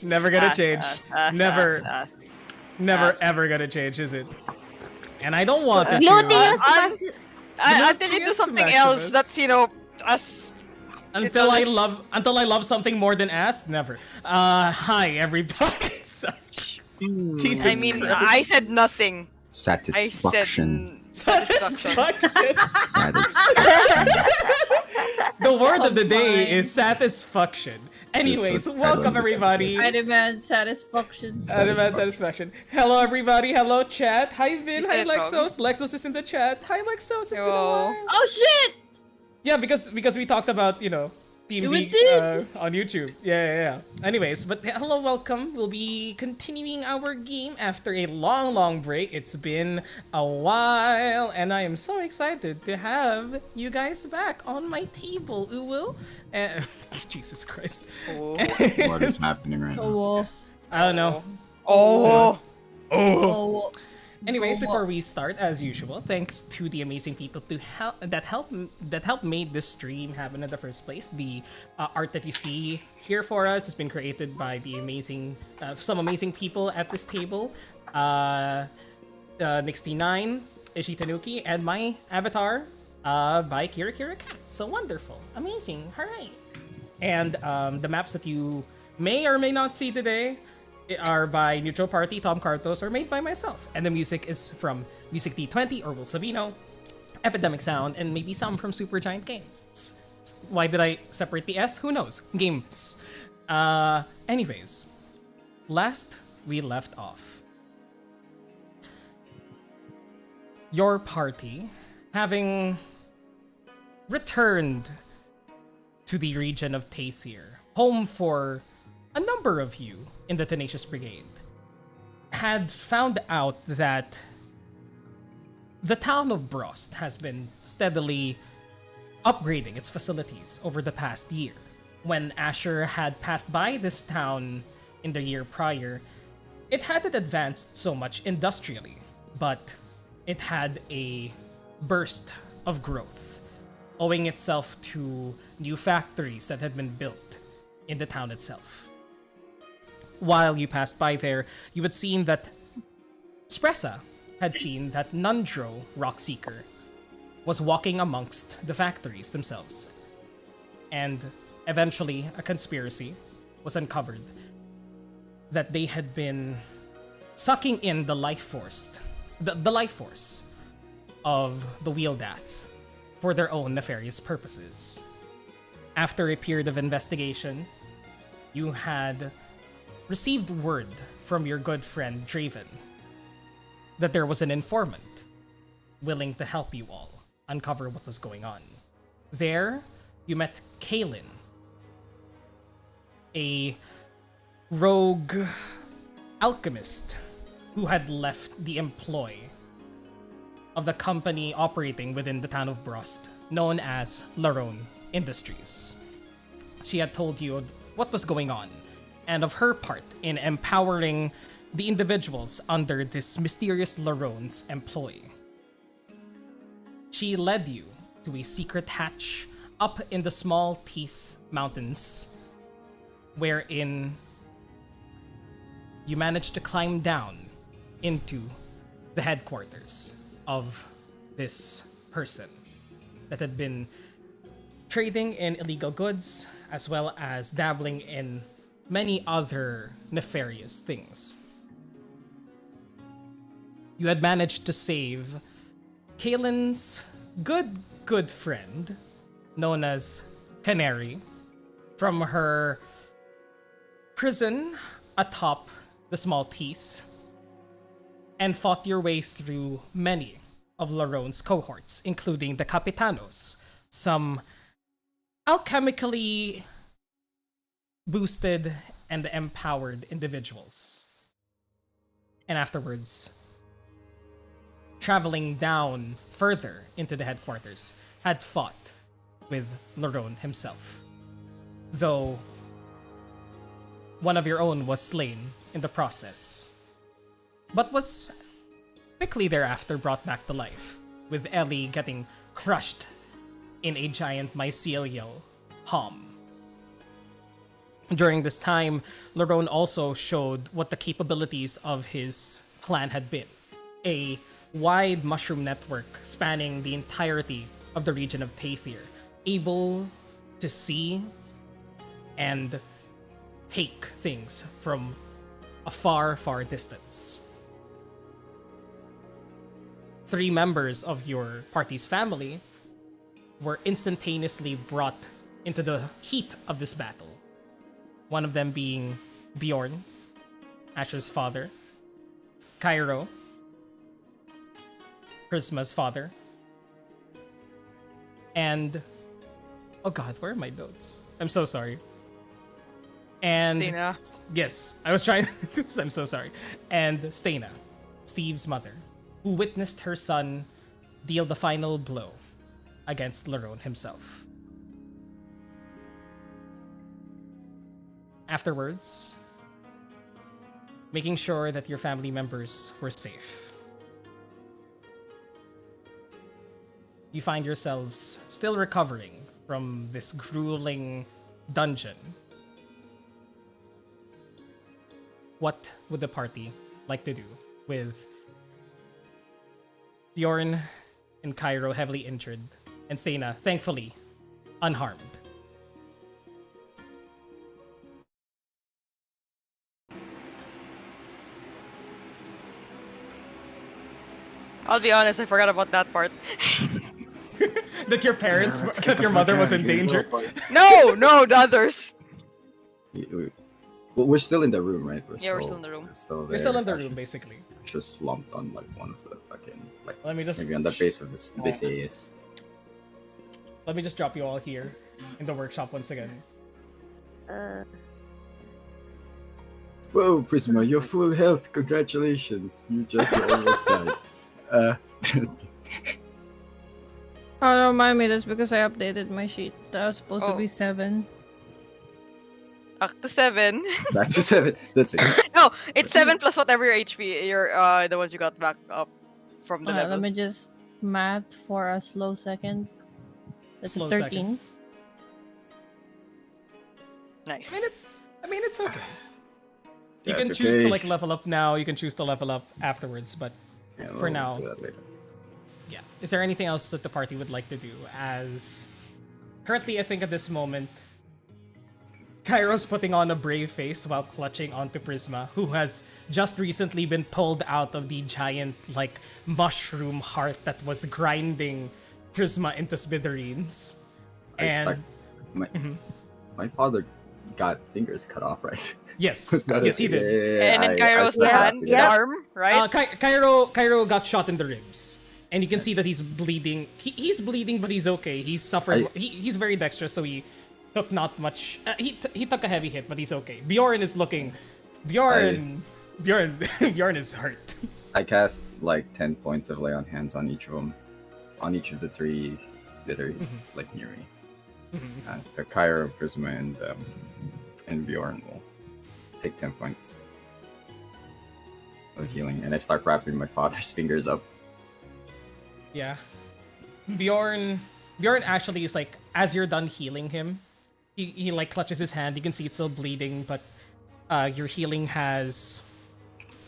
Never gonna change. Never ever gonna change, is it? And I don't want it Gluteus to. Until you do something else that's, as... Until I love something more than ass, never. Hi everybody. Jesus I mean, Christ. I said nothing. Satisfaction. Satisfaction. Satisfaction. The word of the day is satisfaction. Anyways, welcome everybody. I demand satisfaction. Satisfaction. Hello everybody. Hello chat. Hi Vin. Hi Lexos. Lexos is in the chat. Hi Lexos. It's been a while. Oh shit! Yeah, because we talked about, Team We Geek did. on YouTube. Yeah. Anyways, but hello, welcome. We'll be continuing our game after a long break. It's been a while, and I am so excited to have you guys back on my table, Uwu. Jesus Christ. What is happening right now? Oh. I don't know. Oh. Anyways, before we start, as usual, thanks to the amazing people that helped made this stream happen in the first place. The art that you see here for us has been created by the some amazing people at this table. Nixty9, Ishi Tanuki, and my avatar by Kira Cat. So wonderful, amazing, hooray! And the maps that you may or may not see today are by Neutral Party, Tom Cartos, or made by myself. And the music is from Music D20 or Will Savino, Epidemic Sound, and maybe some from Supergiant Games. Why did I separate the S? Who knows? Games. Anyways, last we left off, your party, having returned to the region of Tathir, home for a number of you in the Tenacious Brigade, had found out that the town of Brost has been steadily upgrading its facilities over the past year. When Asher had passed by this town in the year prior, it hadn't advanced so much industrially, but it had a burst of growth, owing itself to new factories that had been built in the town itself. While you passed by there, you had seen that Spressa had seen that Nundro Rockseeker was walking amongst the factories themselves. And eventually, a conspiracy was uncovered that they had been sucking in the life force, the life force of the Wieldath for their own nefarious purposes. After a period of investigation, you had received word from your good friend Draven that there was an informant willing to help you all uncover what was going on. There, you met Kaelin, a rogue alchemist who had left the employ of the company operating within the town of Brost, known as Larone Industries. She had told you what was going on and of her part in empowering the individuals under this mysterious Larone's employ. She led you to a secret hatch up in the Small Teeth Mountains, wherein you managed to climb down into the headquarters of this person that had been trading in illegal goods as well as dabbling in many other nefarious things. You had managed to save Kaelin's good friend, known as Canary, from her prison atop the Small Teeth, and fought your way through many of Larone's cohorts, including the Capitanos, some alchemically boosted and empowered individuals. And afterwards, traveling down further into the headquarters, had fought with Larone himself, though one of your own was slain in the process, but was quickly thereafter brought back to life, with Ellie getting crushed in a giant mycelial palm. During this time, Lerone also showed what the capabilities of his clan had been. A wide mushroom network spanning the entirety of the region of Taythir, able to see and take things from a far, far distance. 3 members of your party's family were instantaneously brought into the heat of this battle. One of them being Bjorn, Asher's father, Cairo, Prisma's father, and oh god, where are my notes? I'm so sorry. And Stina. yes, I was trying. I'm so sorry. And Stena, Steve's mother, who witnessed her son deal the final blow against Lerone himself. Afterwards, making sure that your family members were safe. You find yourselves still recovering from this grueling dungeon. What would the party like to do with Bjorn and Cairo heavily injured and Stena, thankfully, unharmed? I'll be honest, I forgot about that part. That your parents, Let's that get your the mother fuck was out in of here. danger. No, the others. Well, we're still in the room, right? Yeah, we're still in the room. We're still there. You're still in the room, basically. Just slumped on like one of the fucking like Let me just maybe on the base of the dais. let me just drop you all here in the workshop once again. Whoa, Prisma, you're full health. Congratulations. You just almost died. Oh, don't mind me. That's because I updated my sheet. That was supposed to Oh. be 7. Back to 7. back to 7. That's it. No, it's 7 plus whatever your HP, your the ones you got back up from the level. Let me just math for a slow second. That's Slow 13. second. Nice. I mean, it's okay. You That's can choose to okay. like level up now. You can choose to level up afterwards. But Yeah, For we'll now. do that later. yeah, is there anything else that the party would like to do? As currently, I think at this moment, Cairo's putting on a brave face while clutching onto Prisma, who has just recently been pulled out of the giant like mushroom heart that was grinding Prisma into smithereens. And My father got fingers cut off, right? yes, Was that yes, it? he did. And then Kairo's stuck the it hand, up, the yeah. arm, right? Cairo got shot in the ribs, and you can see that he's bleeding. He's bleeding, but he's okay. He's suffered. He's very dexterous, so he took not much. He took a heavy hit, but he's okay. Bjorn is looking. Bjorn is hurt. I cast like 10 points of lay on hands on each of them, on each of the 3 that are like near me. So Kyra, Prisma, and Bjorn will take 10 points of healing, and I start wrapping my father's fingers up. Yeah, Bjorn actually is like, as you're done healing him, he like clutches his hand. You can see it's still bleeding, but your healing has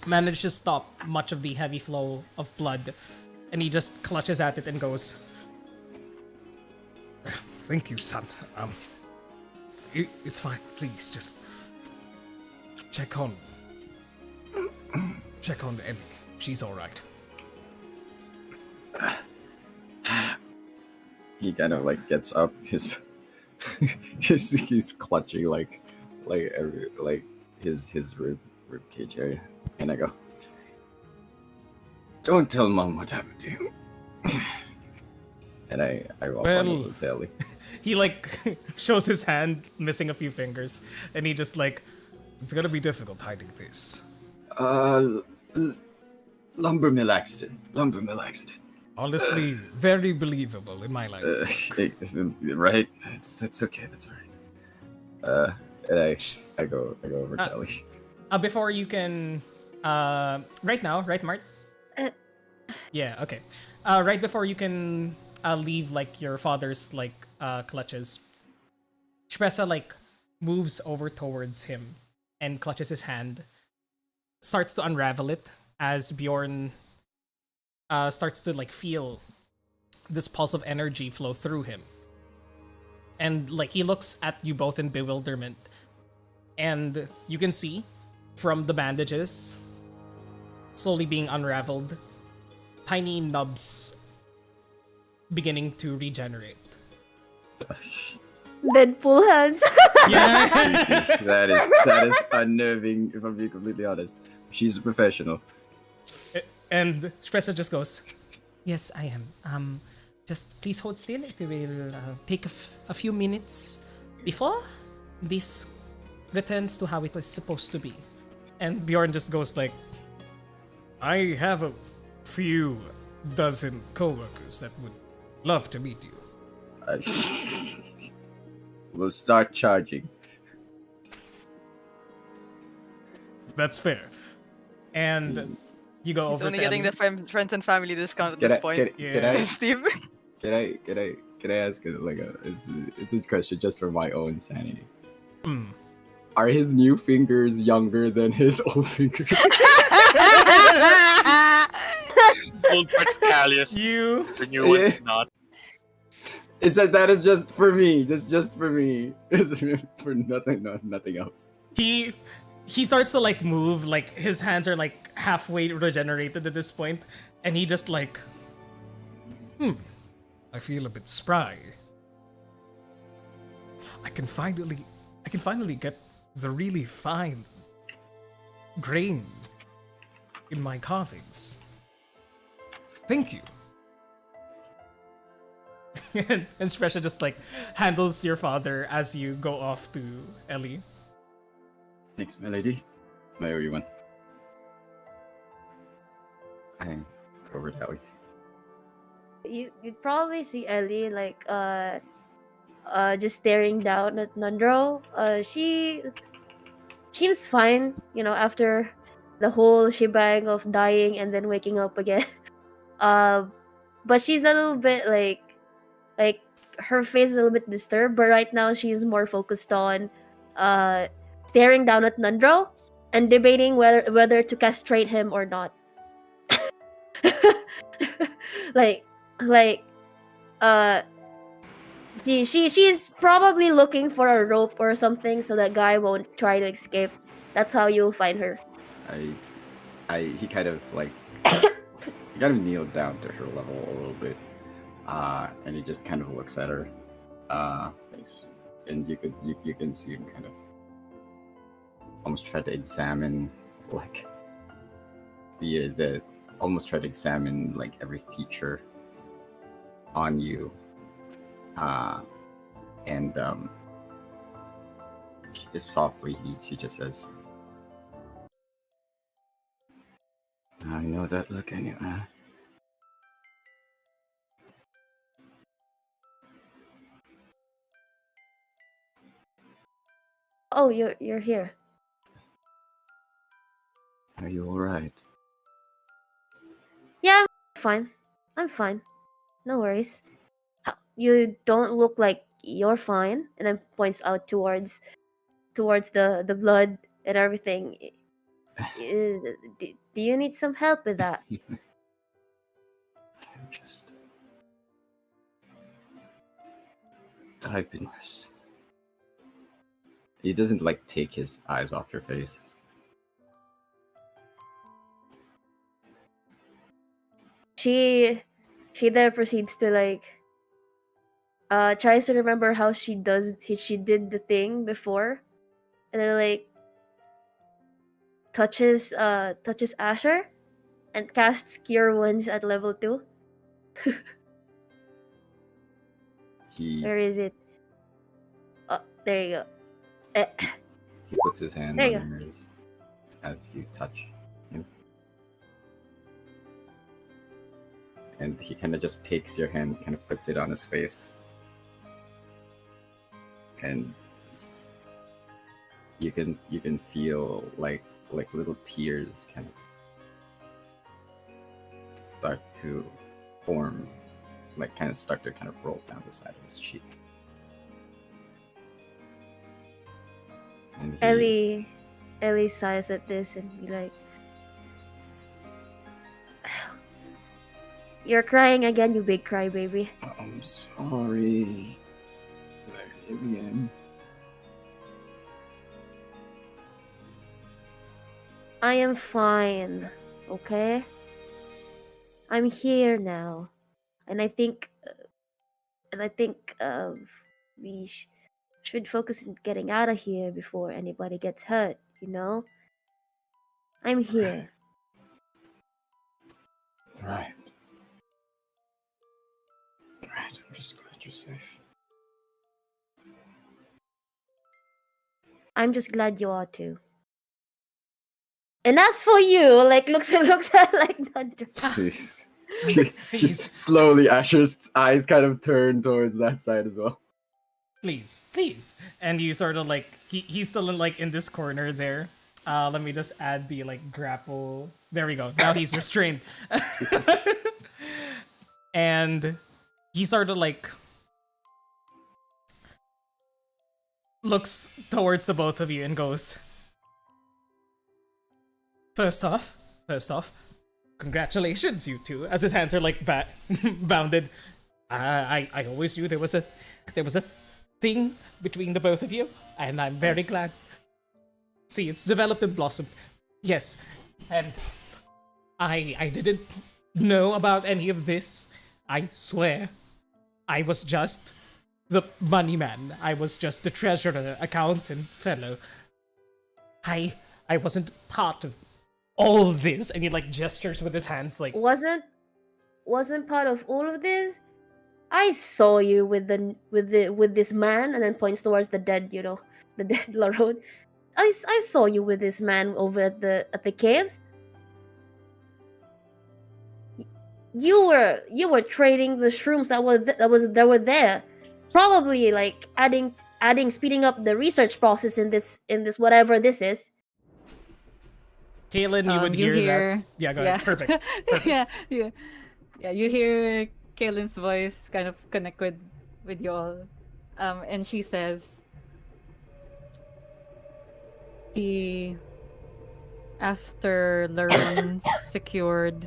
managed to stop much of the heavy flow of blood, and he just clutches at it and goes, "Thank you, son. It's fine. Please, just check on Emmy. She's all right." He kind of like gets up, he's clutching like his rib cage area, and I go, "Don't tell Mom what happened to you." And I walk on Well- the telly. He like shows his hand missing a few fingers, and he just like, "It's gonna be difficult hiding this." Lumber mill accident. Honestly, very believable in my life. Right? That's okay. That's alright. And I go over Telly. Before you can, right now, right, Mart? Yeah. Okay. Right before you can leave like your father's like clutches, Shpressa like moves over towards him and clutches his hand, starts to unravel it as Bjorn starts to like feel this pulse of energy flow through him. And like he looks at you both in bewilderment. And you can see from the bandages slowly being unraveled, tiny nubs beginning to regenerate. Deadpool hands. Yeah. that is unnerving, if I'm being completely honest. She's a professional. And Espresso just goes, "Yes, I am. Just please hold still. It will take a few minutes before this returns to how it was supposed to be." And Bjorn just goes like, "I have a few dozen coworkers that would love to meet you." We'll start charging. That's fair. And you go He's over only to getting Ellie. the friends and family discount at this point. Yeah. Steve. Can I ask it's a question just for my own sanity? Are his new fingers younger than his old fingers? Old part's callous. The new one's not. It's that is just for me. That's just for me. It's for nothing else. He starts to like move, like his hands are like halfway regenerated at this point, and he just like, I feel a bit spry. I can finally get the really fine grain in my carvings. Thank you. And Spresha just like handles your father as you go off to Ellie. Thanks, my lady. I owe you one. I go over to Ellie. You'd probably see Ellie like just staring down at Nundro. She seems fine, after the whole shebang of dying and then waking up again. But she's a little bit like her face is a little bit disturbed, but right now she's more focused on staring down at Nundro and debating whether to castrate him or not. She's probably looking for a rope or something so that guy won't try to escape. That's how you'll find her. He kind of like he kind of kneels down to her level a little bit, and he just kind of looks at her face, and you can see him kind of almost try to examine like the almost try to examine like every feature on you, and softly she just says, "I know that look anyway." Oh, you're here. Are you all right? Yeah, I'm fine. No worries. You don't look like you're fine. And then points out towards the blood and everything. Do you need some help with that? I've been worse. He doesn't like take his eyes off your face. She then proceeds to like tries to remember how she did the thing before, and then like touches Asher and casts Cure Wounds at level 2. Where is it? Oh, there you go. He puts his hand There you on yours as you touch him. And he kind of just takes your hand, kind of puts it on his face. And you can feel like little tears kind of start to form, like kind of roll down the side of his cheek. And Ellie sighs at this and be like, "You're crying again, you big crybaby." I'm sorry. Again. I am fine, okay? I'm here now, and I think, we should focus on getting out of here before anybody gets hurt. You know, I'm here. Right. Right. I'm just glad you're safe. I'm just glad you are too. And as for you, like looks at like Nandra. Jeez. Please. Just slowly, Asher's eyes kind of turn towards that side as well. Please. And you sort of like he's still in this corner there. Let me just add the like grapple. There we go. Now he's restrained. And he sort of like looks towards the both of you and goes, First off, congratulations, you two. As his hands are like bounded. I always knew there was a thing between the both of you, and I'm very glad. See, it's developed and blossomed. Yes, and I didn't know about any of this. I swear, I was just the money man. I was just the treasurer, accountant, fellow. I wasn't part of all this, and he like gestures with his hands like Wasn't part of all of this. I saw you with this man, and then points towards the dead, the dead Larode. I saw you with this man over at the caves. You were trading the shrooms that were there, probably like speeding up the research process in this whatever this is. Kaylin, you would hear that. Yeah, go ahead. Perfect. yeah. You hear Kaylin's voice kind of connect with you all, and she says, after Laron secured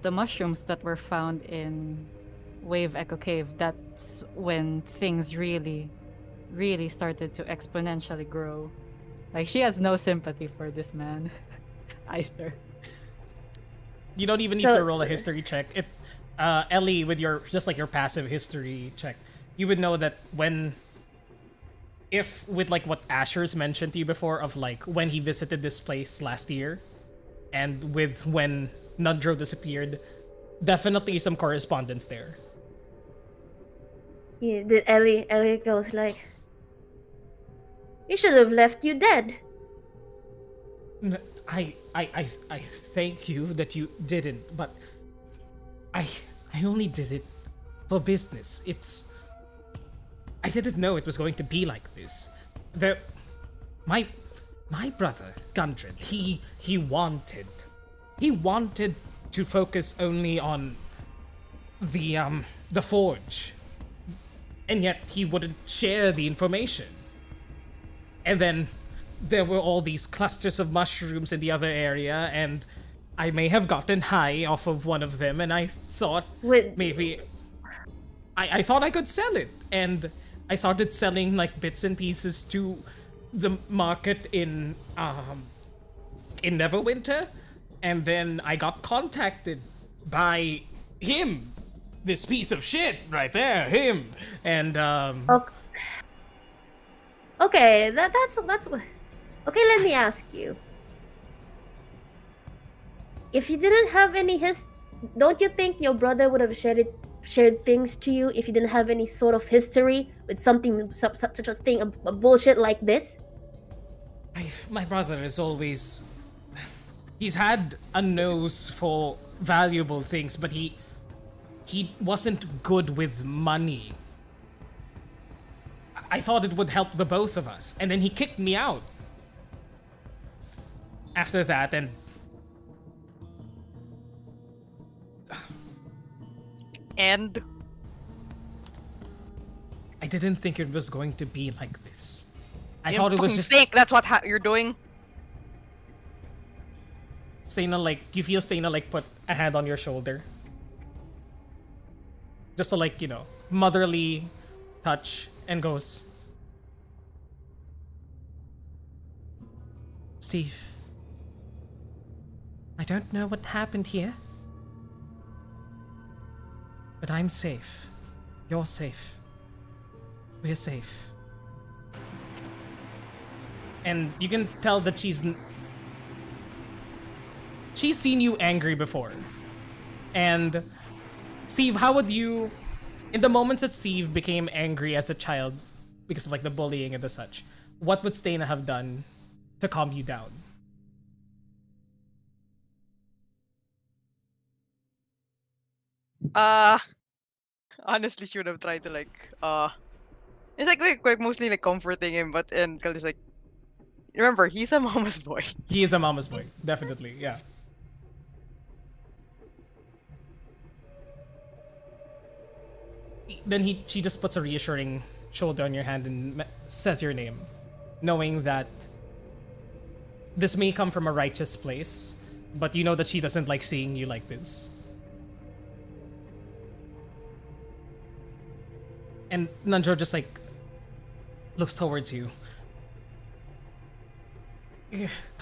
the mushrooms that were found in Wave Echo Cave, that's when things really started to exponentially grow. Like, she has no sympathy for this man either. You don't even need to roll a history check. Ellie, with your passive history check, you would know that if with like what Asher's mentioned to you before of like when he visited this place last year, and with when Nundro disappeared, definitely some correspondence there. Yeah, Ellie goes like, "You should have left you dead." I thank you that you didn't, but I only did it for business. I didn't know it was going to be like this. My brother Gundren, he wanted to focus only on the forge, and yet he wouldn't share the information. And then there were all these clusters of mushrooms in the other area, and I may have gotten high off of one of them, and I thought maybe I thought I could sell it, and I started selling like bits and pieces to the market in Neverwinter, and then I got contacted by him, this piece of shit right there, him, and Okay, that's okay. Let me ask you: if you didn't have any don't you think your brother would have shared things to you if you didn't have any sort of history with such a thing, a bullshit like this? My brother is he's had a nose for valuable things, but he wasn't good with money. I thought it would help the both of us, and then he kicked me out after that, and I didn't think it was going to be like this. I You thought it was fucking just think that's what you're doing. Stana, like, you feel Stana, like, put a hand on your shoulder. Just to, like, motherly touch, and goes, Steve, I don't know what happened here, but I'm safe. You're safe. We're safe. And you can tell that she's seen you angry before. And Steve, how would you, in the moments that Steve became angry as a child because of like the bullying and the such, what would Stana have done to calm you down? Honestly, she would have tried to it's like mostly like comforting him, but and Kali's like, remember, he's a mama's boy. He is a mama's boy, definitely, yeah. Then she just puts a reassuring shoulder on your hand and says your name, knowing that this may come from a righteous place, but you know that she doesn't like seeing you like this. And Nanjo just like looks towards you.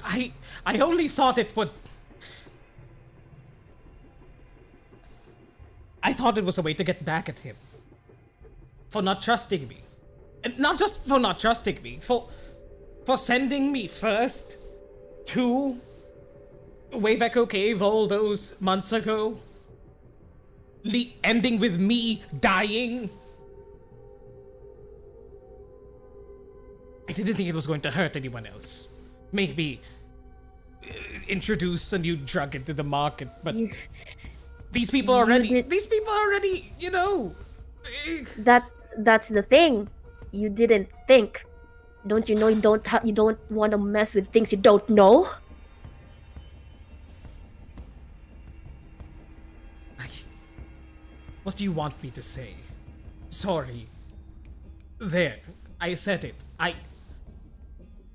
I only thought it would. I thought it was a way to get back at him for not trusting me, and not just for not trusting me, for sending me first to Wave Echo Cave all those months ago, ending with me dying. I didn't think it was going to hurt anyone else. Maybe introduce a new drug into the market, but these people already, That's the thing. You didn't think. Don't you know you don't want to mess with things you don't know? What do you want me to say? Sorry. There, I said it.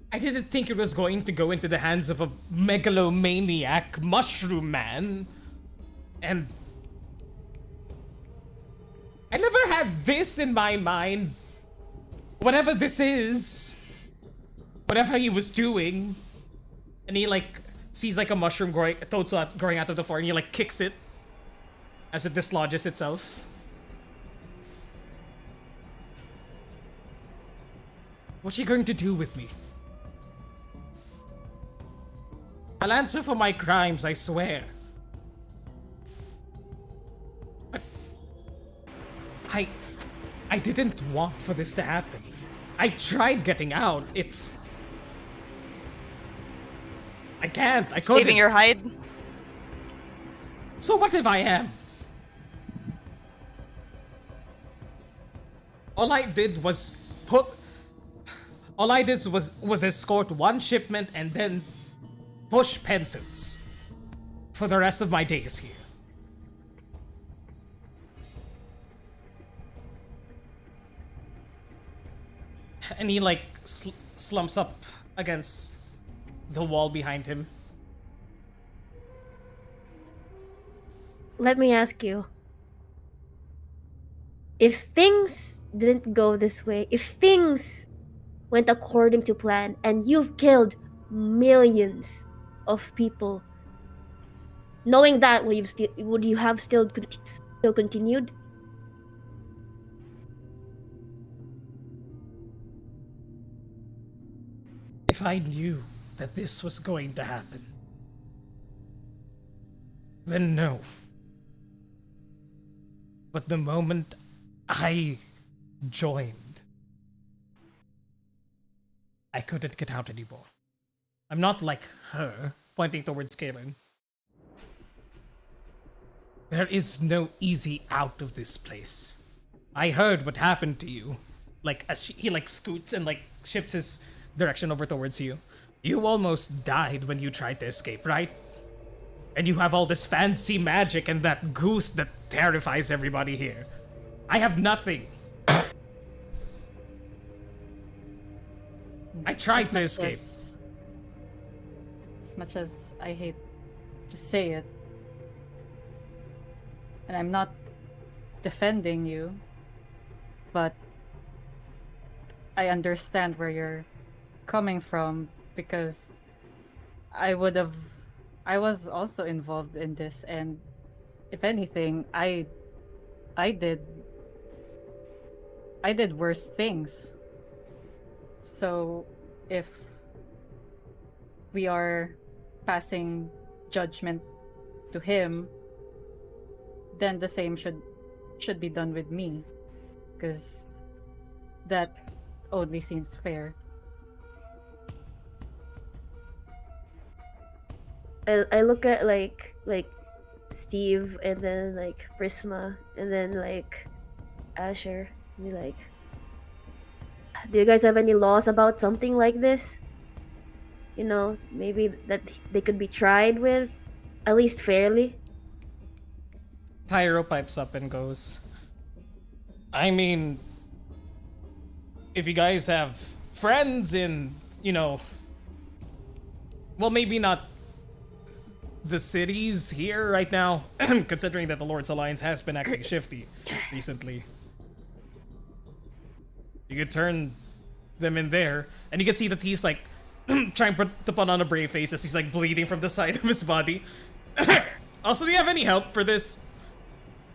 I didn't think it was going to go into the hands of a megalomaniac mushroom man. And I never had this in my mind. Whatever this is, whatever he was doing, and he like sees like a mushroom growing out of the floor, and he like kicks it as it dislodges itself. What are you going to do with me? I'll answer for my crimes, I swear. But I didn't want for this to happen. I tried getting out. I can't. I couldn't. Saving your hide. So what if I am? All I did was escort one shipment and then push peasants for the rest of my days here. And he like slumps up against the wall behind him. Let me ask you. If things didn't go this way, if things went according to plan and you've killed millions of people, knowing that, would you have still continued? If I knew that this was going to happen, then no. But the moment I joined, I couldn't get out anymore. I'm not like her, pointing towards Kalen. There is no easy out of this place. I heard what happened to you. Like, as he like scoots and like shifts his direction over towards you. You almost died when you tried to escape, right? And you have all this fancy magic and that goose that terrifies everybody here. I have nothing. I tried As to much escape. As much as I hate to say it, and I'm not defending you, but I understand where you're coming from because I would have I was also involved in this, and if anything, I did I did worse things. So if we are passing judgment to him, then the same should be done with me, because that only seems fair. I look at like Steve and then like Prisma and then like Asher and be like, do you guys have any laws about something like this? You know, maybe that they could be tried with, at least fairly. Pyro pipes up and goes, I mean, if you guys have friends in, well, maybe not the cities here right now, considering that the Lord's Alliance has been acting shifty recently. You could turn them in there, and you can see that he's like trying to put on a brave face as he's like bleeding from the side of his body. Also, do you have any help for this?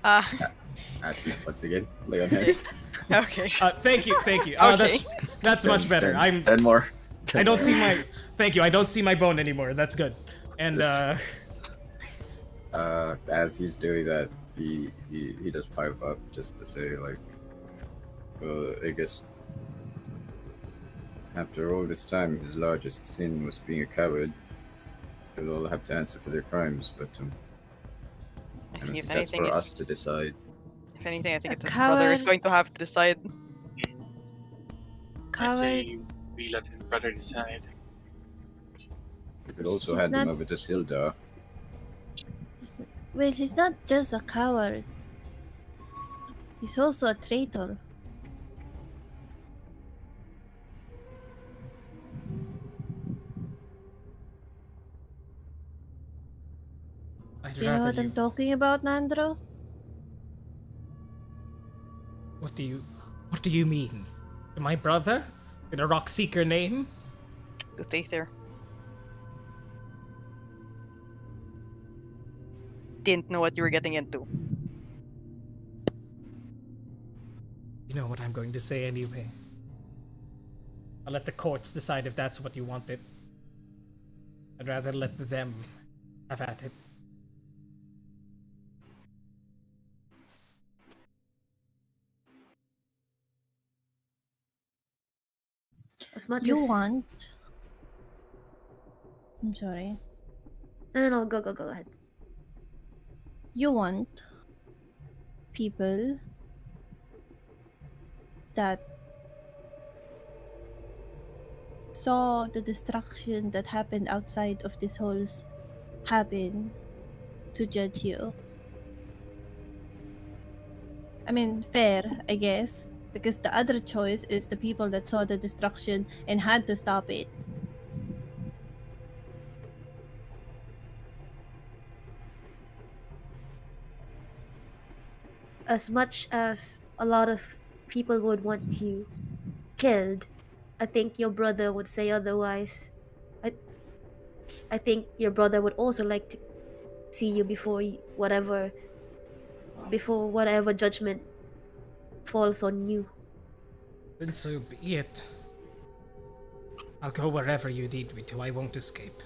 Actually, once again, lay on hands. Okay. Thank you. Okay. That's much better. 10 more. I don't see my. Thank you. I don't see my bone anymore. That's good. And as he's doing that, he does pipe up just to say like, I guess after all this time, his largest sin was being a coward. They'll all have to answer for their crimes, but I I think don't if think that's anything, for us to decide. if anything, I think A it's his brother is coward. going to have to decide. I Coward. say we let his brother decide. We could also He's hand him not- over to Sildar. Well, he's not just a coward. He's also a traitor. I'd Do you know rather what I'm talking about, Nandro? What do you mean? My brother? With a rock seeker name? Good take there. Didn't know what you were getting into. You know what I'm going to say anyway. I'll let the courts decide if that's what you wanted. I'd rather let them have at it. As much You as want. I'm sorry. No, go ahead. You want people that saw the destruction that happened outside of these halls happen to judge you. I mean, fair, I guess, because the other choice is the people that saw the destruction and had to stop it. As much as a lot of people would want you killed, I think your brother would say otherwise. I think your brother would also like to see you before whatever judgment falls on you. Then so be it. I'll go wherever you need me to. I won't escape.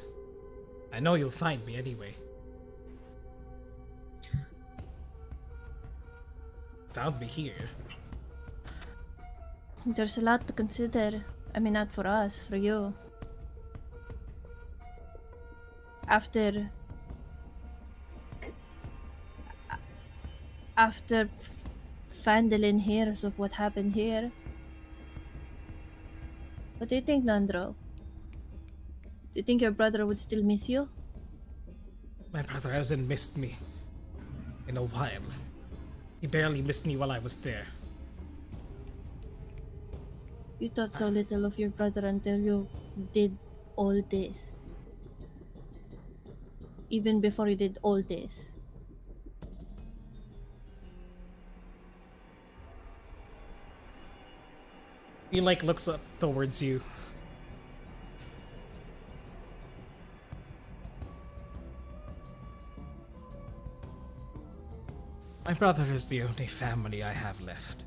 I know you'll find me anyway. Found me here. There's a lot to consider. I mean, not for us, for you. After Fandolin hears of what happened here, what do you think, Nandro? Do you think your brother would still miss you? My brother hasn't missed me in a while. He barely missed me while I was there. You thought so little of your brother until you did all this. Even before you did all this. He like looks up towards you. My brother is the only family I have left.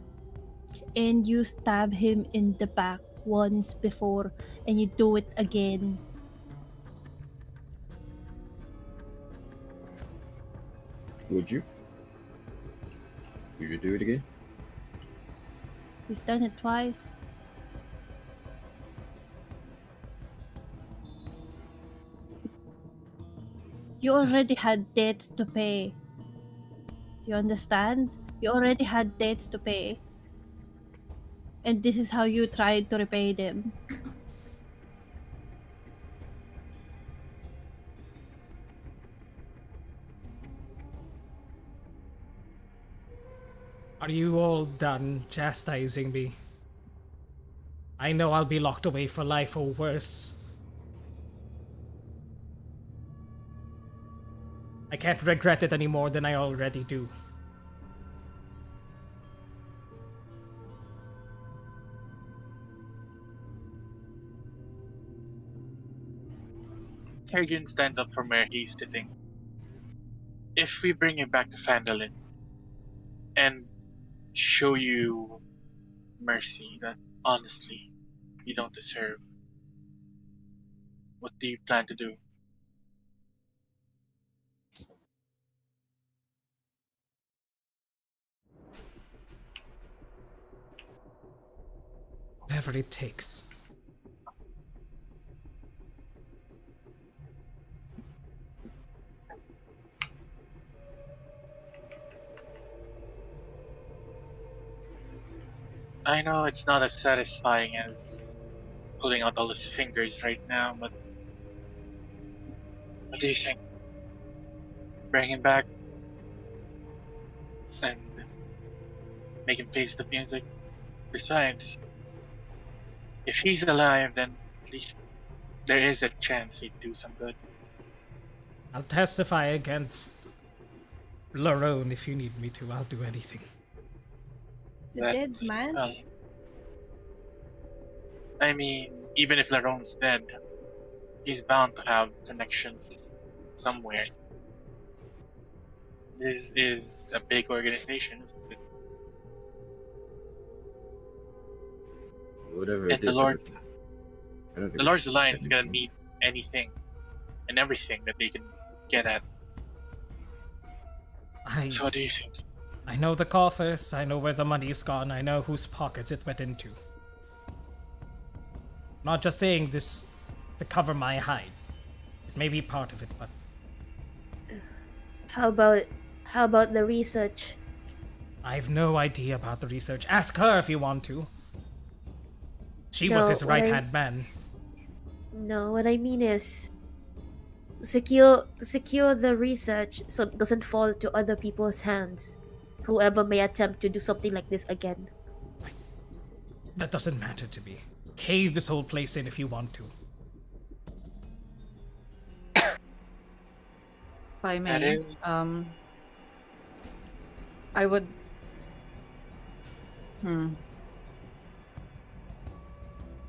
And you stab him in the back once before and you do it again. Would you? Would you do it again? He's done it twice. You already had debts to pay. You understand? You already had debts to pay. And this is how you tried to repay them. Are you all done chastising me? I know I'll be locked away for life or worse. I can't regret it any more than I already do. Hagen stands up from where he's sitting. If we bring him back to Phandalin and show you mercy that honestly you don't deserve, what do you plan to do? Whatever it takes. I know it's not as satisfying as pulling out all his fingers right now, but what do you think? Bring him back and make him face the music? Besides, if he's alive, then at least there is a chance he'd do some good. I'll testify against Larone if you need me to. I'll do anything. The That- dead man? Well, I mean, even if Larone's dead, he's bound to have connections somewhere. This is a big organization, isn't it? Whatever And it the is. Lord, I don't think the we Lord's should Alliance is say gonna anything. need anything and everything that they can get at. So what do you think? I know the coffers, I know where the money's gone, I know whose pockets it went into. Not just saying this to cover my hide. It may be part of it, but How about the research? I've no idea about the research. Ask her if you want to. She was No, his what I- right-hand man. No, what I mean is secure the research so it doesn't fall to other people's hands. Whoever may attempt to do something like this again. That doesn't matter to me. Cave this whole place in if you want to. If I That may, is- I would.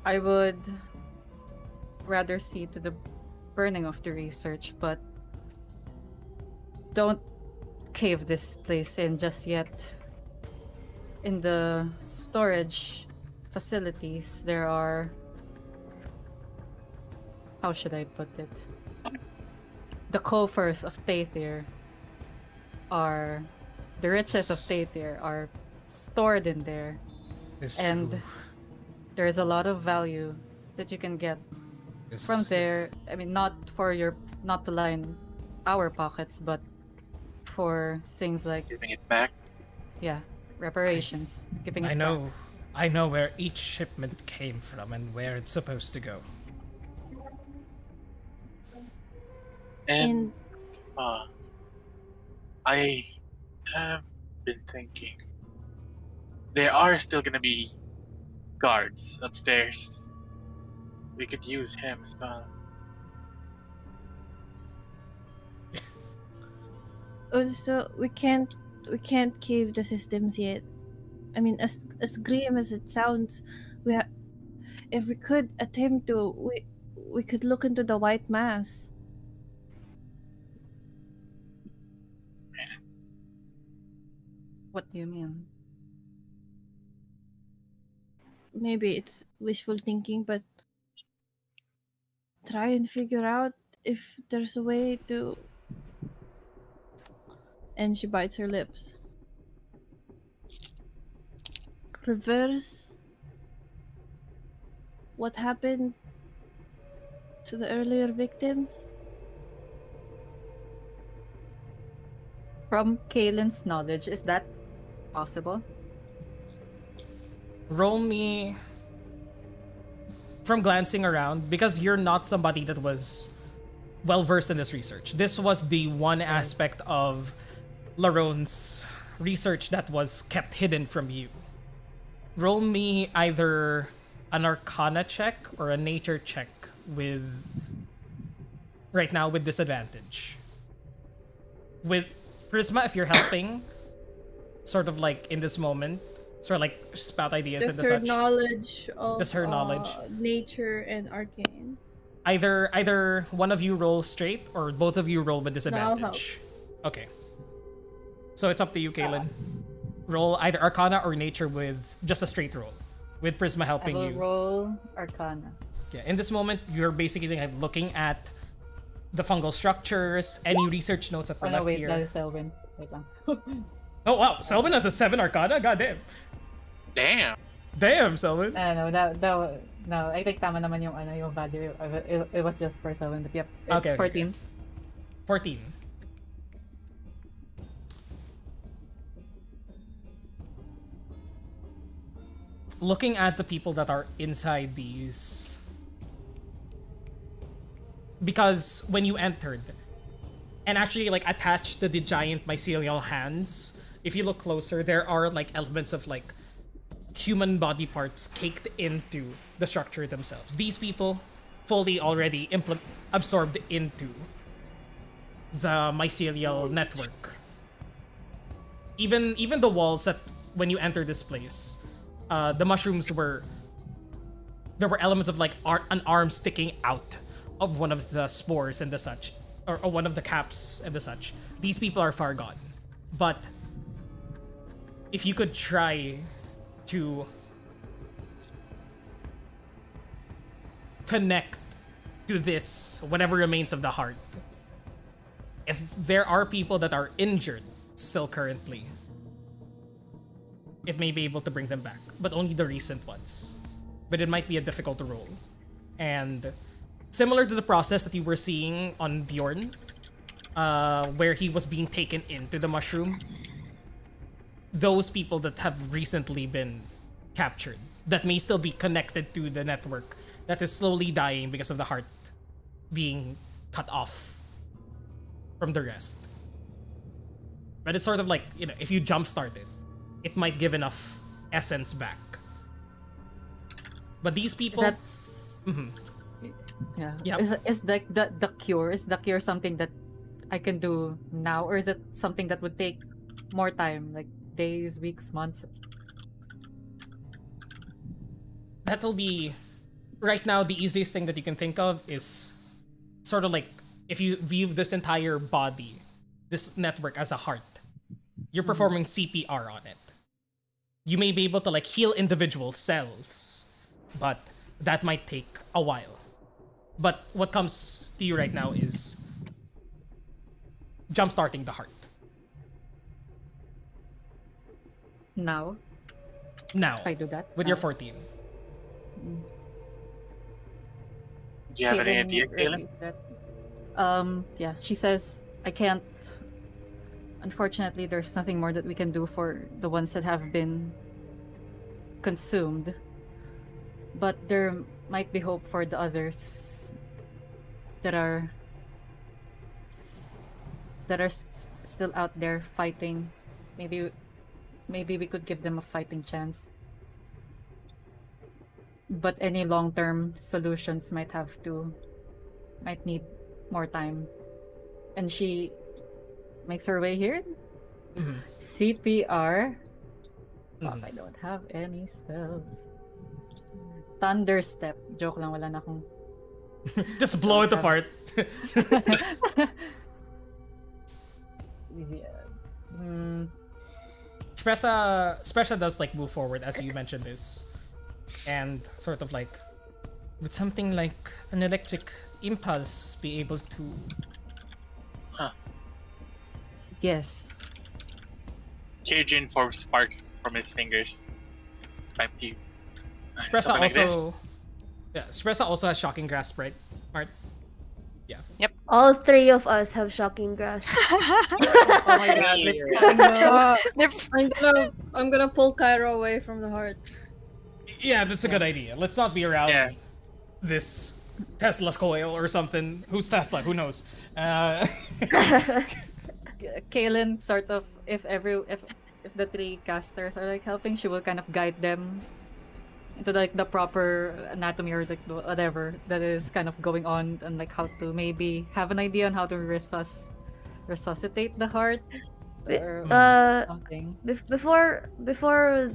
I would rather see to the burning of the research, but don't cave this place in just yet. In the storage facilities, there are. How should I put it? The coffers of Tathir are. The riches of Tathir are stored in there. It's And true. there's a lot of value that you can get It's- from there. I mean, not to line our pockets, but for things like, Giving it back? yeah, reparations, giving it I back. know. I know where each shipment came from and where it's supposed to go. And I have been thinking there are still gonna be guards upstairs. We could use him as well. Also, we can't cave the systems yet. I mean, as grim as it sounds, if we could attempt to, we could look into the white mass. What do you mean? Maybe it's wishful thinking, but try and figure out if there's a way to. And she bites her lips. Reverse what happened to the earlier victims. From Kaylin's knowledge, is that possible? Roll me from glancing around, because you're not somebody that was well versed in this research. This was the one aspect of Larone's research that was kept hidden from you. Roll me either an Arcana check or a Nature check with right now with disadvantage. With Prisma, if you're helping, sort of like in this moment, sort of like spout ideas Just and her such. knowledge of Just her knowledge. nature and arcane. Either one of you roll straight or both of you roll with No, I'll help. disadvantage. Okay. So it's up to you, Kaylin. Roll either Arcana or Nature with just a straight roll, with Prisma I helping will you. roll Arcana. Yeah. In this moment, you're basically like looking at the fungal structures, any research notes that Oh were no, left wait, here. that is Selwyn. Wait lang. Oh wow, Selvin has a 7 Arcana. God damn. Damn. Damn, Selvin. No, I think tama naman yung ano yung value. It was just for Selwyn, but yep. Okay, 14. 14. Looking at the people that are inside these, because when you entered and actually like attached to the giant mycelial hands, if you look closer, there are like elements of like human body parts caked into the structure themselves. These people fully already absorbed into the mycelial network. Even the walls that when you enter this place, the mushrooms were, there were elements of like an arm sticking out of one of the spores and the such, or one of the caps and the such. These people are far gone. But if you could try to connect to this, whatever remains of the heart, if there are people that are injured still currently, it may be able to bring them back, but only the recent ones. But it might be a difficult role. And similar to the process that you were seeing on Bjorn, where he was being taken into the mushroom, those people that have recently been captured, that may still be connected to the network, that is slowly dying because of the heart being cut off from the rest. But it's sort of like, you know, if you jumpstart it, it might give enough essence back. But these people, That's Mhm. yeah. Yep. Is the cure? Is the cure something that I can do now, or is it something that would take more time, like days, weeks, months? that'll be right now the easiest thing that you can think of is sort of like if you view this entire body, this network as a heart, you're performing CPR on it. You may be able to like heal individual cells, but that might take a while. But what comes to you right now is jumpstarting the heart. Now, Now, if I do that with now. your 14. Mm. Do you have any Caitlin idea, Kaylin? released that. Yeah, she says I can't. Unfortunately, there's nothing more that we can do for the ones that have been consumed. But there might be hope for the others that are still out there fighting. Maybe we could give them a fighting chance. but any long-term solutions might need more time. And she makes her way here. Mhm. CPR. Fuck, Mhm. I don't have any spells. Thunderstep. Joke lang, wala na akong... Just blow it Don't have- apart. Yeah. Spressa does like move forward as you mentioned this, and sort of like, would something like an electric impulse be able to? Yes. Cajun forms sparks from his fingers. Time to you. Spressa Something like this. also, yeah, Spressa also has shocking grasp, right? Art. All three of us have shocking grasp. Oh my god. I'm gonna pull Cairo away from the heart. Yeah, that's a good idea. Let's not be around Yeah. this Tesla's coil or something. Who's Tesla? Who knows? Kaylin sort of, if the three casters are like helping, she will kind of guide them into like the proper anatomy or like whatever that is kind of going on, and like how to maybe have an idea on how to resuscitate the heart or something. Before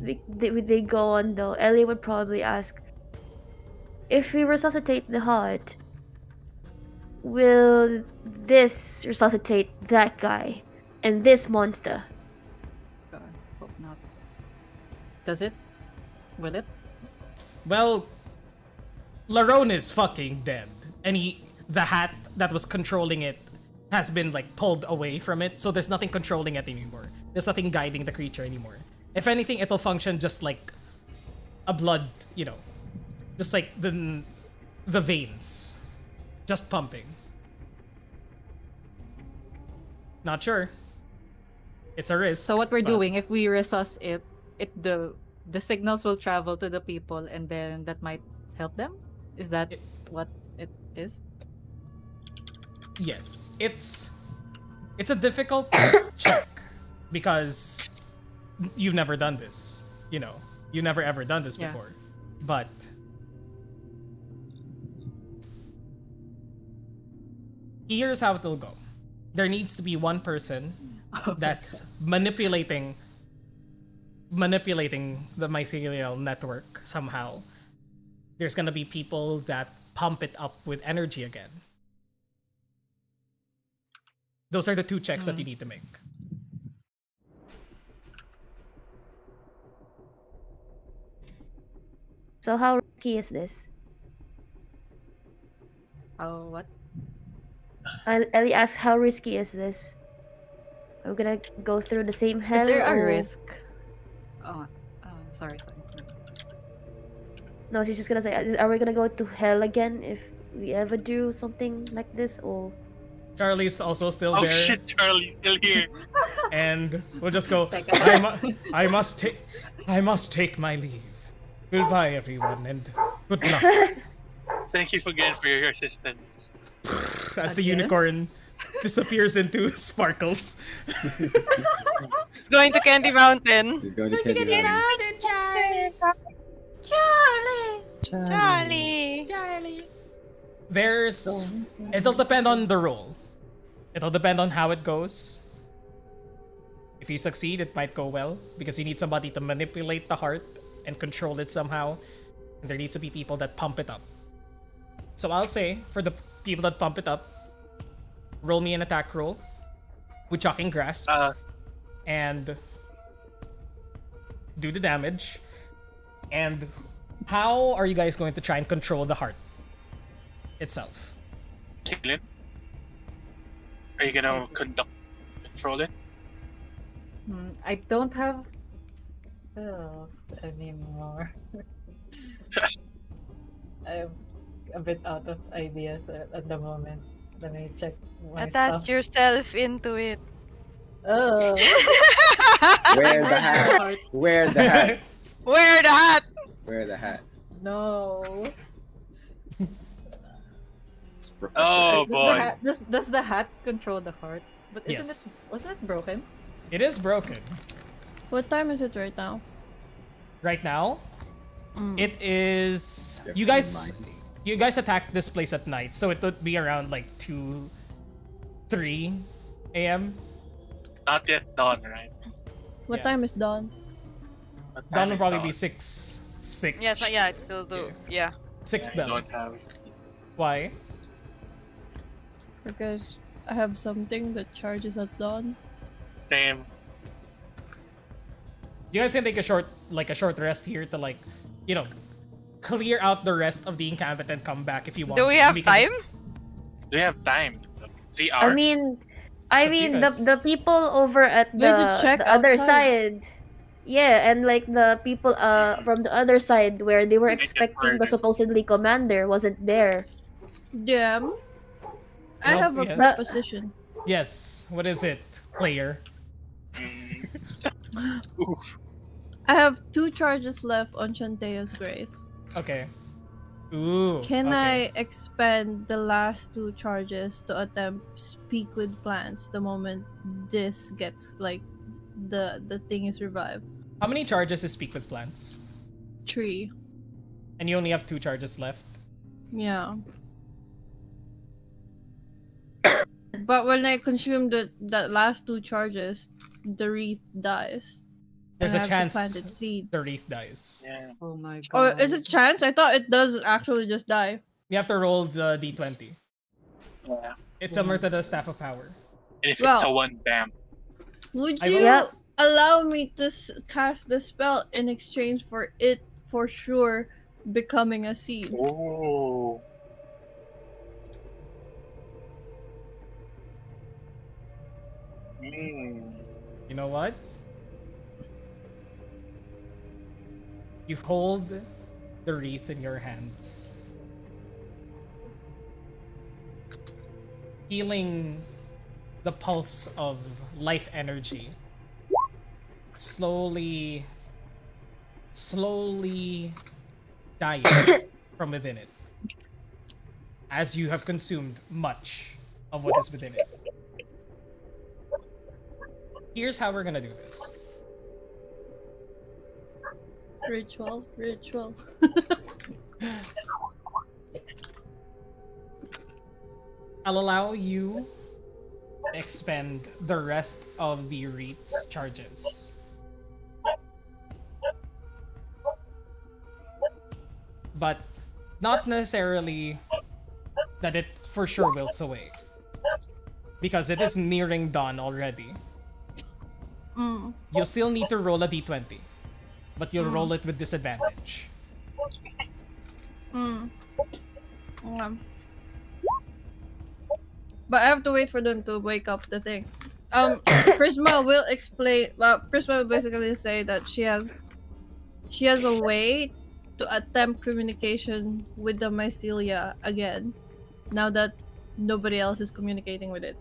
they go on though, Ellie would probably ask, if we resuscitate the heart, will this resuscitate that guy and this monster? God, hope not. Does it? Will it? Well, Larone is fucking dead, and the hat that was controlling it has been like pulled away from it, so there's nothing controlling it anymore. There's nothing guiding the creature anymore. If anything, it'll function just like a blood, just like the veins, just pumping. Not sure. It's a risk. So what we're but- doing, if we resus it, the signals will travel to the people, and then that might help them. Is that what it is? Yes, it's a difficult check because you've never done this. You've never ever done this Yeah. before. But here's how it'll go. There needs to be one person that's manipulating the mycelial network somehow. There's gonna be people that pump it up with energy again. Those are the two checks that you need to make. So how risky is this? Oh, what? Ellie asks, how risky is this? Are we gonna go through the same hell? Is there a or- risk? Oh, sorry. No, she's just gonna say, are we gonna go to hell again if we ever do something like this, or? Charlie's also still Oh there, shit, Charlie's still here. and we'll just go. Teka. I must take my leave. Goodbye, everyone, and good luck. Thank you again for your assistance. As the Again? unicorn disappears into sparkles. It's going to Candy Mountain. He's going to Candy Mountain. Charlie. It'll depend on the roll. It'll depend on how it goes. If you succeed, it might go well because you need somebody to manipulate the heart and control it somehow. And there needs to be people that pump it up. So I'll say, for the people that pump it up, roll me an attack roll with Shocking Grasp and do the damage. And how are you guys going to try and control the heart itself? Kaylin, are you gonna control it? I don't have spells anymore. I'm a bit out of ideas at the moment. Let me check my Attach stuff. yourself into it. Oh. Wear the hat. Wear the hat. Wear the hat. Wear the hat. No. It's Professor Oh, X. boy. Does the hat control the heart? But Yes. wasn't it broken? It is broken. What time is it right now? Right now, It is Yeah, you guys. 90. You guys attacked this place at night, so it would be around like 2, 3 a.m. Not yet dawn, right? What Yeah. time is dawn? What Dawn time will is probably dawn? be 6. 6. Yeah, so yeah, it's still do. Yeah. 6th Yeah, I bell. don't have. Why? Because I have something that charges at dawn. Same. You guys can take a short rest here to like, you know, clear out the rest of the encampment and come back if you want. Do we have can time? just- Do we have time? 3 I hours? I mean, up to you guys. the people over at We had to check the other outside. side. Yeah, and like the people from the other side where they were Make it expecting the murder. supposedly commander wasn't there. Damn. I Nope, have a yes. proposition. Yes. What is it, player? Mm. Oof. I have 2 charges left on Shantaea's Grace. Okay. Ooh. Can okay. I expend the last 2 charges to attempt speak with plants the moment this gets like the thing is revived? How many charges is Speak with Plants? 3. And you only have 2 charges left. Yeah. But when I consume that last 2 charges, the wreath dies. There's and a I have to chance plant its seed. the wreath dies. Yeah. Oh my Or god. is it chance? I thought it does actually just die. You have to roll the d20. Yeah. It's similar to the Staff of Power. And if it's Well- a one, bam. Would I you will- Yep. allow me to cast the spell in exchange for it for sure becoming a seed? Oh. Mm. You know what? You hold the wreath in your hands. Feeling the pulse of life energy slowly dying from within it as you have consumed much of what is within it. Here's how we're gonna do this. Ritual. I'll allow you to expend the rest of the wreath's charges. But not necessarily that it for sure wilts away. Because it is nearing dawn already. Mm. You'll still need to roll a d20. But you'll roll it with disadvantage. Mm. But I have to wait for them to wake up the thing. Prisma will explain. Well, Prisma will basically say that she has a way to attempt communication with the mycelia again, now that nobody else is communicating with it.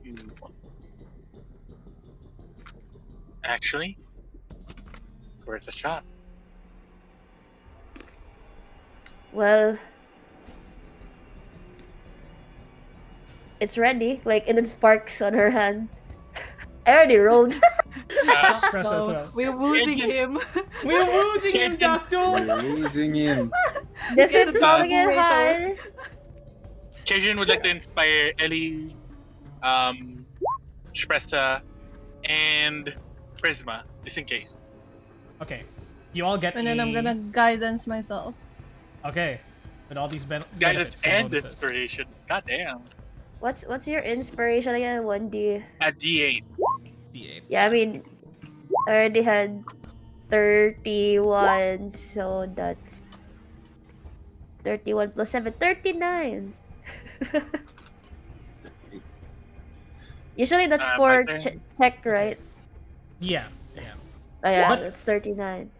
Mm. Actually, it's worth a shot. Well, it's ready. Like, and then sparks on her hand. I already rolled. Press as well. We're losing him. We're losing him, Doctor! We're losing him. Different calling it Wait, high. Cajun would like to inspire Ellie, Shpressa, and Prisma, just in case. Okay. You all get And then I'm a- gonna guidance myself. Okay. With all these Guidance benefits and bonuses. inspiration. God damn. What's your inspiration again? 1D. A D8. D8. Yeah, I mean, I already had 31, so that's 31 plus 7, 39. Usually that's for my turn. check, right? Yeah. Yeah. Oh yeah, What? that's 39.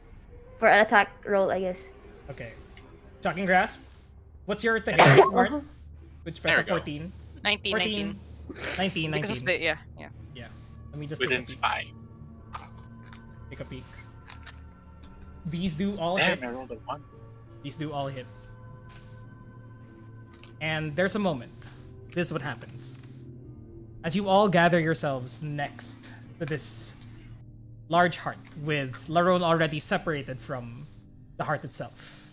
For an attack roll, I guess. Okay. Shocking Grasp. What's your to hit, Mart? Which There press we a go. 14? 19, 14. 19, 19. Because of the yeah. Yeah. Let me just With take a peek. Inspire. Take a peek. These do all Damn, hit. I rolled a 1. These do all hit. And there's a moment. This is what happens. As you all gather yourselves next to this large heart with Larone already separated from the heart itself.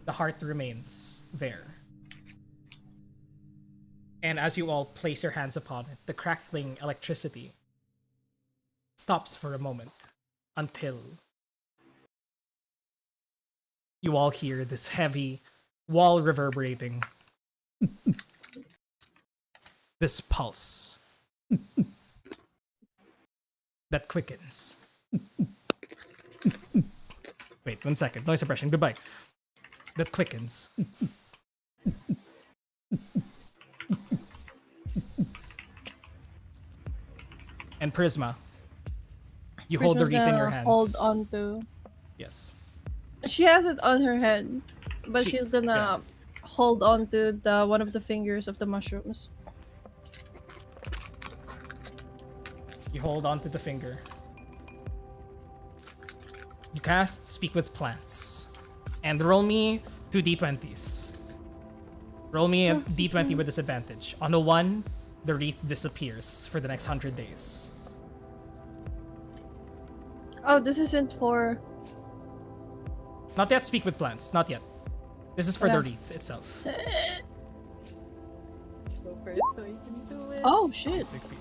The heart remains there. And as you all place your hands upon it, the crackling electricity stops for a moment until you all hear this heavy wall reverberating, this pulse that quickens. Wait, 1 second. Noise suppression. Goodbye. That quickens. And Prisma, you hold the Prisma's wreath in your gonna hands. hold on to. Yes. She has it on her head, but She- she's gonna yeah. hold on to the one of the fingers of the mushrooms. You hold onto the finger. You cast Speak with Plants. And roll me 2 d20s. Roll me a d20 with disadvantage. On a 1, the wreath disappears for the next 100 days. Oh, this isn't for. Not yet Speak with Plants. Not yet. This is for the Okay. wreath itself. Go first so you can do it. Oh shit! 60.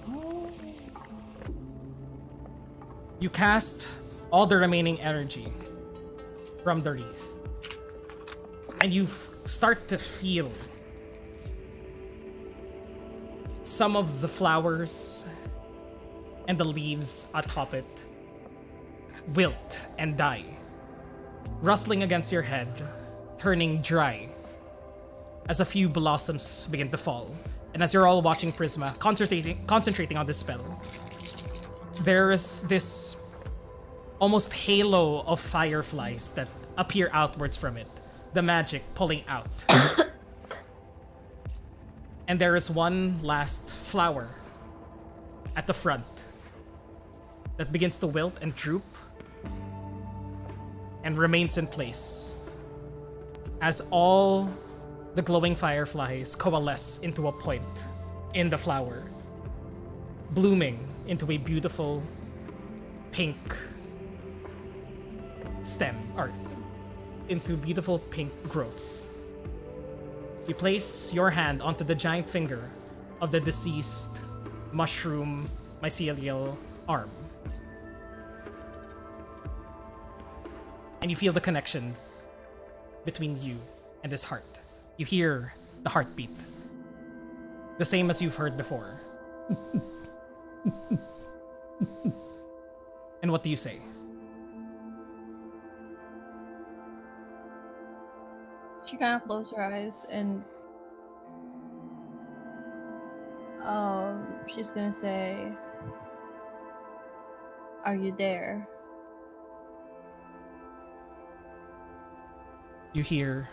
You cast all the remaining energy from the wreath. And you start to feel some of the flowers and the leaves atop it wilt and die, rustling against your head, turning dry as a few blossoms begin to fall. And as you're all watching Prisma, concentrating on this spell, there is this almost halo of fireflies that appear outwards from it, the magic pulling out. And there is one last flower at the front that begins to wilt and droop and remains in place as all the glowing fireflies coalesce into a point in the flower, blooming into a beautiful pink stem, or into beautiful pink growth. You place your hand onto the giant finger of the deceased mushroom mycelial arm. And you feel the connection between you and this heart. You hear the heartbeat, the same as you've heard before. And what do you say? She kind of closed her eyes and she's gonna say, "Are you there?" You hear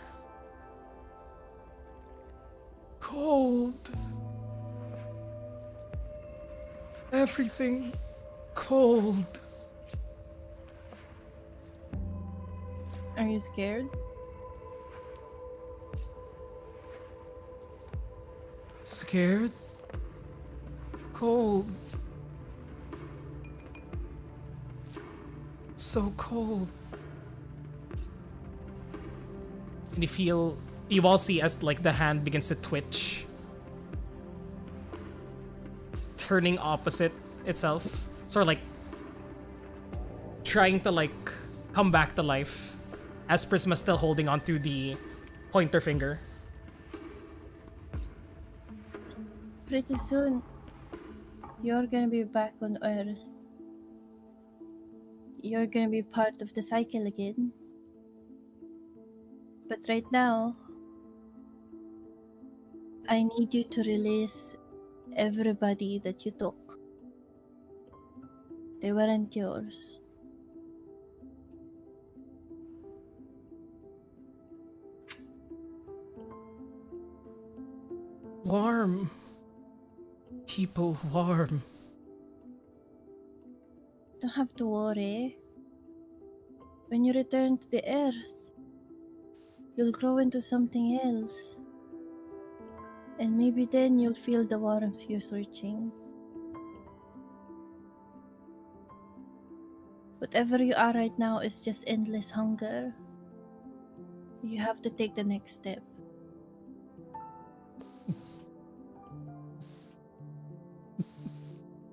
cold. Everything cold. Are you scared? Scared? Cold. So cold. And you all see as like the hand begins to twitch, turning opposite itself, sort of like trying to like come back to life, as Prisma's still holding onto the pointer finger. Pretty soon, you're gonna be back on Earth. You're gonna be part of the cycle again. But right now, I need you to release everybody that you took. They weren't yours. Warm. People warm. Don't have to worry. When you return to the Earth, you'll grow into something else. And maybe then you'll feel the warmth you're searching. Whatever you are right now is just endless hunger. You have to take the next step.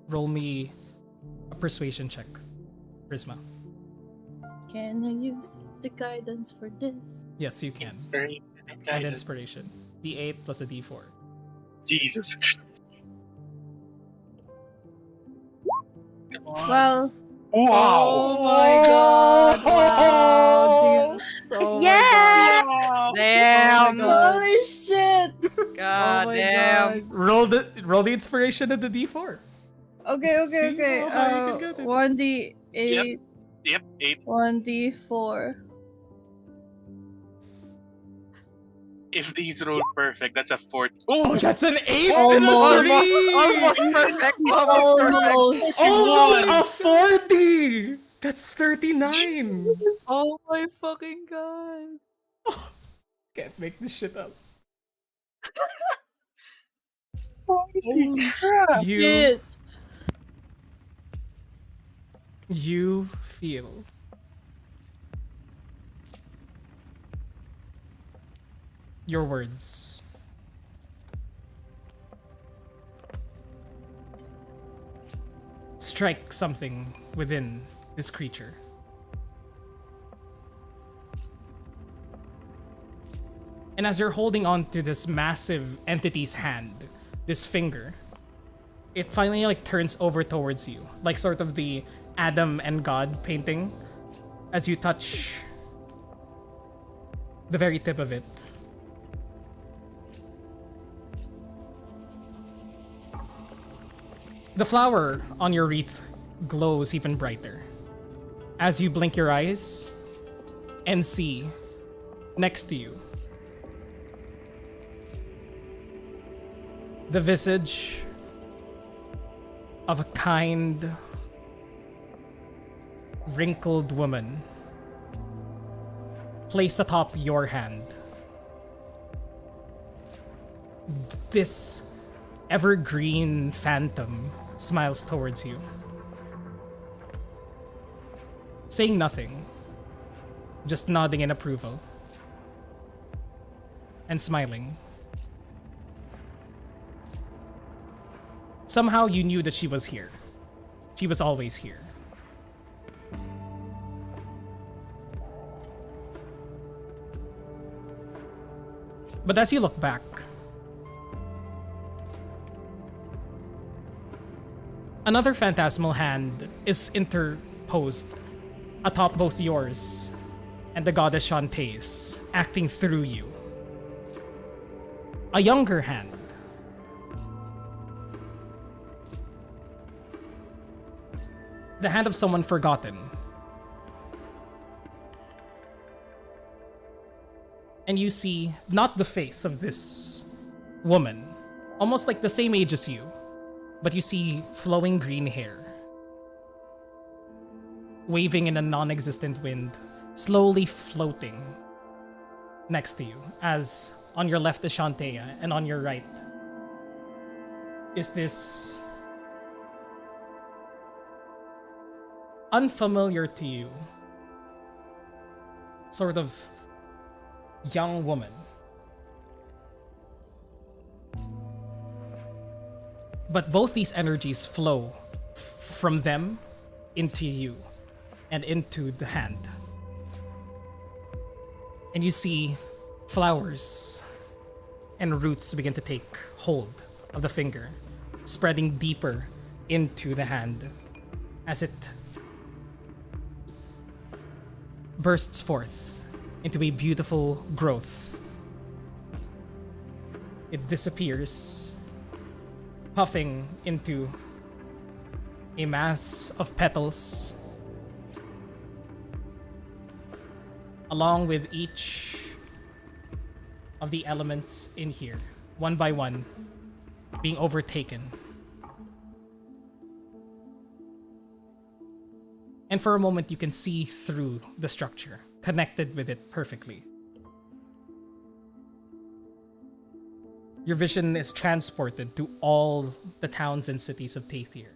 Roll me a persuasion check, Prisma. Can I use the guidance for this? Yes, you can. Inspiration and And guidance. inspiration. D8 plus a D4. Jesus Christ. Come on. Well, Wow. Oh my god! Wow! Jesus! Oh Yeah! my god! Damn. Oh my god! holy shit! God Oh my damn. god! Roll the inspiration and the D4. Okay, See okay. how high you can get it. 1d8, Yep, 8. 1d4. If these roll perfect, that's a 4. Oh, Oh, that's an 8 Almost. and a 3! Almost perfect. Almost perfect. Almost. Almost One. a 40! That's 39! Oh my fucking god! Can't make this shit up. holy crap. You Shit. you feel your words strike something within this creature. And as you're holding on to this massive entity's hand, this finger, it finally like turns over towards you, like sort of the Adam and God painting, as you touch the very tip of it. The flower on your wreath glows even brighter as you blink your eyes and see next to you the visage of a kind, wrinkled woman placed atop your hand. This evergreen phantom smiles towards you, saying nothing, just nodding in approval and smiling. Somehow you knew that she was here. She was always here. But as you look back, another phantasmal hand is interposed atop both yours and the goddess Shantae's, acting through you. A younger hand. The hand of someone forgotten. And you see not the face of this woman, almost like the same age as you, but you see flowing green hair, waving in a non-existent wind, slowly floating next to you, as on your left is Shantea, and on your right is this unfamiliar to you sort of young woman. But both these energies flow from them into you and into the hand. And you see flowers and roots begin to take hold of the finger, spreading deeper into the hand as it bursts forth into a beautiful growth. It disappears, puffing into a mass of petals, along with each of the elements in here, one by one, being overtaken. And for a moment, you can see through the structure, connected with it perfectly. Your vision is transported to all the towns and cities of Tathir.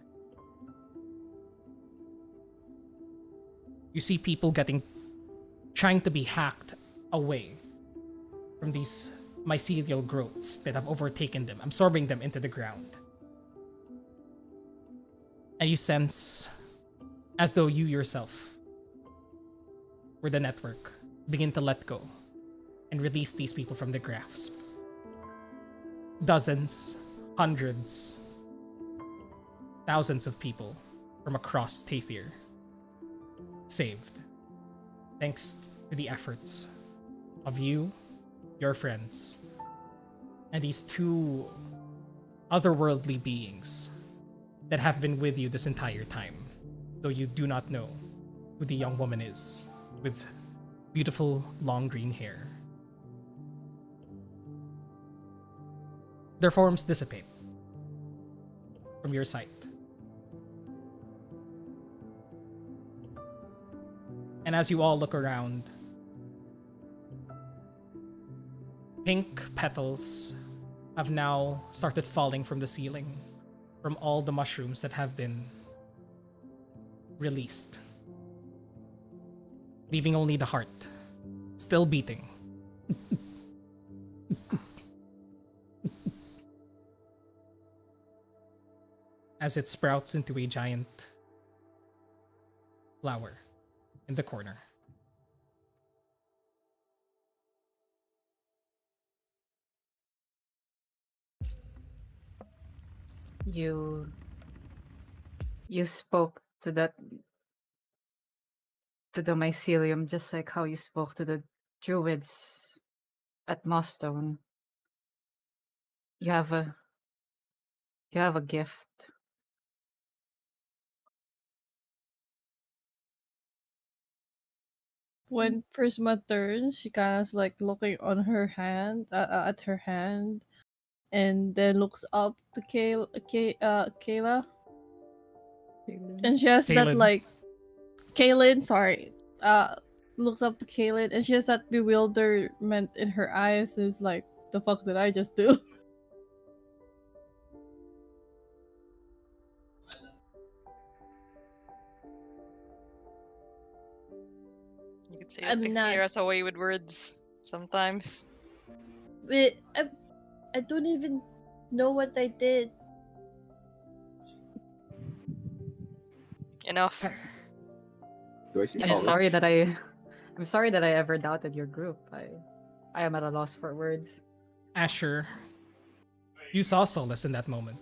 You see people trying to be hacked away from these mycelial growths that have overtaken them, absorbing them into the ground. And you sense as though you yourself were the network, begin to let go and release these people from the grasp. Dozens, hundreds, thousands of people from across Tafir saved, thanks to the efforts of you, your friends, and these two otherworldly beings that have been with you this entire time, though you do not know who the young woman is with beautiful long green hair. Their forms dissipate from your sight. And as you all look around, pink petals have now started falling from the ceiling from all the mushrooms that have been released, leaving only the heart still beating. As it sprouts into a giant flower in the corner. You spoke to the mycelium just like how you spoke to the druids at Mossstone. You have a gift. When Prisma turns, she kind of like looking on her hand, at her hand, and then looks up to Kayla, and she has that Kaylin. like Kaylin, sorry, looks up to Kaylin, and she has that bewilderment in her eyes. Is like, the fuck did I just do? You could say I'm that not- takes us away with words sometimes. I don't even know what I did. Enough. Do I see I'm Solace? sorry that I ever doubted your group. I am at a loss for words. Asher, you saw Solus in that moment.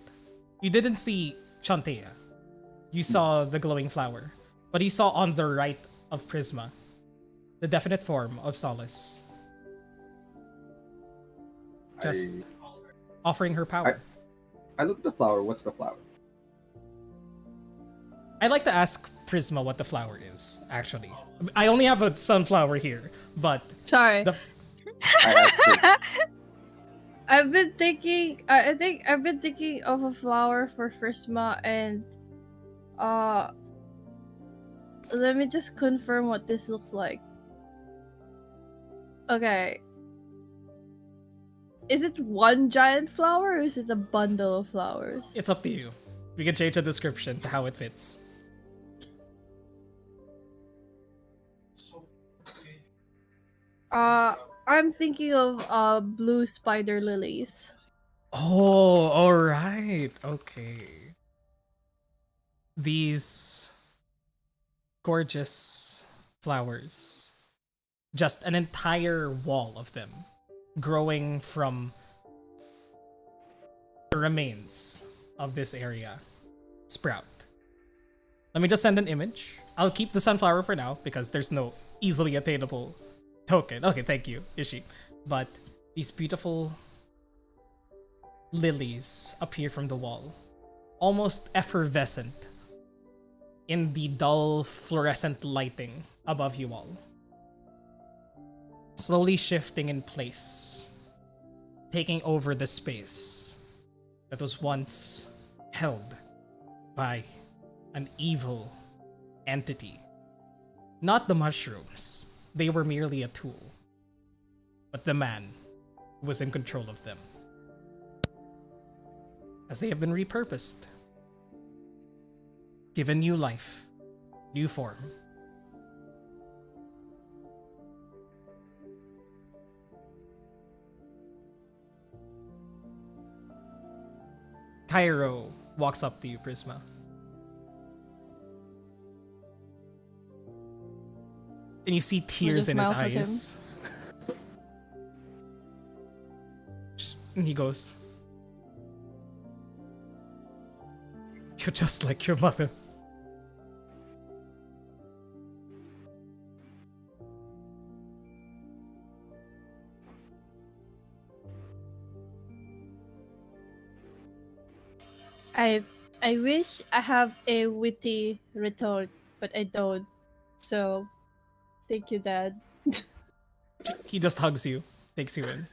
You didn't see Chantea. You saw the glowing flower. But you saw on the right of Prisma the definite form of Solus. Just offering her power. I look at the flower. What's the flower? I'd like to ask Prisma what the flower is, actually. I only have a sunflower here, but Sorry. the I asked I've been thinking. I think I've been thinking of a flower for Prisma, and let me just confirm what this looks like. Okay. Is it one giant flower, or is it a bundle of flowers? it's up to you. We can change the description to how it fits. I'm thinking of blue spider lilies. Oh, alright. Okay. These gorgeous flowers. Just an entire wall of them growing from the remains of this area sprout. Let me just send an image. I'll keep the sunflower for now because there's no easily attainable token. Okay, thank you, Ishi. But these beautiful lilies appear from the wall, almost effervescent in the dull fluorescent lighting above you all. Slowly shifting in place, taking over the space that was once held by an evil entity. Not the mushrooms, they were merely a tool, but the man who was in control of them. As they have been repurposed, given new life, new form, Cairo walks up to you, Prisma. And you see tears just in his smiles at him. eyes. And he goes, "You're just like your mother." I wish I have a witty retort, but I don't. So, thank you, Dad. He just hugs you, takes you in.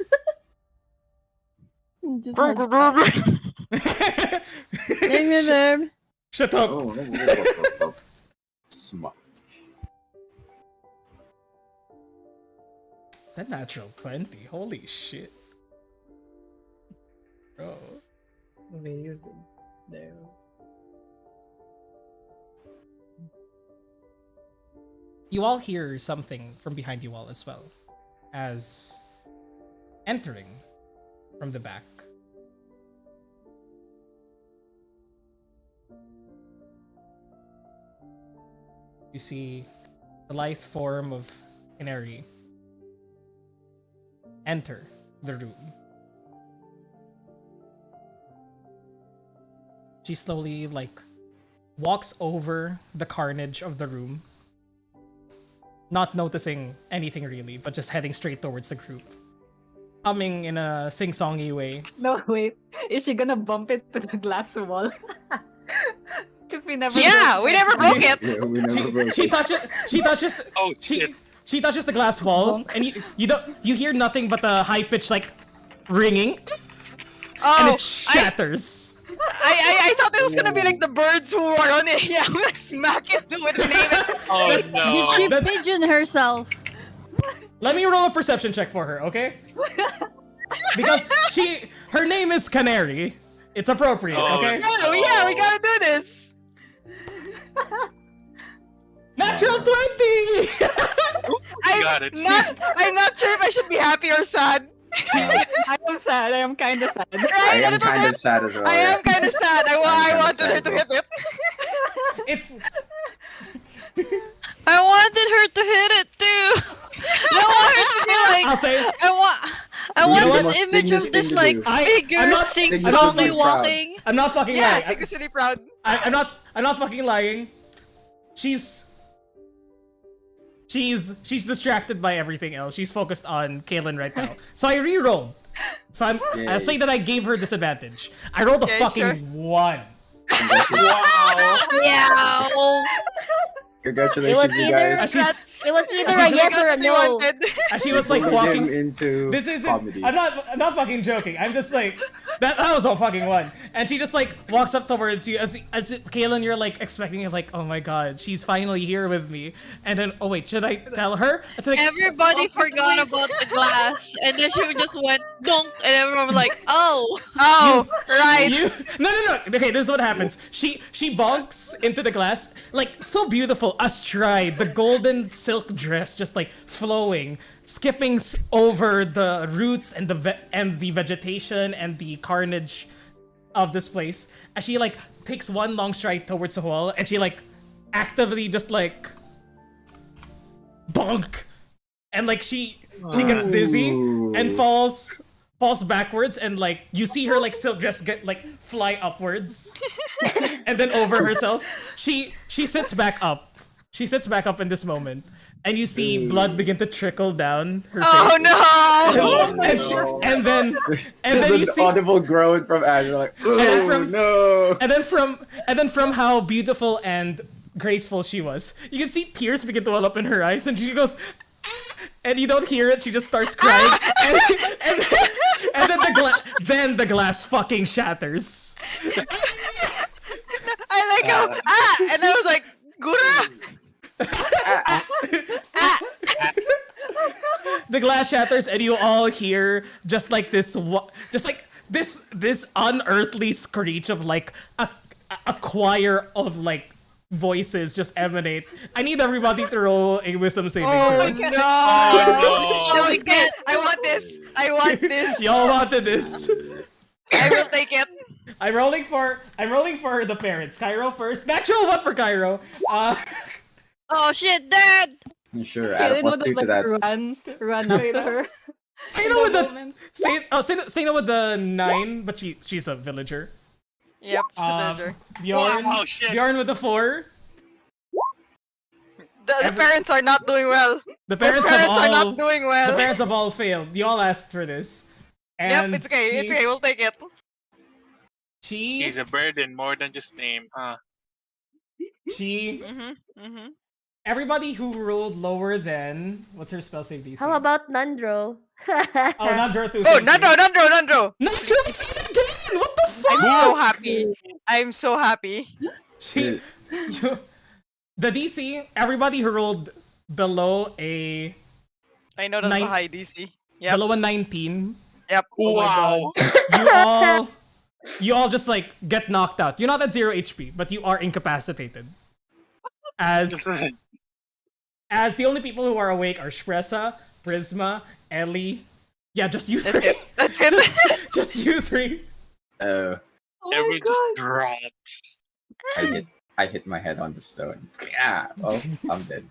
Just hugs back. Shut up! Oh, smart. That natural 20, holy shit. Bro. Amazing. No. You all hear something from behind you all as well, as entering from the back. You see the lithe form of Canary enter the room. She slowly, walks over the carnage of the room, not noticing anything really, but just heading straight towards the group. Humming in a sing-songy way. No, wait. Is she gonna bump it to the glass wall? Because we never. Yeah, we never broke it. Yeah, we never broke She it. touches Oh shit! she touches the glass wall, and you hear nothing but a high-pitched ringing, and Oh, it shatters. I thought it was gonna be like the birds who were on it. Yeah, I'm gonna smack into it and name it. Oh That's- no! Did she That's- pigeon herself? Let me roll a perception check for her, okay? Because her name is Canary. It's appropriate, Oh, okay? Oh yeah, we gotta do this. Natural 20! Got it. I'm not sure if I should be happy or sad. I am sad. I am kind of sad. I Right? am kind of sad as well. I am kind of sad. I kinda wanted sad her as to well. hit it. It's I wanted her to hit it too. I want her to be like. I'll say I You want know what? this Sing image this of this thing to like do. figure I'm not- sing sing this zombie thing proud. walking. I'm not fucking Yeah, lying. secretly proud. I'm not fucking lying. She's distracted by everything else. She's focused on Kaylin right now. So I re-rolled. So I'll say that I gave her disadvantage. I rolled a Okay, fucking sure. 1. Wow! Yeah. It was Congratulations, you either- guys. She's It was either She's a just yes Got or a what they no. wanted. as she was Pulling walking him into This isn't. comedy. I'm not fucking joking. I'm just that was a fucking 1. And she just walks up towards you as Kaylin, you're expecting it, oh my god, she's finally here with me. And then, oh wait, should I tell her? It's Everybody forgot about the glass, and then she just went donk, and everyone was like, "Oh." Oh, right. No. Okay, this is what happens. She bonks into the glass, so beautiful, astride the golden silk dress, just flowing, skipping over the roots and the vegetation and the carnage of this place. As she takes one long stride towards the wall, and she actively just bonk, and she gets dizzy and falls backwards, and you see her silk dress get fly upwards and then over herself. She sits back up. She sits back up in this moment, and you see blood begin to trickle down her face. Oh no! Oh, And, no. and then There's you an see audible groan from Azure, then oh from- no! and then from how beautiful and graceful she was, you can see tears begin to well up in her eyes, and she goes, and you don't hear it. She just starts crying, and then the glass fucking shatters. I how and I was like, Gura. The glass shatters, and you all hear just like this unearthly screech of a choir of voices just emanate. I need everybody to roll a wisdom saving Oh throw. no! Oh, No, it's good. I want this. I want this. Y'all wanted this. I will take it. I'm rolling for the parents. Cairo first. Natural one for Cairo. Oh shit, Dad! Sure, add a Kaylin plus would 2 have to like that. run up to her. Say in no with that the moment. say no with the 9, but she's a villager. Yep, she's a villager. Bjorn, Wow, shit. Bjorn with the 4. The parents are not doing well. The The parents, parents have are all not doing well. the parents have all failed. You all asked for this. And Yep, it's okay. It's okay. We'll take it. He's a burden more than just name, huh? She Mm-hmm. everybody who rolled lower than what's her spell save DC? How about Nandro? Oh, Nandro too. Oh, thank you. Nandro! Nandro again! What the fuck? I'm so happy. I'm so happy. She, the DC, everybody who rolled below a I know that's Nine- a high DC. Yep. below a 19, Yep. Wow. you all just like get knocked out. You're not at 0 HP, but you are incapacitated. As the only people who are awake are Shpressa, Prisma, Ellie. Yeah, just you That's three. it. That's it. Just you three. Oh my Everyone god. just drops. I hit my head on the stone. Yeah. Oh, I'm dead.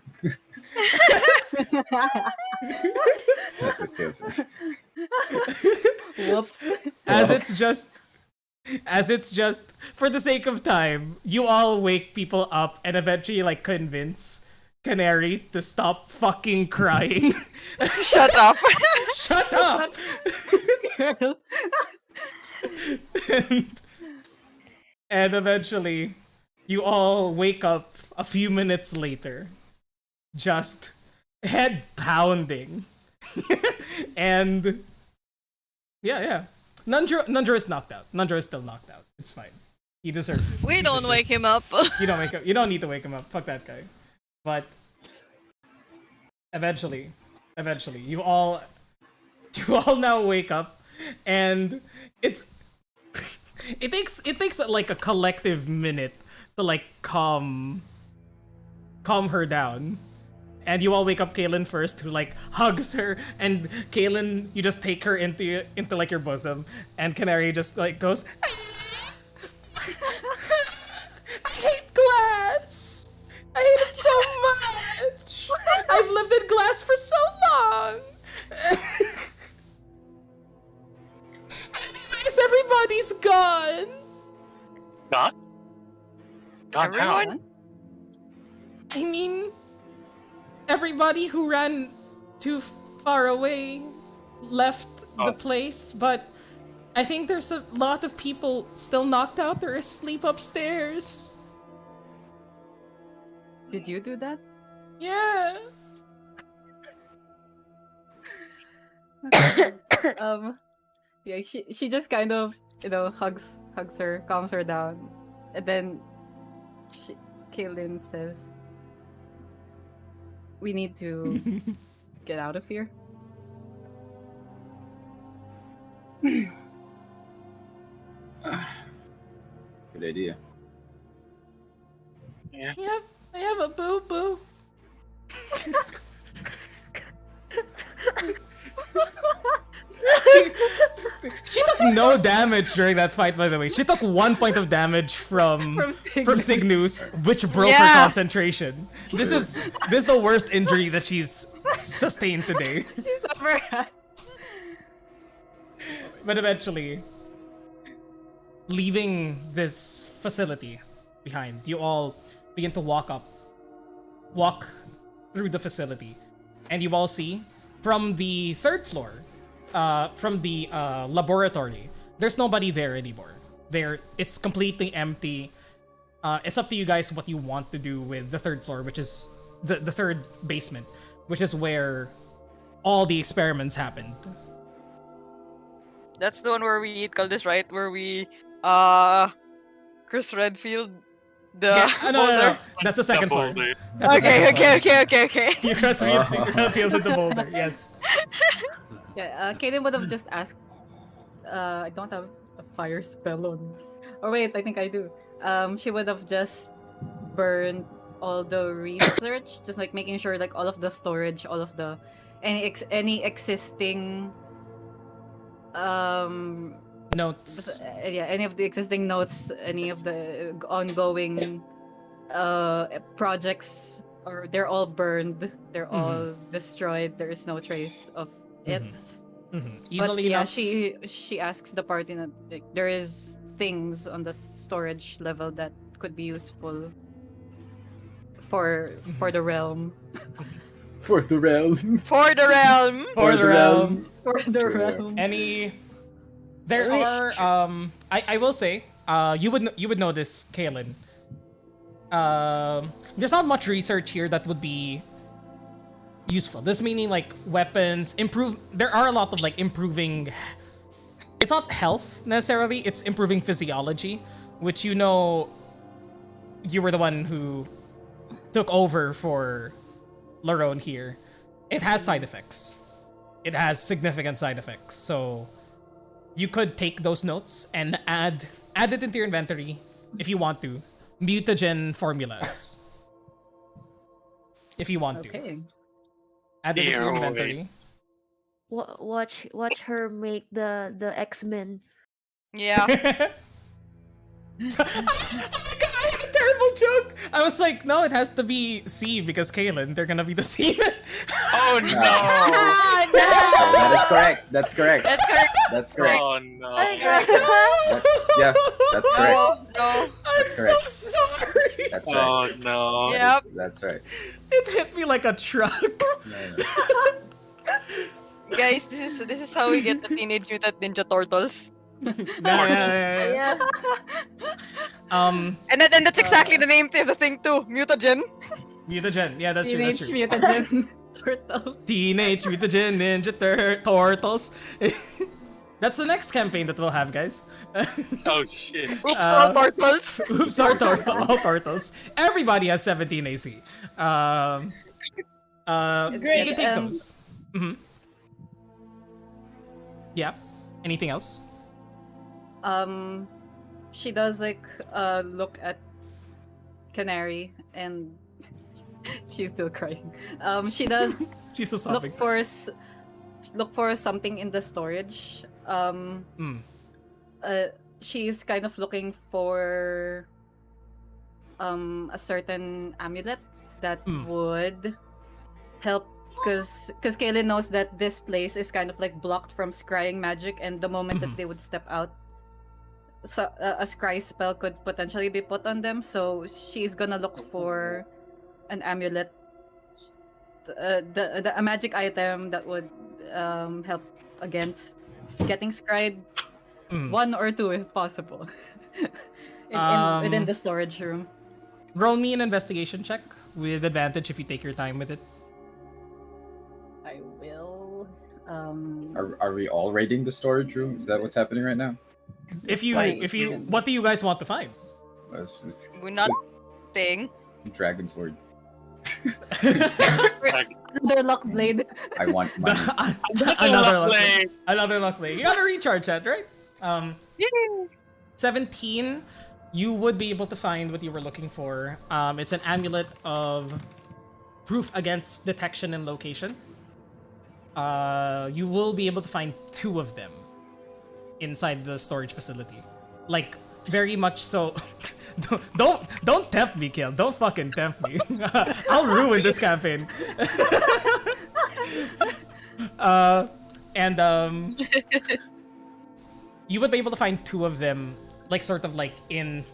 That's what kills me. Whoops. As it's just for the sake of time, you all wake people up and eventually like convince Canary to stop fucking crying. Shut up. Shut up! and eventually, you all wake up a few minutes later, just head pounding. And yeah. Nundro is knocked out. Nundro is still knocked out. It's fine. He deserves it. We He's don't a wake him up. You don't wake up. You don't need to wake him up. Fuck that guy. But eventually, you all now wake up, and it takes like a collective minute to like calm her down. And you all wake up Kaylin first, who like hugs her, and Kaylin, you just take her into like your bosom, and Canary just like goes, I hate glass. I hate it so much. I've lived in glass for so long. Anyways, everybody's gone. Gone? Gone how? Everyone? I mean, everybody who ran too far away left the place, but I think there's a lot of people still knocked out or asleep upstairs. Did you do that? Yeah. Okay. Yeah, she just kind of, hugs her, calms her down, and then Kaylin says, "We need to get out of here." Good idea. Yeah. Yep, I have a boo-boo. She took no damage during that fight, by the way. She took 1 point of damage from Cygnus, which broke her Yeah. concentration. This is the worst injury that she's sustained today. She's ever had. But eventually, leaving this facility behind, you all begin to walk through the facility, and you all see from the third floor, from the laboratory, there's nobody there anymore. It's completely empty. It's up to you guys what you want to do with the third floor, which is the third basement, which is where all the experiments happened. That's the one where we eat Caldis, right? Where we Chris Redfield the No. boulder. That's the second floor. boulder. That's the second floor. Okay. You cross Redfield with the boulder, yes. Yeah, Kaylin would have just asked. I don't have a fire spell on. Or wait, I think I do. She would have just burned all the research, just like making sure like all of the storage, all of the any existing Notes. Yeah, any of the existing notes, any of the ongoing projects, or they're all burned, they're all destroyed. There is no trace of it. But Easily yeah, enough. she asks the party that like, there is things on the storage level that could be useful for the realm. For the realm. For the realm. For the realm. For the Sure. realm. There are I will say you would know this, Kaelin. There's not much research here that would be useful. This meaning like weapons improve. There are a lot of like improving. It's not health necessarily. It's improving physiology, which you know. You were the one who took over for Larone here. It has side effects. It has significant side effects. So you could take those notes and add it into your inventory if you want to. Mutagen formulas. If you want to. Okay. Add it into your Dear inventory. Watch her make the X-Men. Yeah. So, I had a terrible joke. I was like, no, it has to be C because Kaelin, they're gonna be the semen. Oh no! Ah, no. That is correct. That's correct. That's correct. That's correct. Oh no! That's correct. No. I'm so correct. sorry. That's right. Oh no! Yep. That's right. It hit me like a truck. No. Guys, this is how we get the Teenage Mutant Ninja Turtles. Yeah. And that's exactly the name of the thing too. Mutagen. Mutagen. Yeah, that's true. That's Teenage true. Mutant Turtles. Teenage Mutagen Ninja Turtles. That's the next campaign that we'll have, guys. Oh shit! Oops, all turtles. Oops, all turtles. Everybody has 17 AC. You Great, can take and- those. Yeah. Anything else? She does like look at Canary and she's still crying. She does She's so sobbing. look for something in the storage. She's kind of looking for a certain amulet that would help, because Kaylin knows that this place is kind of like blocked from scrying magic, and the moment that they would step out, so a scry spell could potentially be put on them. So she's gonna look for an amulet, a magic item that would help against getting scryed. One or two if possible. Within the storage room. Roll me an investigation check with advantage if you take your time with it. I will. Are we all raiding the storage room? Is that what's happening right now? If you, what do you guys want to find? We're not staying. Dragon sword. Another lock blade. I want money. Another luck blade. You gotta recharge that, right? 17. You would be able to find what you were looking for. It's an amulet of proof against detection and location. You will be able to find 2 of them inside the storage facility. Like, very much so. Don't tempt me, Kill. Don't fucking tempt me. I'll ruin this campaign. You would be able to find 2 of them, like sort of like in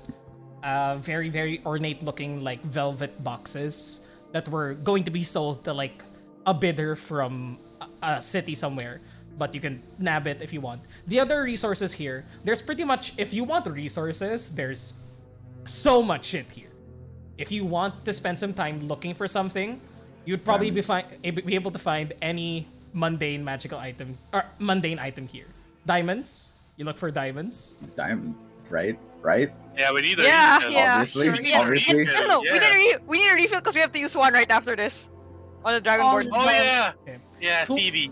very, very ornate looking like velvet boxes that were going to be sold to like a bidder from a city somewhere, but you can nab it if you want. The other resources here, there's pretty much, if you want the resources, there's so much shit here. If you want to spend some time looking for something, you'd probably be able to find any mundane magical item or mundane item here. Diamonds. You look for diamonds. Diamond, right? Right? Yeah, we need a Yeah, refill. yeah. Obviously, sure. Yeah. obviously. No, we Yeah. need a refill because we have to use one right after this on the dragon board. Oh yeah, Okay. yeah, Who- CD.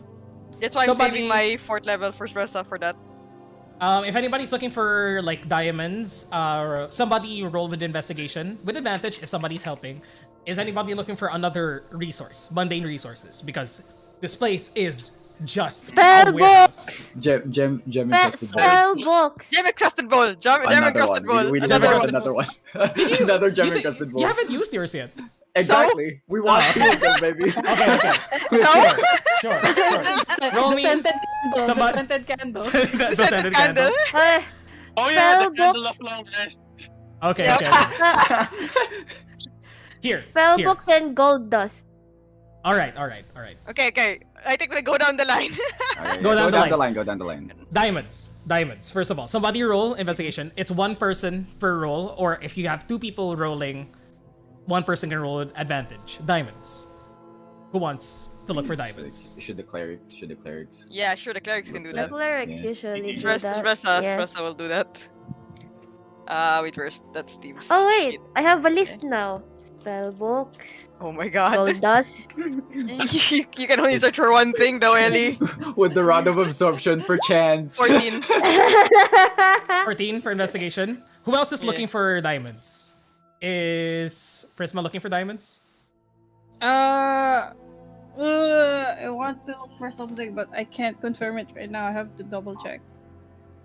That's why I'm Somebody- saving my 4th level first resta for that. If anybody's looking for like diamonds, somebody roll with investigation with advantage if somebody's helping. Is anybody looking for another resource, mundane resources? Because this place is just Spell a warehouse. Gem encrusted bowl. Spell books. Gem encrusted bowl. Gem Another encrusted one. bowl. We need Another one. another one. Another gem encrusted bowl. You haven't used yours yet. Exactly. We want two of them, baby. Okay. Sure. Roll me. The scented candle. Somebody- The scented candle. The scented candle. Oh yeah, the Spell candle books. of long rest. Okay. Here. Spell here. books and gold dust. All right. Okay. I think we go down the line. Okay, Go down the line. Go down the line. Diamonds. First of all, somebody roll investigation. It's one person per roll, or if you have two people rolling, one person can roll with advantage. Diamonds. Who wants to look for diamonds? Should the clerics? Yeah, sure. The clerics can do The that. clerics Yeah. usually do Stress, that. Yeah. Stressa will do that. Wait first. That's Steve's. Oh wait, sheet. I have a list now. Spell books, Oh my god. gold dust. you can only search for one thing though, Ellie. With the rod of absorption, perchance. 14. 14 for investigation. Who else is Yeah. looking for diamonds? Is Prisma looking for diamonds? I want to look for something, but I can't confirm it right now. I have to double check.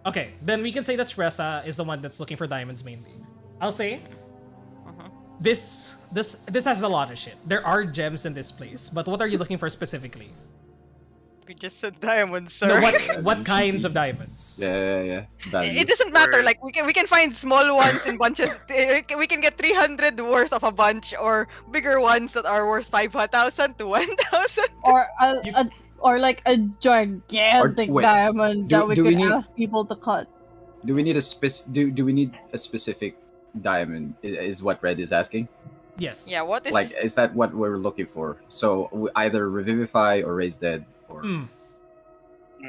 Okay, then we can say that Stressa is the one that's looking for diamonds mainly. I'll say this has a lot of shit. There are gems in this place, but what are you looking for specifically? We just said diamonds, sir. No, what kinds of diamonds? Yeah. Value. It doesn't matter. Like we can find small ones in bunches. We can get 300 worth of a bunch, or bigger ones that are worth 5,000 to 1,000. Or like a gigantic wait, diamond do- that we do we could need- ask people to cut. Do we need do we need a specific diamond? Is what Red is asking? Yes. Yeah. What is Like, is that what we're looking for? So either revivify or raise dead, or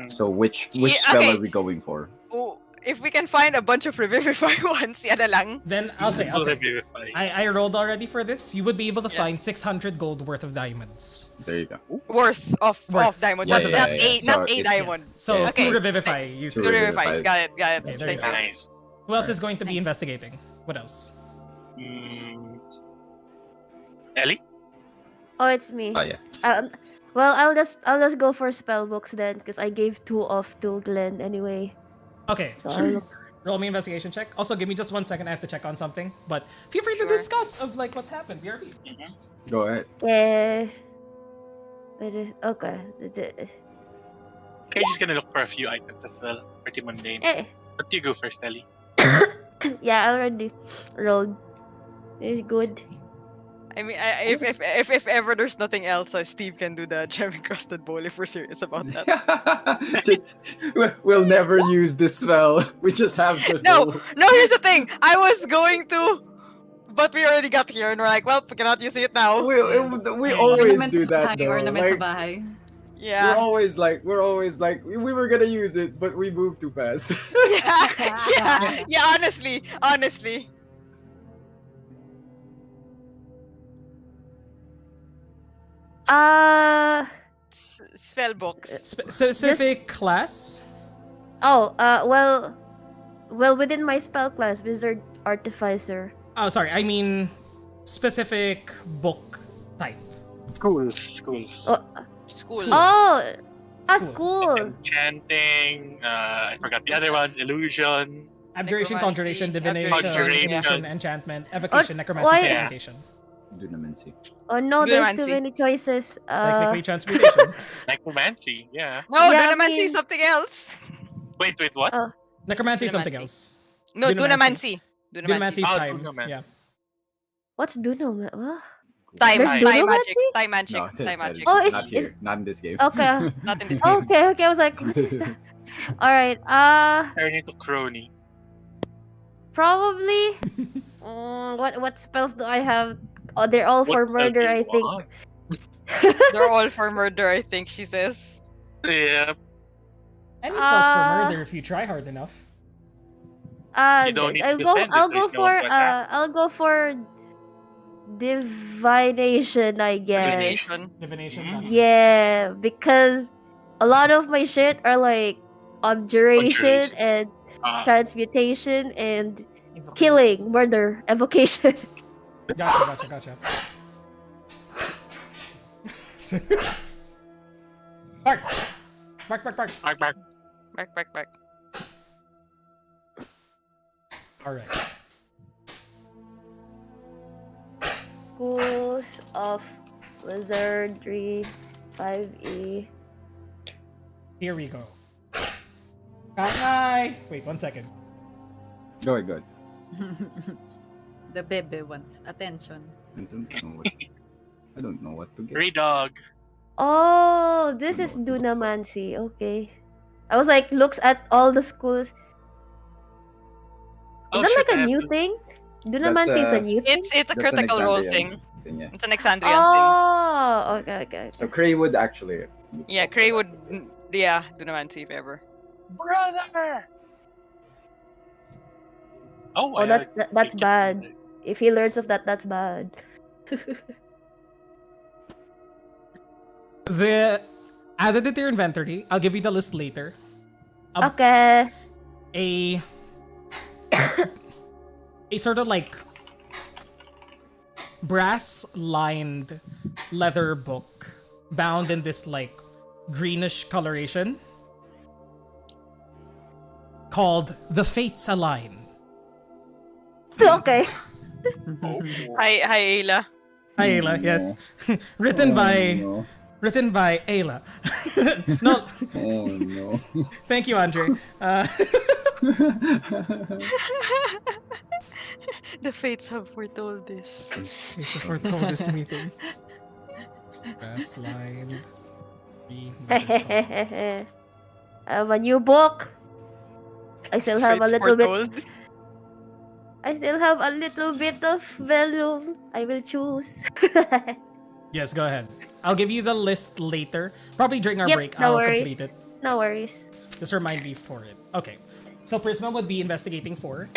so which Yeah, spell okay. are we going for? Oh, if we can find a bunch of revivify ones, yan na lang. Then I'll say. Revivify. I rolled already for this. You would be able to Yeah. find 600 gold worth of diamonds. There you go. Worth of diamonds. Yeah, not yeah, a yeah. So not a it's- diamond. So Yeah, two okay. revivify. You Two said. Two revivify. revivifies. Got it. Okay, there you Thank go. you. Nice. Who else is going to be investigating? What else? Ellie? Oh, it's me. Oh yeah. Well, I'll just go for spell books then, because I gave 2 off to Glenn anyway. Okay. So I'll look. Roll me investigation check. Also, give me just 1 second. I have to check on something. But feel free to Sure. discuss of like what's happened. BRB. Go ahead. Yeah. Okay. Okay, just gonna look for a few items as well. Pretty mundane. Eh. But you go first, Ellie. Yeah, I already rolled. It's good. I mean, if ever there's nothing else, Steve can do the gem encrusted bowl if we're serious about that. We'll never use this spell. We just have to. No, here's the thing. I was going to, but we already got here, and we're like, well, we cannot use it now. We always Ornament do sa that bahay, though. ornament Like, sa bahay. Yeah. we're always like we were gonna use it, but we moved too fast. yeah. Honestly. Spell books. Specific class. Well, within my spell class, Wizard Artificer. Oh, sorry. I mean specific book type. Schools. School. Oh, School. school. Enchanting. I forgot the other ones. Illusion. Abjuration, conjuration, Necromancy, divination, abjuration. divination, enchantment, evocation, necromancy, why- transmutation. Dunamancy. Oh no, there's Lunamancy. too many choices. Technically, transmutation. Necromancy. Yeah. No, Yeah, I Dunamancy mean- is something else. Wait, what? Oh. Necromancy is something Dunamancy. else. No, Dunamancy. Dunamancy. Dunamancy is Oh, time. Dunamancy. Yeah. What's Duno? What? Time There's magic. Dunamancy? Time magic. No, Time magic. Oh, not it's- here. Not in this game. Okay. Not in this game. Okay. I was like, what is that? All right. Turn into crony. Probably. What spells do I have? Oh, they're all for What spell do murder, you I think. want? They're all for murder, I think she says. Yeah. Any spells for Uh, murder if you try hard enough. You don't need to I'll go. defend it, I'll there's go no for. one to attack. I'll go for divination, I guess. Divination. Divination. Mhm. gotcha. Yeah, because a lot of my shit are like abjuration Abjuration. and Uh, transmutation and killing, murder, evocation. Gotcha. Alright. Bark, bark, bark. Bark, bark. Back. All right. Schools of Wizardry 5e. Here we go. Hi. Wait 1 second. Go ahead. The baby wants attention. I don't know what to get. Grey dog. Oh, this is Dunamancy. Okay. I was like, looks at all the schools. Is that shit, like I a have new to- thing? Dunamancy is a new thing? It's a That's an critical role Exandrian thing. yeah. It's an Exandrian thing. Oh, okay. So Cray would actually. Yeah, Cray would. Yeah, Dunamancy if ever. Brother! Oh, Oh, that's bad. If he learns of that, that's bad. Added it to your inventory. I'll give you the list later. Okay. A sort of like brass-lined leather book bound in this like greenish coloration called The Fates Align. Okay. Hi, Ayla. Hi, Ayla. Yes. written by Ayla. No. Oh no. Thank you, Andre. The fates have foretold this. It's a foretold this meeting. Brass-lined. I have a new book. I still have a Fates little bit. foretold. I still have a little bit of volume. I will choose. Yes, go ahead. I'll give you the list later. Probably during our Yep, break. no I'll worries. complete it. No worries. Just remind me for it. Okay. So Prisma would be investigating for.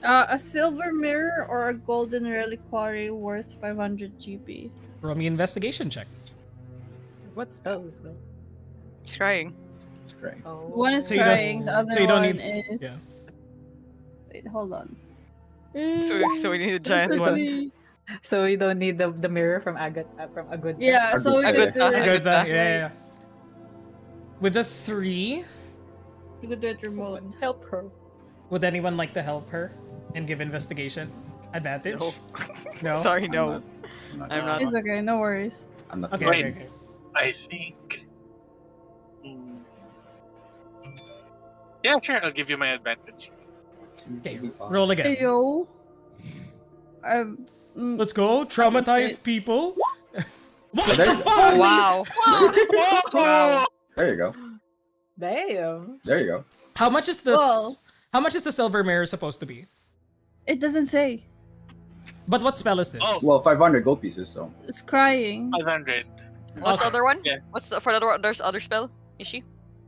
A silver mirror or a golden reliquary worth 500 GP. Roll me investigation check. What spells though? Scrying. It's Cray. Oh. One is So you don't- crying, the other so you don't one need- is. yeah. Wait, hold on. So we need a giant one. So we don't need the mirror from Agud. Yeah, so we Agud- could do it. Good. Agad. Yeah. With the 3, We could do it remote. Help her. would anyone like to help her and give investigation advantage? No. No? Sorry, no. I'm not. It's okay, no worries. I'm not. Okay, Wait. okay. I think. Hmm. Yeah, sure. I'll give you my advantage. Okay, roll again. Yo. Let's go. Traumatized people. What There the you go. fuck? Wow. Wow. There you go. Damn. There you go. How much is this? Whoa. How much is the silver mirror supposed to be? It doesn't say. But what spell is this? Oh. Well, 500 gold pieces. So It's crying. 500. What's the Okay. other one? Yeah. What's for the other? There's other spell. Is she?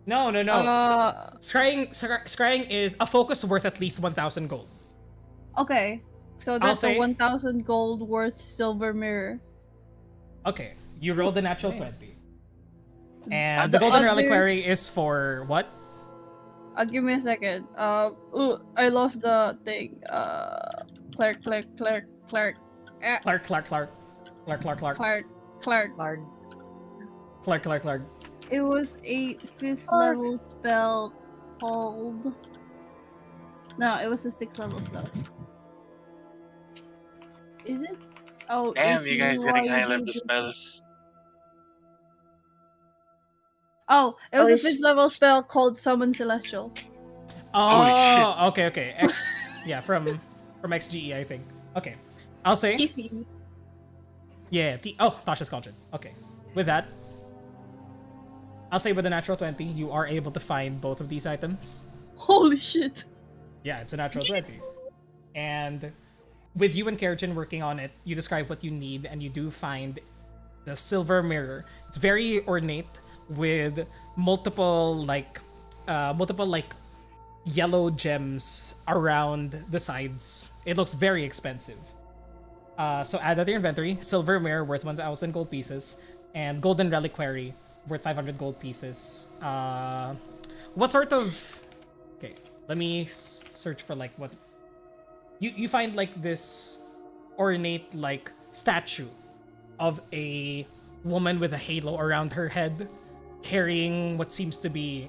No. Scrying is a focus worth at least 1,000 gold. Okay. So I'll that's say- a 1,000 gold worth silver mirror. Okay, you rolled the natural Okay. 20. And The the golden others- reliquary is for what? Give me a second. Ooh, I lost the thing. Clerk. Clark. It was a 5th level spell called. No, it was a 6th level spell. Is it? Oh, Damn, if you guys getting high are level using- spells. Oh, it was Oh, a 5th level spell called Summon Celestial. Oh, okay. Yeah, from XGE, I think. Okay, I'll say. TC. Yeah, Tasha's Cauldron. Okay, with that, I'll say with the natural 20, you are able to find both of these items. Holy shit. Yeah, it's a natural 20. And with you and Kerrigan working on it, you describe what you need, and you do find the silver mirror. It's very ornate with multiple yellow gems around the sides. It looks very expensive. So add that to your inventory. Silver mirror worth 1,000 gold pieces, and golden reliquary worth 500 gold pieces. What sort of? Okay, let me search for like what. You find like this ornate like statue of a woman with a halo around her head, carrying what seems to be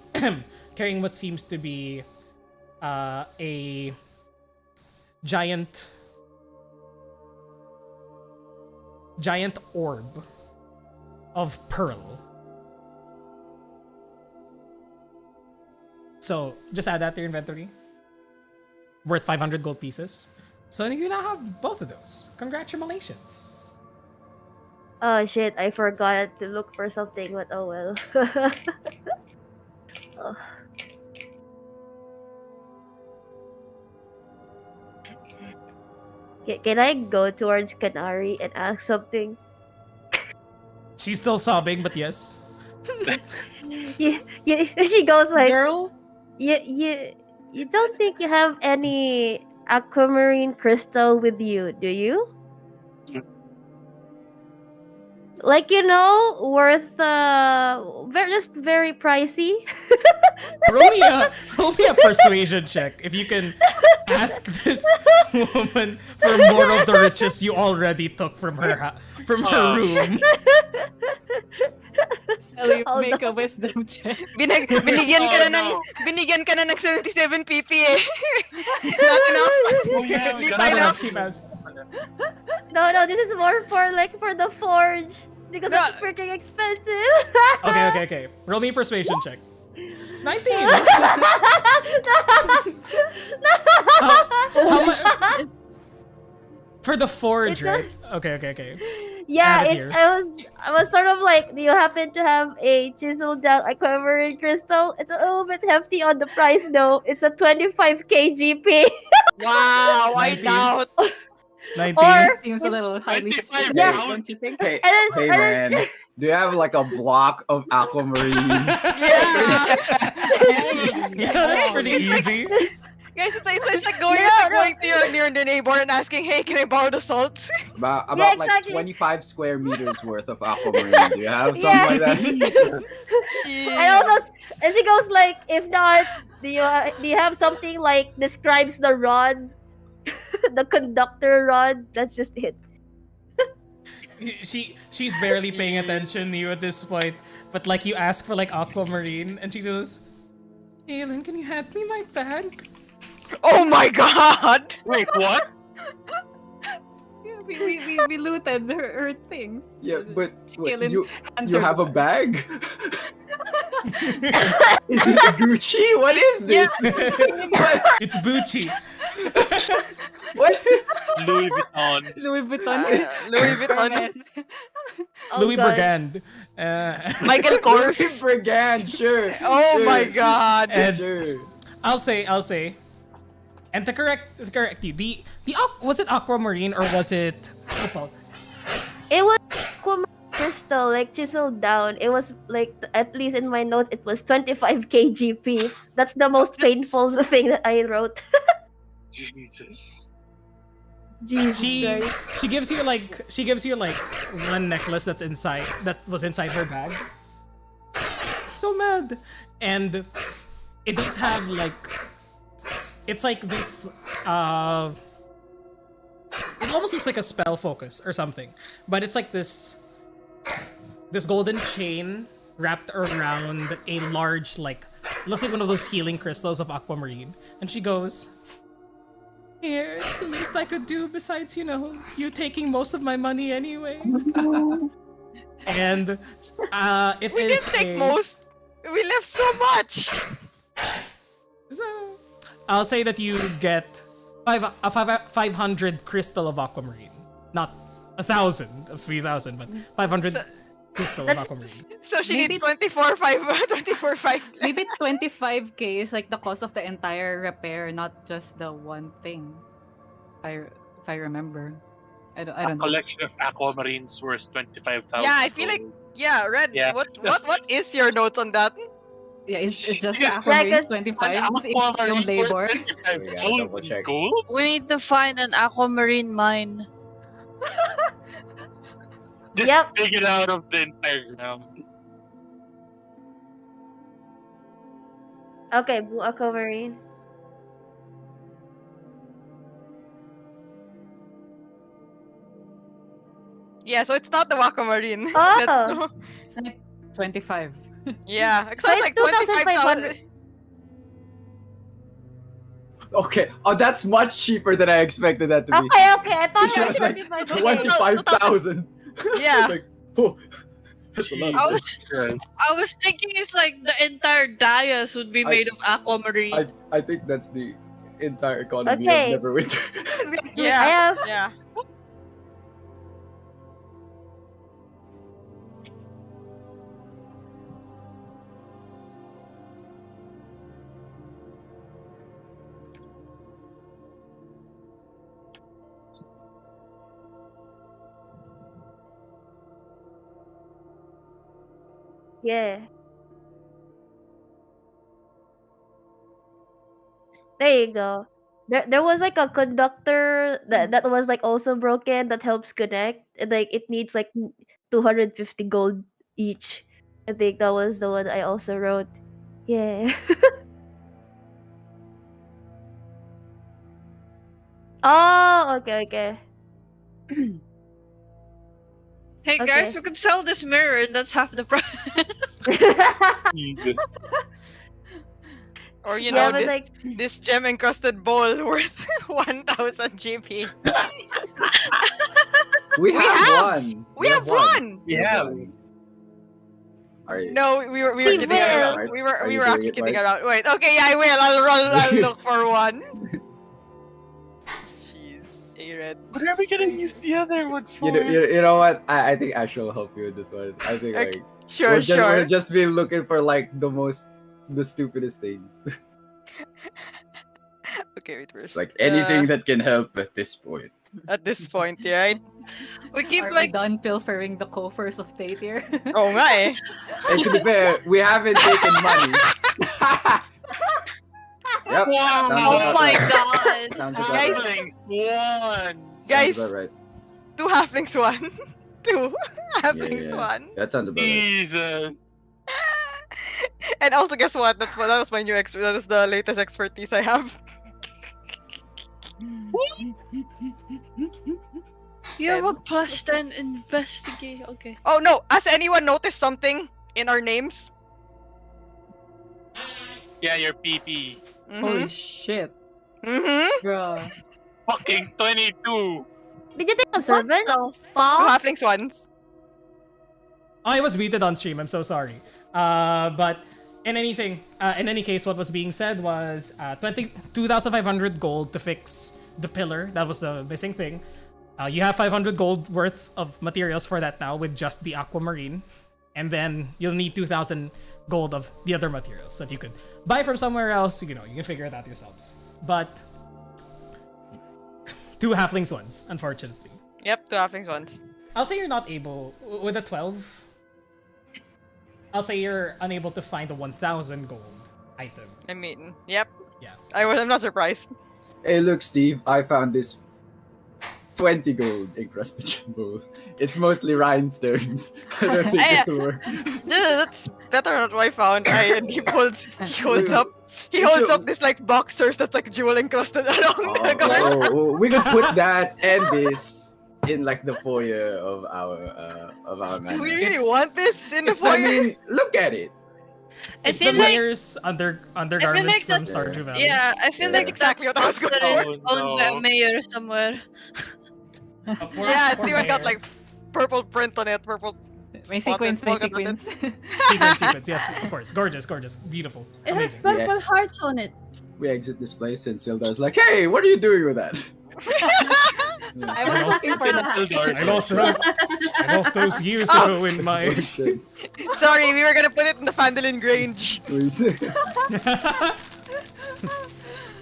a giant orb of pearl. So just add that to your inventory. Worth 500 gold pieces. So you now have both of those. Congratulations. Oh shit, I forgot to look for something, but oh well. Oh. Can I go towards Canary and ask something? She's still sobbing, but yes. She goes like, Girl, you don't think you have any aquamarine crystal with you, do you? Like, worth just very pricey. Roll me a persuasion check if you can ask this woman for more of the riches you already took from her room. Ellie, Hold make a on. wisdom check. Binigyan ka na ng 77 PP eh. Not enough. Oh yeah, we Di got pa Not enough. enough, keep as. No, this is more for the forge because No. it's freaking expensive. Okay. Roll me a persuasion check. 19. How much? For the forge, It's a- right? Okay. Yeah, Add it I was sort of like, do you happen to have a chiseled down aquamarine crystal? It's a little bit hefty on the price though. It's a 25 kgp. Wow, I 19. doubt. 19. Or Seems a little highly 25 specific, Yeah. don't you think? Hey, And then- hey and then- man, do you have like a block of aquamarine? Yeah. Yeah, that's pretty easy. Guys, it's like going, Yeah, going to your neighbor and asking, hey, can I borrow the salt? About Yeah, like exactly. 25 square meters worth of aquamarine. Do you have something like that? I also, and she goes like, if not, do you have something like describes the rod, the conductor rod? That's just it. She's barely paying attention to you at this point, but like you ask for like aquamarine, and she goes, "Aelin, can you hand me my bag?" Oh my god! Wait, what? We looted her things. Yeah, but Kaylin you answered have a the- bag? Is it Gucci? What is this? It's Bucci. What? Louis Vuitton. Louis Vuitton. Louis Vuitton. Hermes. Oh, Louis God. Brigand. Michael Louis Kors. Brigand, sure. Oh sure, my god. And Sure. I'll say, and to correct you, was it aquamarine or was it? It was aquamarine crystal, like chiseled down. It was like, at least in my notes, it was 25 kgp. That's the most painful thing that I wrote. Jesus. Jesus She Christ. she gives you like one necklace that was inside her bag. So mad, and it does have like, it's like this. It almost looks like a spell focus or something, but it's like this golden chain wrapped around a large, like, looks like one of those healing crystals of aquamarine. And she goes, "Here, it's the least I could do besides, you taking most of my money anyway." And it We is didn't take most. We left so much. So I'll say that you get 500 crystal of aquamarine, not 1,000 of 3,000, but 500 So- crystal of That's- aquamarine. So she Maybe- needs 24/5. Maybe 25k is like the cost of the entire repair, not just the one thing. If I remember. I A don't know. collection of aquamarines worth 25,000. Yeah, I feel like yeah, Red. Yeah. What is your notes on that? Yeah, it's just the Yeah, aquamarines 'cause 25. An It's yung aquamarine labor. worth 25,000 We gotta double check. gold? we need to find an aquamarine mine. Just Yep. take it out of the entire ground. Okay, blue aquamarine. Yeah, so it's not the aquamarine. Oh. That's- It's like 25. Yeah, it So sounds it's like 25,000. 2,500. Okay. Oh, that's much cheaper than I expected that to be. Okay, I thought She it was was like 25K. 25,000. Yeah. Like, oh, that's a lot. I Of was Jesus Christ. I was thinking it's like the entire dais would be I- made of aquamarine. I think that's the entire economy of Okay. Neverwinter. I Yeah. have Yeah. yeah. There you go. There was like a conductor that was like also broken that helps connect. And, like it needs like 250 gold each. I think that was the one I also wrote. Yeah. Oh, okay. Hey guys, Okay. we could sell this mirror and that's half the price. Jesus. Or you Yeah, know, but this like this gem encrusted bowl worth 1,000 GP. We have- have one. We have one. We have. Are you? No, we were He kidding will. around. We were Are we you were doing actually it, kidding Mark? around. Wait, okay, yeah, I will. I'll look for one. Jeez, A-Red. What are we gonna use the other one for? You know what? I think Ash will help you with this one. I think Okay, like Sure, we'll just be looking for like the stupidest things. Okay, wait It's first. like anything that can help at this point. At this point, right? We keep Are we like done pilfering the coffers of Tatir? Oh nga eh. And to be fair, we haven't taken money. Yep. Wow. Sounds oh about my right. god. Sounds about Guys. right. Halflings won. Guys, Sounds about right. 2 halflings one. 2 halflings Yeah. one. That sounds about right. Jesus. And also, guess what? That was my new that is the latest expertise I have. You have a +10 investigate. Okay. Oh no! Has anyone noticed something in our names? Yeah, your PP. Holy shit, Mm-hmm. bro. Fucking 22. did you take observant? The 2 fuck? halflings ones. I was muted on stream. I'm so sorry. But in any case, what was being said was 2,500 gold to fix the pillar. That was the missing thing. You have 500 gold worth of materials for that now with just the aquamarine. And then you'll need 2,000 gold of the other materials that you could buy from somewhere else. You know, you can figure it out yourselves. But 2 halflings ones, unfortunately. Yep, 2 halflings ones. I'll say you're not able with a 12. I'll say you're unable to find a 1,000 gold item. I mean, yep. Yeah. I'm not surprised. Hey, look, Steve. I found this 20 gold encrusted bowl. It's mostly rhinestones. I don't think this will work. That's better than what I found. And he holds up this like boxers that's like jewel encrusted along the guard. We could put that and this in like the foyer of our Do manor. we really It's- want this in the it's I foyer? mean, look at it. I It's the feel like mayor's undergarments like from that- Stardew Valley. yeah, I feel Yeah. like Exactly what I was going that's for. owned by a no. mayor somewhere. For- Yeah, for see, I got mayor. like purple print on it, purple. My spotted sequence, my polka dotted. sequence. sequence, yes, of course. Gorgeous, beautiful, It has amazing. purple hearts on it. We exit this place and Sildar's like, "Hey, what are you doing with that?" I was looking for the. I lost those years ago in my. Sorry, we were gonna put it in the Fandolin Grange.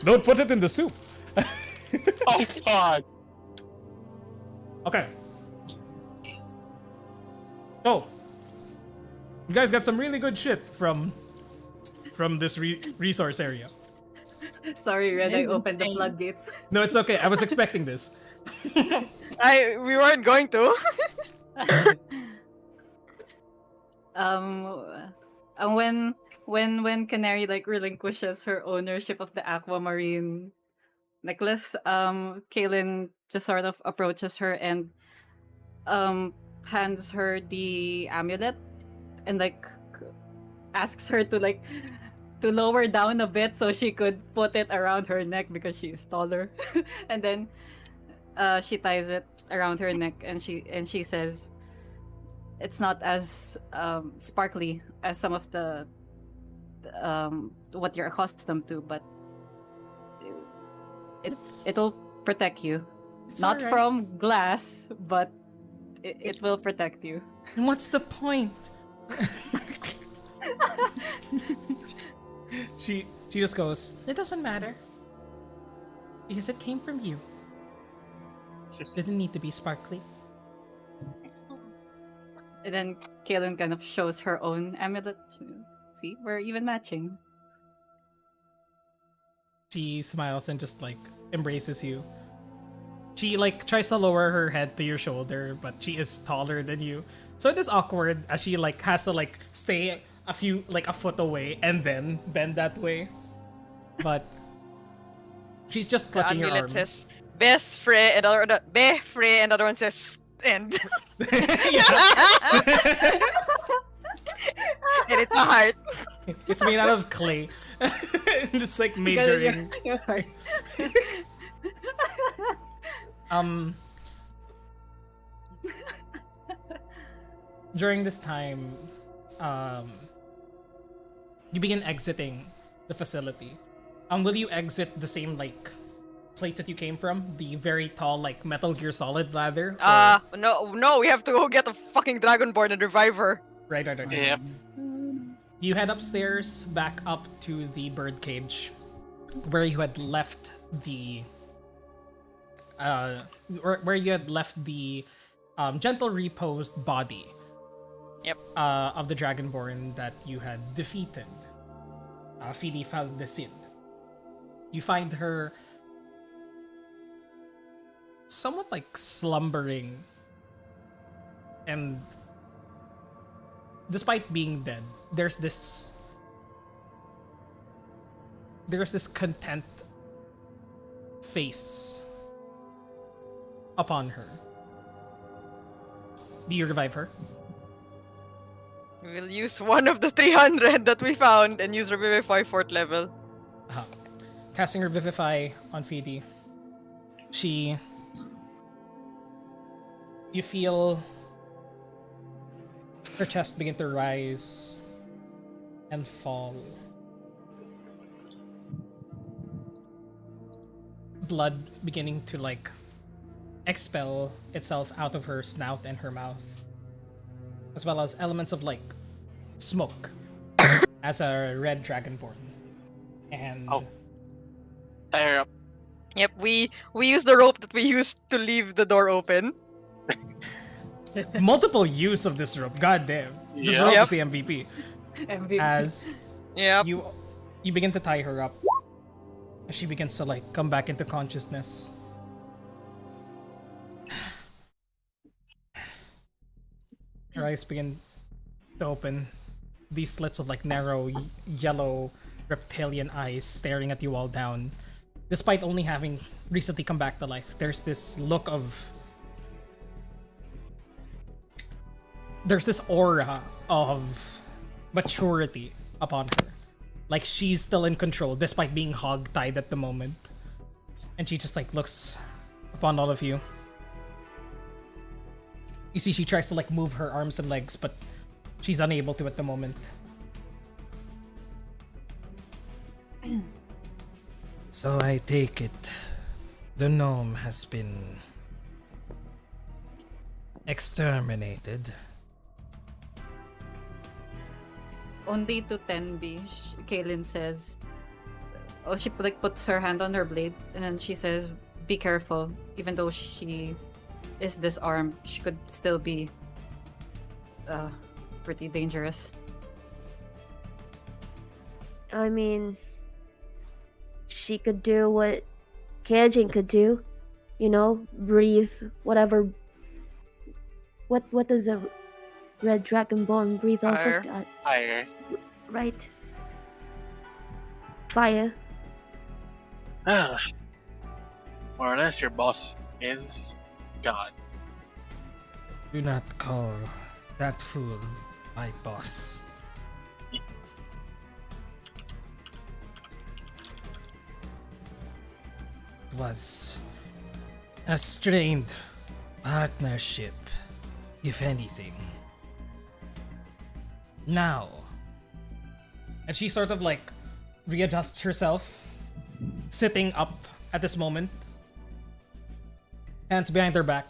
Don't put it in the soup. Oh god. Okay. Oh, you guys got some really good shit from this resource area. Sorry, Red, I opened the floodgates. No, it's okay. I was expecting this. We weren't going to. When Canary like relinquishes her ownership of the aquamarine necklace, Kaylin just sort of approaches her and hands her the amulet and like asks her to like to lower down a bit so she could put it around her neck because she's taller. And then she ties it around her neck and she says it's not as sparkly as some of the what you're accustomed to, but it'll protect you. Not alright. from glass, but it will protect you. And what's the point? She just goes, it doesn't matter. Because it came from you. Didn't need to be sparkly. And then Kaylin kind of shows her own amulet. See, we're even matching. She smiles and just like embraces you. She like tries to lower her head to your shoulder, but she is taller than you. So it is awkward as she like has to like stay a foot away and then bend that way. But she's just The clutching your amulet arm. says best friend, and other be free, and the other one says end. And it's a heart. It's made out of clay. Just like majoring. Your heart. During this time, you begin exiting the facility. Will you exit the same like place that you came from? The very tall like Metal Gear Solid ladder? Or- No, we have to go get a fucking Dragonborn and revive her. Right. Yep. You head upstairs, back up to the birdcage, where you had left the gentle reposed body. Yep. Of the Dragonborn that you had defeated. Fidi Faldesid. You find her somewhat like slumbering, and despite being dead, there's this content face upon her. Do you revive her? We'll use one of the 300 that we found and use Revivify 4th level. Casting Revivify on Fidi. You feel her chest begin to rise and fall. Blood beginning to like expel itself out of her snout and her mouth, as well as elements of like smoke as a red dragonborn. And Oh. Tie her up. Yep, we use the rope that we used to leave the door open. multiple use of this rope. God damn. This Yeah. rope Yep. is the MVP. MVP. As Yep. you begin to tie her up, as she begins to like come back into consciousness. Her eyes begin to open. These slits of like narrow yellow reptilian eyes staring at you all down. Despite only having recently come back to life, there's this look of there's this aura of maturity upon her. Like she's still in control despite being hog-tied at the moment. And she just like looks upon all of you. You see she tries to like move her arms and legs, but she's unable to at the moment. So I take it the gnome has been exterminated. Only to 10B, Kaylin says. Oh, she like puts her hand on her blade, and then she says, "Be careful. Even though she is disarmed, she could still be pretty dangerous." I mean, she could do what Kajin could do. You know, breathe whatever. What does a red dragonborn breathe off Fire. of that? Fire. Right. Fire. Ah. More or less, your boss is gone. Do not call that fool my boss. was a strained partnership, if anything. Now, and she sort of like readjusts herself, sitting up at this moment, hands behind her back.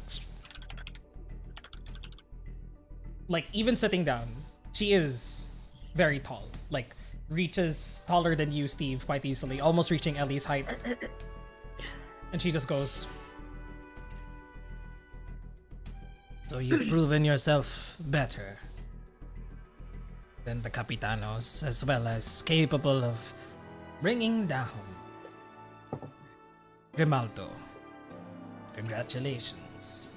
Like, even sitting down, she is very tall. Like, reaches taller than you, Steve, quite easily, almost reaching Ellie's height. And she just goes, "So you've proven yourself better than the Capitanos, as well as capable of bringing down Grimaldo. Congratulations.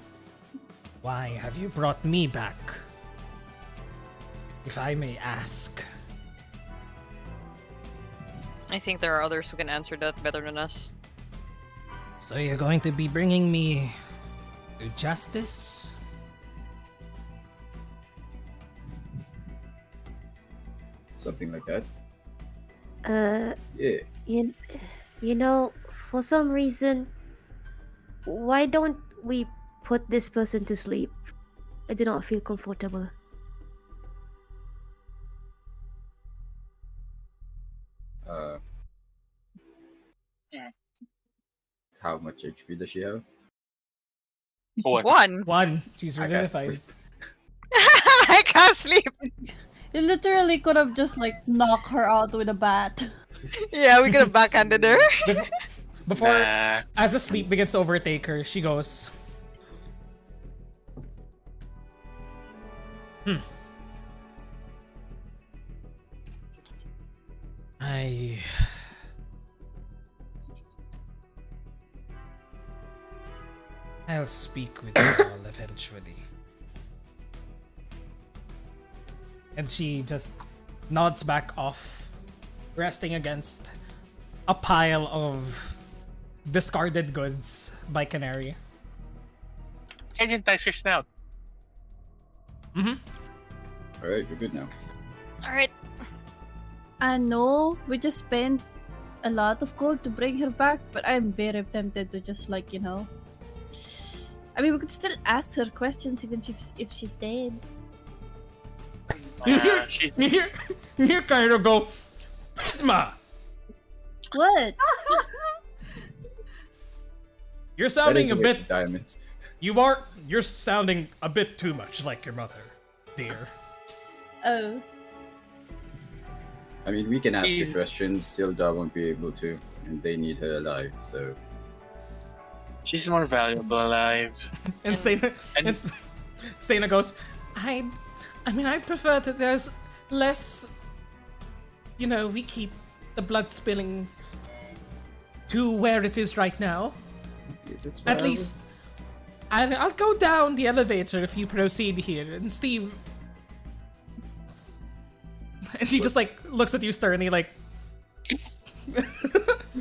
Why have you brought me back? If I may ask." I think there are others who can answer that better than us. "So you're going to be bringing me to justice?" Something like that. You, Yeah. you know, for some reason, why don't we put this person to sleep? I do not feel comfortable. Yeah. How much HP does she have? What? One. One. She's I can't revivified. sleep. I can't sleep. You literally could have just like knocked her out with a bat. Yeah, we could have backhanded her. Before, Nah. as the sleep begins to overtake her, she goes, I... I'll speak with you all eventually. And she just nods back off, resting against a pile of discarded goods by Canary. Can you entice your snout? Mm-hmm. Alright, we're good now. Alright. I know we just spent a lot of gold to bring her back, but I'm very tempted to just like, you know. I mean, we could still ask her questions even if she's dead. She's You hear Cairo go, Prisma! What? You're That sounding is a a waste bit. of diamonds. You're sounding a bit too much like your mother, dear. Oh. I mean, we can ask her Is- questions. Silda won't be able to, and they need her alive. So she's more valuable alive. And Stana, and- and Stana goes, I mean, I prefer that there's less. You know, we keep the blood spilling to where it is right now. yeah, that's what At I least, I'll go down the elevator if you proceed here. And Steve, and she just like looks at you sternly, like,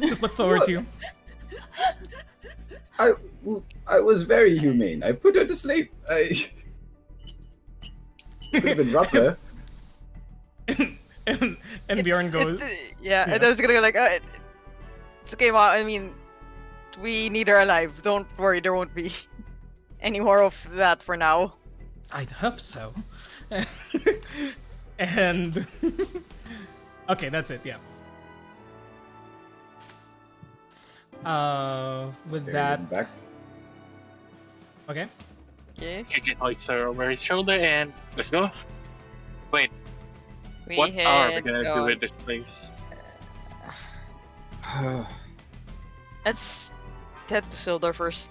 just looks over to you. I was very humane. I put her to sleep. I could have been rougher. And Bjorn goes, Yeah, Yeah. and I was gonna go like, it's okay, Ma. I mean, we need her alive. Don't worry, there won't be any more of that for now. I'd hope so. And okay, that's it. Yeah. With that, Back. okay. Okay. He can hoist her over his shoulder and let's go. Wait, We what are we head gonna do on- with this place? Let's head to Sildar first.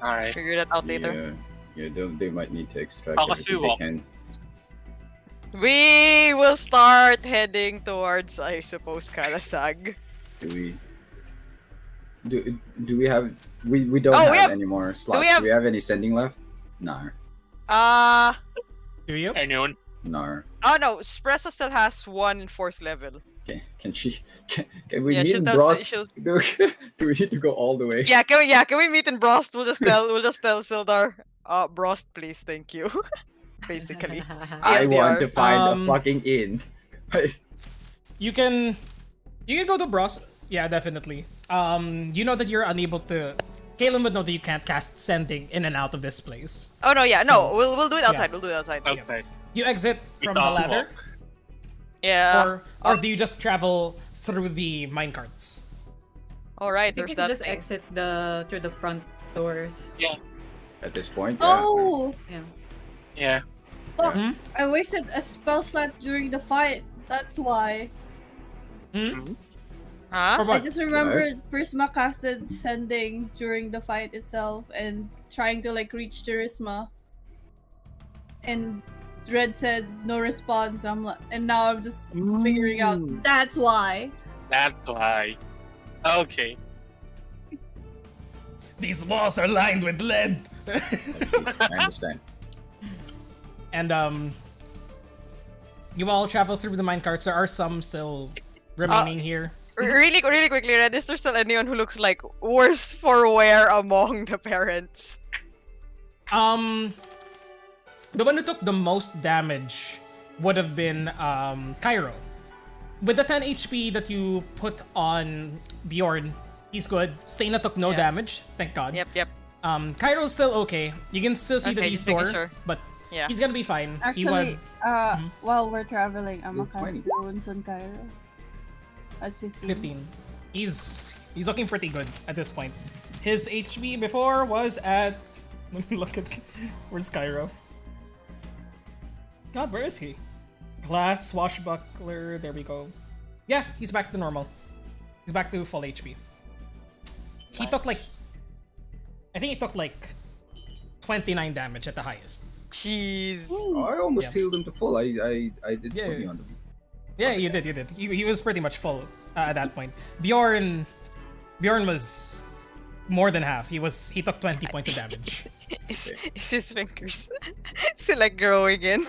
Alright. Figure that out later. Yeah, they might need to extract I'll everything they walk. can. We will start heading towards, I suppose, Karasag. Do we have we don't Oh, we have have- any more slots? have- Do we have any sending left? No. Do you? Anyone? No. Oh no, Espresso still has one in 4th level. Okay. Can we Yeah, meet she in does- Bros? she'll- Do we need to go all the way? Yeah, can we meet in Brost? We'll just tell Sildar, Brost, please, thank you. Basically. I want to TLDR. find a Um, fucking inn. You can go to Brost. Yeah, definitely. You know that you're unable to. Kalen would know that you can't cast sending in and out of this place. Oh no, yeah, So- no, we'll do it outside. yeah. We'll do it outside. Outside. You exit We from the talk ladder, walk. Yeah. or do you just travel through the minecarts? All right, I think there's we can that just thing. exit through the front doors. Yeah. At this point, yeah. Oh, Yeah. Yeah. fuck! Hmm? I wasted a spell slot during the fight. That's why. Hmm? Huh? Or I what? just remembered Prisma casted sending during the fight itself and trying to like reach Charisma. And Red said no response. I'm like, and now I'm just figuring out Ooh. that's why. That's why. Okay. These walls are lined with lead. I see. I understand. And you all travel through the minecarts. There are some still remaining here. Really quickly, Red, is there still anyone who looks like worse for wear among the parents? The one who took the most damage would have been Cairo. With the 10 HP that you put on Bjorn, he's good. Staina took no Yeah. damage, thank God. Yep. Cairo's still okay. You can still see that Okay, he's just making sore, sure. but Yeah. he's gonna be fine. He Actually, won while we're traveling, I'm Good a cast point. wounds on Cairo. That's 15. 15. He's looking pretty good at this point. His HP before was at. Let me look at. Where's Cairo? God, where is he? Glass swashbuckler. There we go. Yeah, he's back to normal. He's back to full HP. He took like. I think he took like 29 damage at the highest. Jeez. I almost Yeah. healed him to full. I did Yeah, put me yeah. on the Yeah, you did. He was pretty much full at that point. Bjorn was more than half. He took 20 points of damage. Is his fingers still like growing in?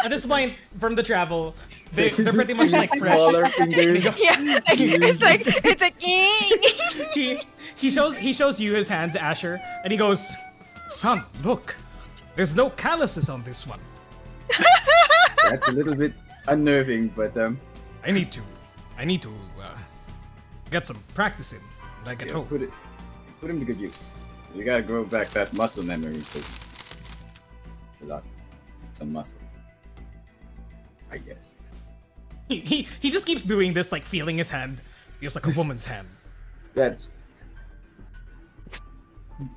At this point, from the travel, they're pretty much like fresh. Smaller fingers. Yeah, like, it's like He shows you his hands, Asher, and he goes, "Son, look, there's no calluses on this one. That's a little bit unnerving, but I need to get some practice in, like at yeah, home." put him to good use. You gotta grow back that muscle memory because some muscle, I guess. He just keeps doing this, like feeling his hand. Feels like a woman's hand, That's.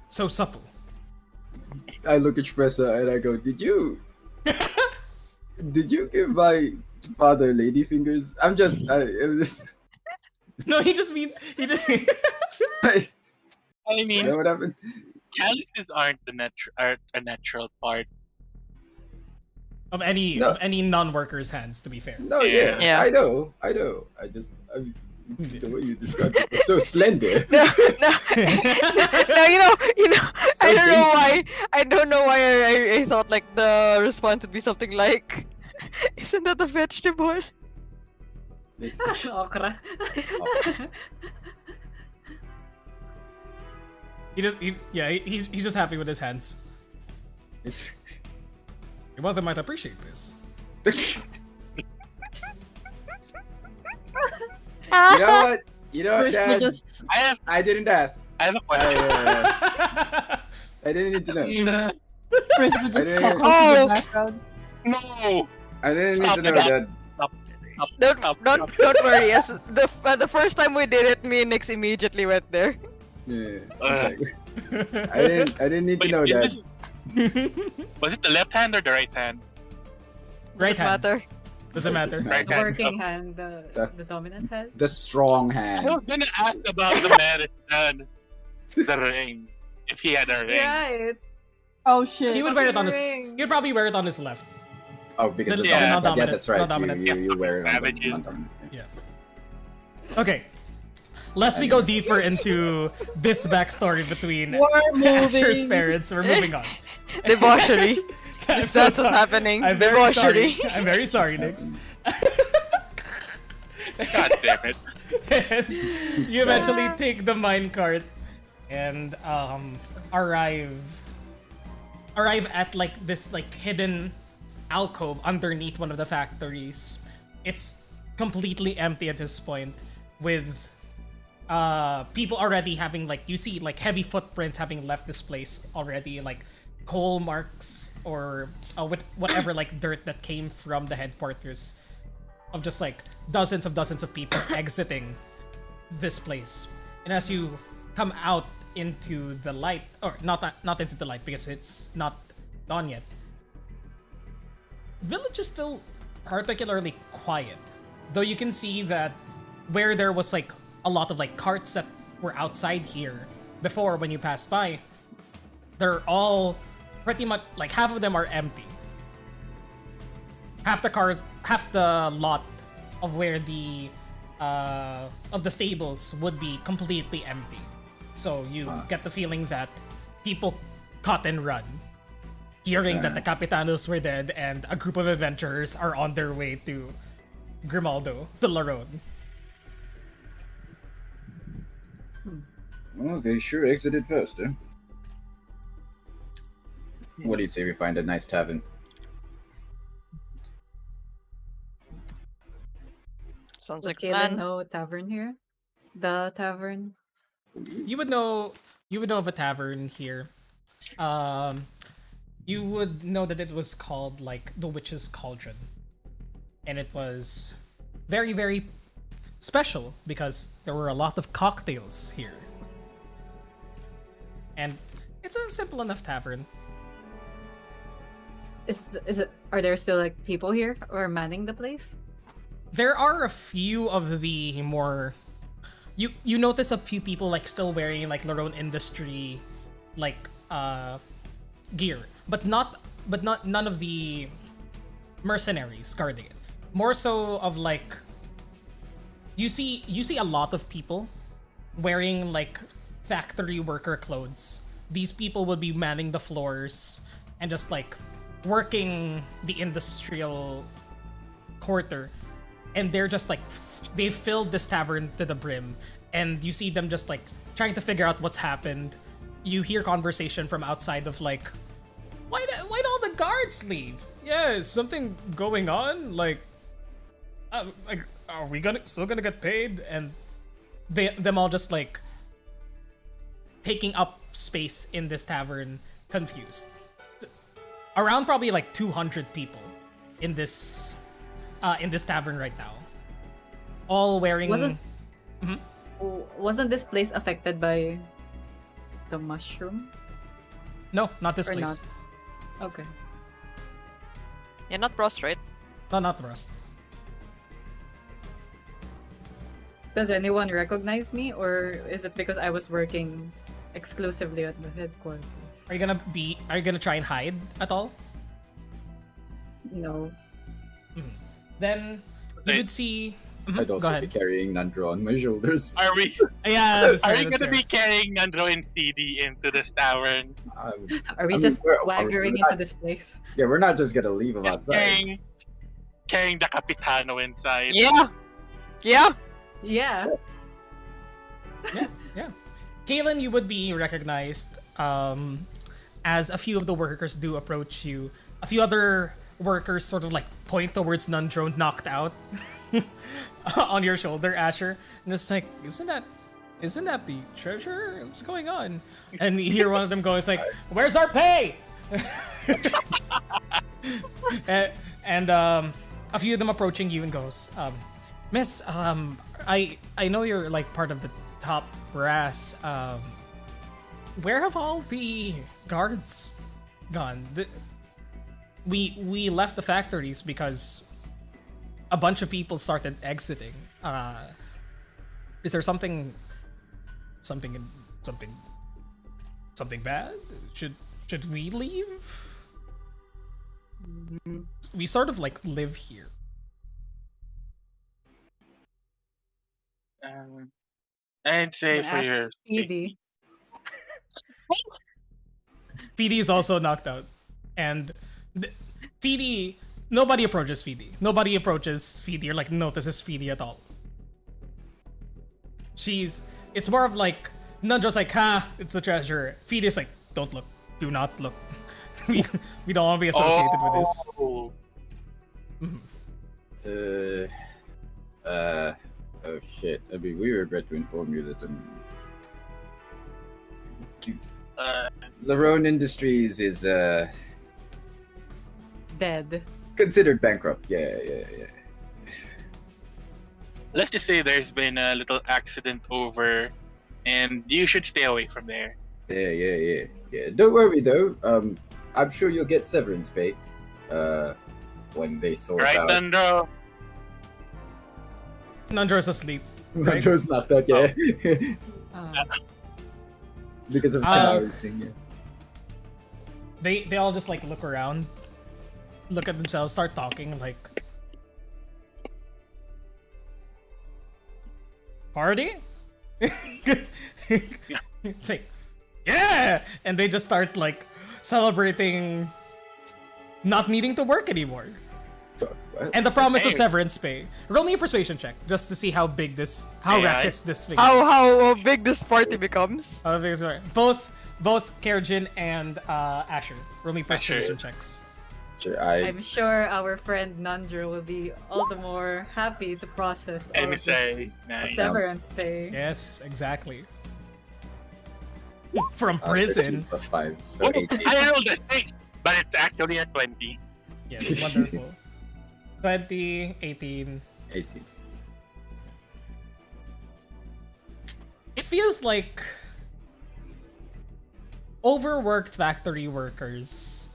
so supple. I look at Shpressa and I go, "Did you give my father lady fingers?" I'm just, No, he just means he did. I, I you mean, know what happened? calluses aren't a natural part. of any No. of any non-worker's hands, to be fair. No, Yeah. yeah, I know. The way you described it was so slender. no, you know, I don't know why I thought like the response would be something like, "Isn't that a vegetable?" This- Okra. He's just happy with his hands. this- Your mother might appreciate this. You know what? You know what, First, we'll Dad? just I didn't ask. I have a I, question. I didn't need to know. first we'll just I talk didn't- into Oh. the background. No! I didn't need Stop to know, that. Dad. Don't worry. As the first time we did it, me and Nix immediately went there. Yeah. Uh. It's like- I didn't need to Wait, know, Dad. Was it the left hand or the right hand? Right Doesn't hand. matter. Doesn't matter. Right The hand. working hand, the dominant hand. The strong I hand. was gonna ask about the medicine, the ring. If he had a ring. Right. Oh shit. He would wear it on his. Ring. He'd probably wear it on his left. Oh, because the Yeah. dominant. Yeah, Non-dominant. that's right. Non-dominant. You wear it on the Savages. non-dominant. Yeah. Okay. Lest we go deeper into this backstory between We're Asher's moving. parents, we're moving on. Debauchery. I'm If so that's sorry. what's happening, I'm very sorry. debauchery. I'm very sorry, Nix. God damn it. And you eventually take the minecart and arrive at like this like hidden alcove underneath one of the factories. It's completely empty at this point, with people already having like, you see like heavy footprints having left this place already, like coal marks or with whatever like dirt that came from the headquarters of just like dozens of people exiting this place. And as you come out into the light, or not into the light because it's not dawn yet, village is still particularly quiet, though you can see that where there was like a lot of like carts that were outside here before when you passed by, they're all pretty much like half of them are empty. Half the lot of where the of the stables would be completely empty. So you get the feeling that people cut and run, hearing that the Capitanos were dead and a group of adventurers are on their way to Grimaldo, to Larone. Well, they sure exited first, eh? What do you say we find a nice tavern? Sounds Would like a Kayla plan. know a tavern here? The tavern? You would know of a tavern here. You would know that it was called like the Witch's Cauldron. And it was very, very special because there were a lot of cocktails here. And it's a simple enough tavern. Is it? Are there still like people here or manning the place? There are a few of the more you notice a few people like still wearing like their own industry like gear, but not none of the mercenaries guarding it. More so of like you see a lot of people wearing like factory worker clothes. These people would be manning the floors and just like working the industrial quarter, and they're just like they filled this tavern to the brim, and you see them just like trying to figure out what's happened. You hear conversation from outside of like, why'd all the guards leave? Yeah, is something going on? Like are we still gonna get paid? And them all just like taking up space in this tavern, confused. Around probably like 200 people in this tavern right now, all wearing. Wasn't this place affected by the mushroom? No, not this Or place. not? Okay. You're not Ross, right? No, not the rest. Does anyone recognize me, or is it because I was working exclusively at the headquarters? Are you gonna try and hide at all? No. Then you Wait. would see. I'd Go also be ahead. carrying Nandro on my shoulders. Are we? Yeah, that's Are fair, you that's gonna fair. be carrying Nandro and CD into this tavern? Are we I mean, just we're swaggering not- into this place? Yeah, we're not just gonna leave him Just outside. carrying the Capitano inside. Yeah. Yeah. Yeah. Yeah. Kaylin, you would be recognized as a few of the workers do approach you. A few other workers sort of like point towards Nundro knocked out on your shoulder, Asher. And it's like, isn't that the treasurer? What's going on? And you hear one of them go, it's like, where's our pay? and a few of them approaching you and goes, Miss, I know you're like part of the top brass. Where have all the guards gone? We left the factories because a bunch of people started exiting. Is there something bad? Should we leave? We sort of like live here. I'd say for Ask your Edie. Feedy is also knocked out, and Feedy. Nobody approaches Feedy. Nobody approaches Feedy or like notices Feedy at all. It's more of like Nundro's like, it's a treasure. Feedy's like, don't look, do not look. we don't want to be associated with this. Oh, Oh shit! I mean, we regret to inform you that Uh, Larone Industries is Dead. considered bankrupt. Yeah. let's just say there's been a little accident over, and you should stay away from there. Yeah. Don't worry though. I'm sure you'll get severance pay. When they sort Right, out. Nandro? Nandro's asleep. Right? Nandro's not that yet. Because of Tana's thing. Yeah. They all just like look around, look at themselves, start talking like, party? It's like, yeah, and they just start like celebrating not needing to work anymore. What? And the promise of Hey. severance pay. Roll me a persuasion check just to see how big this, how Yeah, raucous this thing. How big this party becomes? How big is it? Both Kerjin and Asher. Roll me Asher. persuasion checks. Sure, I'm sure our friend Nandro will be all the more happy to process all And of this say, nice. severance pay. Yes, exactly. From 13 prison. plus 5, so Oh, 18. I rolled a 6, but it's actually a 20. Yes, wonderful. 20, 18. 18. It feels like overworked factory workers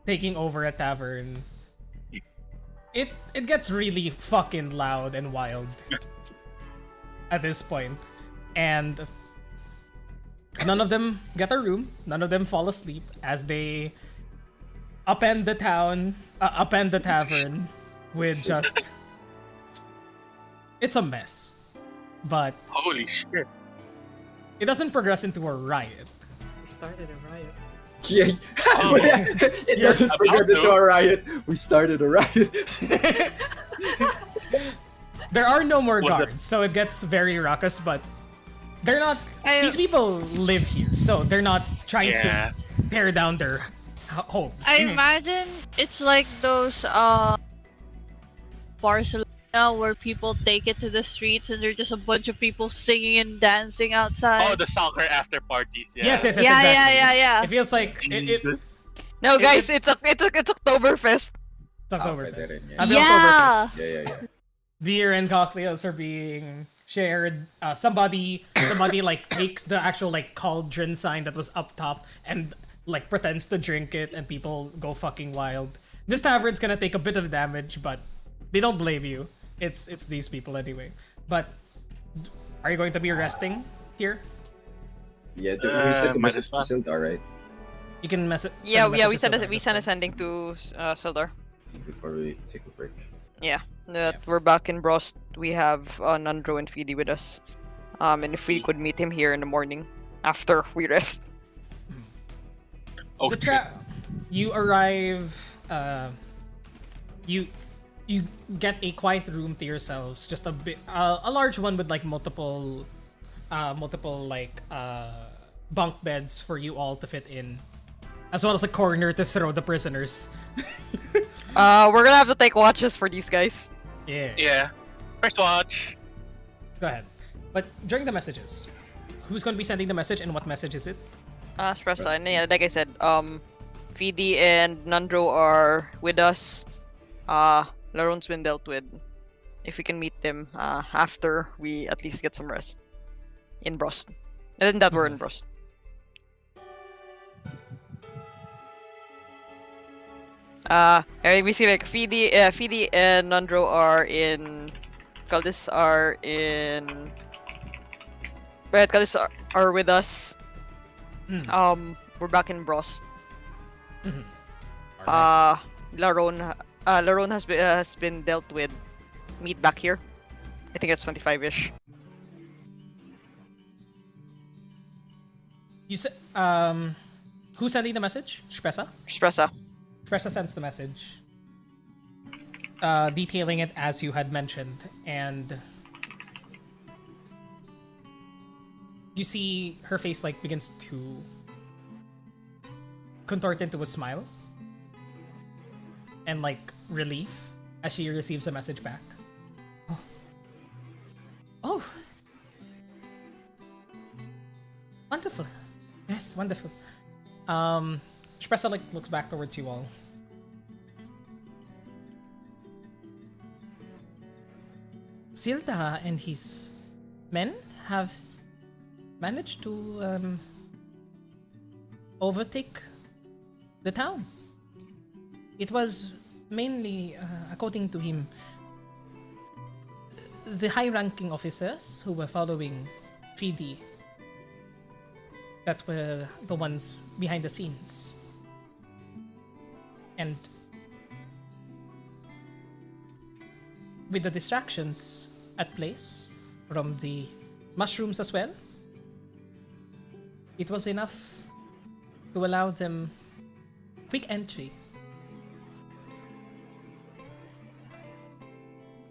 taking over a tavern. It gets really fucking loud and wild at this point. And none of them get a room. None of them fall asleep as they upend the tavern with just... It's a mess. But Holy shit. it doesn't progress into a riot. We started a riot. Yeah. Oh. It doesn't progress into a riot. We started a riot. There are no more Was it- guards, so it gets very raucous, but they're not... I- These people live here, so they're not trying Yeah. to tear down their homes. I imagine it's like those Barcelona where people take it to the streets and there's just a bunch of people singing and dancing outside. Oh, the soccer after parties. Yeah. Yes, yeah, exactly. yeah. It feels like Jesus. No, guys, it's Oktoberfest. it's Oktoberfest. pwede rin yan. Happy Oktoberfest. Yeah. Yeah. Beer and cocktails are being shared. Somebody like takes the actual like cauldron sign that was up top and like pretends to drink it, and people go fucking wild. This tavern's gonna take a bit of damage, but they don't blame you. It's these people anyway. But are you going to be resting here? Yeah, we sent a might message as to well. Sildar, right? You can message. Yeah, we sent a sending to Sildar. Before we take a break. Yeah, that we're back in Brost. We have Nandro and Fidi with us. And if we could meet him here in the morning after we rest. Oh, You arrive. You get a quiet room to yourselves, just a bit, a large one with like multiple bunk beds for you all to fit in, as well as a corner to throw the prisoners. We're gonna have to take watches for these guys. Yeah. Yeah. First watch. Go ahead. But during the messages, who's going to be sending the message and what message is it? Espresso, and yeah, like I said, Fidi and Nandro are with us. Laron's been dealt with. If we can meet them after we at least get some rest in Brost. And then that we're in Brost. We see like Fidi and Nandro are in. Caldis are in. Right, Caldis are with us. We're back in Brost. Laron has been dealt with. Meet back here. I think it's 25-ish. You said, who's sending the message? Shpesa? Espresso. Shpesa sends the message, detailing it as you had mentioned, and you see her face like begins to contort into a smile and like relief as she receives a message back. Oh. Wonderful. Yes, wonderful. Shpressa like looks back towards you all. Zilda and his men have managed to overtake the town. It was mainly, according to him, the high-ranking officers who were following Fidi that were the ones behind the scenes. And with the distractions at place from the mushrooms as well, it was enough to allow them quick entry.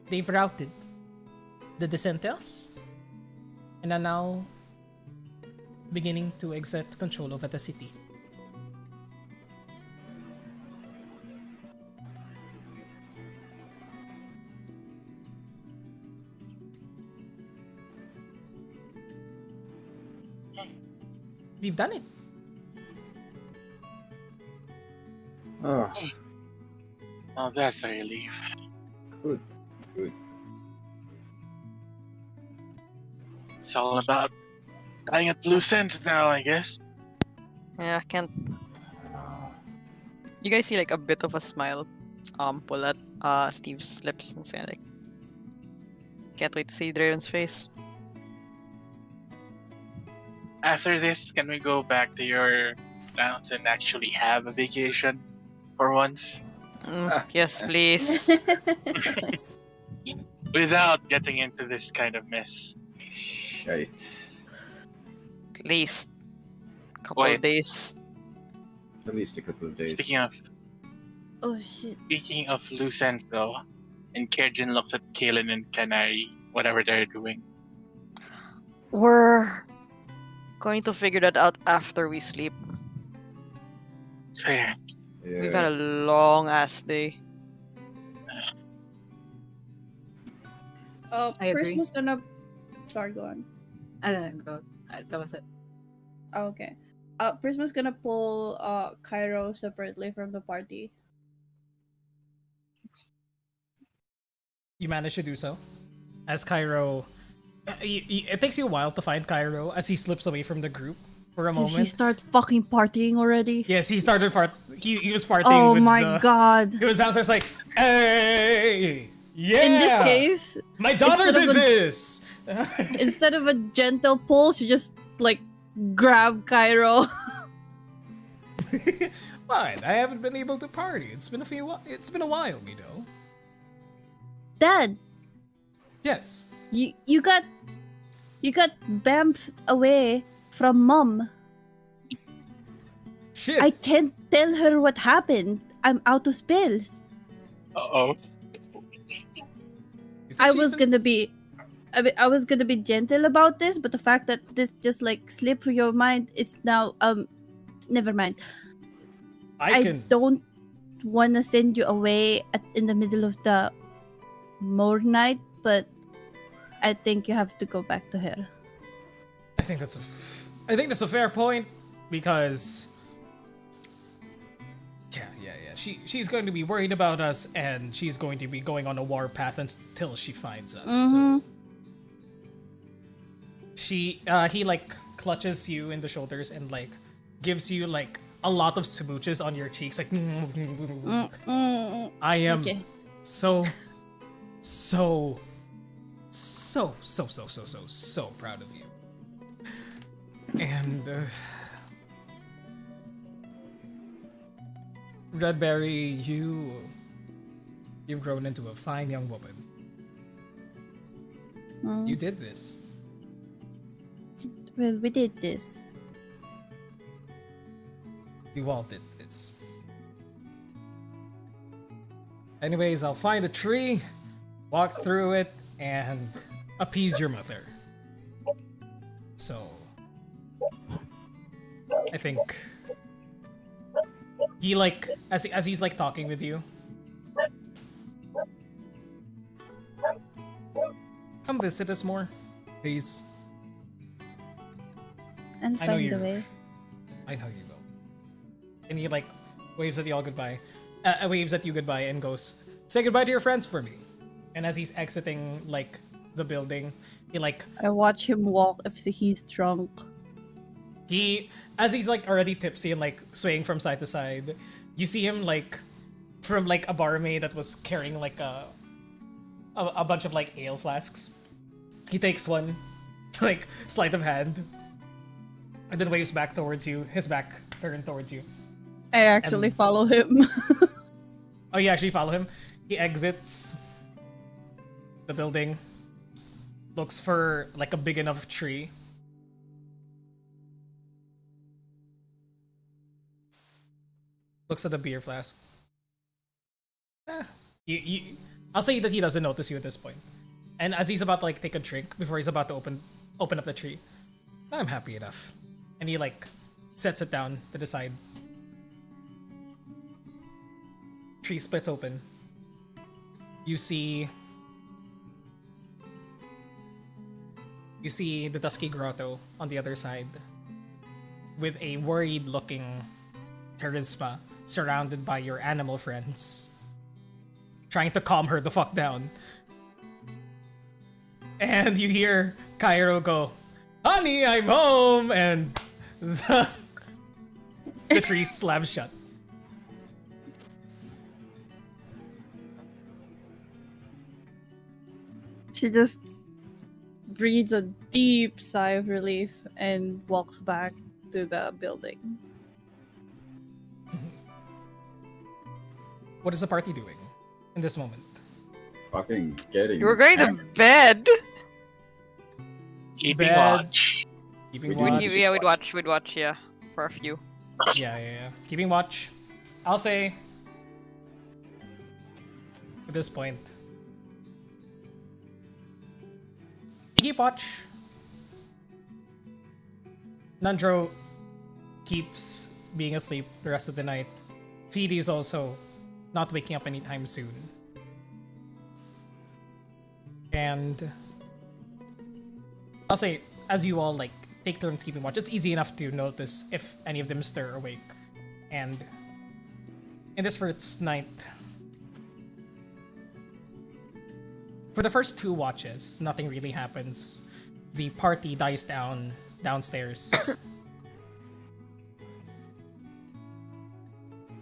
They've routed the dissenters and are now beginning to exert control over the city. We've done it. Oh, Oh, that's a relief. good, good. It's all about tying up loose ends now, I guess. Yeah, can't. You guys see like a bit of a smile pull at Steve's lips and say like, can't wait to see Draven's face. After this, can we go back to your towns and actually have a vacation for once? Yes, please. Without getting into this kind of mess. Shite. At least a couple Wait. of days. At least a couple of days. Oh shit. Speaking of loose ends though, and Kerjin looks at Kalen and Canary, whatever they're doing. We're going to figure that out after we sleep. Fair. We've had a long ass day. I agree. Prisma's gonna. Sorry, go on. I don't know. That was it. Oh, okay. Prisma's gonna pull Cairo separately from the party. You managed to do so. As Cairo... it takes you a while to find Cairo as he slips away from the group for a Did moment. he start fucking partying already? Yes, he started he was partying Oh with my god. He was downstairs like, hey! Yeah! In this case, my daughter instead did of a- this! instead of a gentle pull, she just like grabbed Cairo. Fine, I haven't been able to party. It's been a while, you know. Dad, Yes. you got bamfed away from Mom. Shit. I can't tell her what happened. I'm out of spells. Uh-oh. You think I she's was been- gonna be gentle about this, but the fact that this just like slipped through your mind, it's now never mind. I don't want to send you away in the middle of the night, but I think you have to go back to her. I think that's a fair point because yeah. She's going to be worried about us, and she's going to be going on a war path until she finds us. Mhm. So he like clutches you in the shoulders and like gives you like a lot of smooches on your cheeks, like I am Okay. so proud of you. And Redberry, you've grown into a fine young woman. Mm. You did this. Well, we did this. You all did this. Anyways, I'll find a tree, walk through it, and appease your mother. So, I think he like as he's like talking with you. Come visit us more. Please. And I know find you. the way. I know you will. And he like waves at you all goodbye. Waves at you goodbye and goes, "Say goodbye to your friends for me." And as he's exiting like the building, he like I watch him walk if he's drunk. as he's like already tipsy and like swaying from side to side, you see him like from like a barmaid that was carrying like a bunch of like ale flasks. He takes one, like sleight of hand, and then waves back towards you. His back turned towards you. I actually follow him. Oh, you actually follow him? He exits the building, looks for like a big enough tree. Looks at the beer flask. I'll say that he doesn't notice you at this point. And as he's about to like take a drink before he's about to open up the tree, I'm happy enough. And he like sets it down to the side. Tree splits open. You see the dusky grotto on the other side with a worried looking Charisma surrounded by your animal friends trying to calm her the fuck down. And you hear Cairo go, "Honey, I'm home!" and the tree slams shut. She just breathes a deep sigh of relief and walks back to the building. What is the party doing in this moment? Fucking getting. You were going to hammered. bed. Keeping Bed. watch. Keeping We'd watch. keep- Yeah, we'd watch, yeah, for a few. Yeah. Keeping watch. I'll say at this point, you keep watch. Nandro keeps being asleep the rest of the night. Feedy is also not waking up anytime soon. And I'll say, as you all like take turns keeping watch, it's easy enough to notice if any of them stir awake. And in this first night, for the first two watches, nothing really happens. The party dies down downstairs.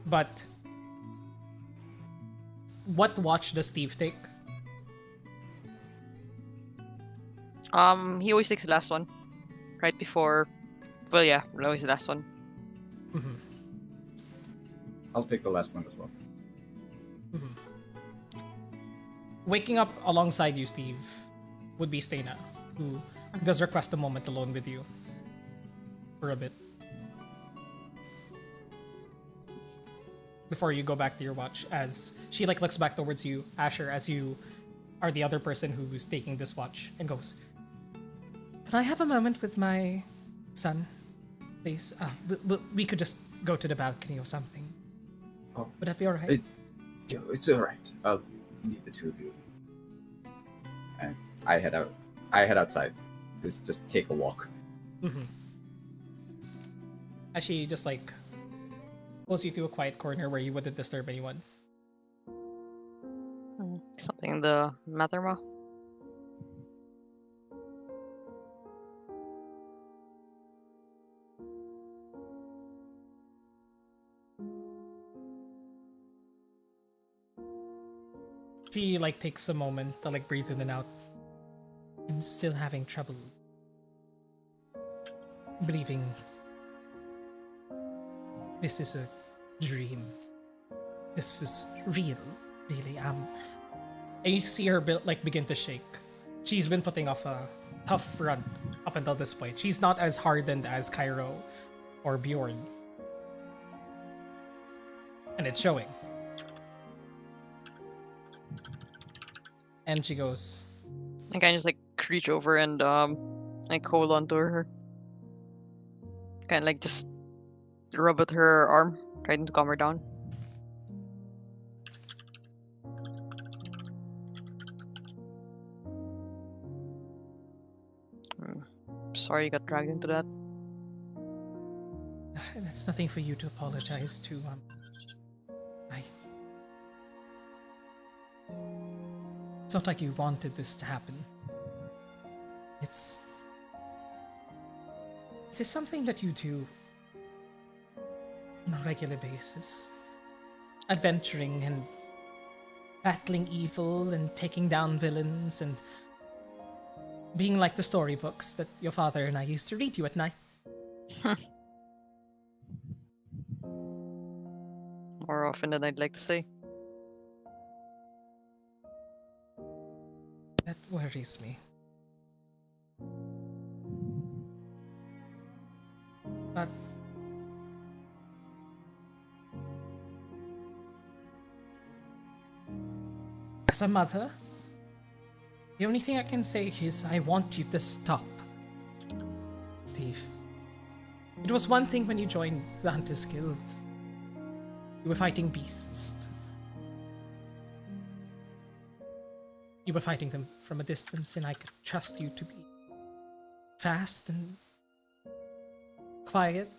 But what watch does Steve take? He always takes the last one, right before. Well, yeah, always the last one. Mhm. I'll take the last one as well. Waking up alongside you, Steve, would be Stena, who does request a moment alone with you for a bit before you go back to your watch. As she like looks back towards you, Asher, as you are the other person who's taking this watch, and goes, "Can I have a moment with my son, please? We could just go to the balcony or something. Oh, Would that be alright?" it's alright. I'll leave the two of you. And I head out. I head outside. Just take a walk. Mm-hmm. As she just like pulls you to a quiet corner where you wouldn't disturb anyone. Something in the matter, ma? She like takes a moment to like breathe in and out. I'm still having trouble believing this is a dream. This is real, really. And you see her like begin to shake. She's been putting off a tough front up until this point. She's not as hardened as Cairo or Bjorn, and it's showing. And she goes, I kind of just like reach over and like hold on to her. Kind of like just rub at her arm, trying to calm her down. I'm sorry you got dragged into that. That's nothing for you to apologize to. I. It's not like you wanted this to happen. It's. This is something that you do on a regular basis. Adventuring and battling evil and taking down villains and being like the storybooks that your father and I used to read you at night. More often than I'd like to say. That worries me. But as a mother, the only thing I can say is I want you to stop. Steve, it was one thing when you joined the Hunters Guild. You were fighting beasts. You were fighting them from a distance, and I could trust you to be fast and quiet.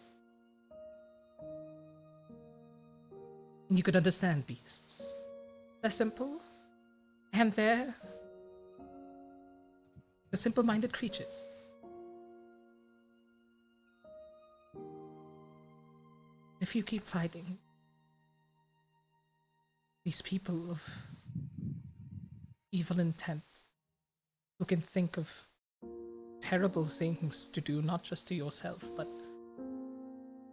And you could understand beasts. They're simple, and they're simple-minded creatures. If you keep fighting these people of evil intent who can think of terrible things to do, not just to yourself, but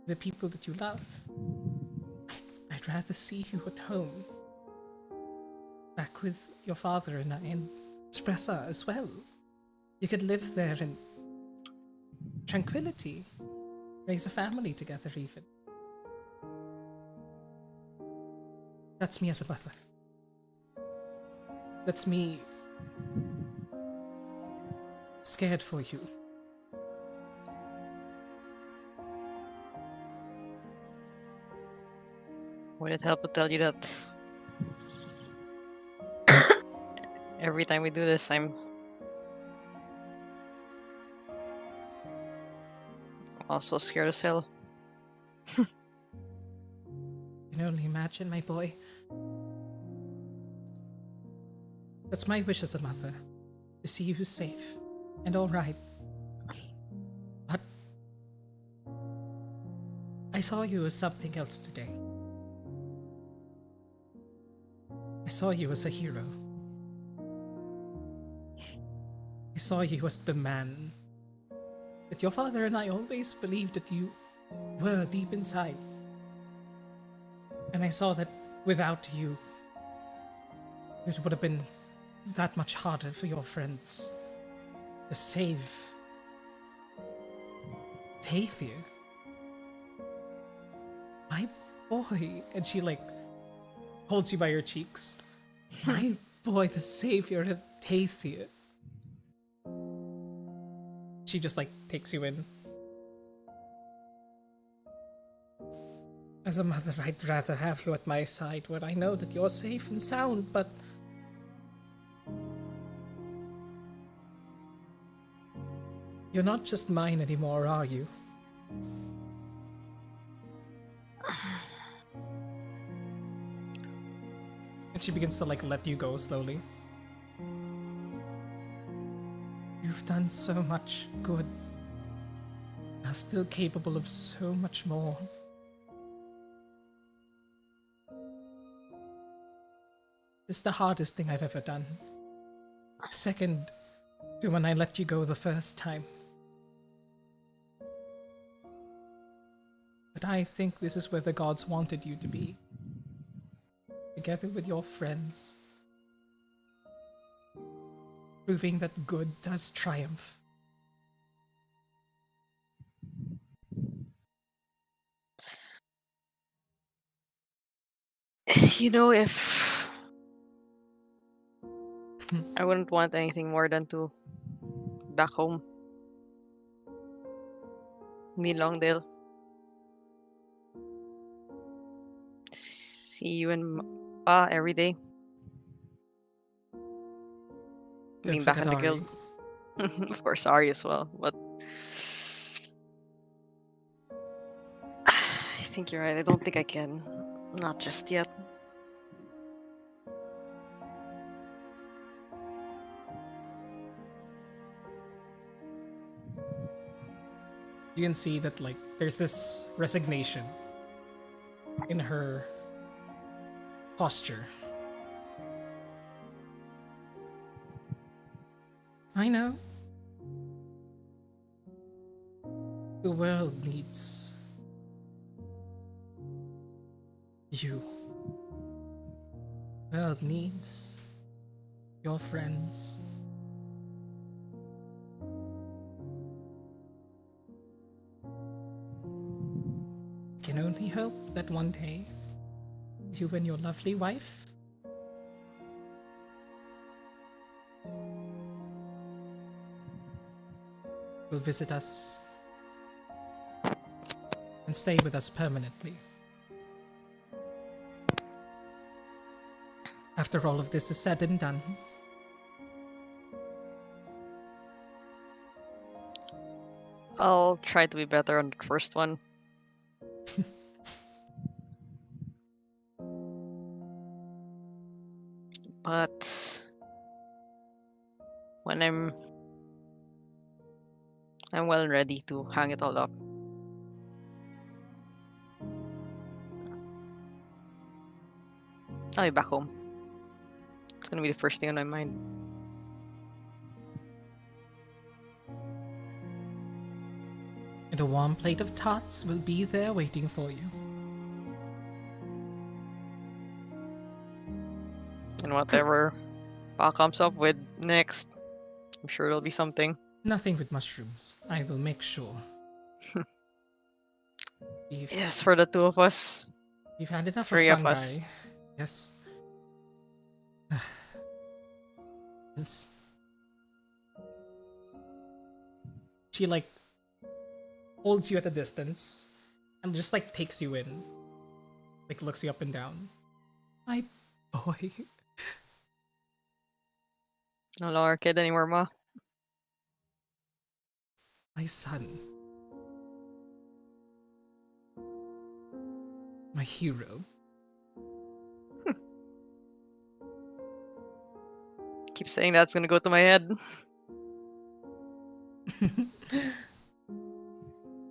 the people that you love, I'd rather see you at home, back with your father and I, and Espressa as well. You could live there in tranquility, raise a family together even. That's me as a mother. That's me scared for you. Would it help to tell you that every time we do this, I'm also scared as hell. I can only imagine, my boy. That's my wish as a mother, to see you safe and alright. But I saw you as something else today. I saw you as a hero. I saw you as the man that your father and I always believed that you were deep inside. And I saw that without you, it would have been that much harder for your friends to save Tafir. My boy. And she holds you by your cheeks. My boy, the savior of Tafir. She just takes you in. As a mother, I'd rather have you at my side where I know that you're safe and sound, but you're not just mine anymore, are you? And she begins to let you go slowly. You've done so much good. Are still capable of so much more. It's the hardest thing I've ever done. Second to when I let you go the first time. But I think this is where the gods wanted you to be. Together with your friends. Proving that good does triumph. If I wouldn't want anything more than to back home. Me Longdale. See you and Pa every day. Don't Being back forget in the Ari. guild. Of course, Ari as well. But I think you're right. I don't think I can. Not just yet. You can see that like there's this resignation in her posture. I know. The world needs you. The world needs your friends. I can only hope that one day you and your lovely wife will visit us and stay with us permanently. After all of this is said and done, I'll try to be better on the first one. But when I'm well ready to hang it all up. I'll be back home. It's gonna be the first thing on my mind. and a warm plate of tots will be there waiting for you. And whatever Pa comes up with next, I'm sure it'll be something. Nothing with mushrooms. I will make sure. We've, Yes, for the two of us. we've had enough Three of of us. fungi. Yes. Yes. She like holds you at a distance and just like takes you in. Like looks you up and down. My boy. No longer kid anymore, Ma. My son. My hero. Keep saying that's gonna go to my head.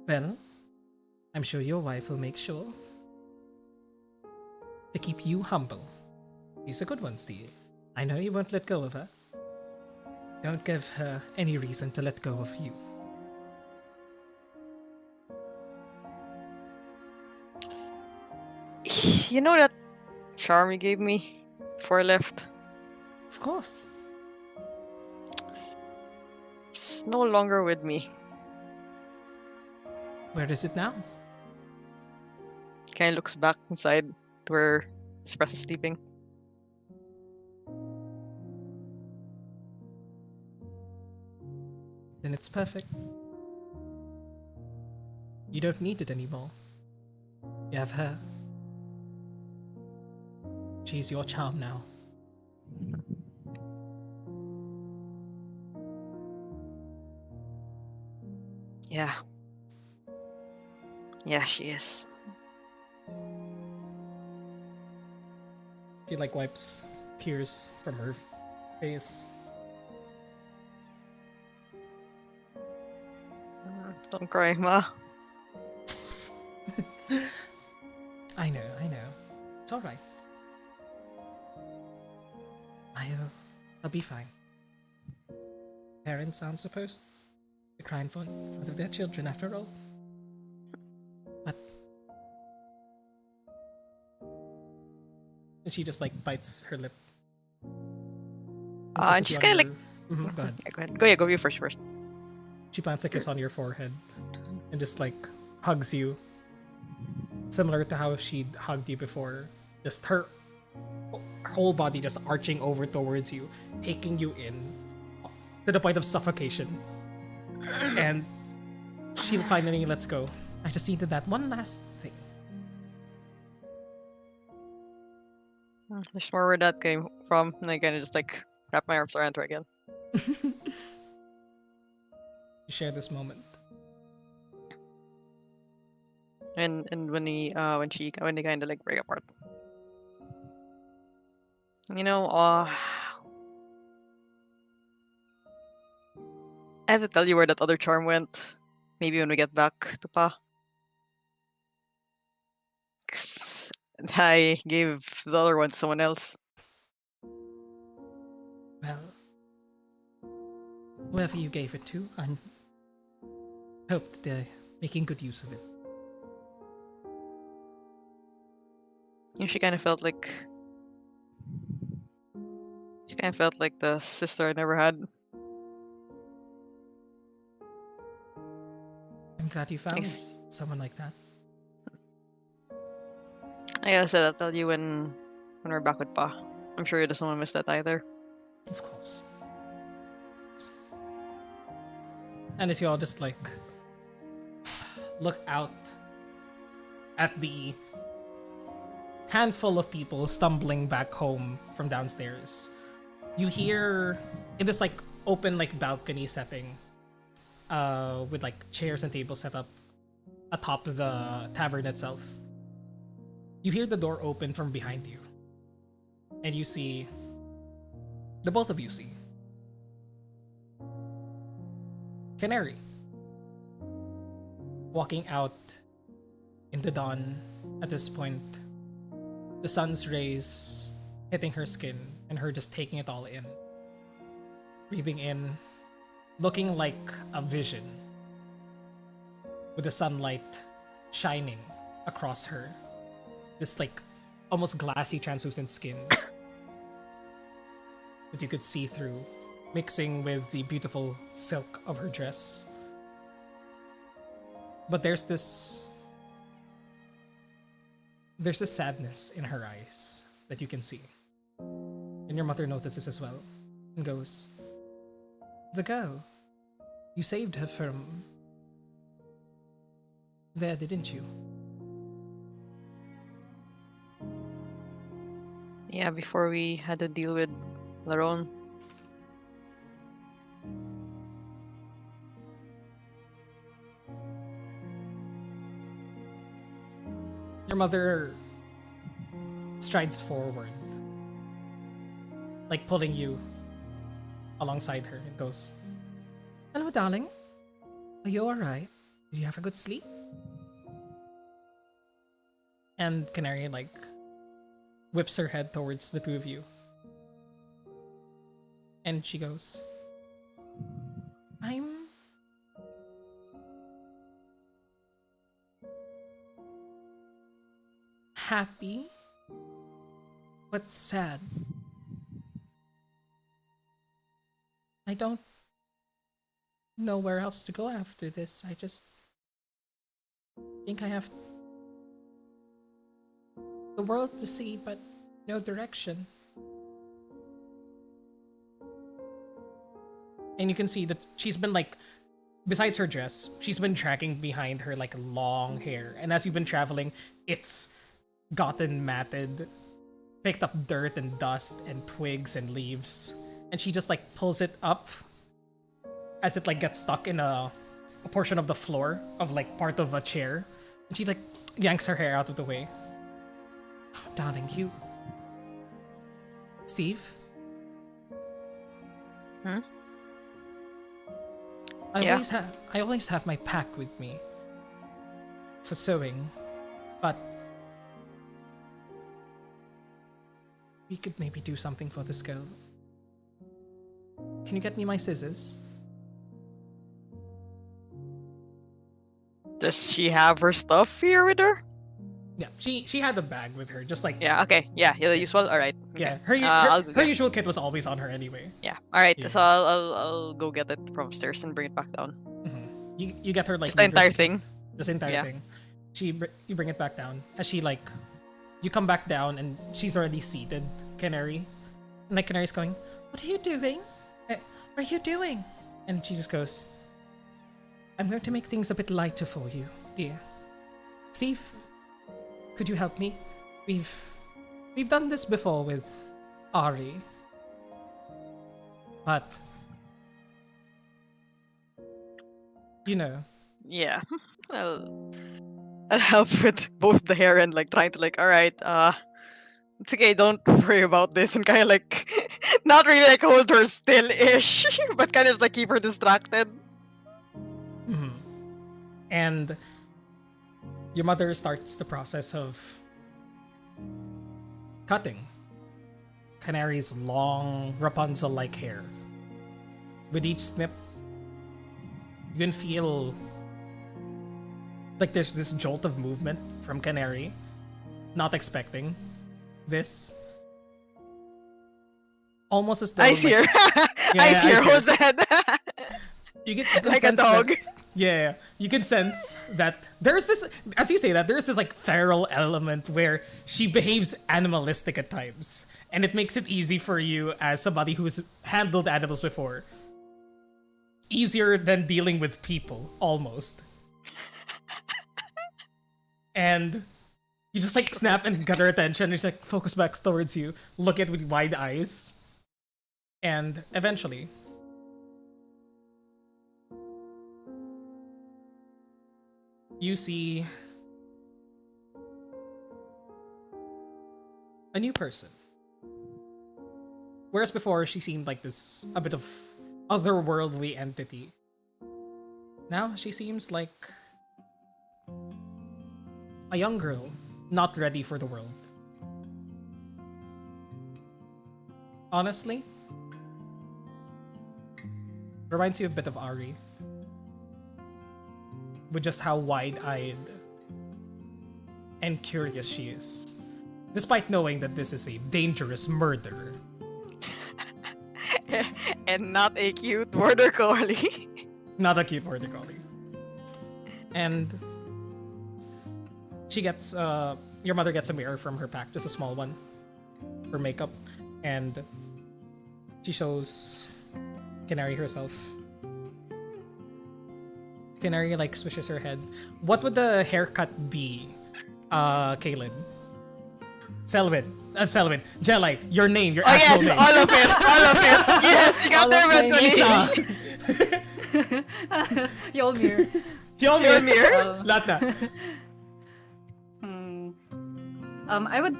Well, I'm sure your wife will make sure to keep you humble. She's a good one, Steve. I know you won't let go of her. Don't give her any reason to let go of you. You know that charm you gave me before I left? Of course. It's no longer with me. Where is it now? Kinda looks back inside to where Express is sleeping. Then it's perfect. You don't need it anymore. You have her. She's your charm now. Yeah. Yeah, she is. She like wipes tears from her face. Don't cry, Ma. I know. It's alright. I'll be fine. Parents aren't supposed to cry in front of their children after all. But and she just like bites her lip. And kisses she's you kinda on like your- Go ahead. Yeah, go ahead. Go you first. She plants a kiss on your forehead and just like hugs you. Similar to how she hugged you before. Just her whole body just arching over towards you, taking you in to the point of suffocation. And she finally lets go. I just needed that one last thing. There's more where that came from, and I kinda just like wrap my arms around her again. You share this moment. And when they kind of like break apart. You know, I have to tell you where that other charm went. Maybe when we get back to Pa. 'Cause I gave the other one to someone else. Well, whoever you gave it to, I hope that they're making good use of it. And she kind of felt like the sister I never had. I'm glad you found Thanks. someone like that. Like I said, I'll tell you when we're back with Pa. I'm sure he doesn't want to miss that either. Of course. And as you all just like look out at the handful of people stumbling back home from downstairs, you hear in this like open like balcony setting, with like chairs and tables set up atop the tavern itself. You hear the door open from behind you, and you see the both of you see Canary walking out in the dawn. At this point, the sun's rays hitting her skin and her just taking it all in, breathing in, looking like a vision with the sunlight shining across her, this like almost glassy translucent skin that you could see through, mixing with the beautiful silk of her dress. But there's this sadness in her eyes that you can see. And your mother notices as well and goes, "The girl, you saved her from there, didn't you?" Yeah, before we had to deal with Laron. Your mother strides forward, like pulling you alongside her, and goes, "Hello, darling. Are you alright? Did you have a good sleep?" And Canary, like, whips her head towards the two of you. And she goes, I'm happy, but sad. I don't know where else to go after this. I just think I have the world to see, but no direction. And you can see that she's been like, besides her dress, she's been dragging behind her like long hair. And as you've been traveling, it's gotten matted, picked up dirt and dust and twigs and leaves. And she just like pulls it up as it like gets stuck in a portion of the floor of like part of a chair. And she like yanks her hair out of the way. Oh, darling, you... Steve? Huh? I always have my pack with me for sewing, but we could maybe do something for this girl. Can you get me my scissors? Does she have her stuff here with her? Yeah, she had the bag with her, just like... Yeah, okay. Yeah, the usual. Alright. Yeah, Okay. her usual kit was always on her anyway. Yeah. Alright, Yeah. so I'll go get it from upstairs and bring it back down. Mm-hmm. You get her like... Just the entire thing. This entire thing. You bring it back down. As she like... You come back down and she's already seated, Canary. And like Canary's going, "What are you doing? What are you doing?" And she just goes, "I'm going to make things a bit lighter for you, dear. Steve, could you help me? We've done this before with Ari. But You know. Yeah. I'll help with both the hair and like trying to like, all right, it's okay, don't worry about this, and kind of like not really like hold her still ish, but kind of like keep her distracted. Mhm. And your mother starts the process of cutting Canary's long Rapunzel-like hair. With each snip, you can feel like there's this jolt of movement from Canary, not expecting this. Almost as though I see her. Yeah, I see her. I see her. Hold the head. You can Like a sense dog. That, yeah, you can sense that there's this, as you say that, there's this like feral element where she behaves animalistic at times. And it makes it easy for you as somebody who's handled animals before. Easier than dealing with people, almost. And you just like snap and get her attention. And she's like, focus back towards you, look at it with wide eyes. And eventually, you see a new person. Whereas before, she seemed like this, a bit of otherworldly entity. Now, she seems like a young girl, not ready for the world. Honestly, reminds you a bit of Ari. With just how wide-eyed and curious she is. Despite knowing that this is a dangerous murder. And not a cute border collie. Not a cute border collie. And she gets, your mother gets a mirror from her pack, just a small one, for makeup. And she shows Canary herself. Canary like swishes her head. What would the haircut be, Kaylin? Selvin. Jelly, your name, your actual name. All of it. All of it. Yes, you got All there of eventually. Isa. Yolmir. Yolmir. Lahat na. I would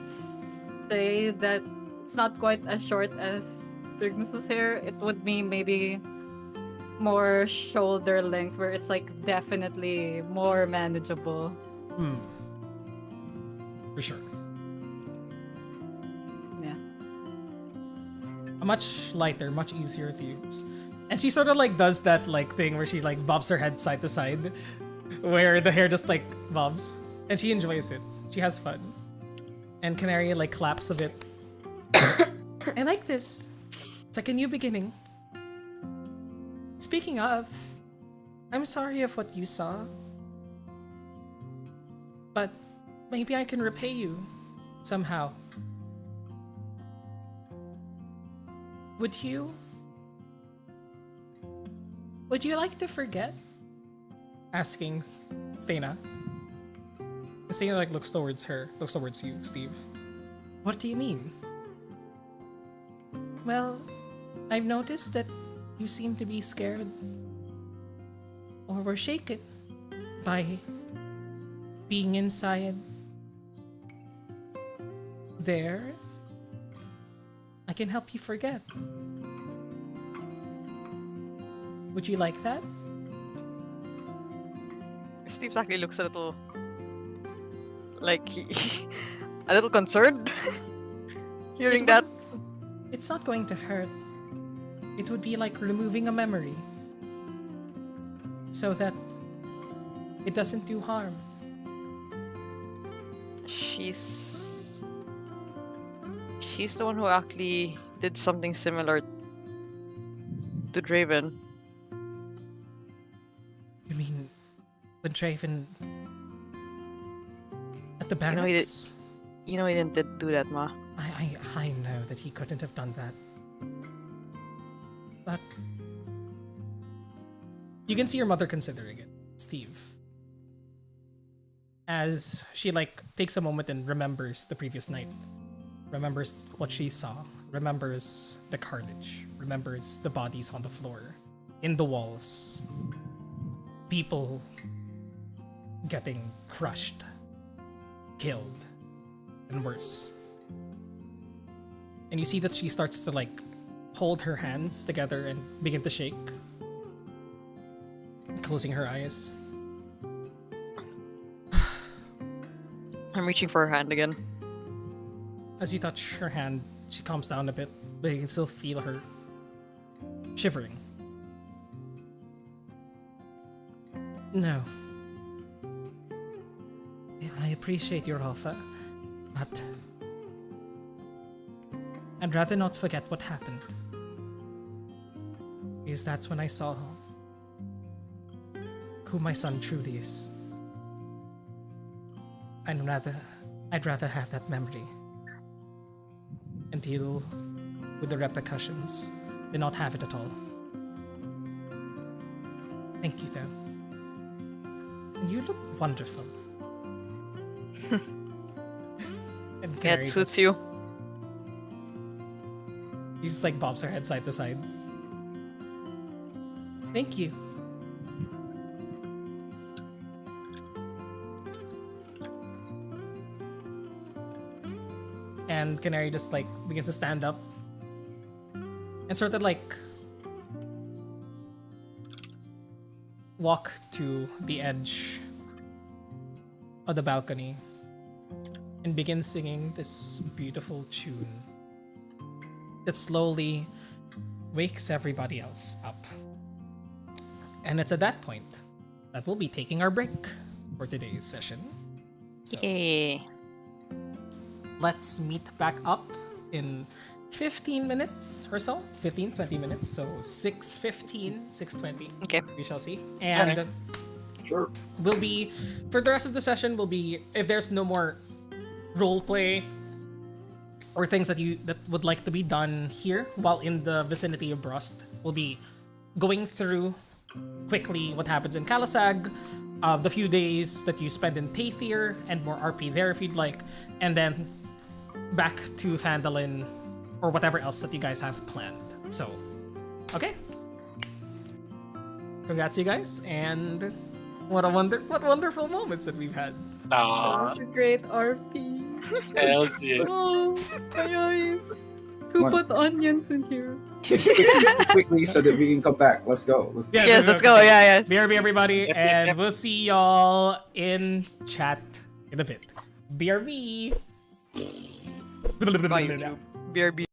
say that it's not quite as short as Cygnus's hair. It would be maybe more shoulder length, where it's like definitely more manageable. For sure. Yeah. A much lighter, much easier to use. And she sort of like does that like thing where she like bobs her head side to side, where the hair just like bobs, and she enjoys it. She has fun. And Canary like claps a bit. I like this. It's like a new beginning. Speaking of, I'm sorry of what you saw. But maybe I can repay you somehow. Would you like to forget? Asking Stena. Stena like looks towards you, Steve. What do you mean? Well, I've noticed that you seem to be scared or were shaken by being inside there. I can help you forget. Would you like that? Steve actually looks a little like a little concerned hearing that. It's not going to hurt. It would be like removing a memory so that it doesn't do harm. She's the one who actually did something similar to Draven. You mean when Draven at the You know, barracks? he didn't do that, Ma. I know that he couldn't have done that. But you can see your mother considering it, Steve. As she like takes a moment and remembers the previous night. Remembers what she saw. Remembers the carnage. Remembers the bodies on the floor. In the walls. people getting crushed, killed, and worse. And you see that she starts to like hold her hands together and begin to shake, closing her eyes. I'm reaching for her hand again. As you touch her hand, she calms down a bit, but you can still feel her shivering. No. I appreciate your offer, but I'd rather not forget what happened. Because that's when I saw who my son truly is. I'd rather have that memory and deal with the repercussions than not have it at all. Thank you, though. And you look wonderful. And Yeah, Carrie it suits you. He just like bobs her head side to side. Thank you. And Canary just like begins to stand up and sort of like walk to the edge of the balcony and begin singing this beautiful tune that slowly wakes everybody else up. And it's at that point that we'll be taking our break for today's session. So Yay. let's meet back up in 15 minutes or so. 15, 20 minutes. So 6:15, 6:20. Okay. We shall see. And Sure. we'll be, for the rest of the session, we'll be, if there's no more role play or things that would like to be done here while in the vicinity of Brust, we'll be going through quickly what happens in Kalasag, the few days that you spend in Tathier, and more RP there if you'd like, and then back to Phandalin or whatever else that you guys have planned. So, okay. Congrats, you guys, and what wonderful moments that we've had. Aw, Such a great RP. hell yeah. Oh, my eyes. Who What? put onions in here? Quickly, so that we can come back. Let's go. Let's Yeah, Yes, let's go. Yeah, yeah. BRB, everybody, Yep, yep, and yep. we'll see y'all in chat in a bit. BRB. Bye, YouTube. BRB.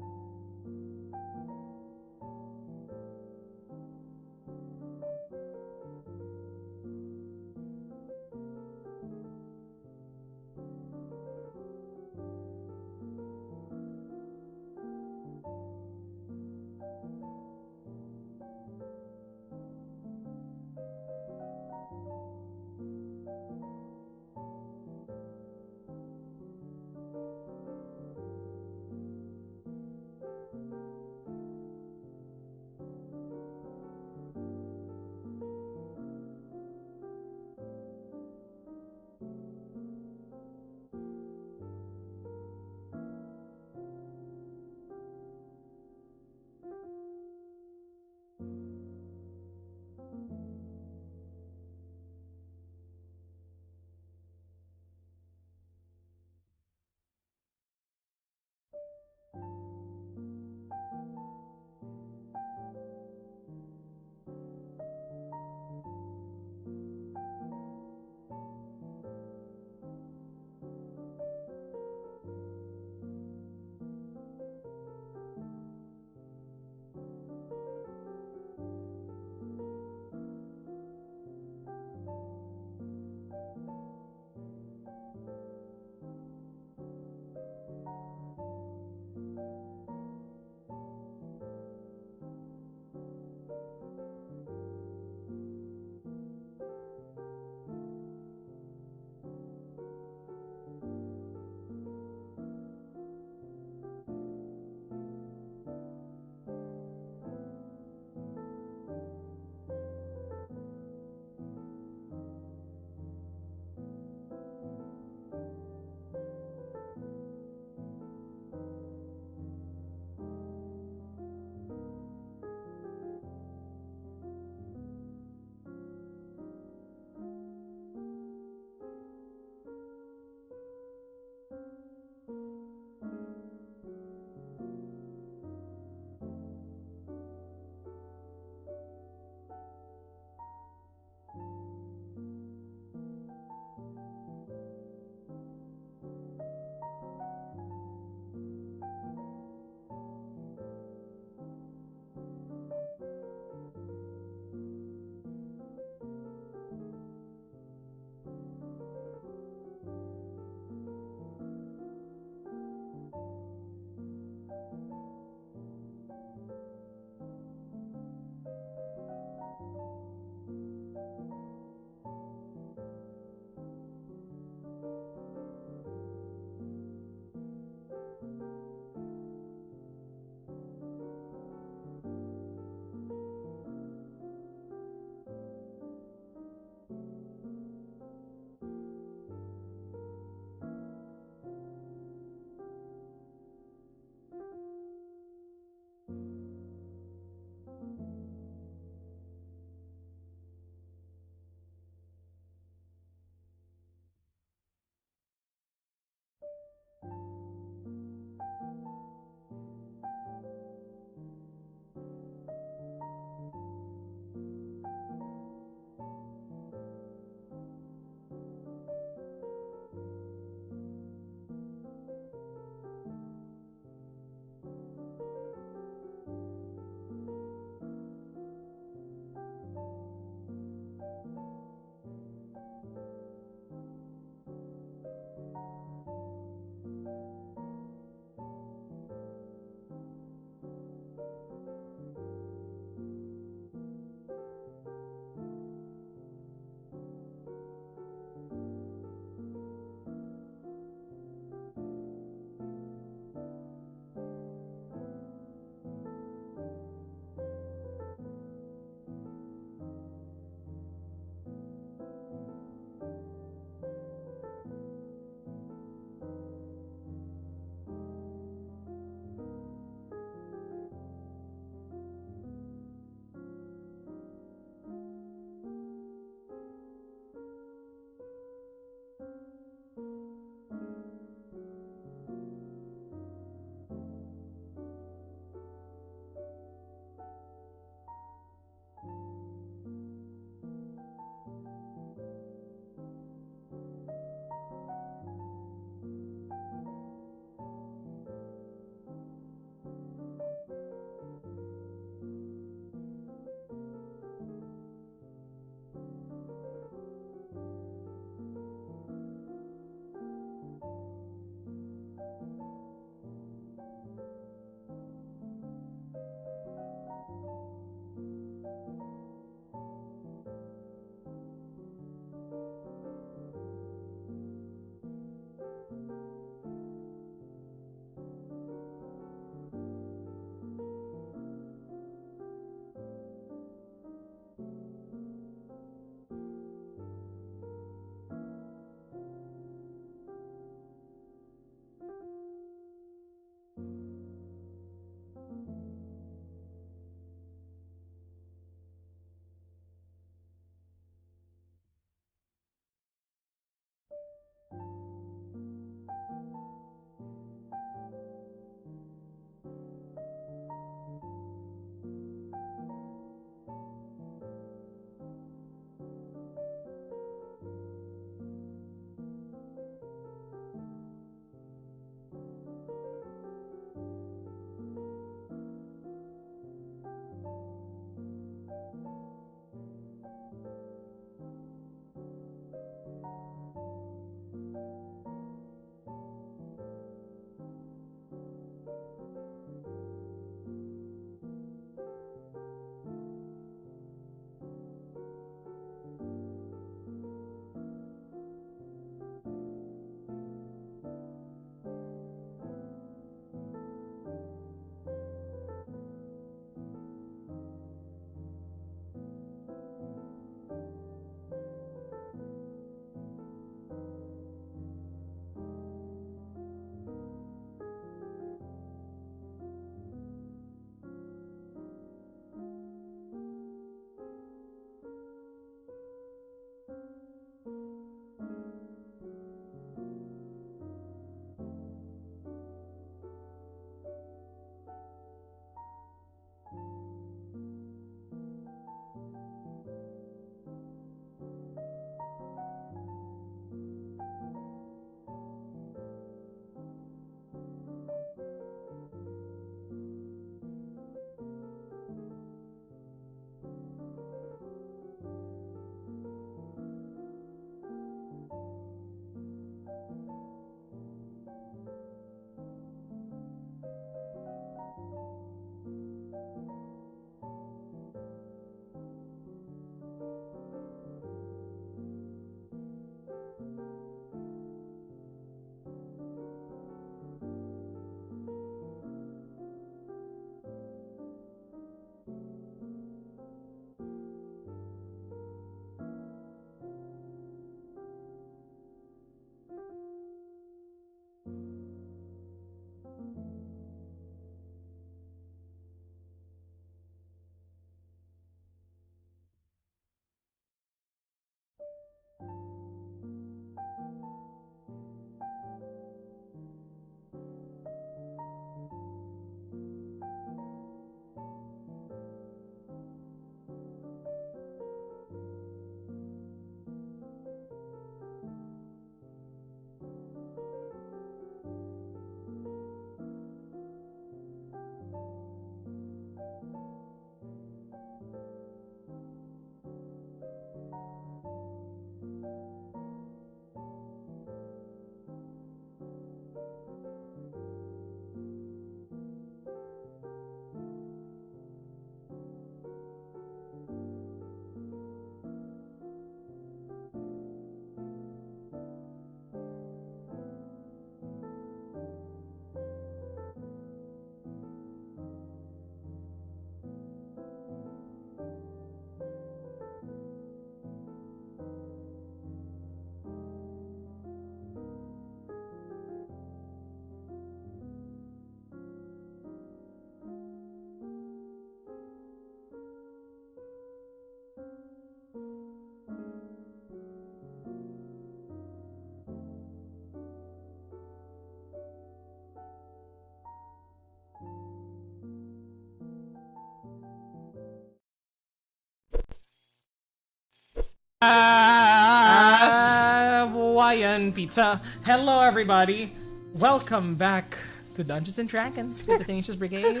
Frozen Pizza. Hello, everybody. Welcome back to Dungeons and Dragons with the Tenacious Brigade.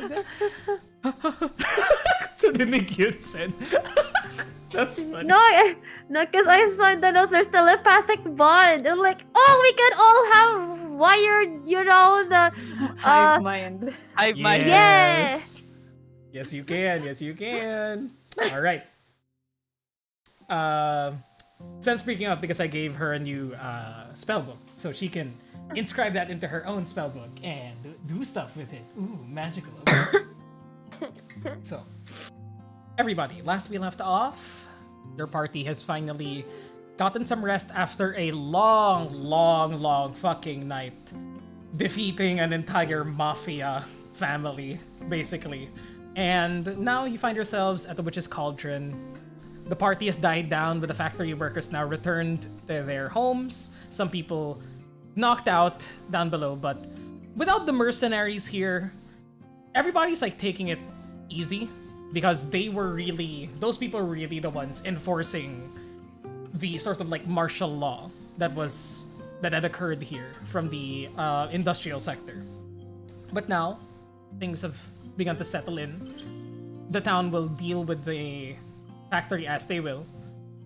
So dinig yun, Sen. That's funny. No, because I saw the notes. There's telepathic bond. I'm like, oh, we can all have wired, the Hive mind. I might. Yes. Yes, you can. Yes, you can. All right. Sen's freaking out because I gave her a new spellbook, so she can inscribe that into her own spellbook and do stuff with it. Ooh, magical. So, everybody, last we left off, your party has finally gotten some rest after a long fucking night, defeating an entire mafia family, basically. And now you find yourselves at the Witch's Cauldron. The party has died down, with the factory workers now returned to their homes. Some people knocked out down below, but without the mercenaries here, everybody's like taking it easy because those people were really the ones enforcing the sort of like martial law that had occurred here from the industrial sector. But now things have begun to settle in. The town will deal with the factory as they will,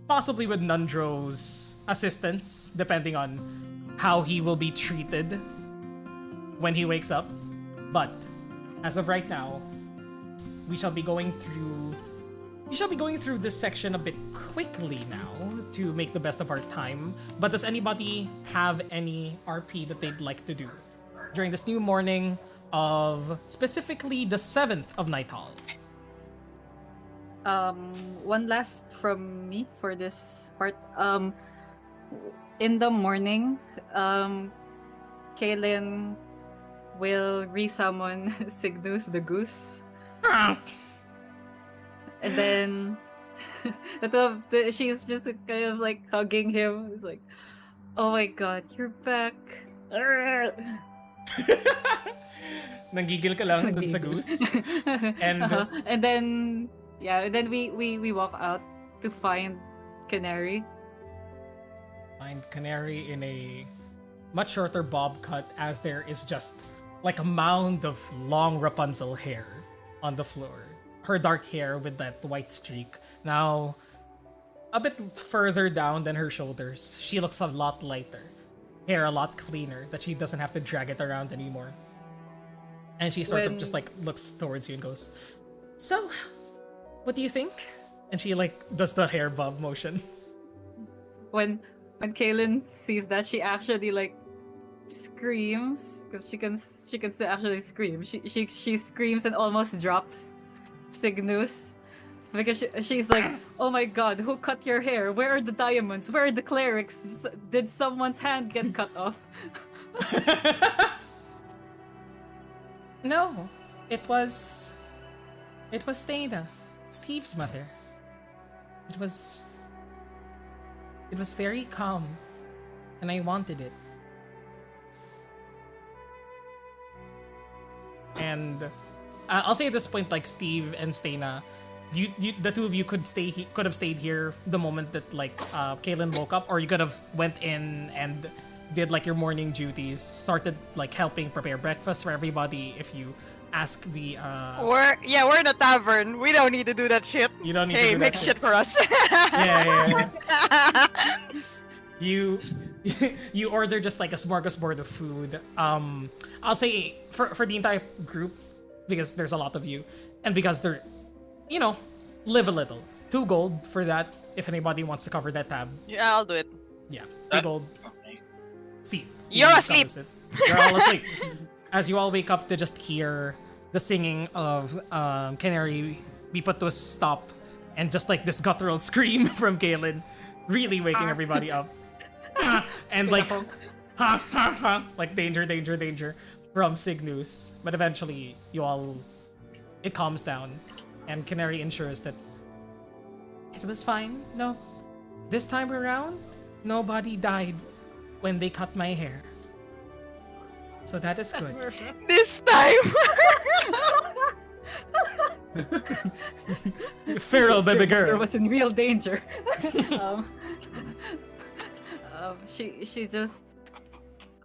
possibly with Nundro's assistance, depending on how he will be treated when he wakes up. But as of right now, we shall be going through this section a bit quickly now to make the best of our time. But does anybody have any RP that they'd like to do during this new morning of specifically the 7th of Nighthall? One last from me for this part. In the morning, Kaylin will resummon Cygnus the goose. And then she's just kind of like hugging him. It's like, oh my god, you're back. Nanggigil ka lang dun sa goose. And and then we walk out to find Canary. Find Canary in a much shorter bob cut, as there is just like a mound of long Rapunzel hair on the floor. Her dark hair with that white streak now a bit further down than her shoulders. She looks a lot lighter, hair a lot cleaner, that she doesn't have to drag it around anymore. And she sort of just like looks towards you and goes, "So, what do you think?" And she like does the hair bob motion. When Kaylin sees that, she actually like screams, because she can still actually scream. She screams and almost drops Cygnus, because she's like, "Oh my god, who cut your hair? Where are the diamonds? Where are the clerics? Did someone's hand get cut off?" No, it was Stana, Steve's mother. It was very calm, and I wanted it. And I'll say at this point, like Steve and Stana, the two of you could have stayed here the moment that like Kaylin woke up, or you could have went in and did like your morning duties, started like helping prepare breakfast for everybody. If you ask the We're in a tavern. We don't need to do that shit. You don't need to Hey, do make that shit for us. Yeah. You order just like a smorgasbord of food. I'll say for the entire group, because there's a lot of you, and because they're, live a little. 2 gold for that, if anybody wants to cover that tab. Yeah, I'll do it. Yeah, 2 gold. Okay. Steve You're asleep. covers it. You're all asleep. As you all wake up to just hear the singing of Canary be put to a stop, and just like this guttural scream from Kaylin, really waking everybody up. And like, like danger from Cygnus. But eventually, it calms down, and Canary ensures that it was fine. No, this time around, nobody died when they cut my hair. So that is good. This time. Feral baby There girl. was in real danger. She just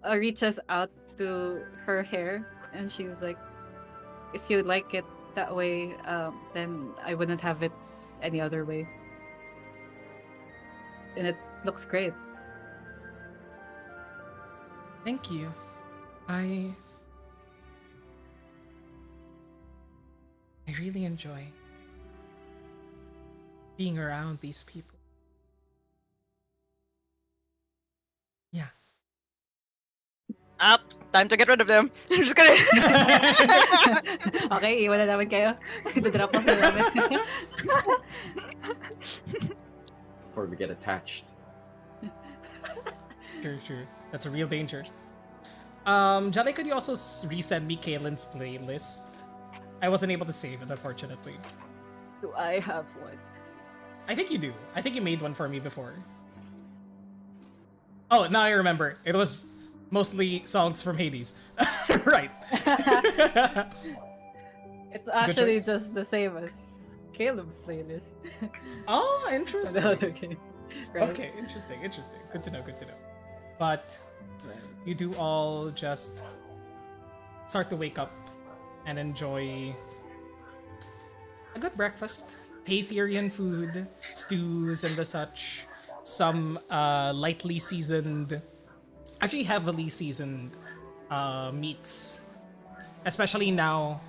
reaches out to her hair, and she's like, "If you like it that way, then I wouldn't have it any other way." And it looks great. Thank you. I really enjoy being around these people. Yeah. Up. Time to get rid of them. I'm just gonna. Okay, iwan na namin kayo. Ito-drop off na namin. Before we get attached. Sure. That's a real danger. Jolly, could you also resend me Kaylin's playlist? I wasn't able to save it, unfortunately. Do I have one? I think you do. I think you made one for me before. Oh, now I remember. It was mostly songs from Hades. Right. It's actually choice. just the same as Caleb's playlist. Oh, For interesting. the other game. Right? Okay, interesting. Good to know. But you do all just start to wake up and enjoy a good breakfast. Tatherian food, stews and the such. Some lightly seasoned, actually heavily seasoned meats. Especially now,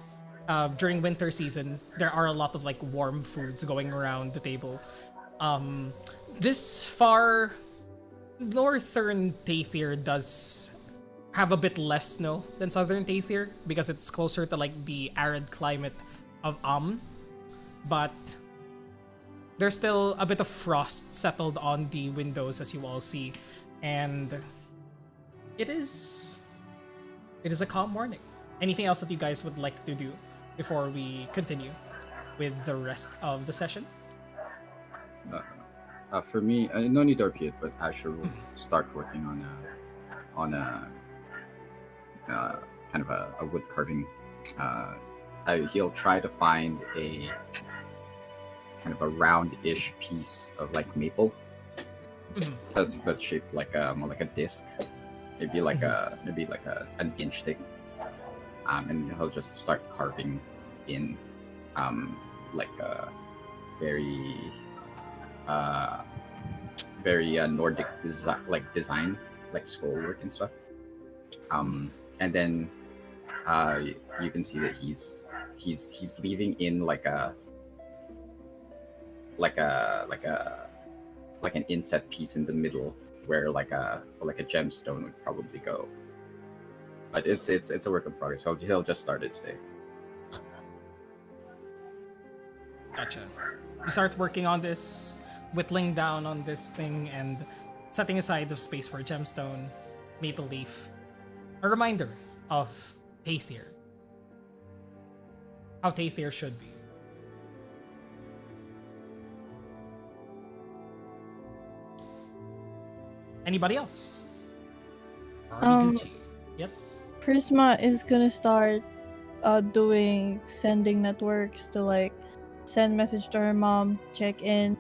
during winter season, there are a lot of like warm foods going around the table. This far northern Tathier does have a bit less snow than southern Tathier because it's closer to like the arid climate of but there's still a bit of frost settled on the windows, as you all see, and it is a calm morning. Anything else that you guys would like to do before we continue with the rest of the session? For me, no need to repeat, but Asher will start working on a kind of a wood carving. He'll try to find a kind of a round-ish piece of like maple that's shaped like more like a disc, maybe like an inch thick. And he'll just start carving in like a very Nordic design, like scroll work and stuff. And then you can see that he's leaving in like an inset piece in the middle where like a gemstone would probably go. But it's a work in progress. He'll just start it today. Gotcha. You start working on this, whittling down on this thing, and setting aside the space for gemstone, maple leaf. A reminder of Tathier. How Tathier should be. Anybody else? Gucci. Yes? Prisma is gonna start doing sending networks to like send message to her mom, check in,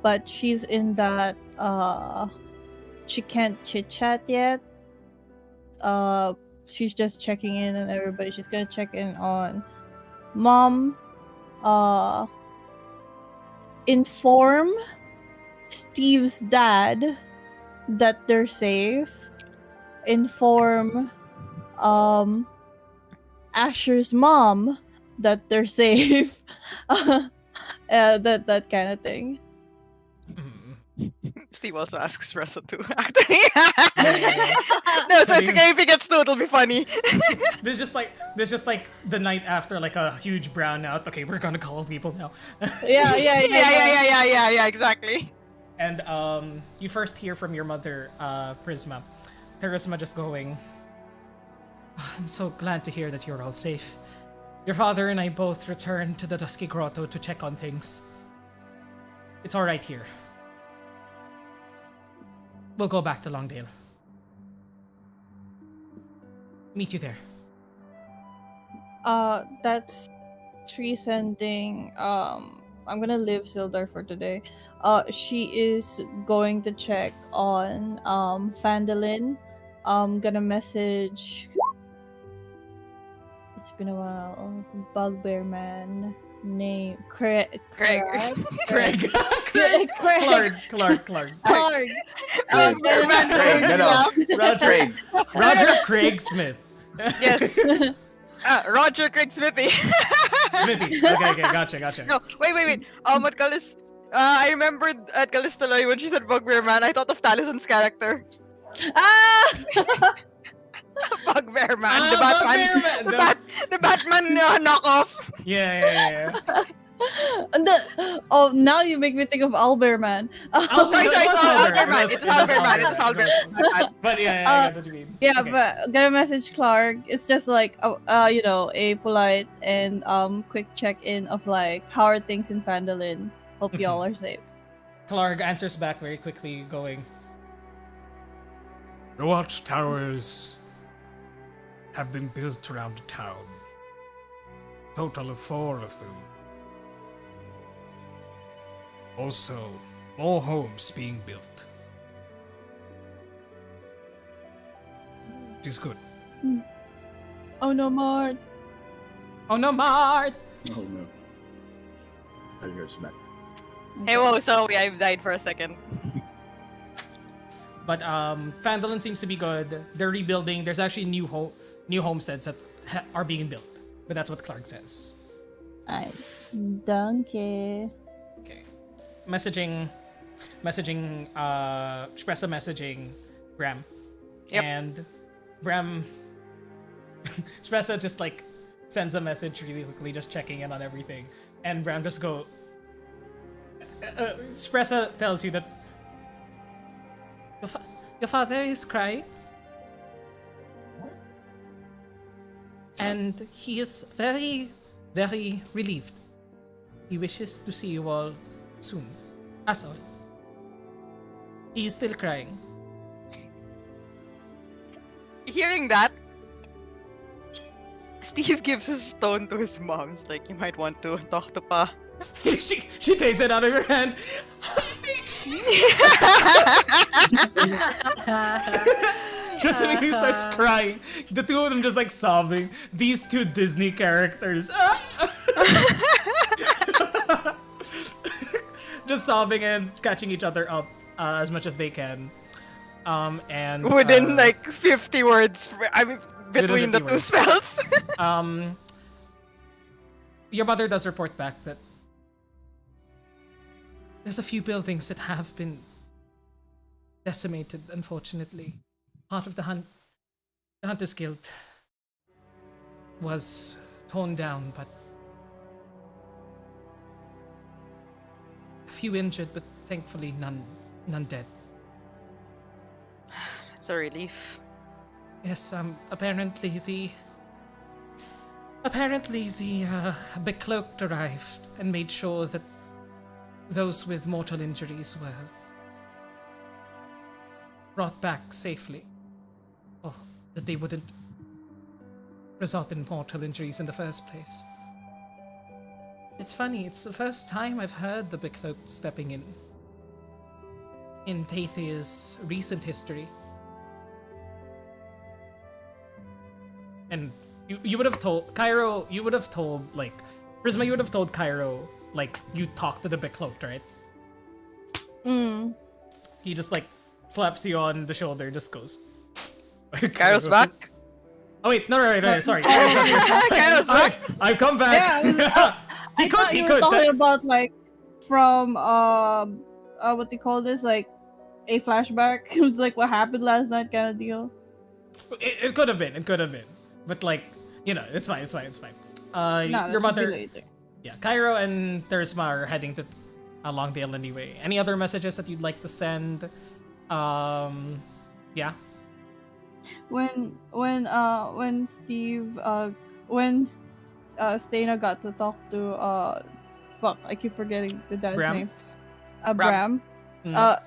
but she's in that she can't chit chat yet. She's just checking in on everybody. She's gonna check in on mom, inform Steve's dad that they're safe, inform Asher's mom that they're safe. That kind of thing. Steve also asks Ressa too, actually. No, so it's okay if he gets two, it'll be funny. There's just like the night after like a huge brownout. Okay, we're gonna call people now. Yeah, exactly. And you first hear from your mother, Prisma. Teresma just going, I'm so glad to hear that you're all safe. Your father and I both returned to the Dusky Grotto to check on things. It's alright here. We'll go back to Longdale. Meet you there. That's tree sending. I'm gonna leave Sildar for today. She is going to check on Fandolin gonna message. It's been a while. Bugbear man. Name Craig. Craig. Craig. Clark. Clark. Craig, get up. Roger. Roger Craig Smith. Yes. Roger Craig Smithy. Smithy. Okay, gotcha. No, wait. At I remembered at Calistoloy when she said Bugbear Man, I thought of Talison's character. Ah! Bugbear Man, the Bugbear Batman. Man. The Batman knockoff. Yeah. Oh, now you make me think of Owlbear Man. Sorry, it's Owlbear Man. It's Owlbear Man. It's Owlbear Man. But yeah, I know what you mean. Yeah, Okay. but gonna message Clark. It's just like a polite and quick check-in of like how are things in Phandalin. Hope y'all are safe. Clark answers back very quickly, going, "The watchtowers have been built around the town. Total of 4 of them. Also, more homes being built. It is good." Oh no, Mart. Oh no, Mart! Oh no. I hear smack. Hey, whoa, sorry, I died for a second. But Phandalin seems to be good. They're rebuilding. There's actually new homesteads that are being built. But that's what Clark says. Donkey. Okay. Messaging Espresso messaging Bram. Yep. And Bram Espresso just like sends a message really quickly, just checking in on everything. And Bram just go Espresso tells you that your father is crying. And he is very, very relieved. He wishes to see you all soon. That's all. He is still crying. Hearing that, Steve gives a stone to his mom's. Like, you might want to talk to Pa. she takes it out of your hand. Just when he starts crying, the two of them just like sobbing. These two Disney characters. Just sobbing and catching each other up as much as they can. And within like 50 words, I mean, between the 50 two words. spells. Your mother does report back that there's a few buildings that have been decimated, unfortunately. Part of the Hunters Guild was torn down, but a few injured, but thankfully none dead. It's a relief. Yes, apparently the Becloaked arrived and made sure that those with mortal injuries were brought back safely. Or that they wouldn't result in mortal injuries in the first place. It's funny, it's the first time I've heard the Becloaked stepping in Tathia's recent history. And you would have told Cairo, like Prisma, you would have told Cairo like you talked to the Becloaked, right? He just like slaps you on the shoulder and just goes. Cairo's back? Oh wait, no, sorry. Cairo's back. I've come back. Yeah, he I thought you were talking about like from what do you call this, like a flashback. It was like what happened last night kind of deal. It could have been, but like it's fine. No, Your mother, later. yeah, Cairo and Thursma are heading along the Eleni Way. Any other messages that you'd like to send? Yeah. When Steve Stana got to talk to fuck, I keep forgetting the dad's Bram? name. Bram. Mm.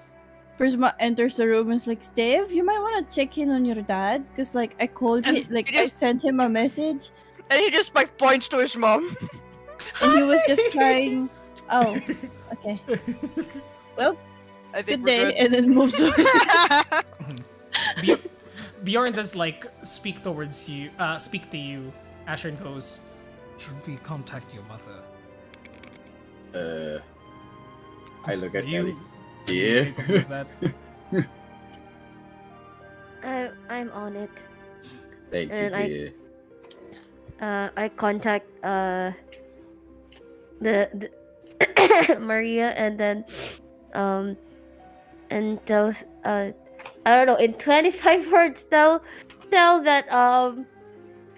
Prisma enters the room and is like, Steve, you might want to check in on your dad, because like I called And him, like he I just- sent him a message And he just like points to his mom. and he was just crying. Oh, okay. Well, I think good day, and then moves on. Bjorn does like speak towards you, speak to you. Asher goes, "Should we contact your mother?" I look at Do you- Ellie. Are you Dear. capable of that? I'm on it. Thank you, And dear. I contact the Maria, and then and tells I don't know, in 25 words, tell that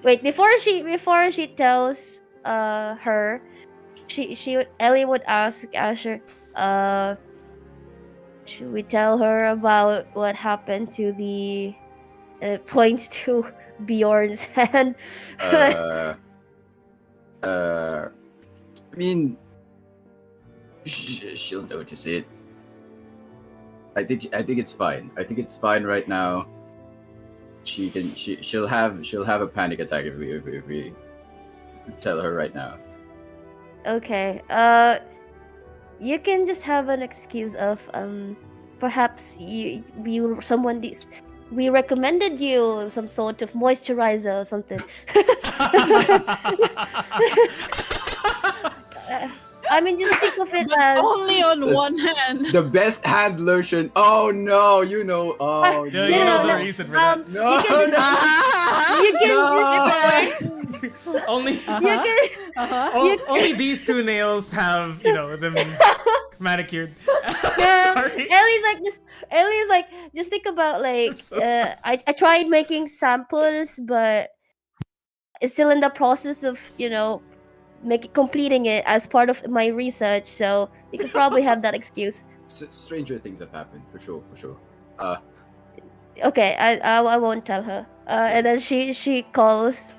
wait, before she tells her, Ellie would ask Asher, should we tell her about what happened to the points to Bjorn's hand? I mean, she'll notice it. I think it's fine. I think it's fine right now. She'll have a panic attack if we tell her right now. Okay. You can just have an excuse of perhaps we recommended you some sort of moisturizer or something. I mean, just think of it as Only on Says- one hand. The best hand lotion. Oh no, you know. Oh Yeah, no. you know no, the no. reason for that. No, you can just Only, you can only these two nails have, them manicured. Yeah, Sorry. Ellie's like, just think about like I'm so sorry. I tried making samples, but it's still in the process of completing it as part of my research. So you could probably have that excuse. Stranger things have happened for sure. Okay, I won't tell her. And then she calls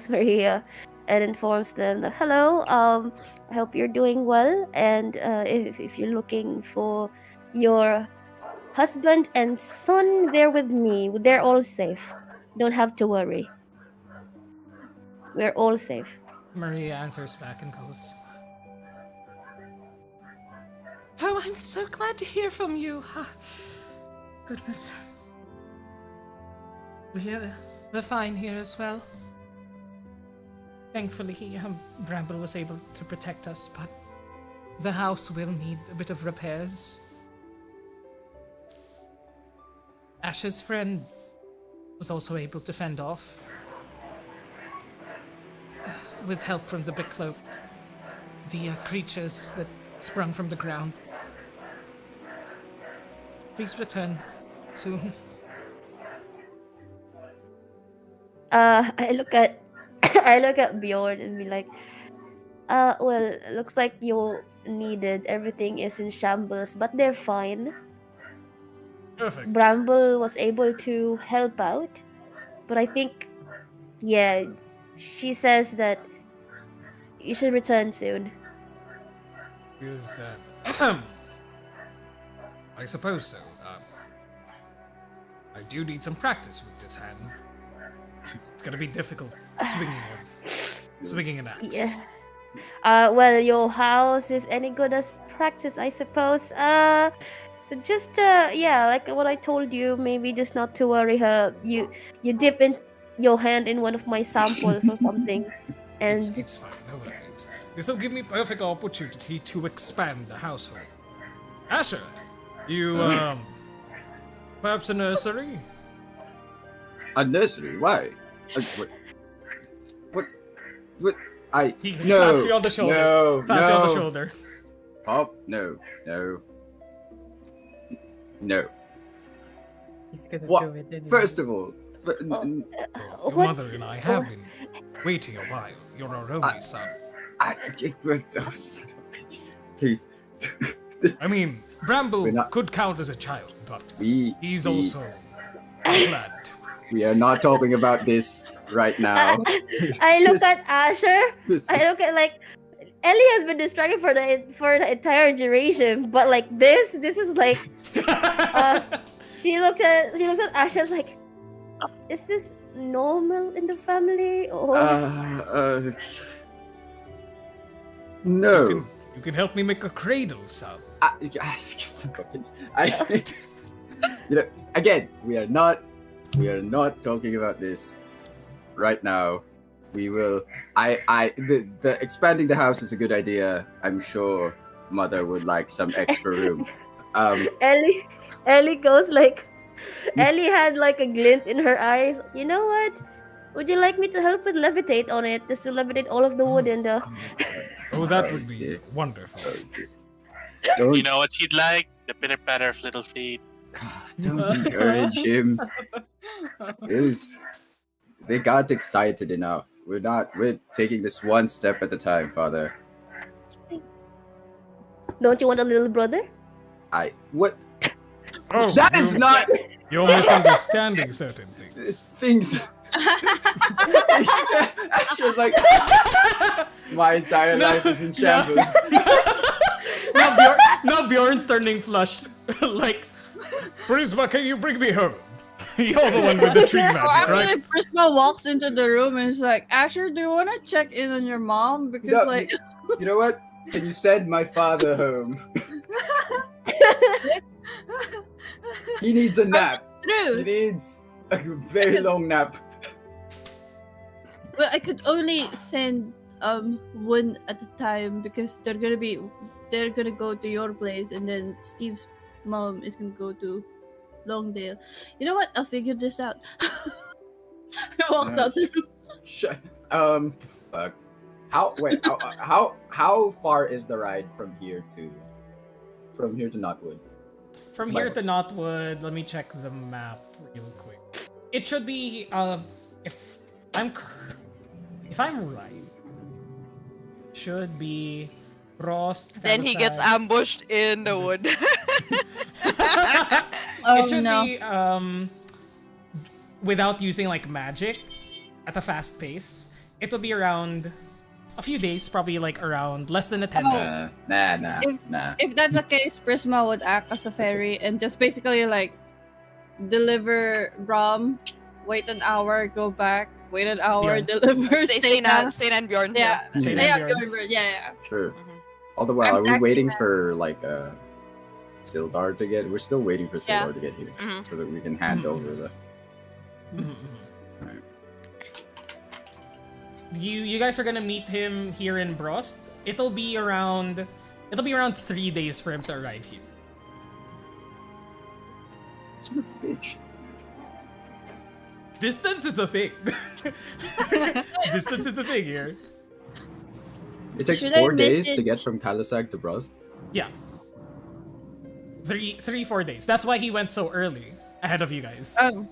Maria and informs them that, hello, I hope you're doing well, and if you're looking for your husband and son, they're with me. They're all safe. Don't have to worry. We're all safe. Maria answers back and goes, "Oh, I'm so glad to hear from you. Goodness. We're fine here as well. Thankfully, Bramble was able to protect us, but the house will need a bit of repairs. Ash's friend was also able to fend off, with help from the Becloaked, the creatures that sprung from the ground. Please return soon." I look at I look at Bjorn and be like, well, it looks like you needed. Everything is in shambles, but they're fine. Perfect. Bramble was able to help out, but I think, yeah, she says that you should return soon. Is that... I suppose so. I do need some practice with this hand. It's gonna be difficult swinging an axe. Yeah. Well, your house is any good as practice, I suppose. Just yeah, like what I told you. Maybe just not to worry her. You dip in your hand in one of my samples or something, and It's fine, no worries. This will give me perfect opportunity to expand the household. Asher, you perhaps a nursery? A nursery? Why? What? He No. claps you on the shoulder. No. Claps you on the No. shoulder. Pop? No. He's gonna What? do it anyway. First of all, Your what's- mother and I have been waiting a while. You're our only son. please. I mean, Bramble We're not- could count as a child, but we he's we- also glad. We are not talking about this right now. I look This- at Asher. this I is- look at like Ellie has been distracted for the entire duration, but like this is like she looks at Asher's like, is this normal in the family or? No. You can help me make a cradle sound. Again, we are not We are not talking about this right now. We will. The expanding the house is a good idea. I'm sure Mother would like some extra room. Ellie goes like, Ellie had like a glint in her eyes. You know what? Would you like me to help with levitate on it, just to levitate all of the wood in the? Oh, that would Oh, be dear. wonderful. Oh, dear. Don't You know what she'd like? The pitter patter of little feet. don't encourage him. They got excited enough. We're taking this one step at a time, Father. Don't you want a little brother? What? Oh, That is not You're misunderstanding certain things. things. She was like, my entire life is in shambles. Now Bjorn's turning flushed. Like, Prisma, can you bring me home? You're the one with the tree Or magic, right? actually, Prisma walks into the room and is like, Asher, do you want to check in on your mom? Because, No, like, You know what? Can you send my father home? He needs a nap. He true. needs a very long nap. Well, I could only send one at a time because they're gonna go to your place, and then Steve's mom is gonna go to Longdale. You know what? I'll figure this out. He walks out the room. Fuck. How far is the ride from here to Knotwood? From here to Knotwood, let me check the map real quick. It should be, if I'm right, should be Frost. Then he gets ambushed in the wood. It should no. be without using like magic at a fast pace. It will be around a few days, probably like around less than a 10 day. Nah. If that's the case, Prisma would act as a fairy and just basically like deliver Brom, wait an hour, go back, wait an hour, Bjorn. deliver Stay and Bjorn. Yeah, Stay yeah, and Bjorn. Bjorn, yeah. Sure. All the while, I'm are we actually waiting mad. for like Sildar to get? We're still waiting for Yeah. Sildar to get here, Mhm. so that we can hand Mhm. over the. Right. You guys are gonna meet him here in Brost. It'll be around 3 days for him to arrive here. Son of a bitch. Distance is a thing. Distance is the thing here. It takes Should I 4 days to message- get from Kalasag to Brust. Yeah. 4 days. That's why he went so early ahead of you guys. So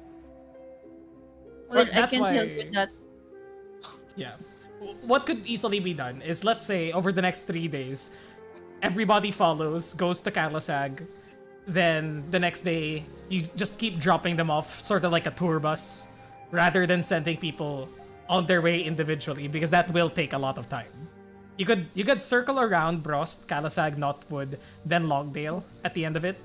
I that's can why- help with that. Yeah. What could easily be done is, let's say, over the next 3 days, everybody follows, goes to Kalasag, then the next day, you just keep dropping them off, sort of like a tour bus, rather than sending people on their way individually, because that will take a lot of time. You could circle around Brost, Kalasag, Knotwood, then Longdale at the end of it.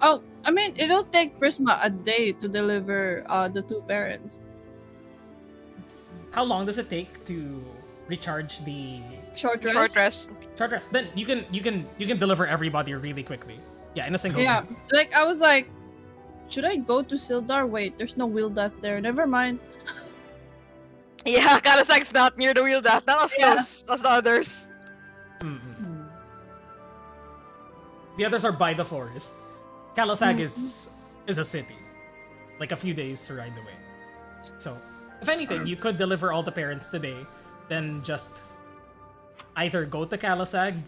Oh, I mean, it'll take Prisma a day to deliver the two parents. How long does it take to recharge the Short rest. Short rest. short rest? Then you can deliver everybody really quickly. Yeah, in a single Yeah, day. like I was like, should I go to Sildar? Wait, there's no wheel death there. Never mind. Yeah, Kalasag's not near the wheel that. Not as Yeah. close as the others. Mhm. The others are by the forest. Kalasag is a city, like a few days to ride away. So, if anything, you could deliver all the parents today, then just either go to Kalasag,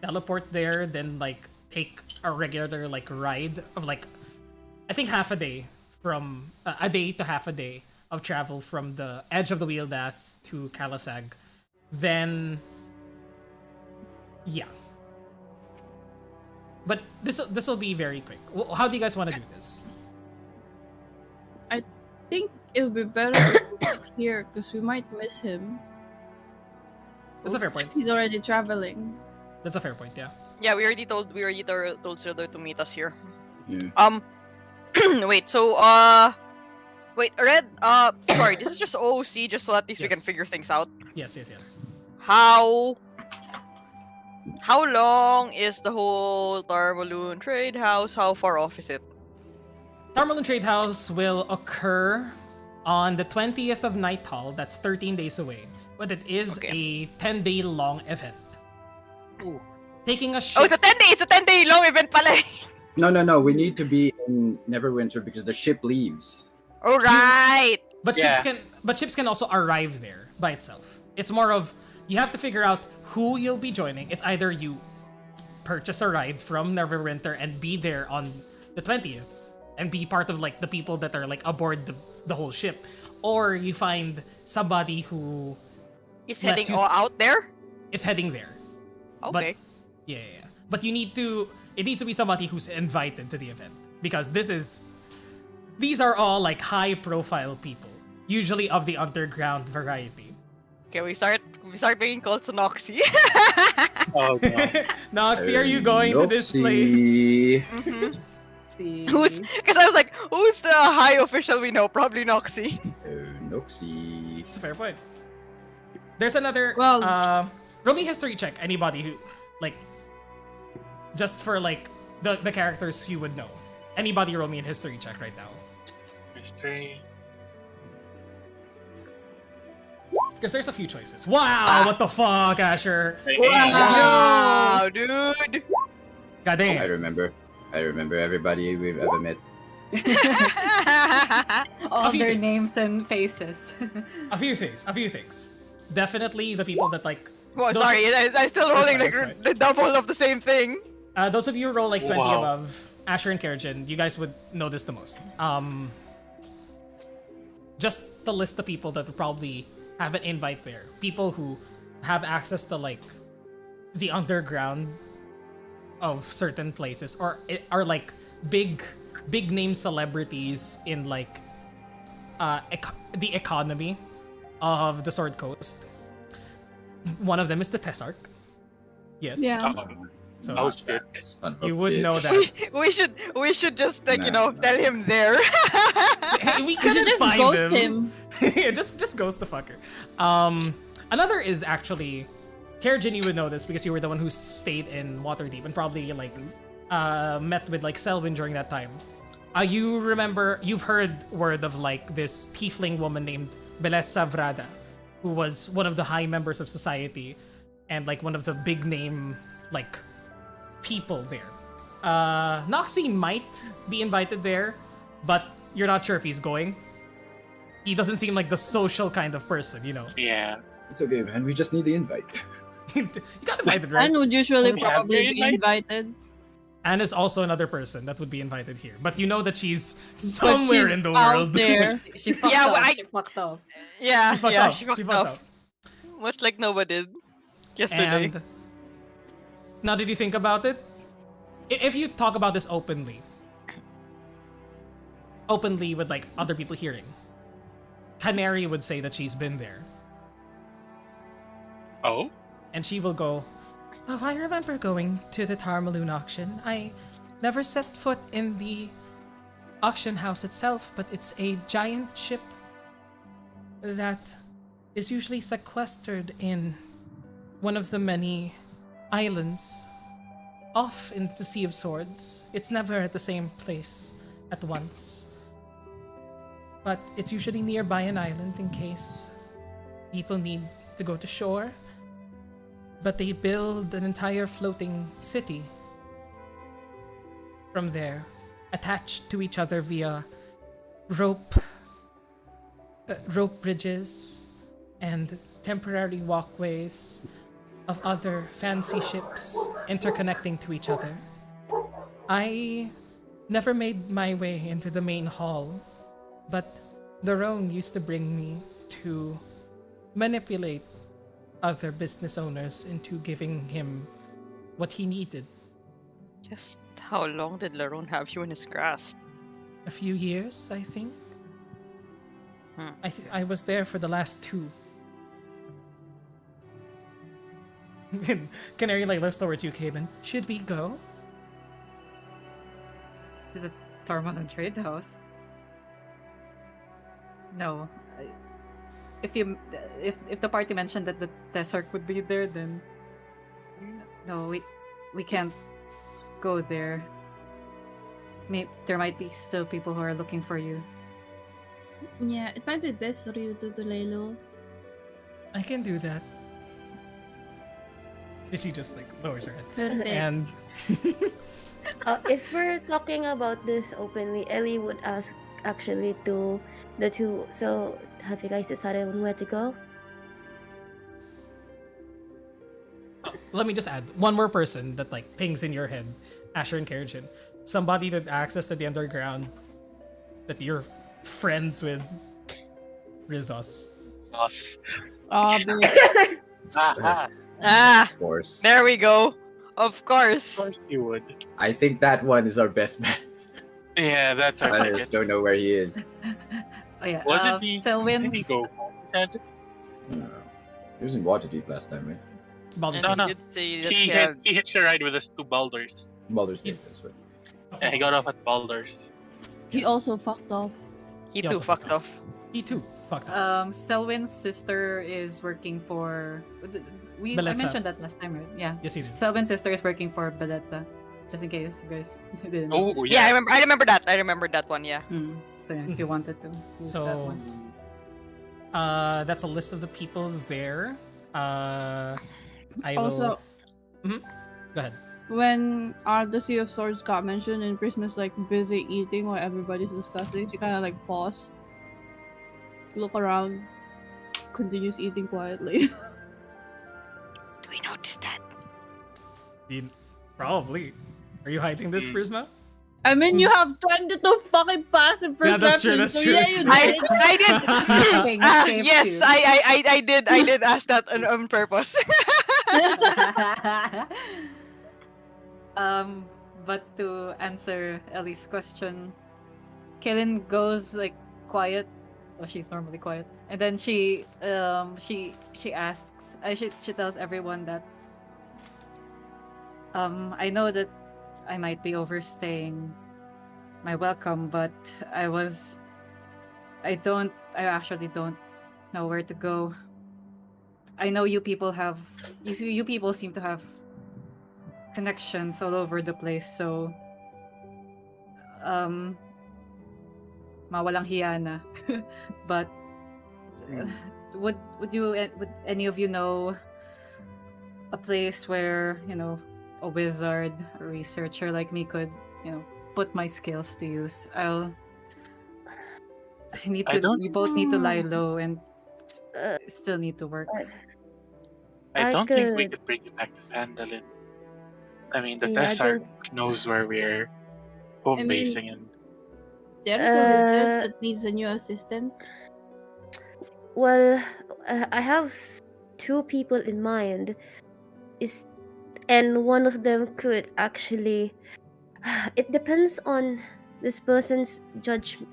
teleport there, then like take a regular like ride of like, I think half a day from a day to half a day of travel from the edge of the Wheeldath to Kalasag. Then, yeah. But this will be very quick. How do you guys want to do this? I think it would be better if we were here because we might miss him. That's a fair point. If he's already traveling. That's a fair point. Yeah. Yeah, we already told Silder to meet us here. Yeah. Wait, so wait, Red, sorry, this is just OOC, just so at least we can Yes. figure things out. Yes. How long is the whole Tarvaloon trade house? How far off is it? Tarmalin Trade House will occur on the 20th of Nighthall. That's 13 days away. But it is a 10-day long event. Ooh. Taking a Oh, ship. it's a 10-day! It's a 10-day long event pala! No. We need to be in Neverwinter because the ship leaves. Oh, right! But Yeah. ships can also arrive there by itself. It's more of you have to figure out who you'll be joining. It's either you purchase a ride from Neverwinter and be there on the 20th and be part of like the people that are like aboard the whole ship, or you find somebody who He's lets heading you- all out there? is heading there. Okay. Yeah. But it needs to be somebody who's invited to the event because these are all like high profile people, usually of the underground variety. Okay, we start making calls to Noxy. Oh god. Noxy, are you going to this place? Noxy. Who's? Because I was like, who's the high official we know? Probably Noxy. Noxy. It's a fair point. There's another. Well- roll me history check. Anybody who, like, just for like the characters you would know. Anybody roll me a history check right now. Mystery. Because there's a few choices. Wow, what the fuck, Asher? Wow, dude. God I damn. remember everybody we've ever met. All few their things. names and faces. A few things. Definitely the people that like. Well, those- sorry, I'm still rolling That's like fine. the double of the same thing. Those of you who roll like 20 Wow. above, Asher and Kerrigan, you guys would know this the most. Just the list of people that would probably have an invite there. People who have access to like the underground of certain places or are like big name celebrities in like the economy of the Sword Coast. One of them is the Tessarch. Yes. Yeah. So Oh shit. Son of a you would bitch. know that. we should just like Nah. tell him there. Hey, we You should couldn't just find ghost him. him. Yeah, just ghost the fucker. Another is actually Kerrigan. You would know this because you were the one who stayed in Waterdeep and probably like met with like Selwyn during that time. You remember? You've heard word of like this tiefling woman named Belessa Vrada, who was one of the high members of society and like one of the big name like people there. Noxy might be invited there, but you're not sure if he's going. He doesn't seem like the social kind of person, you know. Yeah. It's okay, man. We just need the invite. You got invited, right? Anne would usually We have probably your be invite? invited. Anne is also another person that would be invited here, but you know that she's But somewhere she's in the out world. there. She fucked Yeah, up. well, She fucked up. Yeah, She fucked yeah, up. she fucked She fucked up. up. Much like Nova did yesterday. And now, did you think about it? If you talk about this openly with like other people hearing, Canary would say that she's been there, Oh? and she will go, "Oh, I remember going to the Tarmaloon auction. I never set foot in the auction house itself, but it's a giant ship that is usually sequestered in one of the many islands off in the Sea of Swords. It's never at the same place at once, but it's usually nearby an island in case people need to go to shore. But they build an entire floating city from there, attached to each other via rope bridges and temporary walkways of other fancy ships interconnecting to each other. I never made my way into the main hall, but the Roan used to bring me to manipulate other business owners into giving him what he needed. Just how long did Laron have you in his grasp? A few years, I think. Hmm. I was there for the last 2. Canary like looks towards you, Caden. Should we go? To the Tarmaloon Trade House. No. If the party mentioned that the Tessarch would be there, then no, we can't go there. there might be still people who are looking for you. Yeah, it might be best for you to lay low. I can do that. And she just like lowers her head. Perfect. And If we're talking about this openly, Ellie would ask actually to the two. So, have you guys decided on where to go? let me just add one more person that like pings in your head, Asher and Kerjin. Somebody that access to the underground that you're friends with Rizos. Us. But Ah, Of course. there we go. Of Of course. course you would. I think that one is our best bet. Yeah, that's our I ticket. just don't know where he is. Oh yeah. Wasn't he? Didn't he Selwyn's go home? He said He was in Waterdeep last time, right? Baldur's And No, he Gate. did say that he hitched a ride with us to Baldur's. Baldur's Gate, that's right. Yeah, he got off at Baldur's. he also fucked off. he He too also fucked off. He too fucked off. Selwyn's sister is working for. I Beletza. mentioned that last time, right? Yeah. Yes, you did. Selwyn's sister is working for Beletza, just in case you guys didn't. know. Oh Yeah, yeah. I remember that. I remember that one. Yeah. So yeah, if you wanted to use So- that one. That's a list of the people there. I Also, will. Go ahead. when the Sea of Swords got mentioned and Prisma's like busy eating while everybody's discussing, she kind of like pause, look around, continues eating quietly. Do we notice that? Probably. Are you hiding this, Prisma? I mean, you have 22 fucking passive Yeah, perception, that's so true, yeah, that's you true. did. I did. Thing Ah, escaped yes, you. I did ask that on purpose. But to answer Ellie's question, Kaylin goes like quiet. Well, she's normally quiet, and then she asks. She tells everyone that I know that I might be overstaying my welcome, but I actually don't know where to go. I know you people seem to have connections all over the place, so mawalang hiya na. But would any of you know a place where, a wizard, a researcher like me could, put my skills to use? We both need to lie low and still need to work. I I don't think we could- could bring you back to Phandalin. I mean, the Yeah, I Tessar knows where we're home I mean- basing and There is a wizard Uh, that needs a new assistant. Well, I have two people in mind. And one of them could actually. It depends on this person's judgment.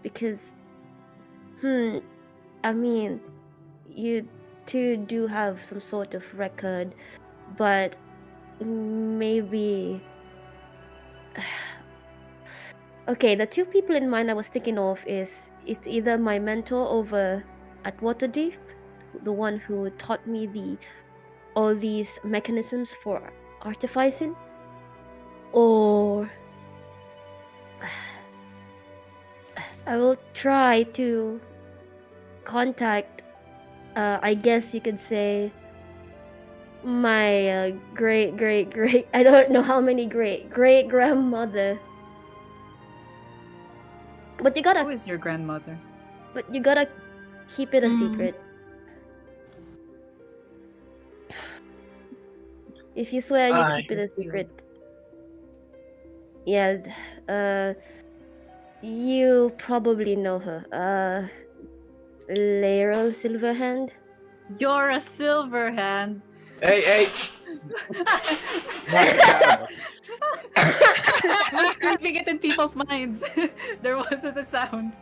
Because, I mean, you two do have some sort of record, but maybe. Okay, the two people in mind I was thinking of is either my mentor over at Waterdeep, the one who taught me all these mechanisms for artificing, or I will try to contact, I guess you could say, my great I don't know how many great grandmother. But you Who gotta is your grandmother? keep it a Mhm. secret. If you swear you keep it a Yes, you. secret. Yeah, you probably know her. Laeral Silverhand. You're a Silverhand. Hey! Just keeping it in people's minds. There wasn't a sound.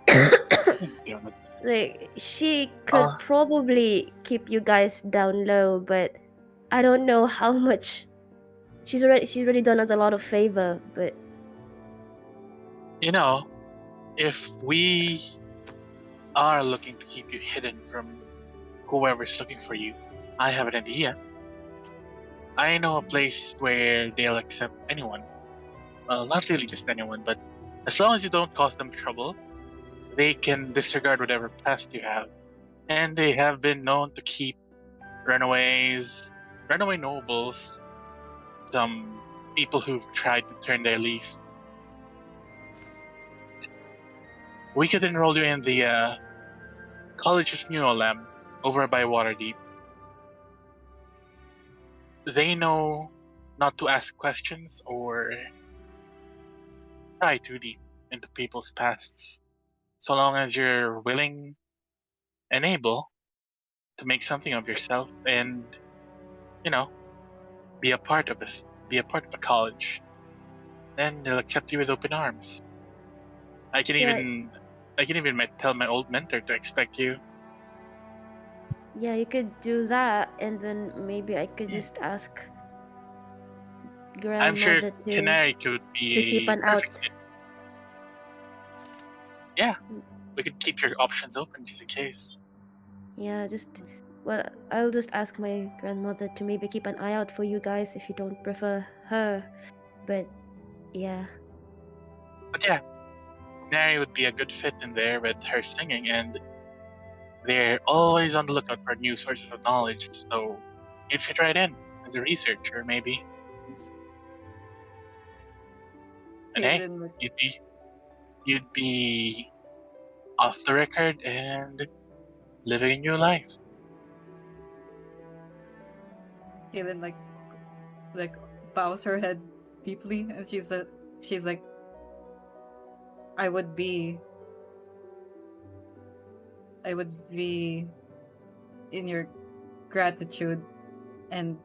damn it. Like, she could Ah. probably keep you guys down low, but I don't know how much. She's already done us a lot of favor, but You know, if we are looking to keep you hidden from whoever's looking for you, I have an idea. I know a place where they'll accept anyone. Well, not really just anyone, but as long as you don't cause them trouble, they can disregard whatever past you have. And they have been known to keep runaways, runaway nobles, some people who've tried to turn their leaf. We could enroll you in the College of New Olam over by Waterdeep. They know not to ask questions or pry too deep into people's pasts, so long as you're willing and able to make something of yourself and, you know, be a part of this, be a part of the college. Then they'll accept you with open arms. I can Yeah. even tell my old mentor to expect you. Yeah, you could do that, and then maybe I could just ask I'm sure grandmother Canary could be to keep a an out. perfect fit. Yeah, we could keep your options open just in case. Yeah, well, I'll just ask my grandmother to maybe keep an eye out for you guys if you don't prefer her. But yeah, But yeah, Canary would be a good fit in there with her singing, and they're always on the lookout for new sources of knowledge, so you'd fit right in as a researcher, maybe. And hey, Kaylin would, you'd be off the record and living a new life. Kaylin like bows her head deeply, and she's like, I would be in your gratitude, and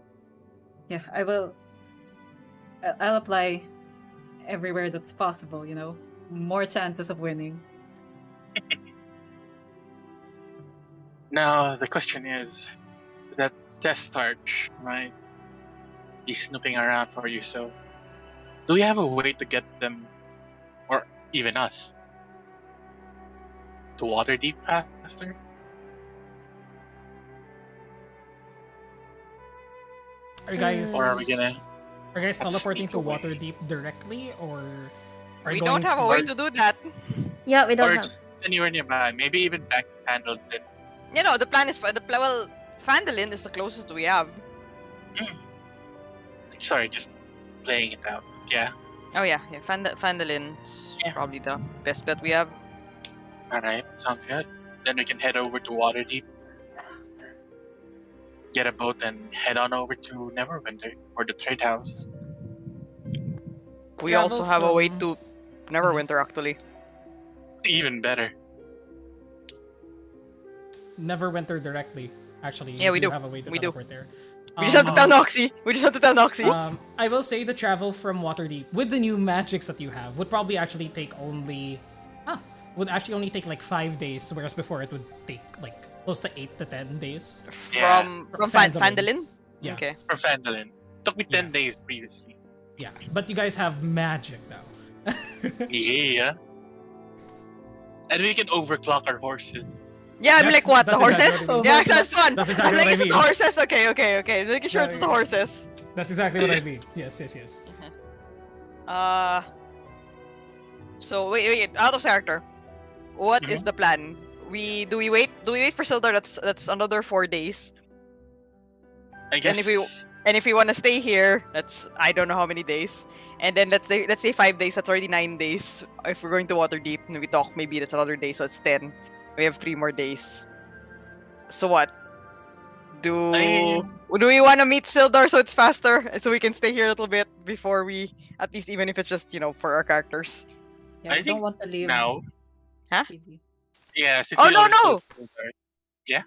yeah, I'll apply everywhere that's possible, you know, more chances of winning. Now, the question is, that Death Starch might be snooping around for you, so do we have a way to get them, or even us, to Waterdeep faster? Are you guys Or are we gonna... are you guys teleporting sneak to away? Waterdeep directly, or are We you don't going have a to- way to do that. yeah, we Or don't have. just anywhere nearby, maybe even back to Pendleton. You know, the plan is well, Phandalin is the closest we have. Sorry, just playing it out. Yeah, Oh yeah. Phandalin's Yeah. probably the best bet we have. alright, sounds good. Then we can head over to Waterdeep, get a boat, and head on over to Neverwinter or the trade house. We Travel also have a way from- to Neverwinter actually. Even better. Neverwinter directly? Actually, Yeah, we do do. have a way to We do. teleport there. We just have to tell Noxie. I will say the travel from Waterdeep with the new magics that you have would probably actually take would actually only take like 5 days, whereas before it would take like close to 8 to 10 days. Yeah. From Phandalin. Phandalin? Yeah. Okay. For Phandalin. Took me 10 Yeah. days previously. Yeah, but you guys have magic now. Yeah. And we can overclock our horses. Yeah, I'd be like, what? The That's exactly horses? what I mean. Yeah, that's fun. That's I'm exactly like, what I is it the mean. horses? Okay. Making sure it's the horses. That's exactly what I mean. Yes. So wait, out of character. What is the plan? Do we wait for Sildar? That's another 4 days. I guess. And if we want to stay here, that's I don't know how many days. And then let's say 5 days. That's already 9 days. If we're going to Waterdeep and we talk, maybe that's another day. So it's 10. We have 3 more days. So what? Do we want to meet Sildar so it's faster, so we can stay here a little bit before we, at least even if it's just for our characters. Yeah, I I don't think want to leave. now. Huh? PD. Yeah. since Oh, we no, already no! told Sildar-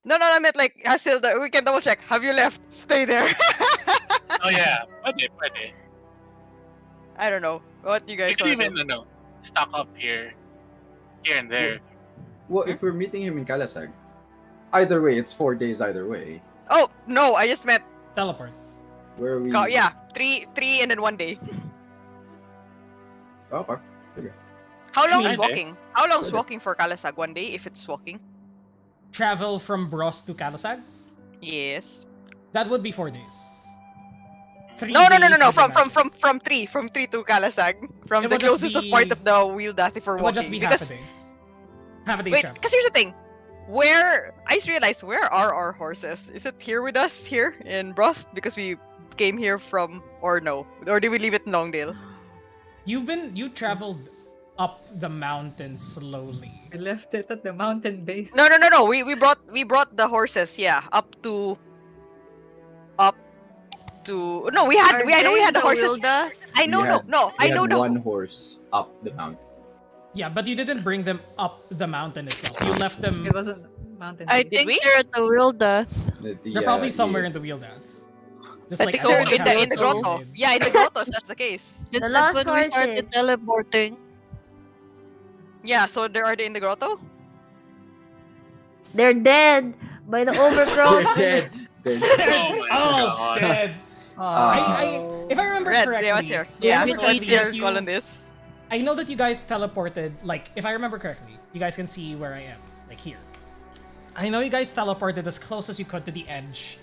No, I meant like has Sildar. We can double check. Have you left? Stay there. Oh yeah. Pwede. I don't know. What do you We guys can want? even stock up here and there. Well, if we're meeting him in Kalasag, either way, it's 4 days either way. Oh no! I just meant Teleport. Where are we? yeah, three, and then 1 day. Oh, okay. How long is Pwede. walking? How long is Pwede. walking for Kalasag? 1 day if it's walking. Travel from Bros to Kalasag? Yes. That would be 4 days. 3 No, no, no, no, days no. with the map. From three to Kalasag, from It the would just closest of be- part of the wheel Dathi for It would just walking. be half a Because day. Half a day's wait, travel. because here's the thing. Where I just realized, where are our horses? Is it here with us here in Brost? Because we came here from, or no, or did we leave it in Longdale? You traveled up the mountain slowly. I left it at the mountain base. No, no, no, no. We brought the horses. Yeah, up to. No, we had. I know we had the horses. I know, We no, had- no. We I know had the. one horse up the mountain. Yeah, but you didn't bring them up the mountain itself. You left them. It wasn't mountain I base. Did think we? they're at the Wheel Death. They're probably somewhere in the wheel death. Just I like think So they're everyone in in the happened grotto. to Yeah, in the grotto. If that's the case. Just The like lost when we started horses. teleporting. Yeah. So are they in the grotto? They're dead by the overgrowth. They're dead. They're dead. Oh my Oh, god. dead. If I remember Red. correctly, Yeah, what's your? if I Yeah. remember What's correctly, your you- call on this? I know that you guys teleported. Like, if I remember correctly, you guys can see where I am. Like here. I know you guys teleported as close as you could to the edge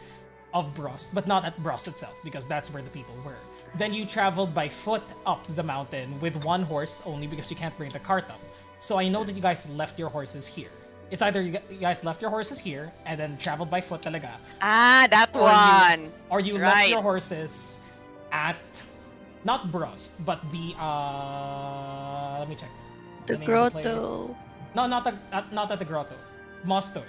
of Brost, but not at Brost itself, because that's where the people were. Then you traveled by foot up the mountain with one horse only because you can't bring the cart up. So I know that you guys left your horses here. It's either you guys left your horses here and then traveled by foot talaga, Ah, that Or one. or you left Right. your horses at not Brost, but the let me check. The name of the place. grotto. No, not at the grotto. Mostone.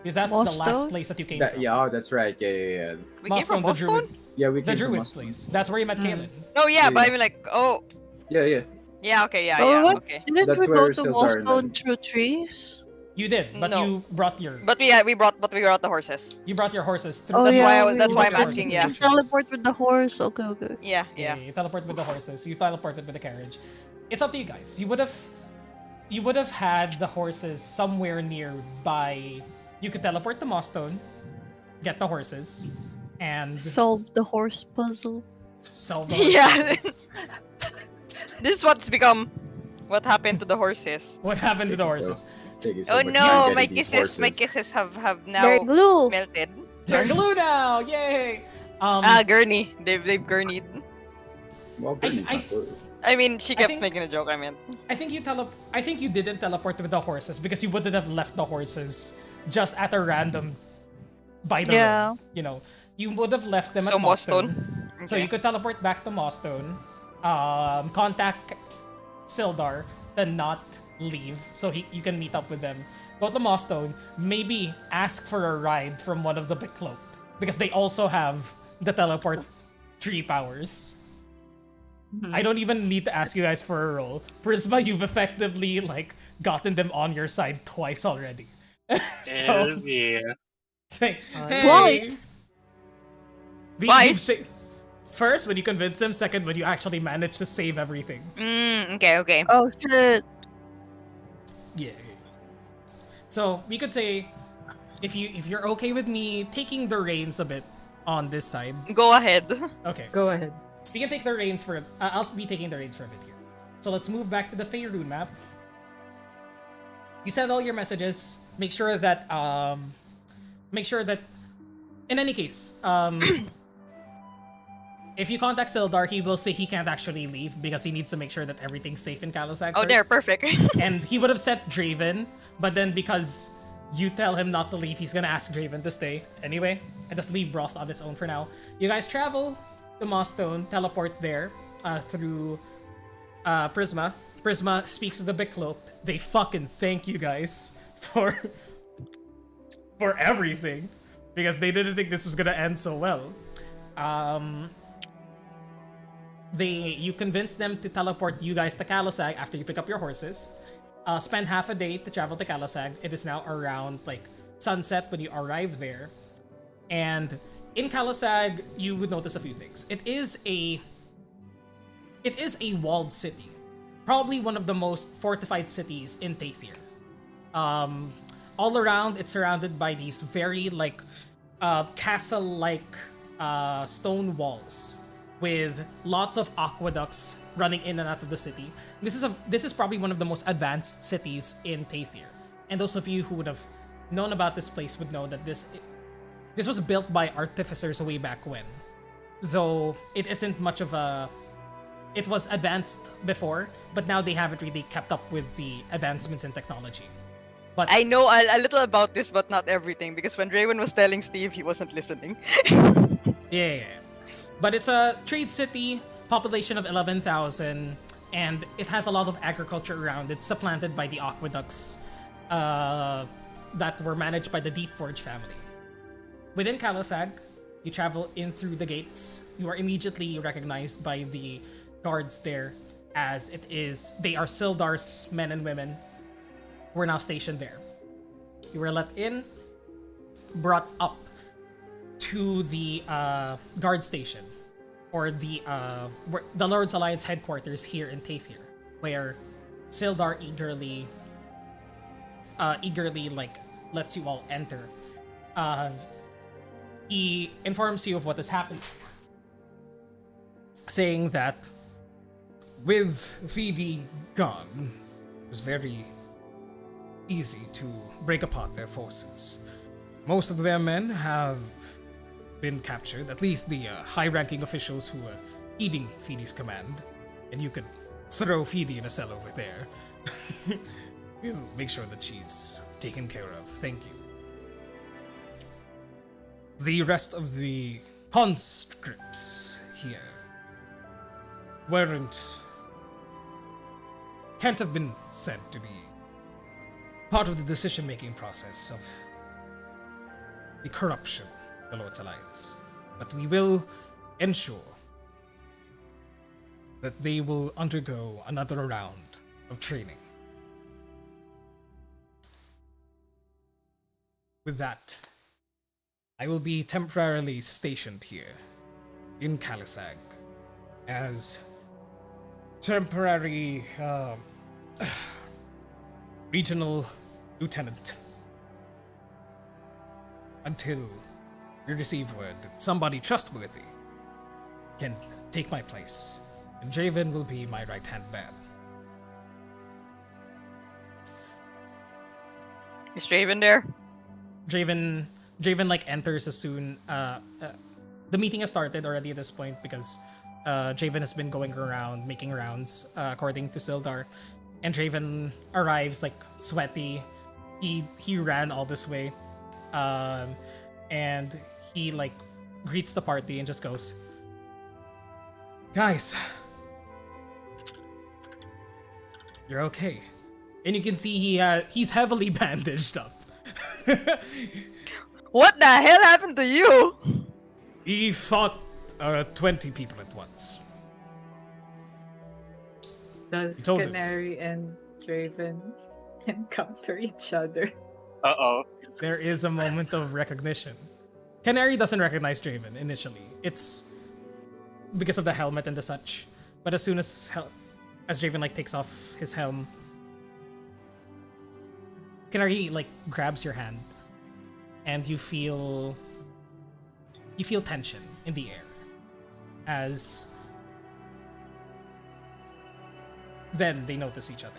Because that's the last Mostone? place that you came That, from. yeah, oh, that's right. Yeah. We came from the Boston. Druid. Yeah, we The came from Druid Moscow. place. That's where you met Kaylin. No, yeah, but Yeah. I mean like, oh, Yeah. yeah, okay, yeah, Oh, yeah, what? okay. Didn't That's we go where to Sildar and Wallstone them- through trees? You did, but No. you brought your We brought the horses. horses through. Oh, That's yeah, why we that's why I'm brought your asking. horses Yeah, through the trees. Teleport with the horse. Okay, okay. yeah, Yeah, yeah. you teleport with the horses. You teleported with the carriage. It's up to you guys. You would have had the horses somewhere nearby. You could teleport to Mostone, get the horses, and Solve the horse puzzle. sell the horses. Yeah. This is what's become. What happened to the horses? What happened to the Taking horses? Taking so Oh much no, time my getting these kisses, my horses. kisses have They're now glue. melted. They're glue now! Yay! Gurney, they've gurneyed. Well, I- Brittany's I- not blue. I mean, she kept think- making a joke. I mean, I think you didn't teleport with the horses because you wouldn't have left the horses just at a random by the Yeah. road. You know, you would have left them So at Mostone. Mostone? So Okay. you could teleport back to Mostone, contact Sildar, then not leave, so you can meet up with them. Go to Mostone, maybe ask for a ride from one of the Becloaked, because they also have the teleport tree powers. I don't even need to ask you guys for a roll. Prisma, you've effectively gotten them on your side twice already. So Hell yeah. say, hey, Twice? Twice? First, when you convince them. Second, when you actually manage to save everything. okay. Oh shit. Yeah. So we could say, if you're okay with me taking the reins a bit on this side, Go ahead. okay. Go ahead. We can take the reins for. I'll be taking the reins for a bit here. So let's move back to the Faerun map. You send all your messages. Make sure that. In any case, if you contact Sildar, he will say he can't actually leave because he needs to make sure that everything's safe in Kalasag. Oh, first. there, perfect. And he would have sent Draven, but then because you tell him not to leave, he's gonna ask Draven to stay anyway, and just leave Brost on its own for now. You guys travel to Mostone, teleport there through Prisma. Prisma speaks with the Becloaked. They fucking thank you guys for everything because they didn't think this was gonna end so well. You convince them to teleport you guys to Kalasag after you pick up your horses. Spend half a day to travel to Kalasag. It is now around sunset when you arrive there. And in Kalasag, you would notice a few things. It is a walled city. Probably one of the most fortified cities in Tathir. All around, it's surrounded by these very castle-like stone walls with lots of aqueducts running in and out of the city. This is probably one of the most advanced cities in Tathir. And those of you who would have known about this place would know that this was built by artificers way back when. though it isn't much of a. It was advanced before, but now they haven't really kept up with the advancements in technology. But I know a little about this, but not everything, because when Draven was telling Steve, he wasn't listening. yeah. But it's a trade city, population of 11,000, and it has a lot of agriculture around it, supplanted by the aqueducts that were managed by the Deep Forge family. Within Kalasag, you travel in through the gates. You are immediately recognized by the guards there, as they are Sildar's men and women who are now stationed there. You were let in, brought up to the guard station, or the Lord's Alliance headquarters here in Tathir, where Sildar eagerly like lets you all enter. He informs you of what has happened, saying that with VD gone, it was very easy to break apart their forces. Most of their men have been captured, at least the high-ranking officials who were heeding Fidi's command, and you could throw Fidi in a cell over there. We'll make sure that she's taken care of. Thank you. The rest of the conscripts here can't have been said to be part of the decision-making process of the corruption of the Lord's Alliance. But we will ensure that they will undergo another round of training. With that, I will be temporarily stationed here in Kalasag as temporary regional lieutenant until we receive word that somebody trustworthy can take my place, and Draven will be my right-hand man. Is Draven there? Draven like enters as soon the meeting has started already at this point, because Draven has been going around making rounds according to Sildar, and Draven arrives like sweaty. He ran all this way, and he like greets the party and just goes, "Guys, you're okay." And you can see he's heavily bandaged up. What the hell happened to you? He fought 20 people at once. Does told him. Canary and Draven encounter each other? Uh-oh. There is a moment of recognition. Canary doesn't recognize Draven initially. It's because of the helmet and the such. But as soon as Draven like takes off his helm, Canary like grabs your hand, and you feel tension in the air as then they notice each other.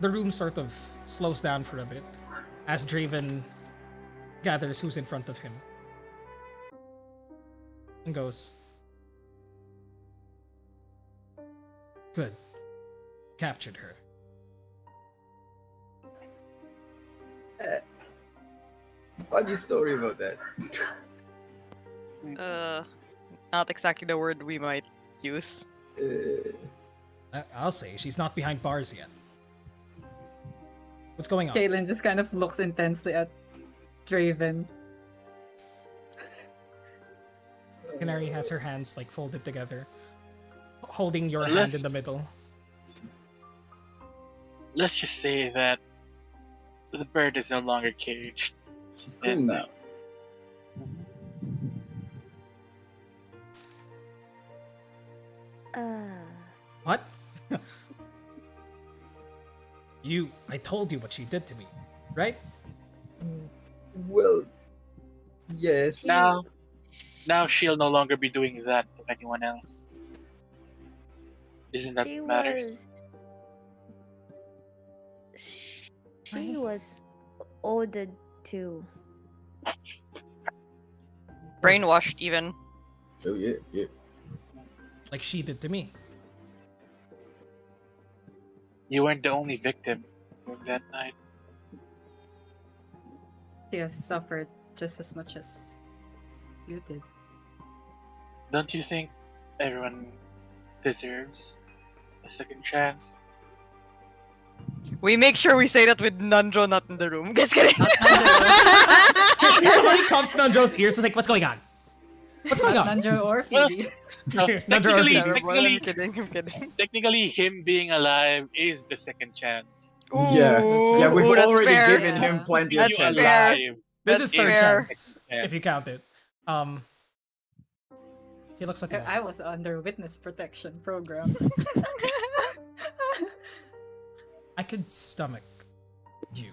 The room sort of slows down for a bit as Draven gathers who's in front of him and goes, "Good. Captured her." Funny story about that. Not exactly the word we might use. I'll say she's not behind bars yet. What's going on? Kaylin just kind of looks intensely at Draven. Canary has her hands like folded together, holding your hand in the middle. Let's just say that the bird is no longer caged. She's clean now. What? I told you what she did to me, right? Well, yes. Now she'll no longer be doing that to anyone else. Isn't that She what matters? She was ordered to. Brainwashed even. Oh yeah, yeah. like she did to me. You weren't the only victim of that night. She has suffered just as much as you did. Don't you think everyone deserves a second chance? We make sure we say that with Nandro not in the room. Just kidding. Somebody comes to Nandro's ears. It's like, what's going on? What's going on? Nandro or Well, Phoebe. Nandro or technically, Phoebe. I'm kidding. I'm kidding. technically, him being alive is the second chance. Yeah, yeah, we've Ooh, that's already fair. given him Yeah. plenty You of That's chance. fair. alive. This That is third fair. chance, Yeah. if you count it. He looks like I was under witness protection program. I could stomach you.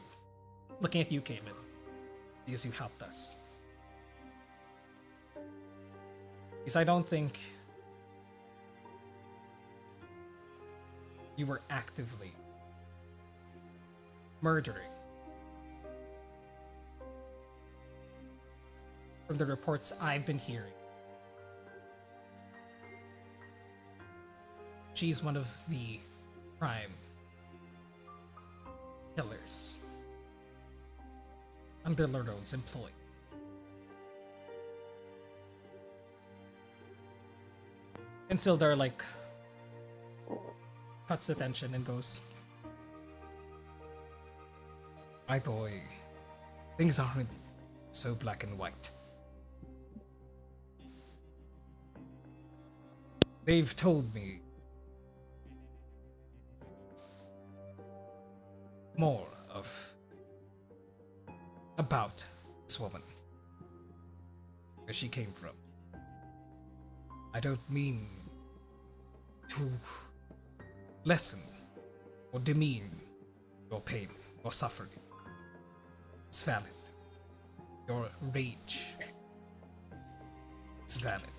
Looking at you, Caitlin, because you helped us. Because I don't think you were actively murdering. From the reports I've been hearing, she's one of the prime killers under Larone's employ. And Sildar cuts the tension and goes, "My boy, things aren't so black and white. They've told me more about this woman, where she came from. I don't mean to lessen or demean your pain or suffering. It's valid. Your rage is valid.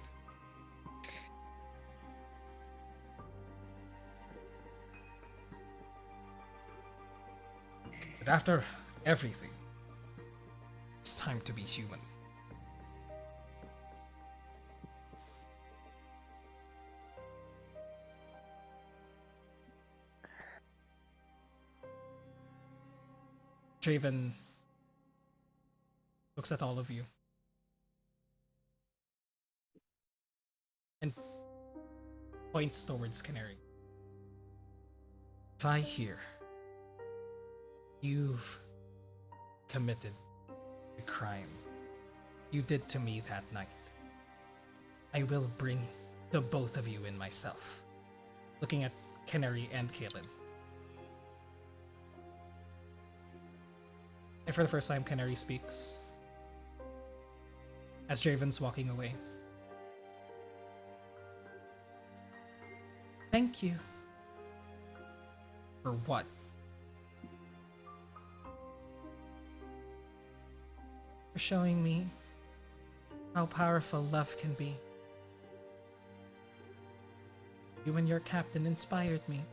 But after everything, it's time to be human. Draven looks at all of you and points towards Canary. If I hear you've committed the crime you did to me that night, I will bring the both of you in myself. Looking at Canary and Caitlin. And for the first time, Canary speaks. As Draven's walking away. Thank you. For what? For showing me how powerful love can be. You and your captain inspired me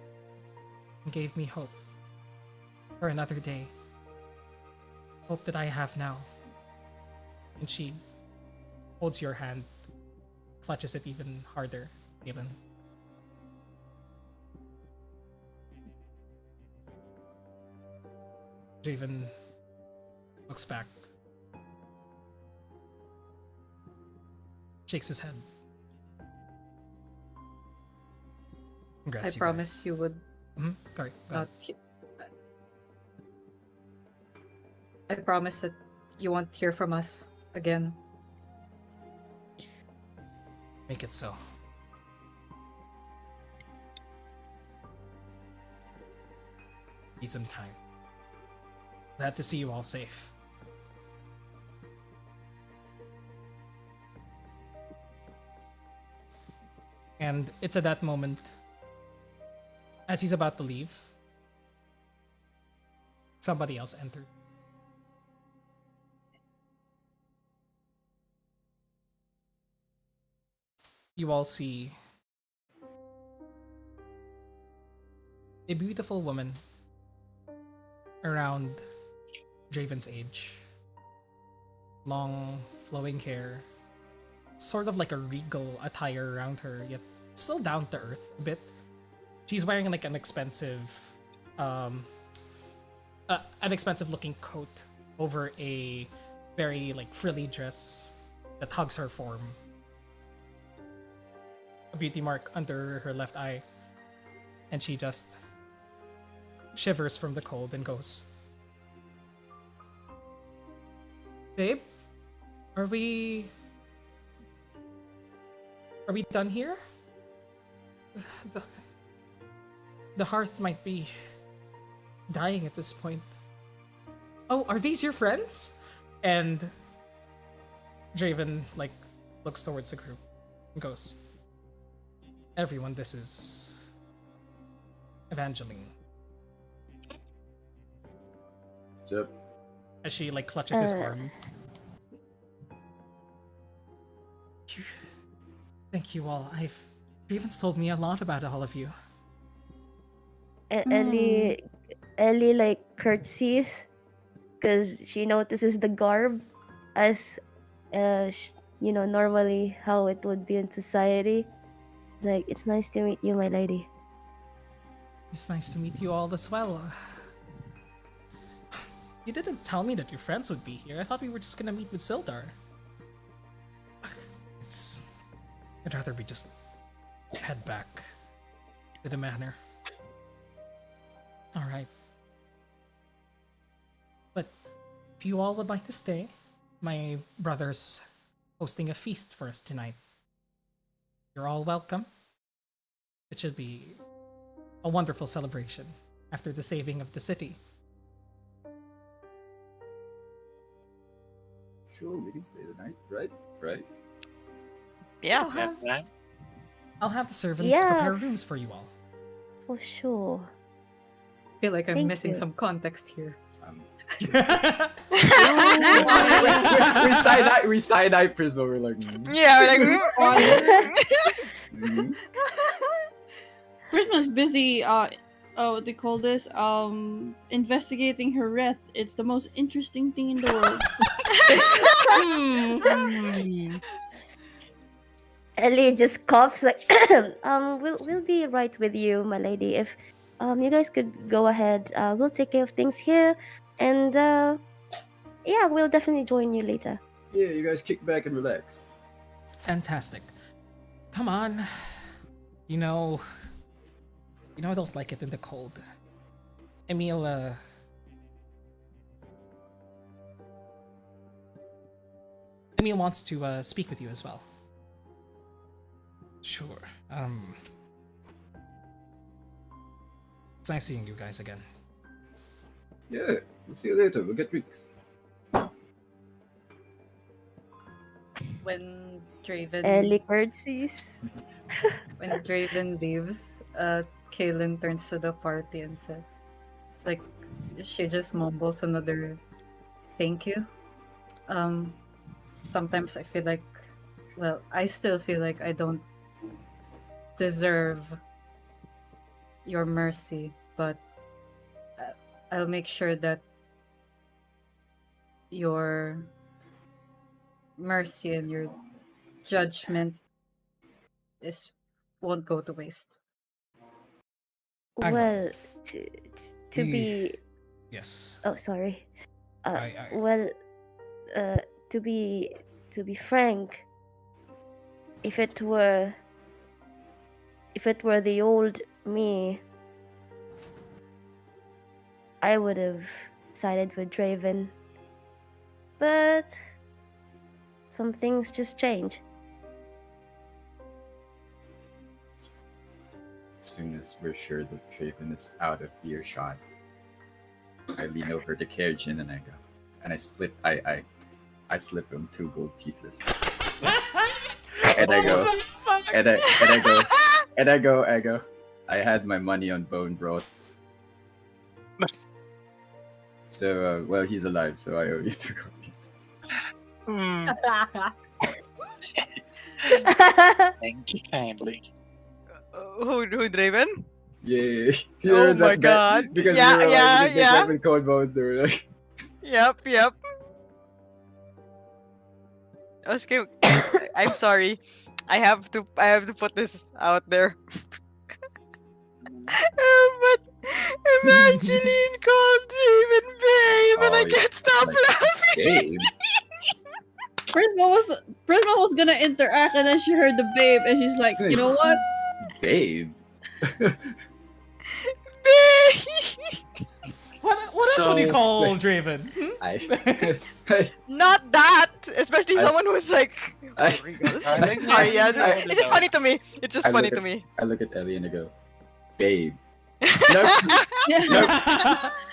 and gave me hope for another day. Hope that I have now. And she holds your hand, clutches it even harder, Galen. Draven looks back, shakes his head. Congrats, I promise you would Mm-hmm. Go not. I promise that you won't hear from us again. Make it so. Need some time. Glad to see you all safe. And it's at that moment, as he's about to leave, somebody else entered. You all see a beautiful woman around Draven's age. Long, flowing hair, sort of like a regal attire around her, yet still down to earth a bit. She's wearing like an expensive looking coat over a very like frilly dress that hugs her form. A beauty mark under her left eye. And she just shivers from the cold and goes, "Babe, are we done here? The hearth might be dying at this point. Oh, are these your friends?" And Draven like looks towards the group and goes, "Everyone, this is Evangeline." What's up? As she like clutches his arm. Thank you all. Draven's told me a lot about all of you. Ellie like curtsies because she notices the garb as normally how it would be in society. It's like, it's nice to meet you, my lady. It's nice to meet you all as well. You didn't tell me that your friends would be here. I thought we were just gonna meet with Sildar. I'd rather we just head back to the manor. Alright. But if you all would like to stay, my brother's hosting a feast for us tonight. You're all welcome. It should be a wonderful celebration after the saving of the city. Sure, we can stay the night, right? Right? Yeah. Right? I'll have the servants Yeah. prepare rooms for you all. For sure. I feel like I'm Thank missing you. some context here. We side eye Prisma. We're like, Yeah, we're like, mhm. Prisma's busy. What they call this? Investigating her wrath. It's the most interesting thing in the world. Ellie just coughs like, we'll be right with you, my lady. If you guys could go ahead, we'll take care of things here, and yeah, we'll definitely join you later. Yeah, you guys kick back and relax. Fantastic. Come on. You know I don't like it in the cold. Emil wants to speak with you as well. Sure. It's nice seeing you guys again. Yeah, we'll see you later. We'll get drinks. When Draven Ellie curtsies. when Draven leaves, Kaylin turns to the party and says, like, she just mumbles another thank you. Sometimes I feel like, well, I still feel like I don't deserve your mercy, but I'll make sure that your mercy and your judgment won't go to waste. Hang on. Well, to The- be Yes. oh sorry. I- Well, to be frank, if it were the old me, I would have sided with Draven. But some things just change. As soon as we're sure that Traven is out of earshot, I lean over the carriage and I go, and I slip him 2 gold pieces, and I go, and I go. I had my money on bone broth. So, well, he's alive, so I owe you 2 gold pieces. Thank you kindly. who Draven? Yeah. Oh my God. Because Yeah, we were yeah, like, yeah. with cold bones, they were like, Yep. Okay, I'm sorry. I have to put this out there. But Evangeline called Draven babe, and I Oh, can't stop like, laughing. babe. Prisma was gonna interact, and then she heard the babe, and she's like, you know what? Babe. Babe. What else would you So- call Draven? Hmm? Not that, especially I- someone who's like. I- Oh my God. I think Sorry, yeah, I- it's just funny to me. It's just I funny look to me. I look at Ellie and I go, babe. Nope,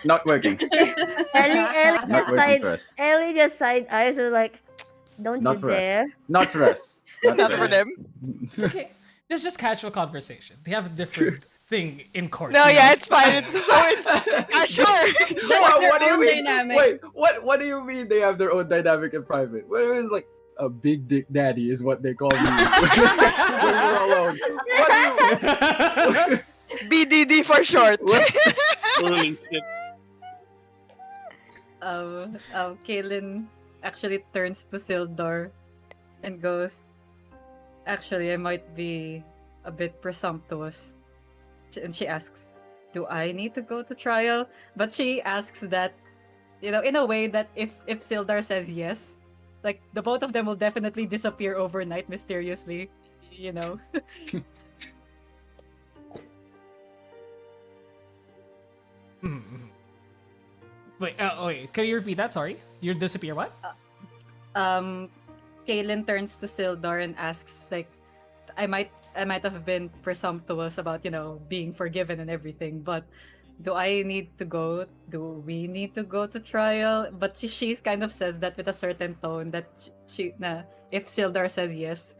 not working. Ellie Not just working side. for us. Ellie just side eyes were like, "Don't Not you for us. dare!" Not for us. Not Not for for us. them. It's okay. This is just casual conversation. They have a different thing in court. No, you yeah, know? it's fine. It's sure. That's their own dynamic. Wait, what do you mean they have their own dynamic in private? Well, it was like a big dick daddy is what they call me when we're alone. What do you? BDD for short. Holy shit. Kaylin actually turns to Sildar and goes, "Actually, I might be a bit presumptuous." And she asks, "Do I need to go to trial?" But she asks that, in a way that if Sildar says yes, like the both of them will definitely disappear overnight mysteriously, you know. Mm-hmm. Wait, can you repeat that? Sorry. You disappear what? Kaylin turns to Sildar and asks, like, I might have been presumptuous about, being forgiven and everything, but do I need to go? Do we need to go to trial? But she's kind of says that with a certain tone that if Sildar says yes,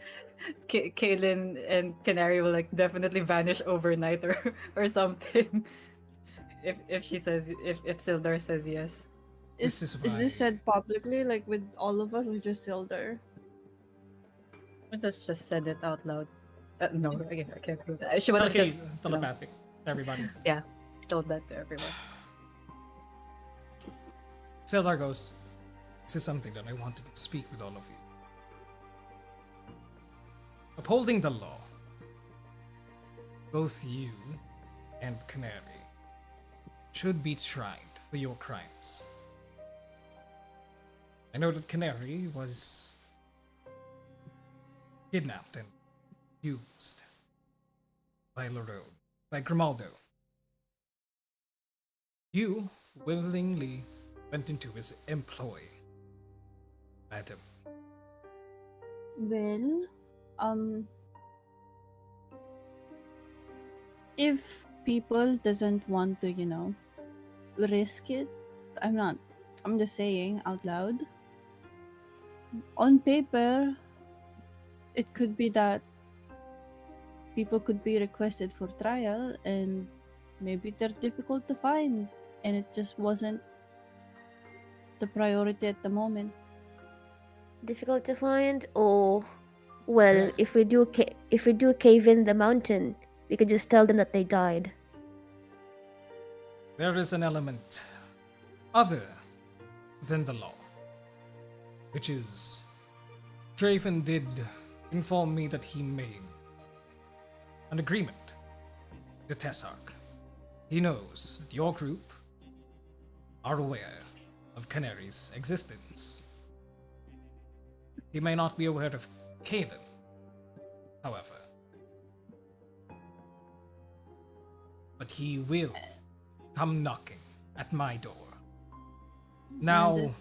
Kaylin and Canary will like definitely vanish overnight or something. If Sildar says yes. This Is is this why- said publicly, like with all of us, or just Sildar? I just said it out loud. No, I can't do that. She would have just telepathic. Everybody. told that to everyone. Sildar goes, "This is something that I wanted to speak with all of you. Upholding the law, both you and Canary should be tried for your crimes. I know that Canary was kidnapped and used by Grimaldo. You willingly went into his employ, madam. Well, if people doesn't want to, risk it, I'm just saying out loud. On paper, it could be that people could be requested for trial and maybe they're difficult to find and it just wasn't the priority at the moment. Difficult to find, or well, Yeah. if we do cave in the mountain, we could just tell them that they died. There is an element other than the law, which is Draven did inform me that he made an agreement with the Tessarch. He knows that your group are aware of Canary's existence. He may not be aware of Kaden, however. But he will come knocking at my door. Now, Yes.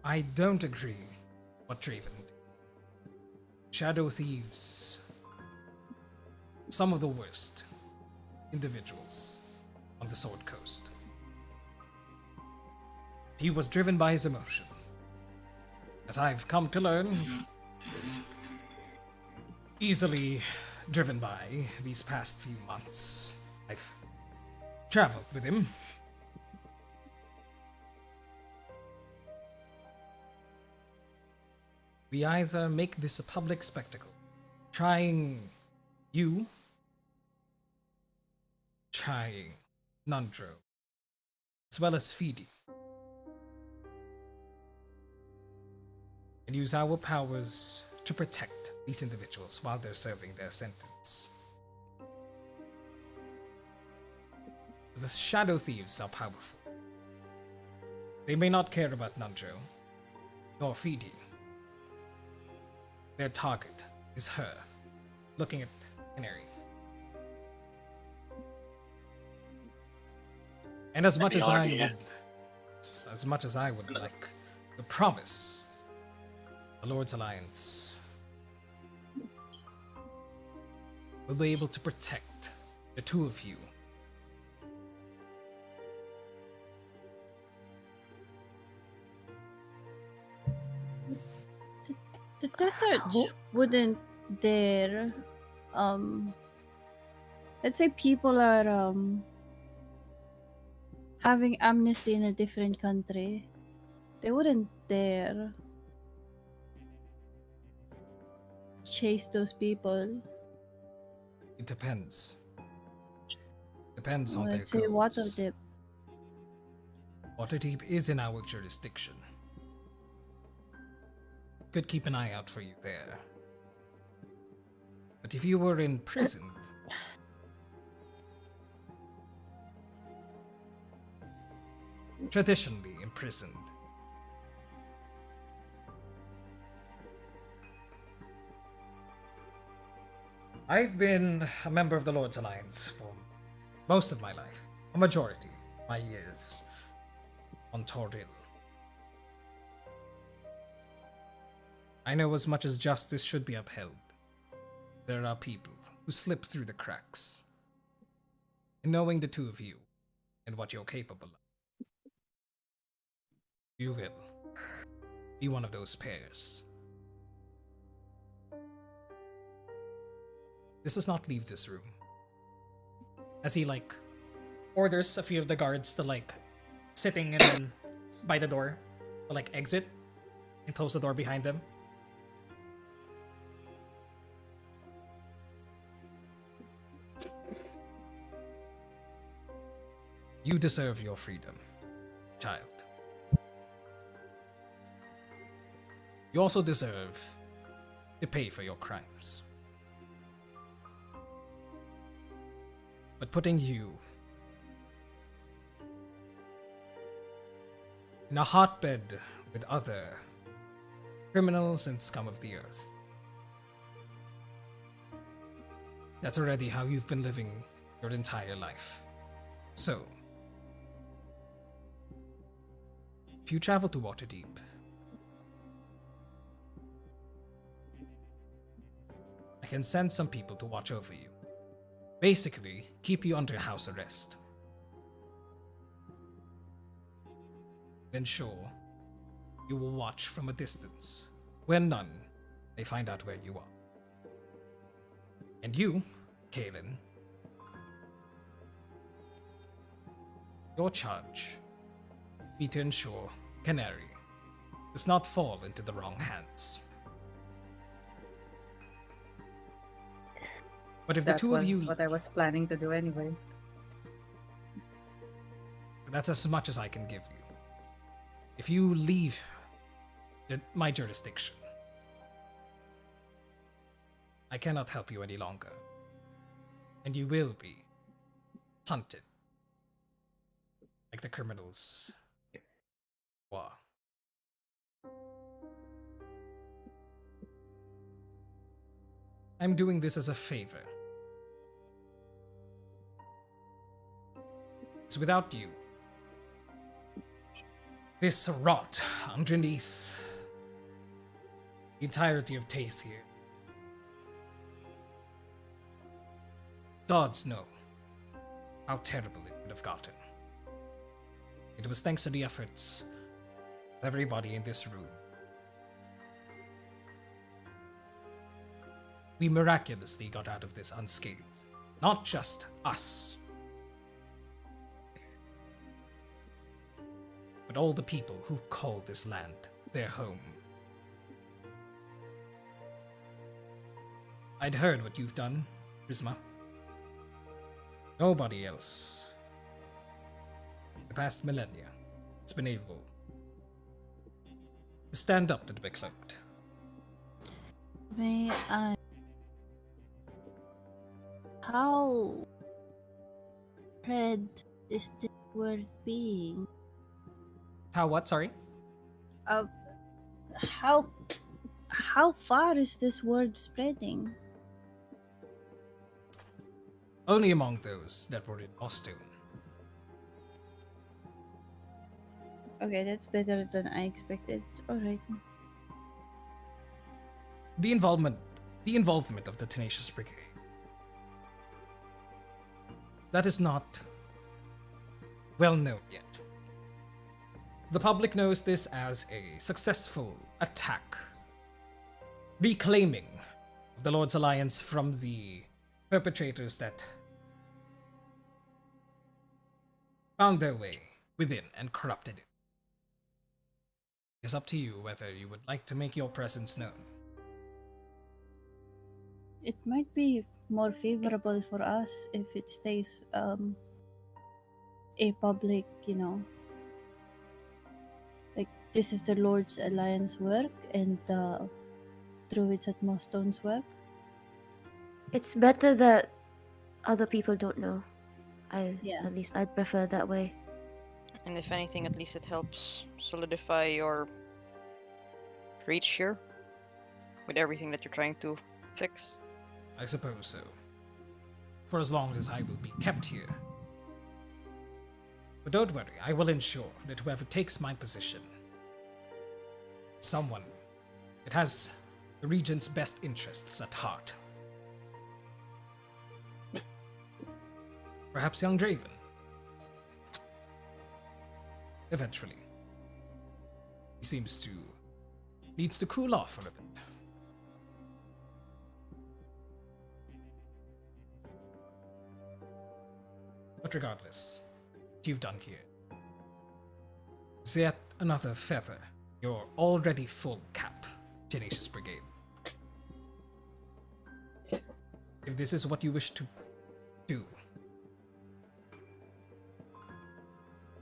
I don't agree what Draven did. Shadow Thieves, some of the worst individuals on the Sword Coast. He was driven by his emotion. As I've come to learn, it's easily driven by these past few months. I've traveled with him. We either make this a public spectacle, trying Nundro, as well as Feedy. and use our powers to protect these individuals while they're serving their sentence. The Shadow Thieves are powerful. They may not care about Nandro, nor Fidi. Their target is her, looking at Canary. And as much as I would like to promise the Lord's Alliance will be able to protect the two of you. The desert wouldn't dare. Let's say people are having amnesty in a different country. They wouldn't dare chase those people. It depends. Depends on their Let's say goals. Waterdeep. Waterdeep is in our jurisdiction. Could keep an eye out for you there. But if you were imprisoned, traditionally imprisoned, I've been a member of the Lord's Alliance for most of my life, a majority of my years on Toril. I know as much as justice should be upheld, there are people who slip through the cracks. And knowing the two of you and what you're capable of, you will be one of those pairs. This does not leave this room. As he orders a few of the guards to sitting and then by the door to exit and close the door behind them. You deserve your freedom, child. You also deserve to pay for your crimes. But putting you in a hotbed with other criminals and scum of the earth, that's already how you've been living your entire life. So, if you travel to Waterdeep, I can send some people to watch over you. Basically, keep you under house arrest. Ensure you will watch from a distance. When none, they find out where you are. And you, Kaelin, your charge be to ensure Canary does not fall into the wrong hands. But if the two of you... That was what I was planning to do anyway. That's as much as I can give you. If you leave my jurisdiction, I cannot help you any longer. And you will be hunted. Like the criminals were. I'm doing this as a favor. So without you, this rot underneath the entirety of Taith here, gods know how terrible it would have gotten. It was thanks to the efforts of everybody in this room. We miraculously got out of this unscathed. Not just us, but all the people who call this land their home. I'd heard what you've done, Prisma. Nobody else. The past millennia, it's been able stand up to the Becloaked. May I? How red is this word being? How what? Sorry? Uh, how far is this word spreading? Only among those that were in Boston. Okay, that's better than I expected. Alright. The involvement of the Tenacious Brigade. That is not well known yet. The public knows this as a successful attack, reclaiming the Lord's Alliance from the perpetrators that found their way within and corrupted it. It's up to you whether you would like to make your presence known. It might be more favorable for us if it stays a public, like this is the Lord's Alliance work and Druids at Mostone's work. It's better that other people don't know. Yeah. At least I'd prefer that way. And if anything, at least it helps solidify your reach here with everything that you're trying to fix. I suppose so. For as long as I will be kept here. But don't worry, I will ensure that whoever takes my position, someone that has the region's best interests at heart. Perhaps young Draven. Eventually. He needs to cool off for a bit. But regardless, what you've done here is yet another feather in your already full cap, Tenacious Brigade. If this is what you wish to do,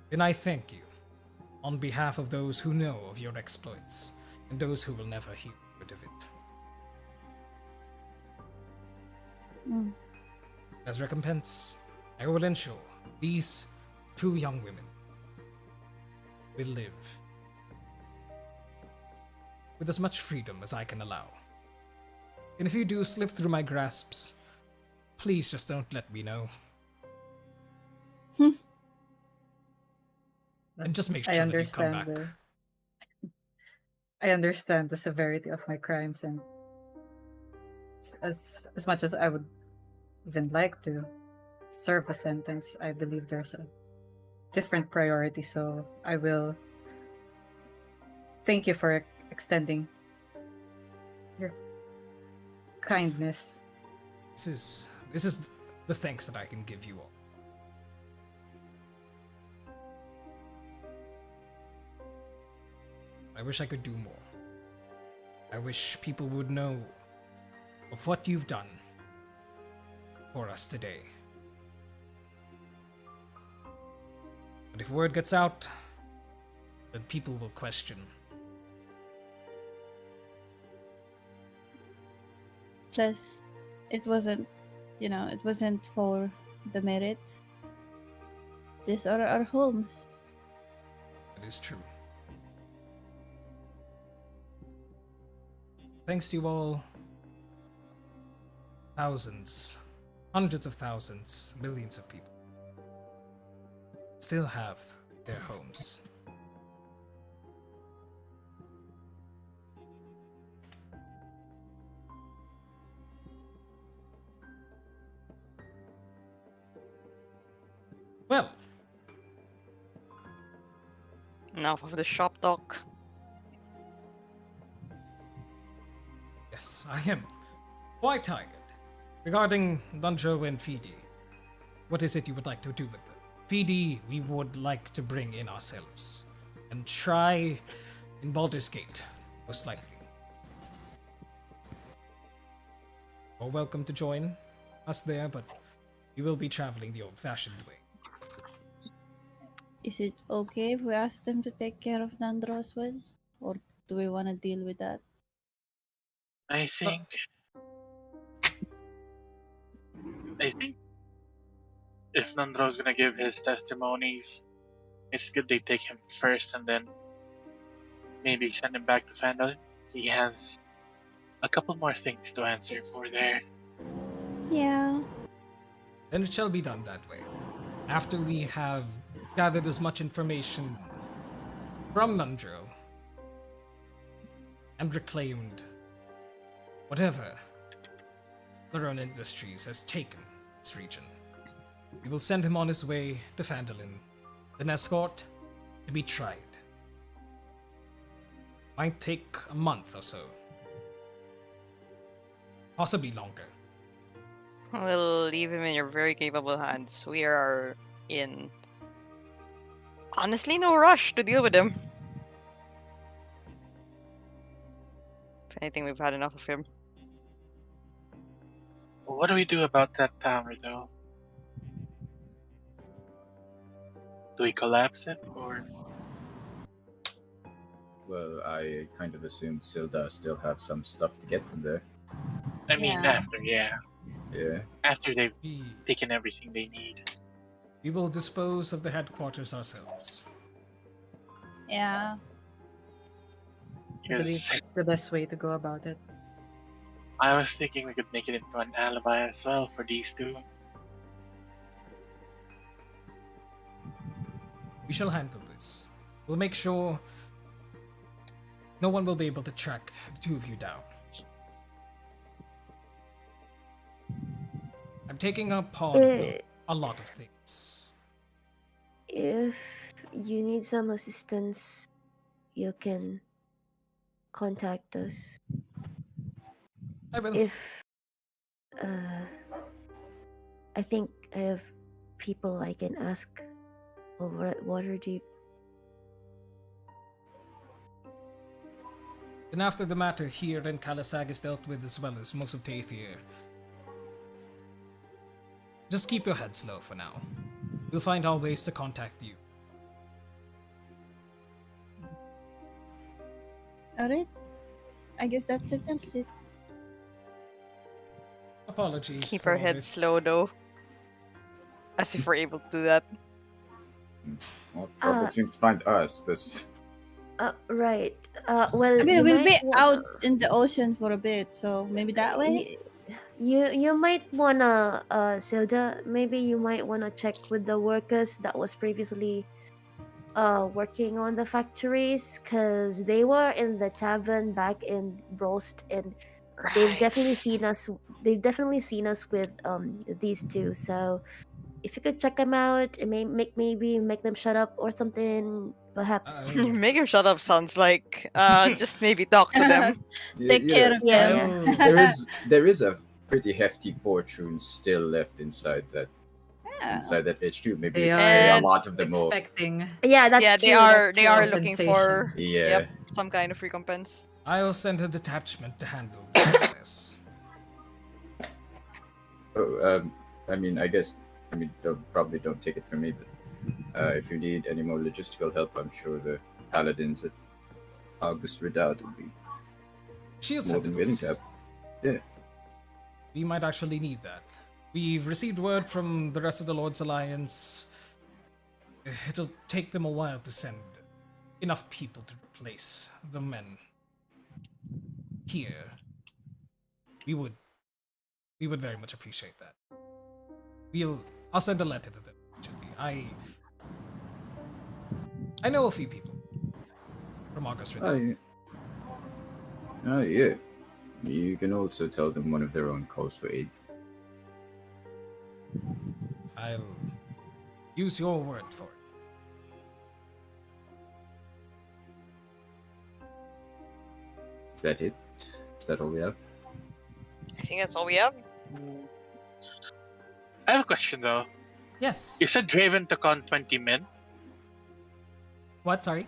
then I thank you on behalf of those who know of your exploits and those who will never hear word of it. Mm. As recompense, I will ensure these two young women will live with as much freedom as I can allow. And if you do slip through my grasps, please just don't let me know. And just make sure that you come back. I understand the severity of my crimes, and as much as I would even like to serve a sentence, I believe there's a different priority, so I will thank you for extending your kindness. This is the thanks that I can give you all. I wish I could do more. I wish people would know of what you've done for us today. But if word gets out, then people will question. Plus, it wasn't for the merits. These are our homes. That is true. Thanks to you all, thousands, hundreds of thousands, millions of people still have their homes. Well, Enough of the shop talk. yes, I am quite tired. Regarding Danjo and Fidi, what is it you would like to do with them? Fidi, we would like to bring in ourselves and try in Baldur's Gate, most likely. You're welcome to join us there, but we will be traveling the old-fashioned way. Is it okay if we ask them to take care of Nandro as well? Or do we want to deal with that? I think. I think if Nandro's gonna give his testimonies, it's good they take him first and then maybe send him back to Fandolin. He has a couple more things to answer for there. Yeah. Then it shall be done that way. After we have gathered as much information from Nundro and reclaimed whatever Laron Industries has taken this region, we will send him on his way to Fandolin, then escort to be tried. Might take a month or so. Possibly longer. We'll leave him in your very capable hands. We are in honestly no rush to deal with him. If anything, we've had enough of him. What do we do about that tower, though? Do we collapse it, or Well, I kind of assumed Silda still have some stuff to get from there. I mean, Yeah. after, yeah, Yeah. after they've We, taken everything they need. we will dispose of the headquarters ourselves. Yeah. I believe Because that's the best way to go about it. I was thinking we could make it into an alibi as well for these two. We shall handle this. We'll make sure no one will be able to track the two of you down. I'm taking upon a lot of things. If you need some assistance, you can contact us. I will. If I think I have people I can ask over at Waterdeep. And after the matter here in Kalasag is dealt with as well as most of Tathir, just keep your heads low for now. We'll find our ways to contact you. Alright. I guess that's it. That's it. Apologies. Keep for our all heads this. low though. As if we're able to do that. Well, trouble seems to find us. This. Right. Well, I mean, you we'll be might out in the ocean for a bit, so maybe that way. You might wanna Silda, maybe you might wanna check with the workers that was previously working on the factories, because they were in the tavern back in Brost, and they've definitely seen us with these two. So if you could check them out and maybe make them shut up or something, perhaps. Make him shut up sounds like just maybe talk to them. Take care of Yeah, them. yeah. There is a pretty hefty fortune still left inside that Yeah. HQ. Maybe They we pay are a lot of them off. Expecting. Yeah, that's yeah, true. they are that's they true. are looking for Yeah. some kind of recompense. I'll send a detachment to handle the process. Oh, I mean, probably don't take it from me, but if you need any more logistical help, I'm sure the paladins at August Redoubt will be Shield more than willing to sentinels. help. We might actually need that. We've received word from the rest of the Lord's Alliance. It'll take them a while to send enough people to replace the men. Here, we would very much appreciate that. I'll send a letter to them. Actually. I know a few people from August Redoubt. Oh, yeah. You can also tell them one of their own calls for aid. I'll use your word for it. Is that it? Is that all we have? I think that's all we have. I have a question though. Yes. You said Draven took on 20 men. What? Sorry.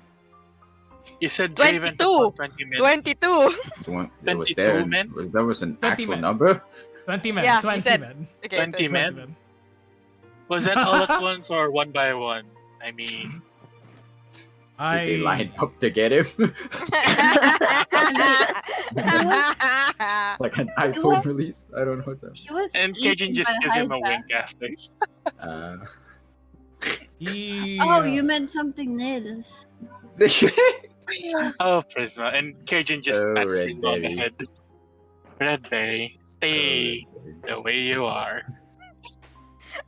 You said Draven took on 20 men. 22! That was 22 there. men? That was an 20 actual men. number. 20 men. Yeah, he 20 said- men. Okay, 20 that's- men? Was that all at once or one by one? I mean, Did they line up to get him? Like an iPhone release? I don't know what's up. He was And Cajun eaten just by gives him a Hydra. wink after. Oh, you meant something else. Oh, Prisma. And Cajun just Oh, pats Red Prisma on the Berry. head. Red Berry, stay the way you are.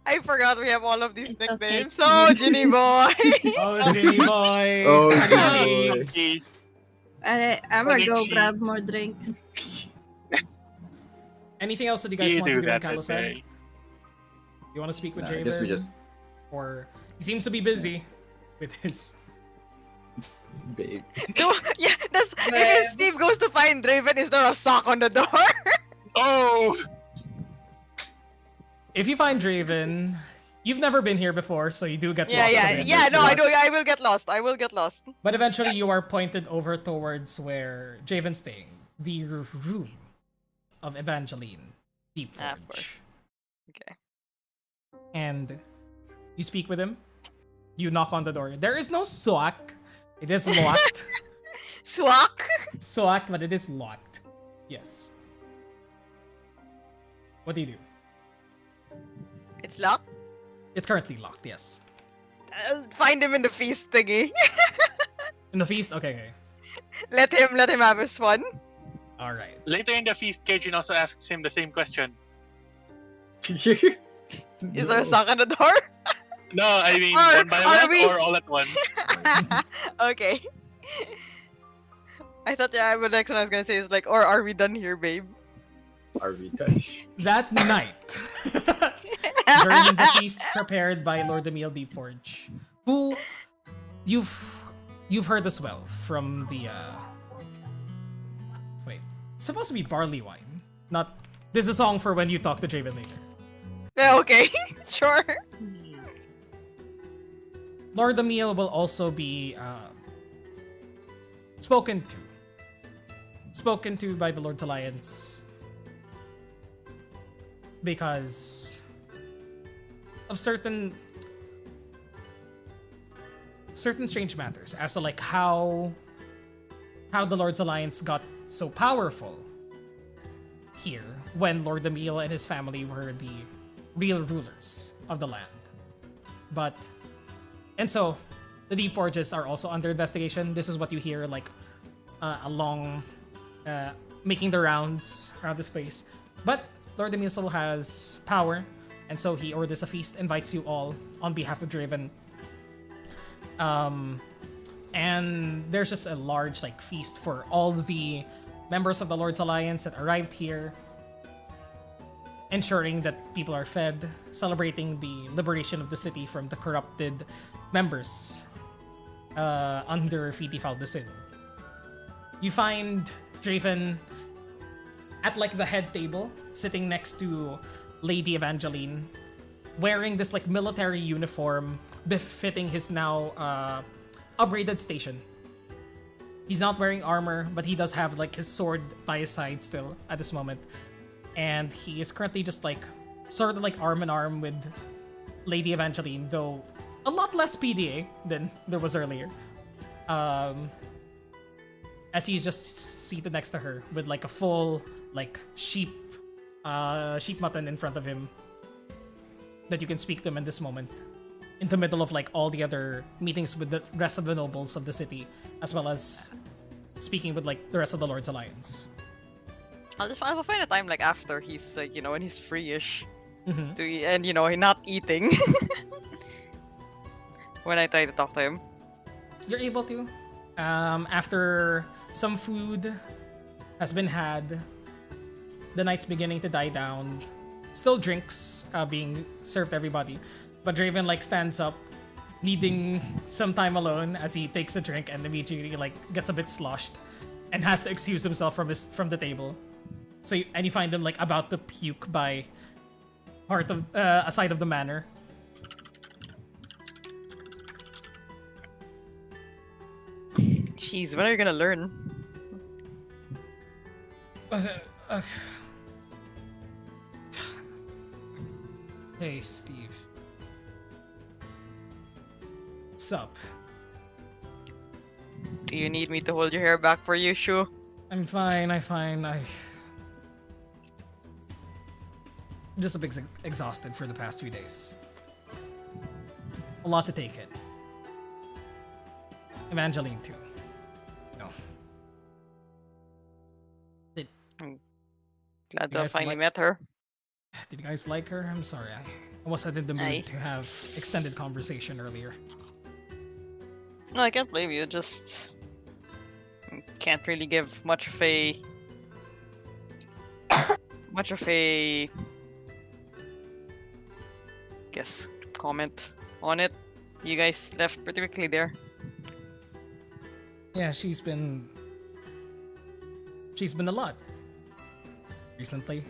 I forgot we have all of these It's okay. nicknames. Oh, Ginny boy. Oh, Ginny boy. Oh, Honey Ginny boy. cheeks. Alright, I'm gonna go Honey grab cheeks. more drinks. Anything else that you guys You want to do do in that, Red Kalasad? Berry. You want to speak with Nah, Draven? I guess we just Or he seems to be busy with his. babe. No, yeah, that's if Steve goes to find Draven, is there a sock on the door? Oh! If you find Draven, you've never been here before, so you do get Yeah, lost. yeah, a bit. yeah. No, I do. I will get lost. I will get lost. But eventually, you are pointed over towards where Draven's staying, the room of Evangeline Deepforge. Ah, of course. Okay. And you speak with him. You knock on the door. There is no swak. It is locked. Swak. Swak, but it is locked. Yes. What do you do? It's locked. It's currently locked. Yes. I'll find him in the feast thingy. In the feast. Okay. Let him have his fun. All right. Later in the feast, Cajun also asks him the same question. Is there a sock on the door? No, I mean Or one by are one we- or all at once. Okay. I thought the next one I was gonna say is like, or are we done here, babe? Are we done? That night, during the feast prepared by Lord Emil Deepforge, who you've heard as well from the wait, it's supposed to be barley wine, not. This is a song for when you talk to Draven later. Yeah, okay, sure. Lord Emil will also be spoken to by the Lord's Alliance because of certain strange matters as to like how the Lord's Alliance got so powerful here when Lord Emil and his family were the real rulers of the land. And so the Deep Forges are also under investigation. This is what you hear like along making the rounds around the space. But Lord Emil still has power, and so he orders a feast, invites you all on behalf of Draven. And there's just a large like feast for all the members of the Lord's Alliance that arrived here, ensuring that people are fed, celebrating the liberation of the city from the corrupted members under Fiti Faldesin. You find Draven at like the head table, sitting next to Lady Evangeline, wearing this like military uniform befitting his now upgraded station. He's not wearing armor, but he does have like his sword by his side still at this moment. And he is currently just like sort of like arm in arm with Lady Evangeline, though a lot less PDA than there was earlier. As he's just seated next to her with like a full like sheep mutton in front of him that you can speak to him in this moment, in the middle of like all the other meetings with the rest of the nobles of the city, as well as speaking with like the rest of the Lord's Alliance. I'll find a time like after he's like, when he's free-ish Mhm. to eat, and not eating when I try to talk to him. You're able to. After some food has been had, the night's beginning to die down. Still drinks being served to everybody, but Draven like stands up, needing some time alone as he takes a drink and immediately like gets a bit sloshed, and has to excuse himself from the table. So you find him like about to puke by part of a side of the manor. Jeez, when are you gonna learn? Hey, Steve. Sup? Do you need me to hold your hair back for you, Shu? I'm fine. I'm just a bit exhausted for the past few days. A lot to take in. Evangeline too. No. Glad to You have guys finally like- met her. Did you guys like her? I'm sorry. I wasn't in the mood Aye. to have extended conversation earlier. No, I can't blame you. Just can't really give much of a guess comment on it. You guys left pretty quickly there. Yeah, she's been a lot recently.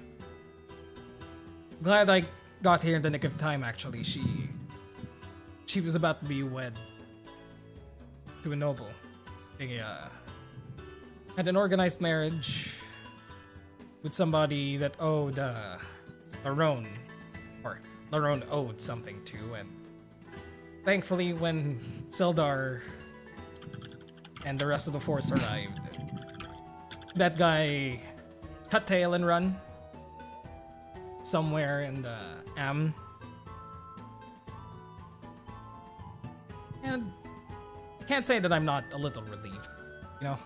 Glad I got here in the nick of time. Actually, she was about to be wed to a noble. They had an organized marriage with somebody that owed Larone, or Larone owed something to, and thankfully when Sildar and the rest of the force arrived, that guy cut tail and run somewhere in the Am. And can't say that I'm not a little relieved, you know?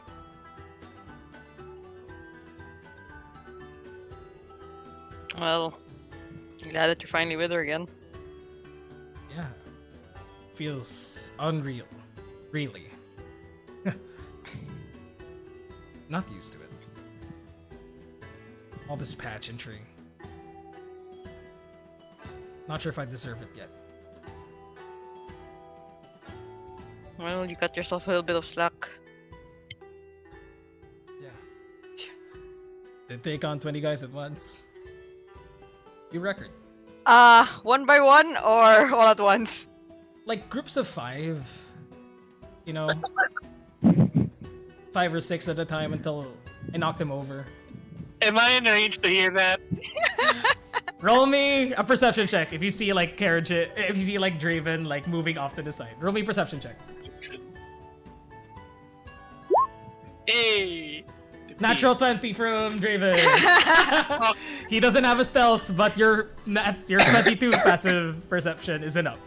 Well, glad that you're finally with her again. Yeah. Feels unreal. Really. Not used to it. All this pageantry. Not sure if I deserve it yet. Well, you got yourself a little bit of slack. Yeah. Did take on 20 guys at once. New record. One by one or all at once? Like groups of 5. You know? 5 or 6 at a time until I knocked them over. Am I in range to hear that? Roll me a perception check if you see like carriage, if you see like Draven like moving off to the side. Roll me a perception check. Hey! Natural 20 from Draven. He doesn't have a stealth, but your 22 passive perception is enough.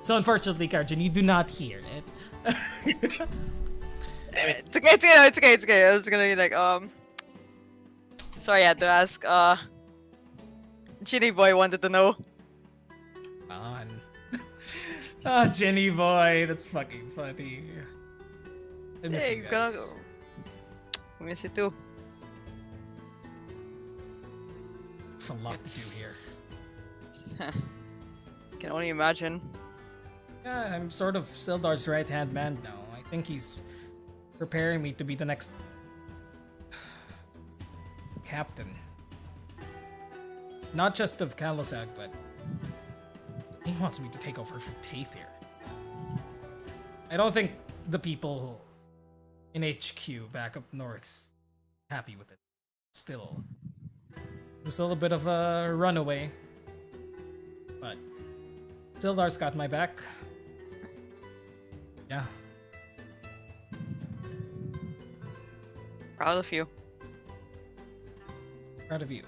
So unfortunately, Karjin, you do not hear it. It's okay. I was gonna be like, sorry, I had to ask. Ginny Boy wanted to know. On. Ah, Jenny boy, that's fucking funny. I miss Hey, you gonna guys. go. Miss you too. It's a lot to do here. Can only imagine. Yeah, I'm sort of Sildar's right-hand man now. I think he's preparing me to be the next captain. Not just of Kalasag, but he wants me to take over from Tathir. I don't think the people in HQ back up north happy with it. Still. I'm still a bit of a runaway. But Sildar's got my back. Yeah. Proud of you. Proud of you.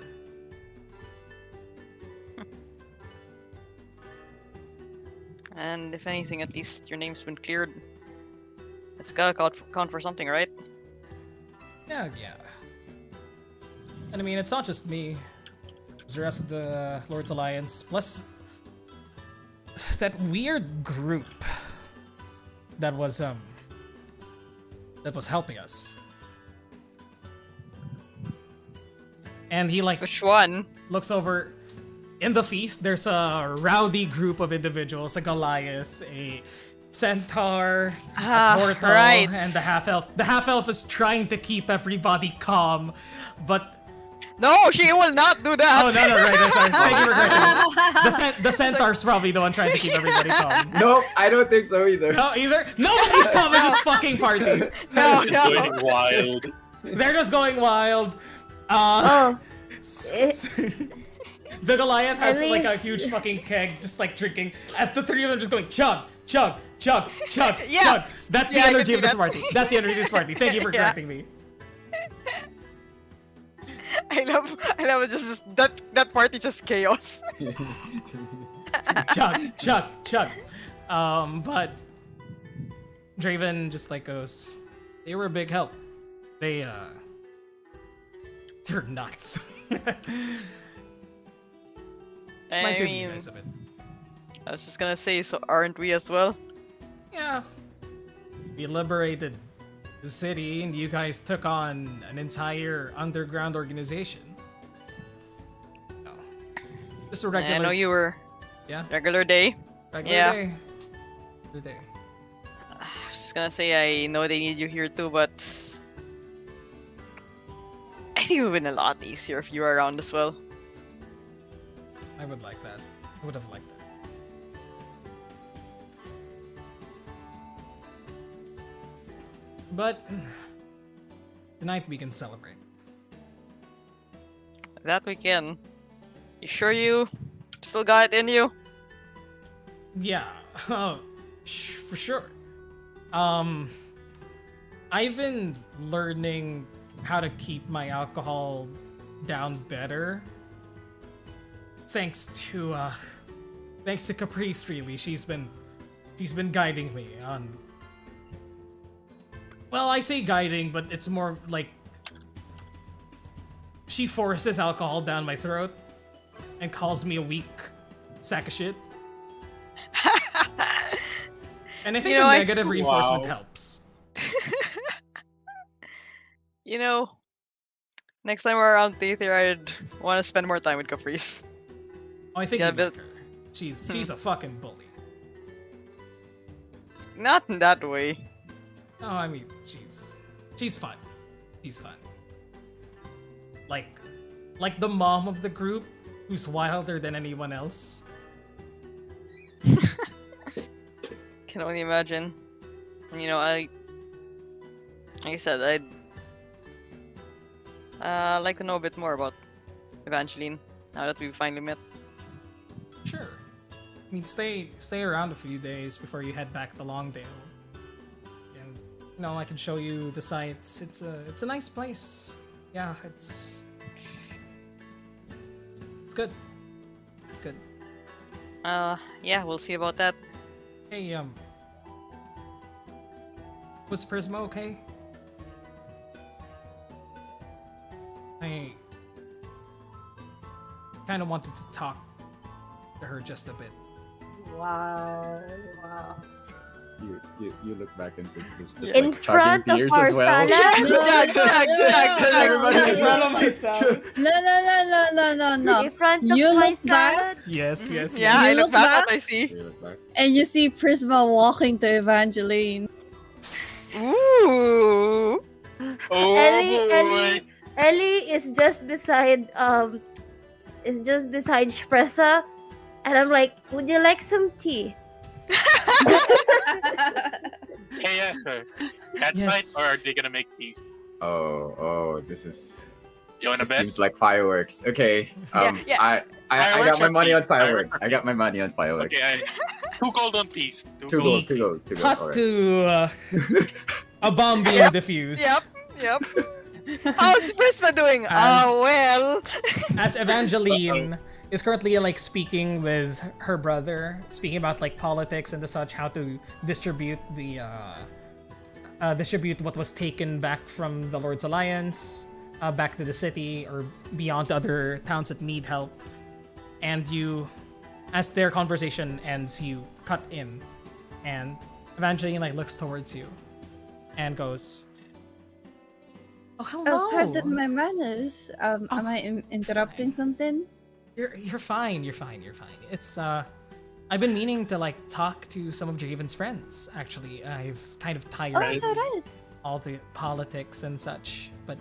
And if anything, at least your name's been cleared. It's gotta count for something, right? Yeah. And I mean, it's not just me. There's the rest of the Lord's Alliance, plus that weird group that was helping us. And he like Which one? looks over in the feast. There's a rowdy group of individuals: a Goliath, a centaur, a turtle, right. and the half elf. The half elf is trying to keep everybody calm, but No, she will not do that. oh no, right, sorry. Thank you for correcting me. The centaur's probably the one trying to keep everybody calm. Nope, I don't think so either. No, either nobody's calm in this fucking party. No. Going wild. They're just going wild. Oh, The Goliath has Ellie- like a huge fucking keg, just like drinking, as the three of them just going chug, chug, chug, chug, Yeah. chug. That's Yeah, I the can energy see of this that. party. That's the energy of this party. Thank you for Yeah. correcting me. I love it. Just that party just chaos. Chug, chug, chug. But Draven just like goes, they were a big help. They're nuts. I Reminds me of you mean, guys a bit. I was just gonna say, so aren't we as well? Yeah. We liberated the city and you guys took on an entire underground organization. Oh. Just a regular I know you were yeah, regular day. regular yeah. day. Regular day. I was just gonna say, I know they need you here too, but I think it would have been a lot easier if you were around as well. I would like that. I would have liked that. But tonight we can celebrate. That we can. You sure you still got it in you? Yeah, for sure. I've been learning how to keep my alcohol down better. Thanks to Caprice, really. She's been guiding me on. Well, I say guiding, but it's more like she forces alcohol down my throat and calls me a weak sack of shit. And I think You know, the I- negative reinforcement Wow. helps. You know, next time we're around Theater, I'd want to spend more time with Caprice. Oh, I think Yeah, you like but- her. She's a fucking bully. Not in that way. No, I mean she's fun. She's fun. Like the mom of the group, who's wilder than anyone else. Can only imagine. You know, like I said, I'd like to know a bit more about Evangeline now that we finally met. Sure. I mean, stay around a few days before you head back to Longdale. And I can show you the sights. It's a nice place. Yeah, it's good. It's good. Yeah, we'll see about that. Hey, was Prisma okay? I kind of wanted to talk to her just a bit. Wow. You look back and it's just In like charging front of tears our as well. salad? In front of myself. No. In front of You my look back. salad? Yes. Yeah, yes. I You look look back back? what I see. You look back. And you see Prisma walking to Evangeline. Ooh. Oh boy. Ellie is just beside Shpressa, and I'm like, would you like some tea? Hey, sir. Cat Yes. fight, or are they gonna make peace? Oh, this is. You wanna This bet? seems like fireworks. Okay. Yeah. I Fireworks got my or money peace? on fireworks. Fireworks or I got my money on fireworks. Okay, 2 gold on peace. Two gold. Cut Alright. to a bomb being defused. Yep. How's Prisma doing? As- Well. As Evangeline is currently like speaking with her brother, speaking about like politics and the such, how to distribute the distribute what was taken back from the Lord's Alliance back to the city or beyond to other towns that need help. And you, as their conversation ends, you cut in, and Evangeline like looks towards you and goes, "Oh, hello. Oh, pardon my manners. Am I interrupting something? You're fine. You're fine. It's I've been meaning to like talk to some of Draven's friends. Actually, I've kind of tired Oh, of it's alright. all the politics and such. But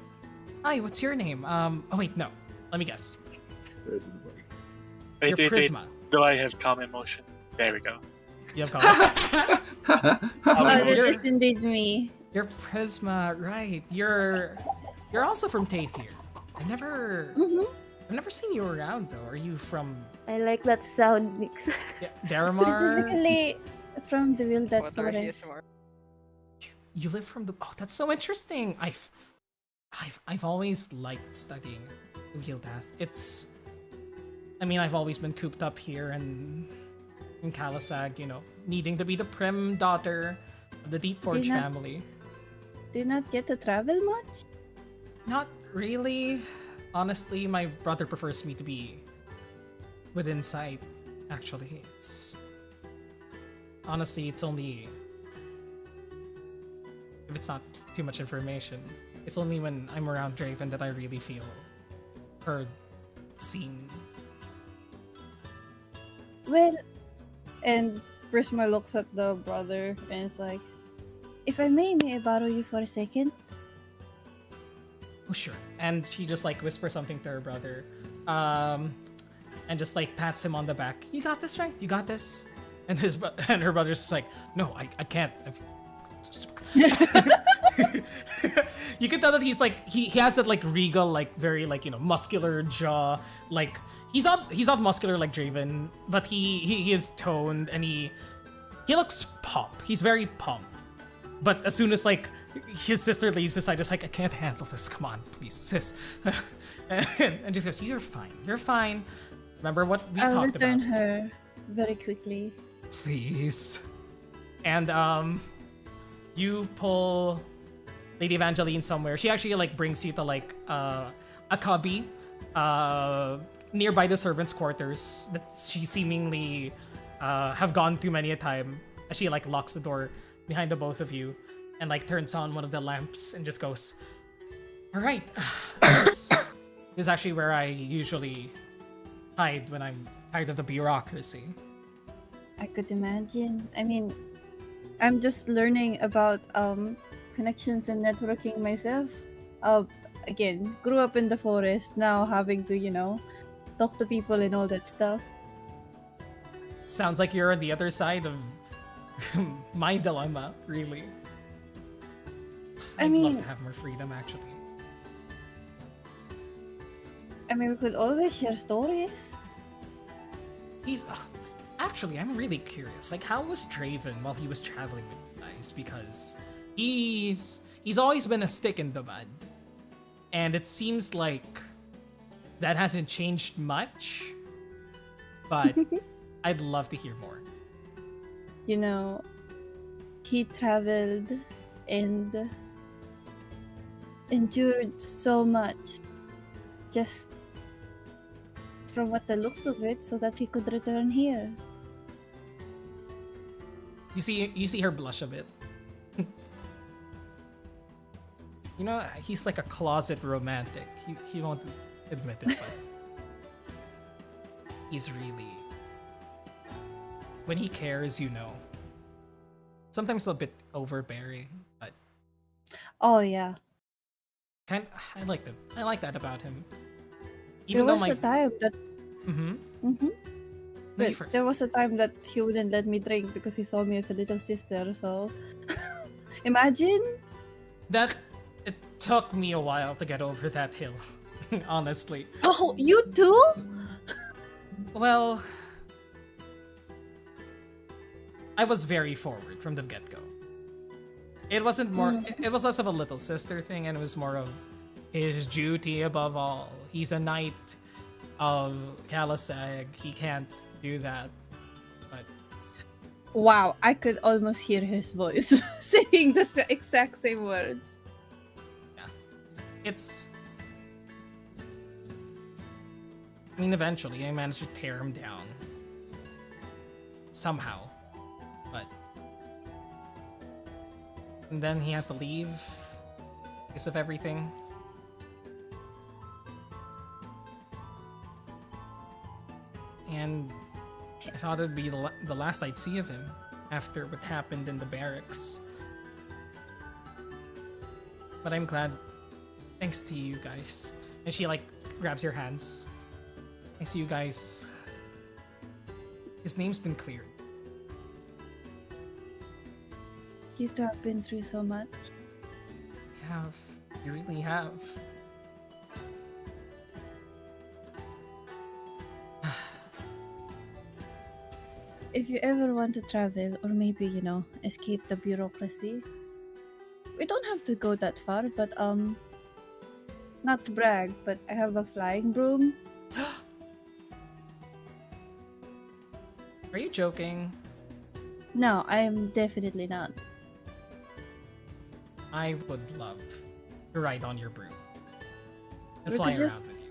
hi, what's your name? Oh wait, no. Let me guess. Where's the book? You're Wait. Prisma. Do I have calm emotion? There we go. You have color. Oh, no, that you're- is indeed me. You're Prisma, right? You're also from Tathir. I've never I've never seen you around though. Are you from I like that sound mix. Daramar? Specifically from the Wilded What are Forest. ASMR? You live from the. Oh, that's so interesting. I've always liked studying the Wheeldath. It's. I mean, I've always been cooped up here and in Kalasag, you know, needing to be the prim daughter of the Deep Forge not- family. Do you not get to travel much? Not really. Honestly, my brother prefers me to be within sight. Actually, it's honestly, it's only if it's not too much information. It's only when I'm around Draven that I really feel heard, seen. Well, and Prisma looks at the brother and is like, if I may I borrow you for a second? Oh sure. And she just like whispers something to her brother, and just like pats him on the back. You got this, right? You got this. And and her brother's just like, no, I can't. You can tell that he's like he has that like regal, like very like, you know, muscular jaw. Like he's not muscular like Draven, but he is toned and he looks plump. He's very plump. But as soon as like his sister leaves his side, just like, I can't handle this. Come on, please, sis. and just goes, you're fine. You're fine. Remember what we I'll talked return about. her very quickly. Please. And you pull Lady Evangeline somewhere. She actually like brings you to like a cubby nearby the servants' quarters that she seemingly have gone to many a time. As she like locks the door behind the both of you and like turns on one of the lamps and just goes, all right, this is actually where I usually hide when I'm tired of the bureaucracy. I could imagine. I mean, I'm just learning about connections and networking myself. Again, grew up in the forest, now having to, you know, talk to people and all that stuff. Sounds like you're on the other side of my dilemma, really. I I'd mean- love to have more freedom, actually. I mean, we could always share stories. He's actually, I'm really curious. Like, how was Draven while he was traveling with you guys? Because he's always been a stick in the mud, and it seems like that hasn't changed much. But I'd love to hear more. You know, he traveled and endured so much just from what the looks of it so that he could return here. You see her blush a bit. You know, he's like a closet romantic. He won't admit it, but he's really, when he cares, you know. Sometimes a bit overbearing, but Oh yeah. I like that about him. There was a time that Mm-hmm. Mhm. No, you But first. there was a time that he wouldn't let me drink because he saw me as a little sister, so imagine. That it took me a while to get over that hill, honestly. Oh, you too? Well, I was very forward from the get-go. It wasn't more. It was less of a little sister thing, and it was more of his duty above all. He's a knight of Kalasag. He can't do that. But Wow, I could almost hear his voice saying the exact same words. it's. I mean, eventually, I managed to tear him down. Somehow. But. And then he had to leave because of everything. And I thought it'd be the last I'd see of him after what happened in the barracks. But I'm glad, thanks to you guys. And she like grabs your hands. Thanks to you guys. His name's been cleared. You two have been through so much. You have. You really have. if you ever want to travel, or maybe, escape the bureaucracy, we don't have to go that far, but, not to brag, but I have a flying broom. Are you joking? No, I am definitely not. I would love to ride on your broom and We fly could just- around with you.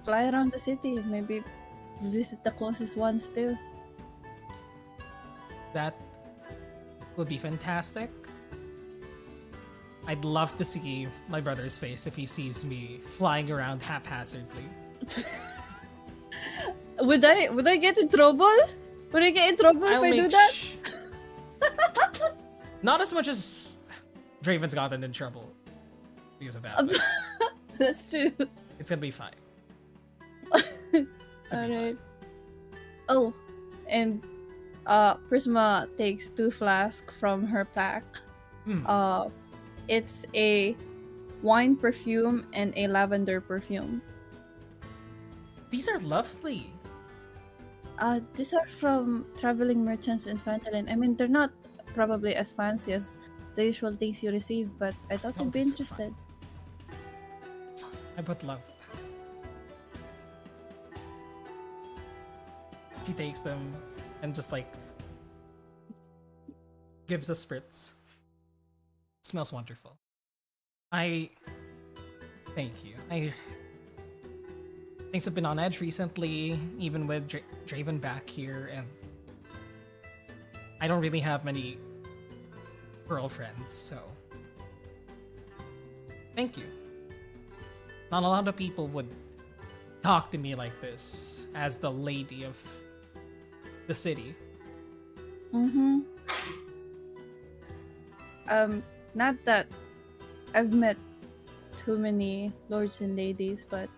Fly around the city, maybe visit the closest ones too. That would be fantastic. I'd love to see my brother's face if he sees me flying around haphazardly. Would I get in trouble? Would I get in trouble if I do that? Not as much as Draven's gotten in trouble because of that. But That's true. it's gonna be fine. Alright. Oh, and Prisma takes 2 flasks from her pack. It's a wine perfume and a lavender perfume. These are lovely. These are from traveling merchants in Phandalin. I mean, they're not probably as fancy as the usual things you receive, but I thought Oh, you'd be this is interested. I would love. She takes them and just like gives a spritz. Smells wonderful. Thank you. Things have been on edge recently, even with Draven back here, and I don't really have many girlfriends, so thank you. Not a lot of people would talk to me like this as the lady of the city. Mm-hmm. Not that I've met too many lords and ladies, but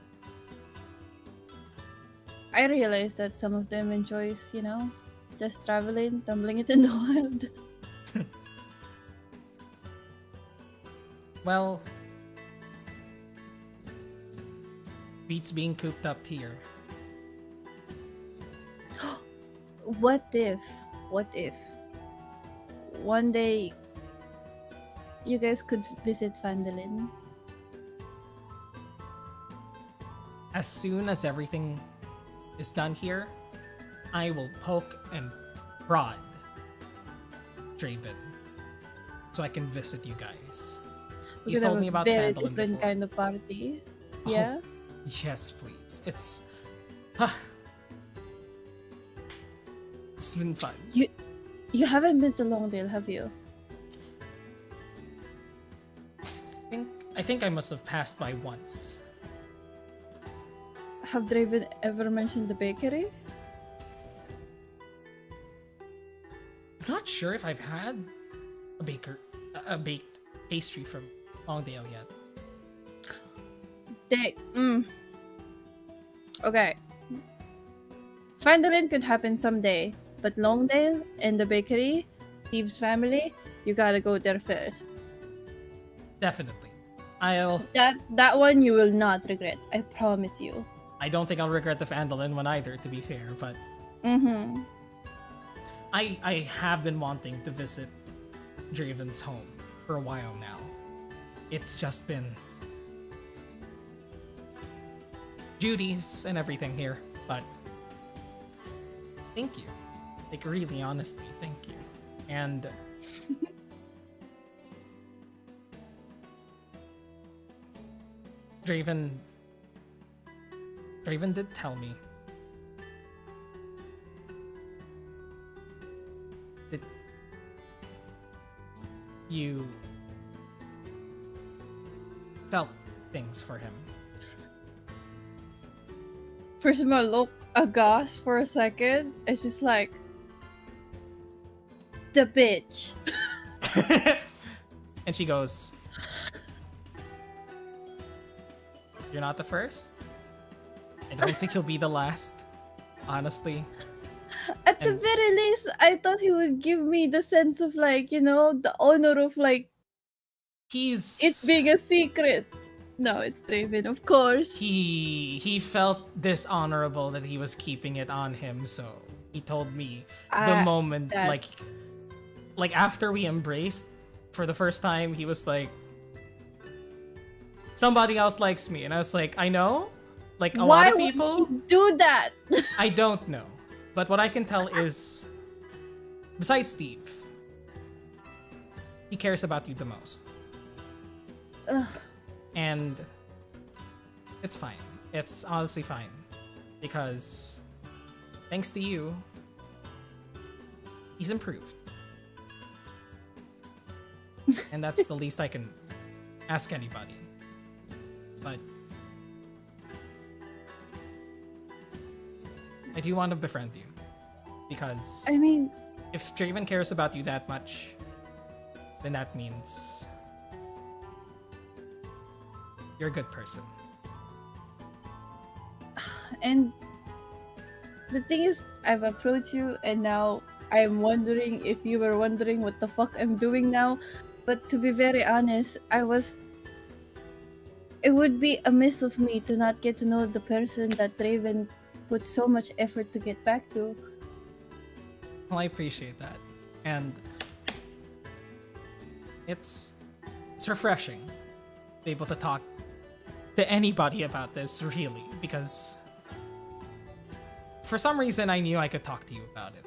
I realize that some of them enjoys, just traveling, tumbling it in the wild. Well, beats being cooped up here. What if one day you guys could visit Phandalin? As soon as everything is done here, I will poke and prod Draven so I can visit you guys. We He's could have told me a about very Phandalin different before. kind of party. Oh, Yeah. Yes, please. It's been fun. You haven't been to Longdale, have you? I think I must have passed by once. Have Draven ever mentioned the bakery? I'm not sure if I've had a baked pastry from Longdale yet. Okay. Phandalin could happen someday, but Longdale and the bakery, Steve's family, you gotta go there first. Definitely. That one you will not regret. I promise you. I don't think I'll regret the Phandalin one either, to be fair, but Mm-hmm. I have been wanting to visit Draven's home for a while now. It's just been duties and everything here, but thank you. Like, really, honestly, thank you. And Draven did tell me that you felt things for him. Prisma looked aghast for a second. It's just like the bitch. And she goes, "You're not the first. I don't think you'll be the last, honestly." At the And- very least, I thought he would give me the sense of the honor of it being a secret. No, it's Draven, of course. He felt dishonorable that he was keeping it on him, so he told me the moment, like after we embraced for the first time, he was like, somebody else likes me. And I was like, I know. Like, a lot of people. Would he do that? I don't know. But what I can tell is, besides Steve, he cares about you the most. Ugh. And it's fine. It's honestly fine. Because thanks to you, he's improved. And that's the least I can ask anybody. But I do want to befriend you. Because I mean, if Draven cares about you that much, then that means you're a good person. and the thing is, I've approached you, and now I'm wondering if you were wondering what the fuck I'm doing now. But to be very honest, it would be amiss of me to not get to know the person that Draven put so much effort to get back to. Well, I appreciate that. And it's refreshing to be able to talk to anybody about this, really, because for some reason I knew I could talk to you about it.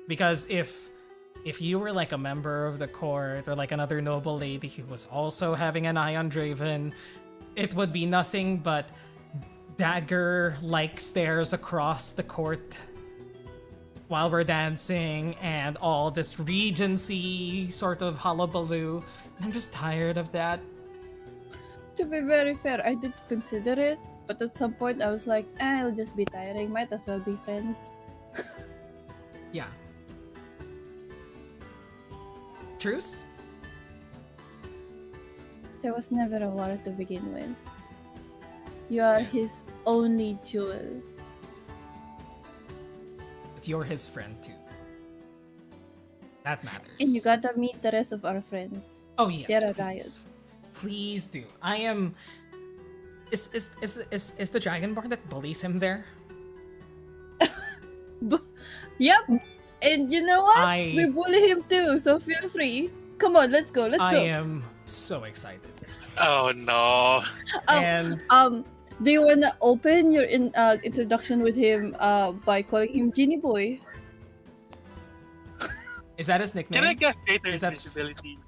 Because if you were like a member of the court or like another noble lady who was also having an eye on Draven, it would be nothing but dagger-like stares across the court while we're dancing and all this Regency sort of hullabaloo. I'm just tired of that. To be very fair, I did consider it, but at some point I was like, it'll just be tiring. Might as well be friends. Yeah. Truce? There was never a war to begin with. You That's are fair. his only jewel. But you're his friend too. That matters. And you gotta meet the rest of our friends. Oh yes, They're a please. Please do. I am. Is the Dragonborn that bullies him there? Yep! And you know what? I- We bully him too, so feel free. Come on, let's go, let's I go. am so excited. Oh no. And Do you wanna open your introduction with him by calling him Genie Boy? is that his nickname? Can I guess greater Is that- invisibility?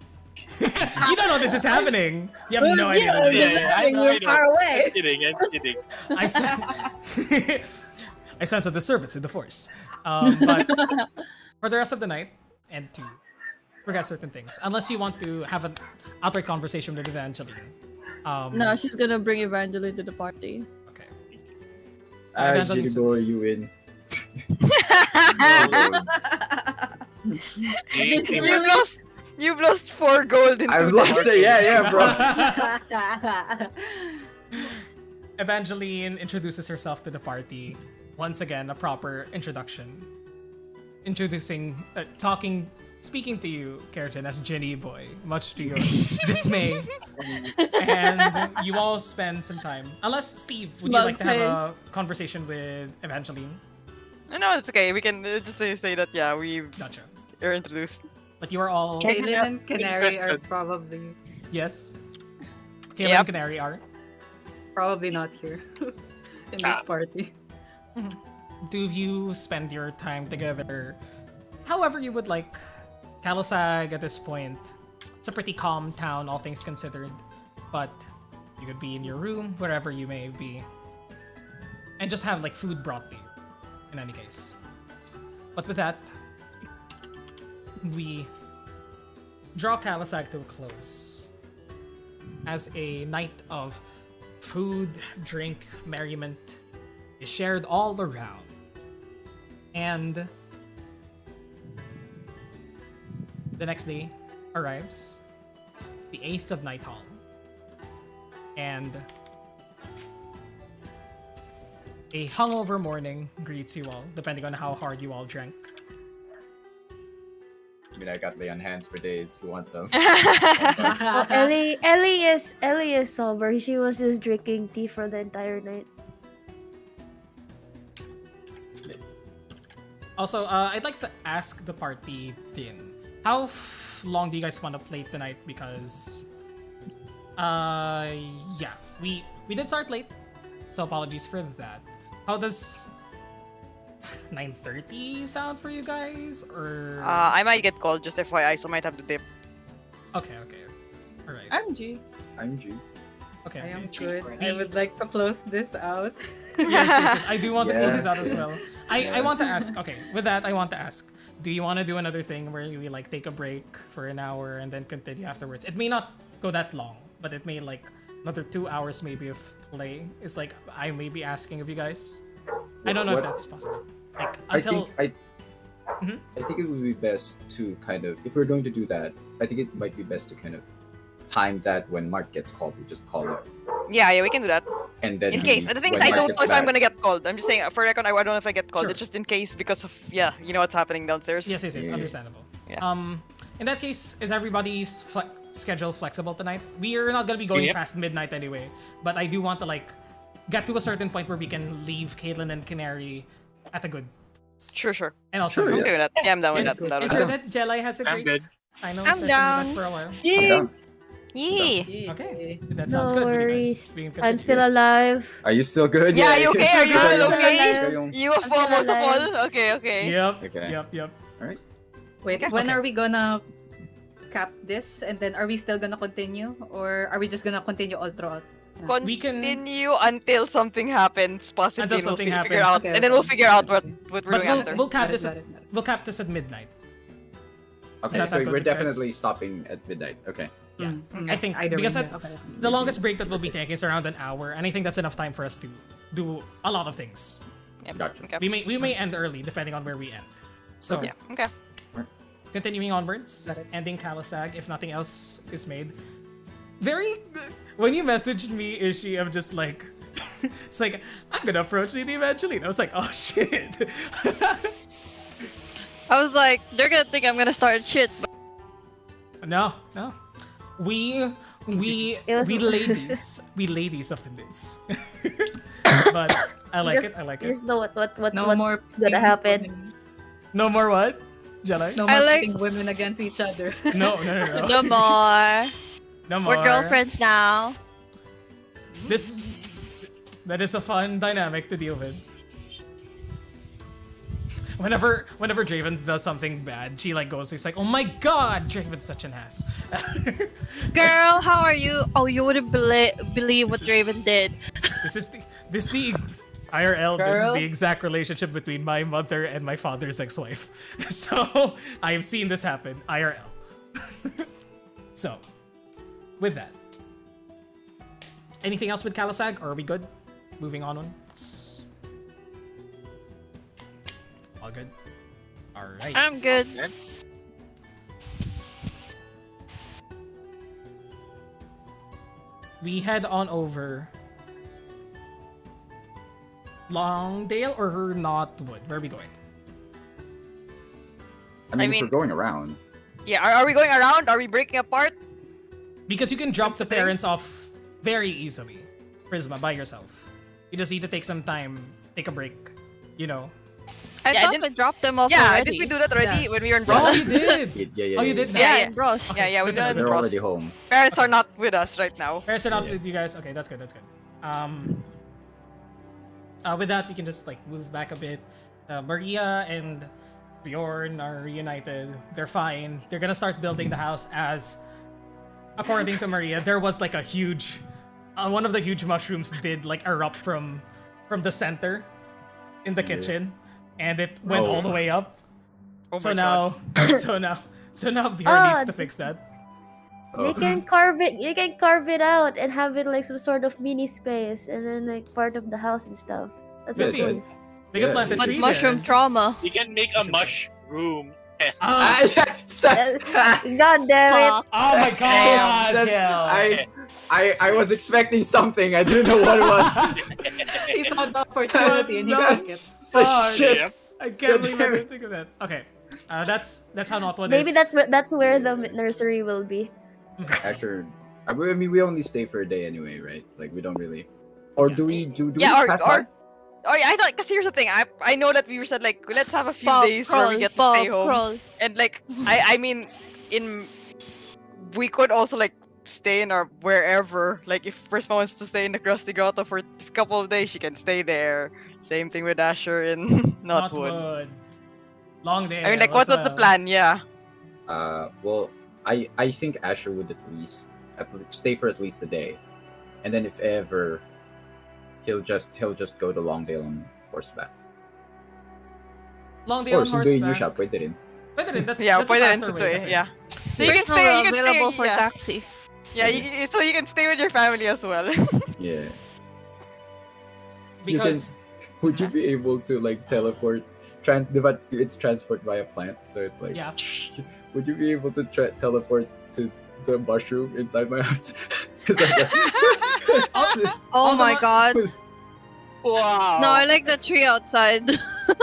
You don't know this is happening. You have no idea. Yeah, This is yeah, happening. We're far away. I'm kidding. I I sense a disturbance in the force. But for the rest of the night, and to progress certain things, unless you want to have an outright conversation with Evangeline. No, she's gonna bring Evangeline to the party. Okay. Genie boy, you win. You've lost 4 gold in I've 2 lost days. it. Yeah, bro. Evangeline introduces herself to the party. Once again, a proper introduction. Introducing, speaking to you, Keratin, as Jenny Boy, much to your dismay. And you all spend some time. Unless, Steve, would you Smug like to have a face. conversation with Evangeline? No, it's okay. We can just say that, yeah, we Gotcha. are introduced. But you are all... Kaylin and Canary are question. probably Yes? Kayla Yep. and Canary are? probably not here in this party. Do you spend your time together however you would like? Kalasag at this point, it's a pretty calm town, all things considered, but you could be in your room, wherever you may be, and just have like food brought to you, in any case. But with that, we draw Kalasag to a close as a night of food, drink, merriment is shared all around. And the next day arrives, the 8th of Nighthall. And a hungover morning greets you all, depending on how hard you all drank. I mean, I got lay on hands for days. Who wants some? Well, Ellie is sober. She was just drinking tea for the entire night. Also, I'd like to ask the party then, how long do you guys want to play tonight? Because, yeah, we did start late, so apologies for that. How does 9:30 sound for you guys? Or I might get called, just FYI, so might have to dip. okay, all right, I'm G. I'm G. okay. I am okay. good. I would like to close this out. Yes. I do want to close Yeah. this out as well. I Yeah. want to ask. Okay, with that, I want to ask. Do you want to do another thing where we like take a break for an hour and then continue afterwards? It may not go that long, but it may like another 2 hours maybe of play. It's like I may be asking of you guys. I don't know if What- that's possible. Like I until think Mhm. I think it would be best to kind of, if we're going to do that, I think it might be best to kind of time that when Mark gets called, we just call it, Yeah, we can do that. and then In case. The thing is, when I Mark don't gets know if I'm back- gonna get called. I'm just saying, for record, I don't know if I get called. Sure. It's just in case because of, yeah, you know what's happening downstairs. yes, Yeah. understandable. Yeah. In that case, is everybody's schedule flexible tonight? We are not gonna be going Yep. past midnight anyway, but I do want to like get to a certain point where we can leave Caitlin and Canary at a good. Sure. And also, Sure, I'm yeah. okay with that. Yeah, I'm down with that. I'm down and with sure that. that Jelly has a I'm great. good. I know I'm session down. with us for a while. I'm down. Yee. Okay, that No sounds good. We can worries. we can I'm continue. still alive. Are you still good? Yeah, you okay? Are you still still okay? alive? You I'm still most of alive. all? Okay. Yep. Okay. Yep. Wait, Okay. when Okay. are we gonna cap this? And then are we still gonna continue? Or are we just gonna continue all throughout? We can- Continue until something happens, possibly. Until and we'll something figure happens. out, Okay, and then we'll okay. figure out what we're But doing after. we'll cap Got it, this. got it, got it. We'll cap this at midnight. Okay, Does that so sound we're good to you guys? definitely stopping at midnight. Okay. Yeah. Mm, I think either because way, at- okay. The longest break that we'll be taking is around an hour, and I think that's enough time for us to do a lot of things. Yep. Gotcha. Okay. We may end early depending on where we end. So Yeah. Okay. continuing onwards, Got it. ending Kalasag if nothing else is made. Very when you messaged me, Ishi, I'm just like it's like I'm gonna approach Lady Evangeline. I was like, oh shit. I was like, they're gonna think I'm gonna start shit. But No. We It was- we ladies of this. But I like Just- it. I like You it. just know what No what's more gonna pitting happen. women- No more what? Jelly? No I more like- pitting women against each other. No. No more. No more. We're girlfriends now. That is a fun dynamic to deal with. Whenever Draven does something bad, she like goes, he's like, oh my god, Draven's such an ass. Girl, how are you? Oh, you wouldn't believe what This is- Draven did. This is the IRL. This is Girl. the exact relationship between my mother and my father's ex-wife. So I have seen this happen IRL. So, with that, anything else with Kalasag, or are we good? Moving on. All good. All right. I'm good. We head on over Longdale or Knotwood? Where are we going? I mean, mean- if we're going around, Yeah. Are we going around? Are we breaking apart? Because you can drop That's the the thing. parents off very easily. Prisma, by yourself. You just need to take some time, take a break. You know. I Yeah, I thought I didn't- dropped them off Yeah. already. Did we do that already Yeah. when we were in Oh, Bros? you did! yeah. Oh, you did? Yeah, Yeah. in Bros. Okay, Yeah. We good did to it in know. they're Bros. already home. Parents are not with us right now. Parents are not Yeah. with you guys. Okay, that's good. With that, we can just like move back a bit. Maria and Bjorn are reunited. They're fine. They're gonna start building the house as, according to Maria, there was like a huge, one of the huge mushrooms did like erupt from the center in the Yeah. kitchen, and it went Oh. all the way up. Oh So my God. now, so now Bjorn Ah, needs to fix that. You can carve it. You can carve it out and have it like some sort of mini space, and then like part of the house and stuff. That's Really? cool. They can Yeah. plant a But tree mushroom there. trauma. You can make a mushroom. Ah, God damn it! oh my god! That's- Kel. I was expecting something. I didn't know what it was. He saw the opportunity and he No. took it. Oh, Shit. Yep. I can't God believe I damn didn't think of that. Okay, that's how not what Maybe is. that's where the nursery will be. Actually, I mean, we only stay for a day anyway, right? Like we don't really. Or Yeah. do we do Yeah, we pass by? Oh yeah, I thought because here's the thing. I know that we said like let's have a few Bob days where we crawl, get to stay Bob home, crawl. and like I mean, in we could also like stay in our wherever. Like if Prisma wants to stay in the Krusty Grotto for a couple of days, she can stay there. Same thing with Asher in Notwood. Notwood. Long day. I mean, like what's the plan? Yeah. Well, I think Asher would at least stay for at least a day, and then if ever, he'll just go to Longdale on horseback. Long day Or on sunduin niyo horseback. siya, pwede rin. Pwede rin, that's Yeah, that's a pwede rin faster to way. do it. kasi. Yeah. So you can Personal stay. You can available stay. for Yeah. taxi. Yeah. So you can stay with your family as well. Yeah. Because Would you be able to like teleport? But it's transport via plant, so it's like. Yeah. Would you be able to teleport to the mushroom inside my house? 'Cause I'm like- Oh the my mo- god. Wow. No, I like the tree outside.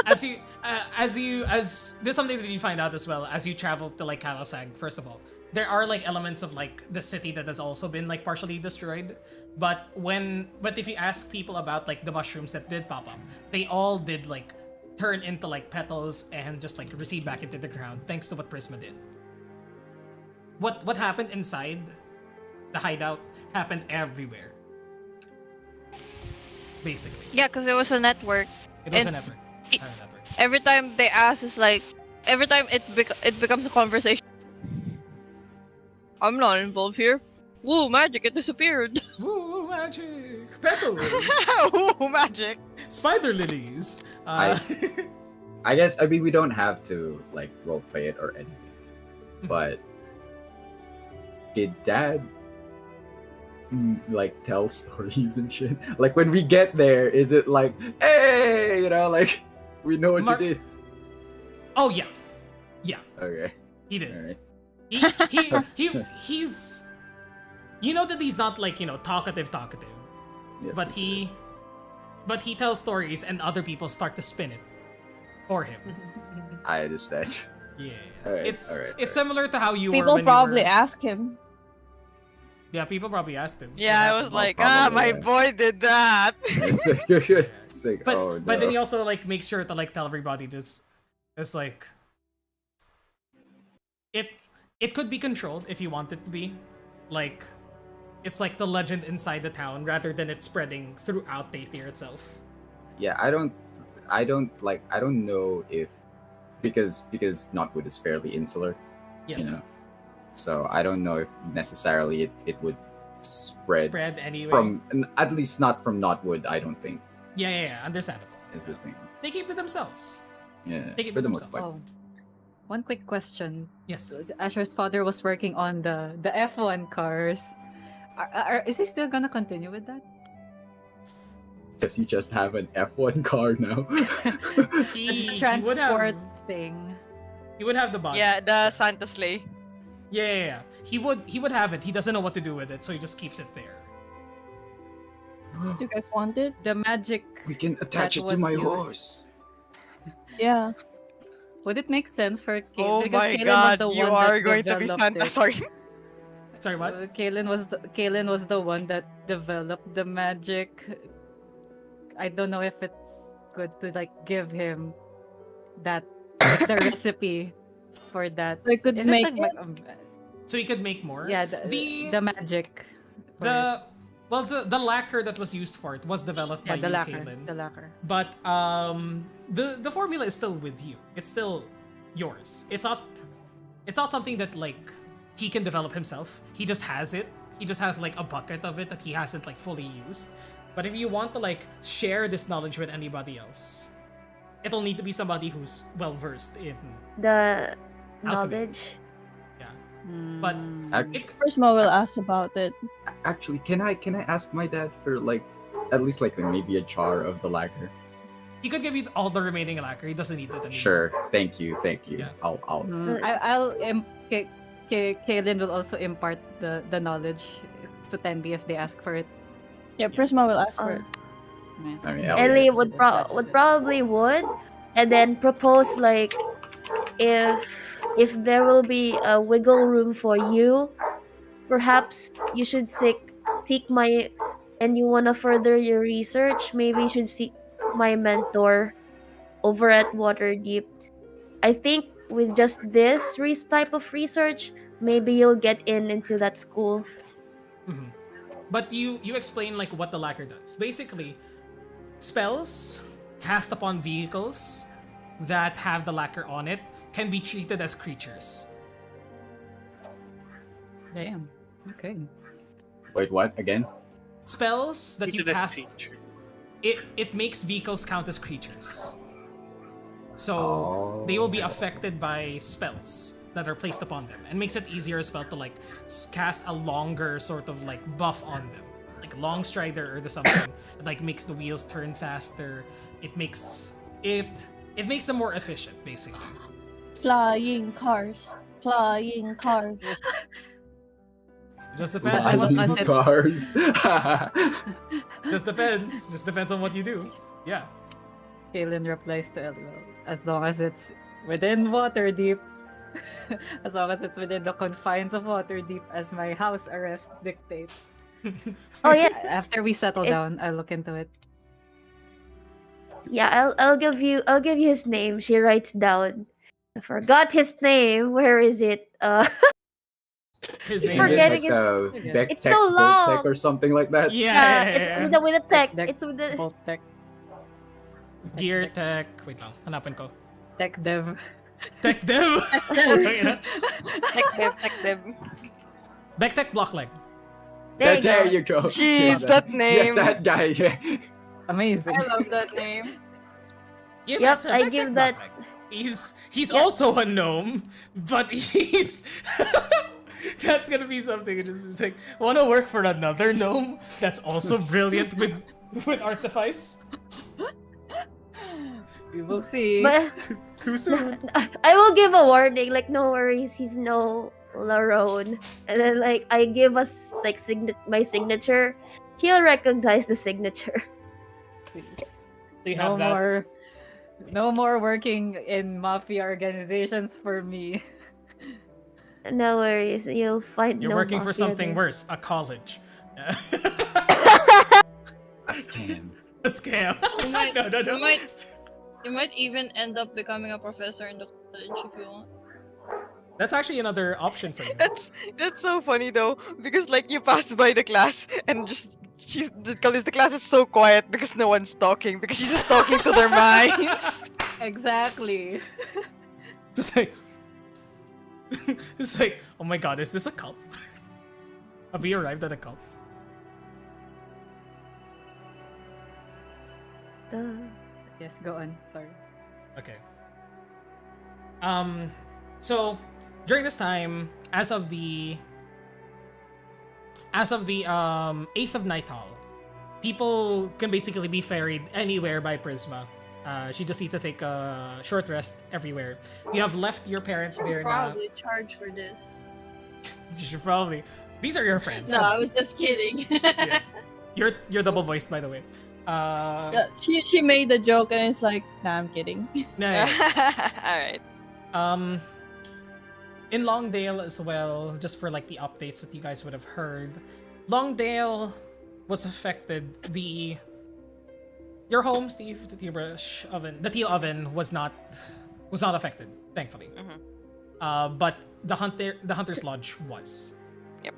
as this is something that you find out as well as you travel to like Kalasag. First of all, there are like elements of like the city that has also been like partially destroyed. But if you ask people about like the mushrooms that did pop up, they all did like turn into like petals and just like recede back into the ground thanks to what Prisma did. What happened inside the hideout happened everywhere. Basically, Yeah, because it was a network. it was a And- network. it- Not a network. Every time they ask, it's like every time it becomes a conversation. I'm not involved here. Woo, magic! It disappeared. Woo, magic! Petals! Ooh, magic. Spider lilies! I guess we don't have to like roleplay it or anything, but did Dad like tell stories and shit? Like when we get there, is it like, hey, like we know what Mark- you did? Oh yeah. Okay, He did. all right. He's you know that he's not like, talkative, Yeah, but for sure. but he tells stories and other people start to spin it for him. I understand. Yeah. Alright, It's alright. similar to how you were People when probably you were... ask him. Yeah, people probably asked him. Yeah, I was like, probably, my yeah. boy did that. It's like, But oh, but then no. he also like makes sure to like tell everybody this. It's like it could be controlled if you want it to be. Like it's like the legend inside the town rather than it spreading throughout Taythir itself. Yeah, I don't know if because Knotwood is fairly insular, Yes. so I don't know if necessarily it would spread Spread anyway. from, at least not from Knotwood. I don't think Yeah, understandable. is the thing. They keep to themselves. Yeah, Take it for for the most themselves. part. Oh, one quick question. Yes. Asher's father was working on the F1 cars. Is he still gonna continue with that? Does he just have an F1 car now? He would Transport have thing. he would have the body. Yeah, the Santa sleigh. Yeah. He would have it. He doesn't know what to do with it, so he just keeps it there. Do you guys want it? The magic. We can attach That it to was my used. horse. Yeah. Would it make sense for Kaylin? Oh because my Kaylin god, was the you one are that going to be developed Santa. it. Sorry. Sorry, what? Kaylin was the one that developed the magic. I don't know if it's good to like give him that the recipe for that. They could Is make it like, So he could make more. yeah, The- the magic. for it. the lacquer that was used for it was developed Yeah, by the you, lacquer. Kaylin. The lacquer. But the formula is still with you. It's still yours. It's not something that like he can develop himself. He just has it. He just has like a bucket of it that he hasn't like fully used. But if you want to like share this knowledge with anybody else, it'll need to be somebody who's well versed in The Alchemy. knowledge. But Ac- Prisma will ask about it. Actually, can I ask my dad for like at least like maybe a jar of the lacquer? he could give you all the remaining lacquer. He doesn't need it anymore. Sure. Thank you. Yeah. I'll Kaylin will also impart the knowledge to Tenby if they ask for it. Yeah, Prisma will ask for it. Yeah. I mean, Ellie Elliot. would probably would, and then propose like if there will be a wiggle room for you, perhaps you should seek my, and you wanna further your research. Maybe you should seek my mentor over at Waterdeep. I think with just this type of research, maybe you'll get into that school. Mhm. But you explain like what the lacquer does. Basically, spells cast upon vehicles that have the lacquer on it can be treated as creatures. Damn. Okay. Wait, what? Again? Spells that you Treated as cast, creatures. it makes vehicles count as creatures. So they Oh. will be affected by spells that are placed upon them, and makes it easier as well to like cast a longer sort of like buff on them, like a long strider or the something. It like makes the wheels turn faster. It makes them more efficient, basically. Flying cars. Flying cars. Just depends As on long what, as it's- Cars. just depends on what you do. Yeah. Kaylin replies to Ellie, well, as long as it's within Waterdeep, as long as it's within the confines of Waterdeep, as my house arrest dictates. Oh yeah, After we settle It- down, I'll look into it. yeah. I'll give you his name. She writes down. I forgot his name. Where is it? His It's name forgetting is his- Beck It's so long. or something like that. yeah, It's with a tech. Tech- It's with the Bolt Tech. Gear Tech. Wait lang, hanapin ko. Tech Dev. Tech Dev. Tech dev. Backtech Blockleg. there you go. There you go. Jeez, Yeah, that name. Yeah, that guy. Yeah. Amazing. I love that name. Yeah, Yep, Master, I Backtech give that- Blockleg. He's Yep. also a gnome, but he's that's gonna be something. It's like, wanna work for another gnome that's also brilliant with artifice? We will see. But Too soon. I will give a warning. Like, no worries, he's no Larone. And then, like, I give us like my signature. He'll recognize the signature. Please. Do you No have that? more. No more working in mafia organizations for me. No worries, you'll find. You're no working for mafia something there. worse, a college. A scam. A scam. You might, no. you might even end up becoming a professor in the college if you want. That's actually another option for you. That's so funny though, because like you pass by the class and just the class is so quiet because no one's talking, because she's just talking to their minds. Exactly. Just like, it's like, oh my god, is this a cult? Have we arrived at a cult? Yes, go on. Sorry. Okay. So during this time, as of the 8th of Nighthall, people can basically be ferried anywhere by Prisma. She just needs to take a short rest everywhere. You have left your parents there now. Probably charge for this. You should probably. These are your friends. No, I was just kidding. Yeah. You're double voiced, by the way. She made the joke and it's like, nah, I'm kidding. Yeah. Alright. In Longdale as well, just for like the updates that you guys would have heard, Longdale was affected. Your home, Steve, the teal oven was not affected, thankfully. But the hunter's lodge was. Yep.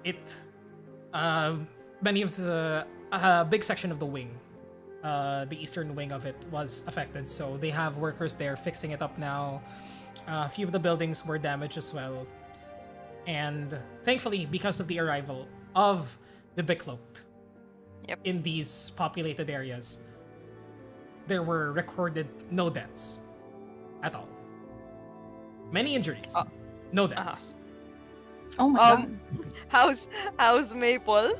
Many of the big section of the wing, the eastern wing of it, was affected. So they have workers there fixing it up now. A few of the buildings were damaged as well. And thankfully, because of the arrival of the Bicloaked in these populated areas, there were recorded no deaths at all. Many injuries, no deaths. Oh my god. How's Maple?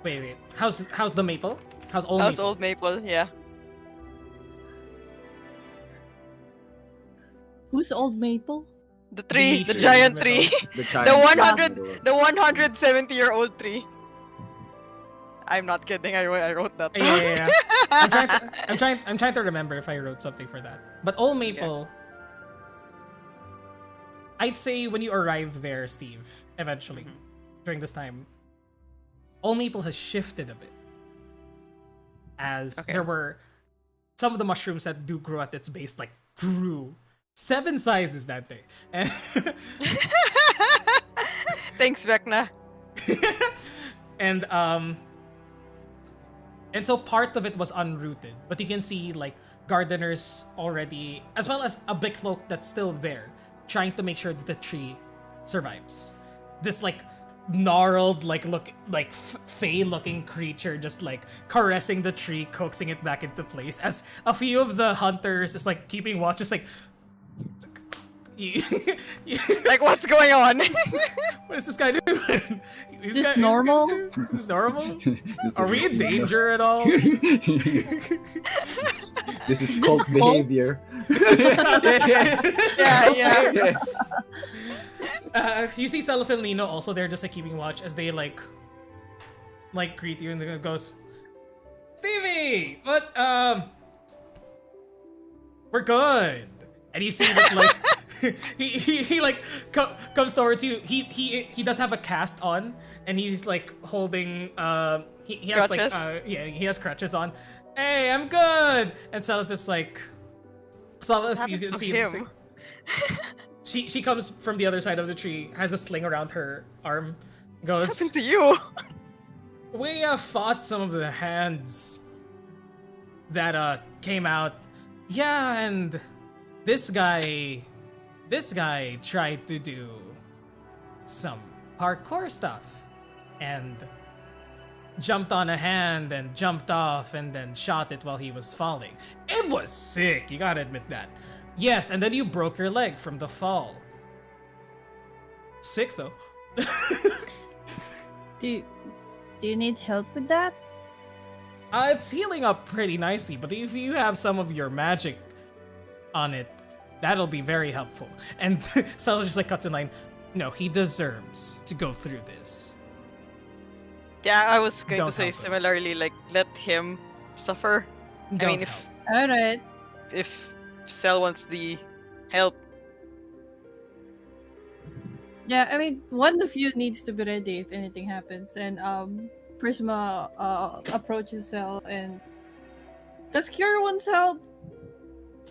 Wait. How's the maple? How's old How's maple? old Maple? Yeah. Who's Old Maple? The tree, the tree giant in the tree. The The 170-year-old tree. I'm not kidding. I wrote that. Yeah. I'm trying to remember if I wrote something for that. But Old Maple, I'd say when you arrive there, Steve, eventually, during this time, Old Maple has shifted a bit, as Okay. there were some of the mushrooms that do grow at its base, like grew 7 sizes that day. And Thanks, Vecna. and so part of it was unrooted, but you can see like gardeners already, as well as a big cloak that's still there, trying to make sure that the tree survives. This like gnarled, like fey looking creature just like caressing the tree, coaxing it back into place, as a few of the hunters is like keeping watch, just like Like, what's going on? what is this guy doing? Is this normal? Is this normal? This Are we in doesn't seem danger at all? This is cult behavior. yeah. You see Selith and Lino also there, just like keeping watch as they like greet you, and then it goes, Stevie, what we're good. And you see that like he like comes towards you. He does have a cast on, and he's like holding he has Crutches? like he has crutches on. Hey, I'm good. And Selith is like, Selith, you can see him? She comes from the other side of the tree, has a sling around her arm, goes, What happened to you? we fought some of the hands that came out. Yeah, and this guy tried to do some parkour stuff and jumped on a hand and jumped off and then shot it while he was falling. It was sick, you gotta admit that. Yes, and then you broke your leg from the fall. Sick though. Do you need help with that? It's healing up pretty nicely, but if you have some of your magic on it, that'll be very helpful. And Stella just like cuts in line. No, he deserves to go through this. Yeah, I was going Don't to say help him. similarly, like, let him suffer. I Don't mean, help. Alright. if Cell wants the help, Yeah, I mean, one of you needs to be ready if anything happens. And Prisma approaches Cell and does Cure wants help?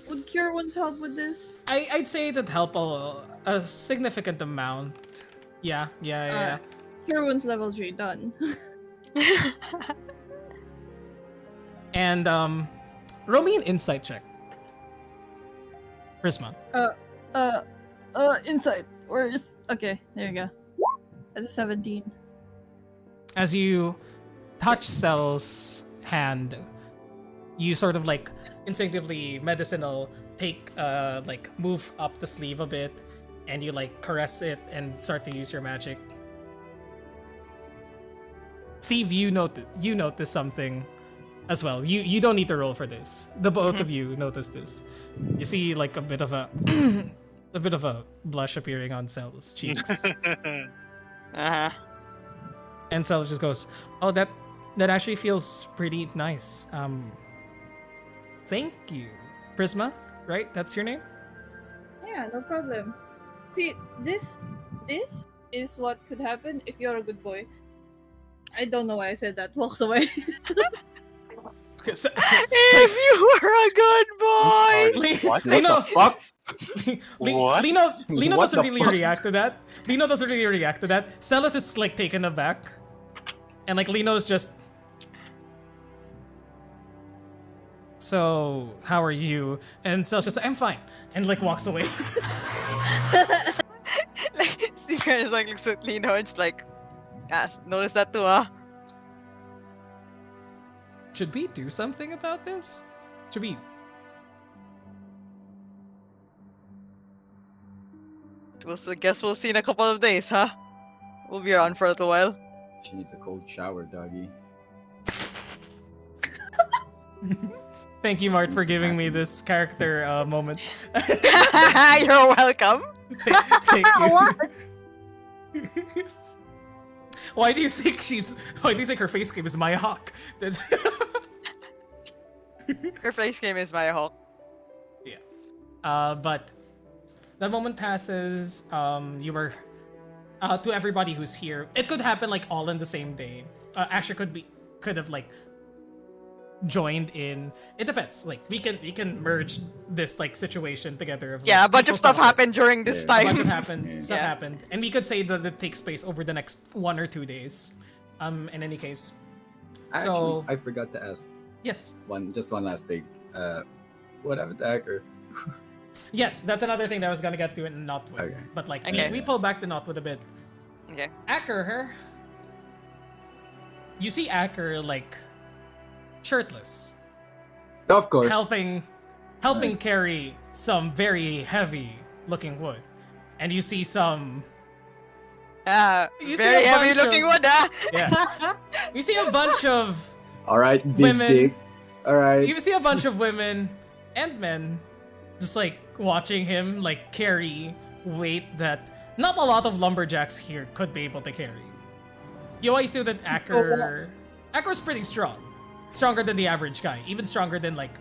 Would Cure wants help with this? I'd say that help a significant amount. Yeah. Cure wants level 3 done. And roll me an insight check. Prisma. Insight. Where's okay? There you go. That's a 17. As you touch Cell's hand, you sort of like instinctively medicinal take like move up the sleeve a bit, and you like caress it and start to use your magic. Steve, you notice something as well. You don't need to roll for this. The both of you notice this. You see like a bit of a a bit of a blush appearing on Cell's cheeks. uh-huh. And Cell just goes, "Oh, that actually feels pretty nice. Thank you, Prisma. Right? That's your name." Yeah, no problem. See, this is what could happen if you're a good boy. I don't know why I said that. Walks away. Okay, If you were a good boy! What Lino, the fuck? Lino What doesn't the really fuck? react to that. Lino doesn't really react to that. Celith is like taken aback, and like Lino's just. So how are you? And Cel's just, I'm fine, and like walks away. Like, Steve kind of like looks at Lino and just like, notice that too, huh? Should we do something about this? Should we? I guess we'll see in a couple of days, huh? We'll be around for a little while. She needs a cold shower, doggy. Thank you, Mart, for giving me this character moment. You're welcome. Thank you. Why do you think her face game is Maya Hawk? Her face game is my hawk. But that moment passes. You were to everybody who's here. It could happen like all in the same day. Asher could have like joined in. It depends. Like we can merge this like situation together. Of, like, Yeah, a bunch people of stuff up. happened during this Yeah. time. A bunch of stuff Yeah. happened, and we could say that it takes place over the next 1 or 2 days. In any case, so Actually, I forgot to ask yes, one last thing. What happened to Hacker? yes, that's another thing that I was gonna get to in Notwood. Okay. But like, Okay. we pull back to Notwood a bit. Okay. Acker, you see Acker like shirtless, Of course. helping Right. carry some very heavy looking wood, and you see some You see Very a heavy bunch of- looking wood, ah! yeah, you see a bunch of All right, big women. dick. All right. You see a bunch of women and men just like watching him like carry weight that not a lot of lumberjacks here could be able to carry. You always see that Acker's pretty strong. Stronger than the average guy. Even stronger than like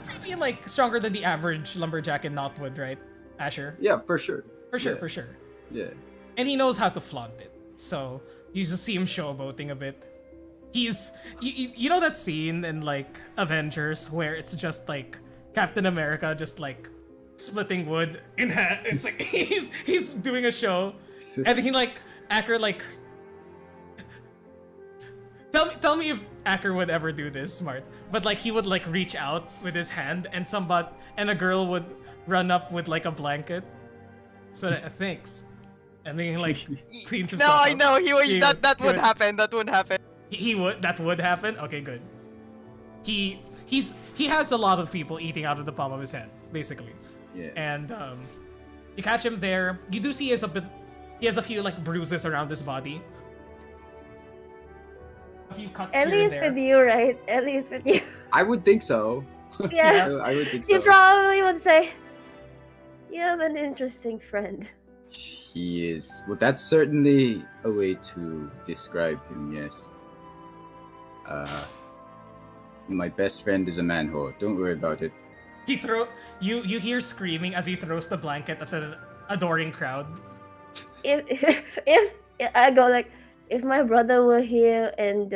probably like stronger than the average lumberjack in Notwood, right? Asher? Yeah, for sure. For sure, Yeah. for sure. Yeah. And he knows how to flaunt it. So you just see him showboating a bit. He's you know that scene in like Avengers where it's just like Captain America just like splitting wood in half. It's like he's doing a show, and he like Acker like. Tell me if Acker would ever do this, Smart. But like he would like reach out with his hand, and a girl would run up with like a blanket. So that thanks, and then he like cleans himself. No, I up. know He that he would happen. That would happen. He would. That would happen. Okay, good. He has a lot of people eating out of the palm of his hand, basically. Yeah. And you catch him there. You do see he has a few like bruises around his body. A few cuts here Ellie and is there. with you, right? Ellie is with you. I would think so. Yeah. I would think She so. probably would say, "You have an interesting friend." He is. Well, that's certainly a way to describe him. Yes. My best friend is a man whore. Don't worry about it. You hear screaming as he throws the blanket at the adoring crowd. If I go like, if my brother were here and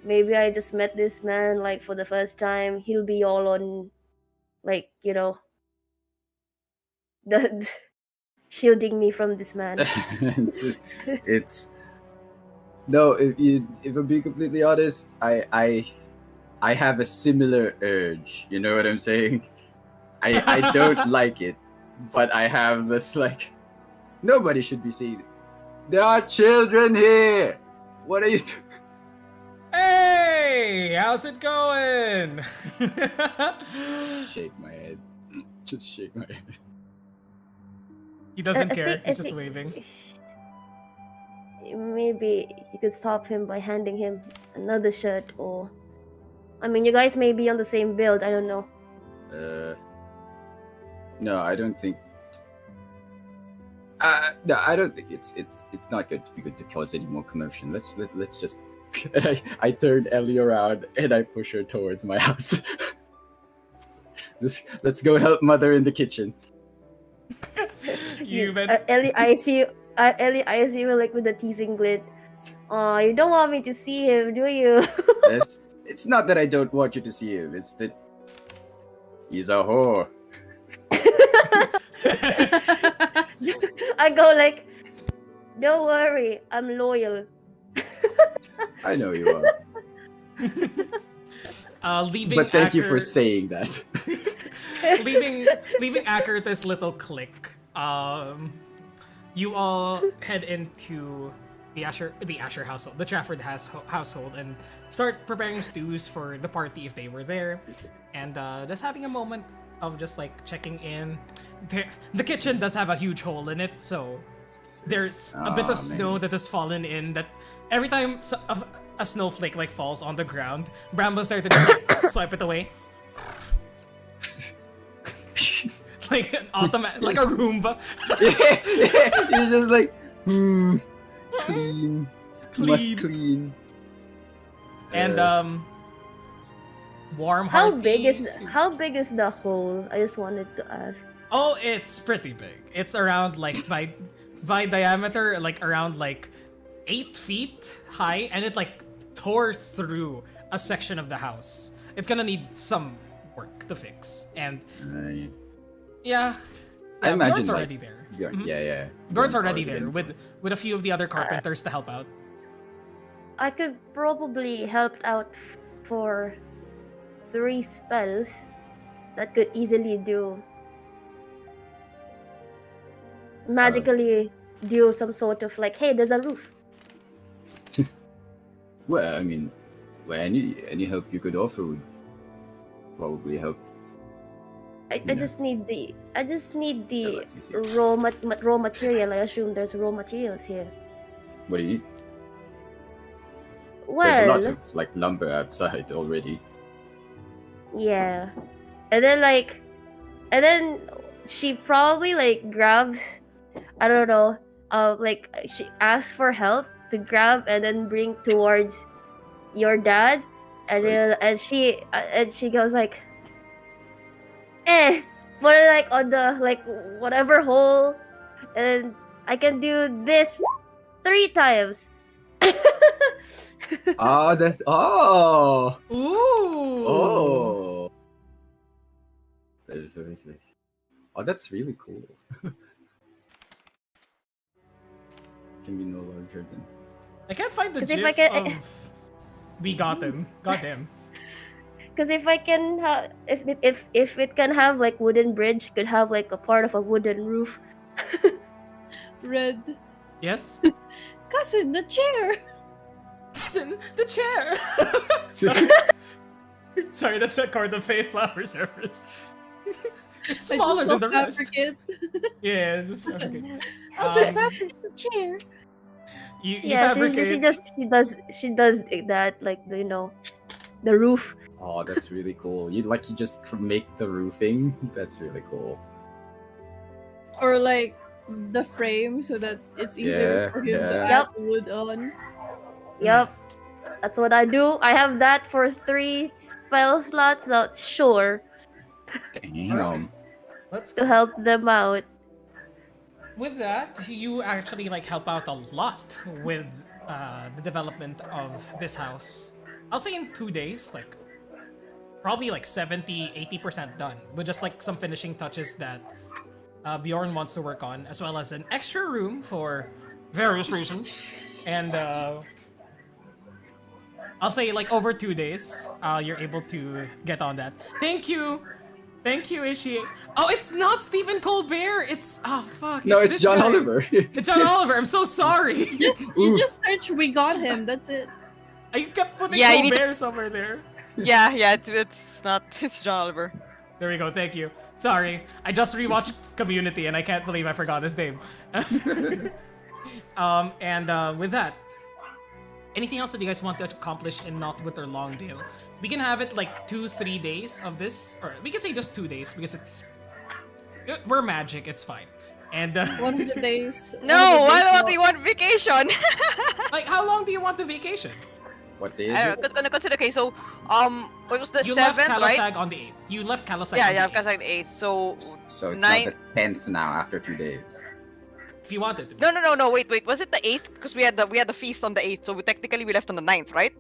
maybe I just met this man like for the first time, he'll be all on, like, the shielding me from this man. it's no. If I'm being completely honest, I have a similar urge. You know what I'm saying? I don't like it, but I have this like, nobody should be seeing it. There are children here. What are you doing? Hey, how's it going? Shake my head. Just shake my head. He doesn't I care. think- I He's just think- waving. Maybe you could stop him by handing him another shirt, or I mean, you guys may be on the same build. I don't know. No, I don't think. No, I don't think it's not going to be good to cause any more commotion. Let's just. I turn Ellie around and I push her towards my house. Let's go help Mother in the kitchen. You've been Ellie, I see you. Ellie, I see you like with a teasing glint. Oh, you don't want me to see him, do you? Yes, it's not that I don't want you to see him. It's that he's a whore. I go like, don't worry, I'm loyal. I know you are. leaving. But thank you for Acker- saying that. leaving Acker this little clique. You all head into the Asher household, the Trafford household, and start preparing stews for the party if they were there, and just having a moment of just like checking in. The kitchen does have a huge hole in it, so there's a bit Aw, of snow man. that has fallen in. That every time a snowflake like falls on the ground, Brambo's there to just like swipe it away. Like an like a Roomba. You're just like, clean, must clean. And warm How hearty big is stew. how big is the hole? I just wanted to ask. Oh, it's pretty big. It's around like by diameter, like around like 8 feet high, and it like tore through a section of the house. It's gonna need some work to fix, and yeah, I imagine Bjorn's like already there. Bjorn, Mhm. yeah. Bjorn's already been- there with a few of the other carpenters to help out. I could probably help out for 3 spells that could easily do magically do some sort of like, hey, there's a roof. Well, I mean, any help you could offer would probably help. I Yeah. just need the that's easy. raw material. I assume there's raw materials here. What do you need? Well, There's a lot of like lumber outside already. yeah, and then she probably like grabs, I don't know, like she asks for help to grab and then bring towards your dad, and then and she goes like, put it like on the like whatever hole, and then I can do this 3 times. Oh, that's Ooh. oh. That is really nice. Oh, that's really cool. Can be no larger than. I can't find the 'Cause if I gif can- of we got him. Got him. Because if I can have, if it can have like wooden bridge, could have like a part of a wooden roof. Red. Yes? Cousin, the chair! Cousin, the chair! Sorry, that's a Card of Fate Flowers reference. It's I smaller just than the love rest. fabricate. Yeah, it's just fabricate. I'll just Um, fabricate the chair. You Yeah, fabricate. she does that, like, you know, the roof. Oh, that's really cool. You just make the roofing. That's really cool. Or like the frame so that it's easier Yeah, for him to yeah. add wood on. Yep, that's what I do. I have that for 3 spell slots. Not sure Damn. Let's to help them out. With that, you actually like help out a lot with the development of this house. I'll say in 2 days, like probably like 70-80% done with just like some finishing touches that Bjorn wants to work on, as well as an extra room for various reasons. And I'll say like over 2 days, you're able to get on that. Thank you, Ishi. Oh, it's not Stephen Colbert. It's fuck. No, it's this John guy. Oliver. It's John Oliver. I'm so sorry. You just search "we got him." That's it. I kept putting Yeah, you need to- Colbert somewhere there. Yeah, it's not. It's John Oliver. There we go. Thank you. Sorry, I just rewatched Community and I can't believe I forgot his name. With that, anything else that you guys want to accomplish in Notwood or Longdale? We can have it like 2-3 days of this, or we can say just 2 days because we're magic. It's fine. And One of the days. No, why don't we want vacation? like, how long do you want the vacation? What day is I it? don't know, consider. Okay, so it was the You left 7th, right? Kalasag on the 8th. You left Kalasag Yeah, on yeah, the 8th. because like 8th. So So it's Nine- not the 10th now after 2 days. If you wanted to. no. Wait. Was it the 8th? Because we had the feast on the 8th. So technically we left on the 9th, right?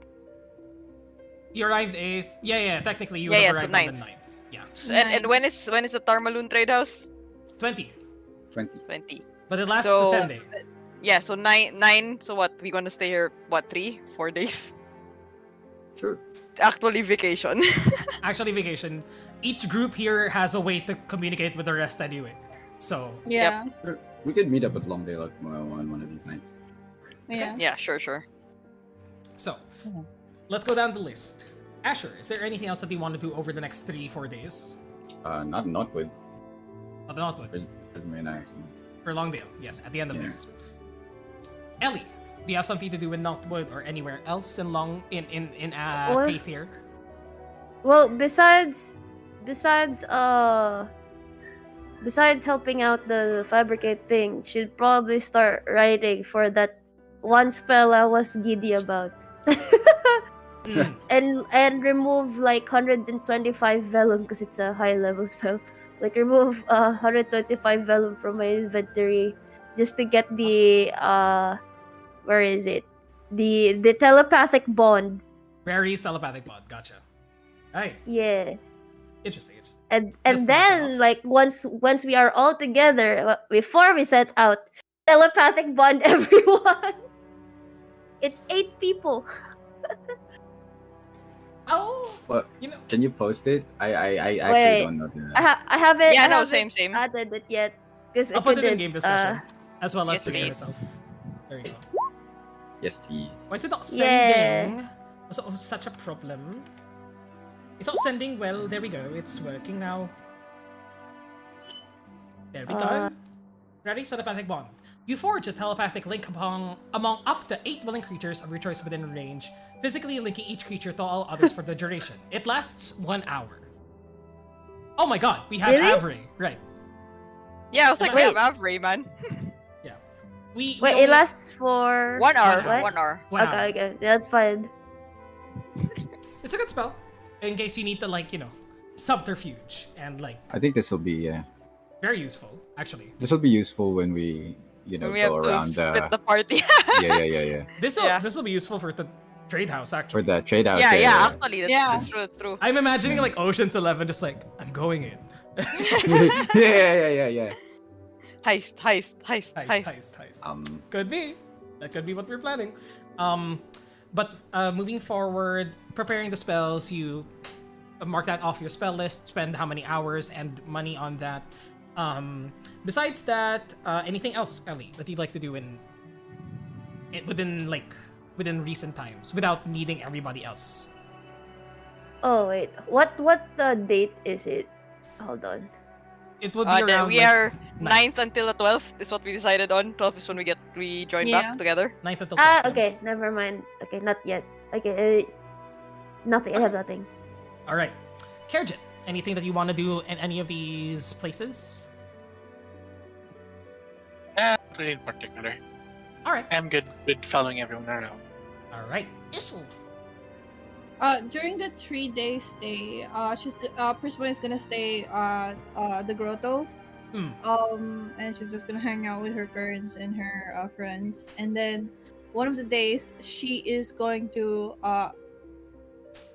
You arrived 8th. Yeah, technically you Yeah, would yeah, have so arrived on the 9th. 9th. Yeah. And when is the Tarmaloon Trade House? 20. 20. 20. But it lasts So- 10 days. Yeah, so 9. So what? We gonna stay here? What 3-4 days? Sure. Actually, vacation. Actually, vacation. Each group here has a way to communicate with the rest anyway. So, Yeah. Sure. We could meet up at Longdale on one of these nights. Yeah. Yeah, sure. so let's go down the list. Asher, is there anything else that you want to do over the next 3-4 days? Not with Not with. Prisma and I. For Longdale, yes, at the end of Yeah. this. Ellie, do you have something to do in Notwood or anywhere else in Well- Taythir? Well, besides helping out the fabricate thing, should probably start writing for that one spell I was giddy about. Mm. and remove like 125 vellum because it's a high level spell. Like remove 125 vellum from my inventory just to get the where is it? The telepathic bond. Rary's telepathic bond. Gotcha. Right. Yeah. Interesting. And Just to knock it then off. like once we are all together before we set out, telepathic bond everyone. It's 8 people. Oh, Well, you know. can you post it? I actually Wait. don't know the. I haven't. Yeah, I no, haven't same. added it yet because I'll put it in game discussion as well as yes, the game please. itself. There you go. Yes, please. Why is it not Yeah. sending? Was such a problem? It's not sending well. There we go. It's working now. There we go. Ready? Telepathic bond. You forge a telepathic link among up to 8 willing creatures of your choice within range, physically linking each creature to all others for the duration. It lasts 1 hour. Oh my god, we have Really? Avery. Right. Yeah, I was like, we Wait. have Avery, man. Yeah. We Wait, only- it lasts for 1 hour. What? 1 hour. 1 hour. Okay, that's fine. It's a good spell. In case you need to, like, subterfuge and, like, I think this will be very useful, actually. this will be useful when we When we have go to around split the party. yeah This will be useful for the trade house, for actually. the trade house. yeah, actually, that's, Yeah. that's true. I'm imagining, like, Ocean's 11 just like, I'm going in. yeah. Heist. Um, Could be. That could be what we're planning. But moving forward, preparing the spells, you mark that off your spell list, spend how many hours and money on that. Besides that, anything else, Ellie, that you'd like to do within recent times without needing everybody else? Oh wait, what date is it? Hold on. It would be around we like, are 9th 9th until the 12th is what we decided on. 12th is when we join Yeah. back together. 9th until 12th. Okay, never mind. Okay, not yet. Okay, nothing. I have nothing. All right. Kerjit, anything that you want to do in any of these places? Not really in particular. All right. I'm good with following everyone around. All right. Issel. During the 3-day stay, Prisma is gonna stay at the grotto. And she's just gonna hang out with her parents and her friends. And then one of the days, she is going to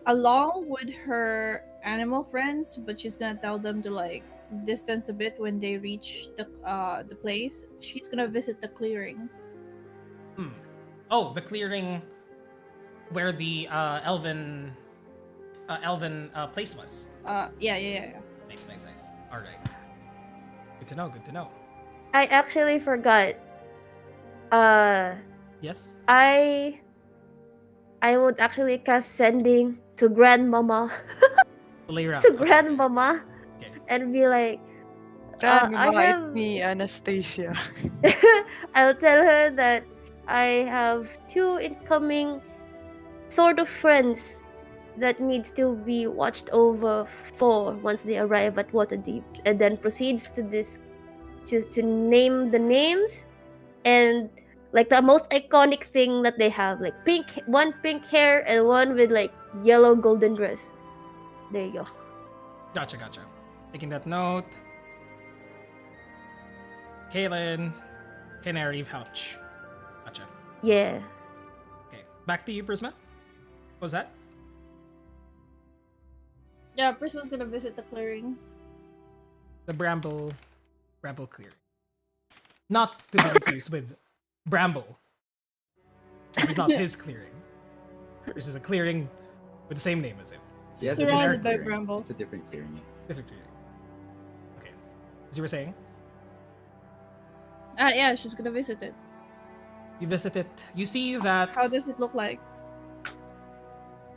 along with her animal friends, but she's gonna tell them to like distance a bit when they reach the place. She's gonna visit the clearing. Oh, the clearing where the elven place was. Yeah. Nice. All right. Good to know. I actually forgot. Yes. I would actually cast sending to grandmama Lyra. to grandmama Okay. and be like, Grandma, I have- it's me, Anastasia. I'll tell her that I have 2 incoming sort of friends that needs to be watched over for once they arrive at Waterdeep, and then proceeds to just to name the names and like the most iconic thing that they have, like one pink hair and one with like yellow golden dress. There you go. Gotcha. Taking that note. Kaylin, Canary Pouch. Gotcha. Yeah. Okay. Back to you, Prisma. What was that? Yeah, Prisma's gonna visit the clearing. The Bramble clearing. Not to be confused with Bramble. This is not his clearing. This is a clearing with the same name as him. yeah, it's a Surrounded different by clearing. bramble. It's a different clearing. Different clearing. Okay. As you were saying, Yeah, she's gonna visit it. you visit it. You see that How does it look like?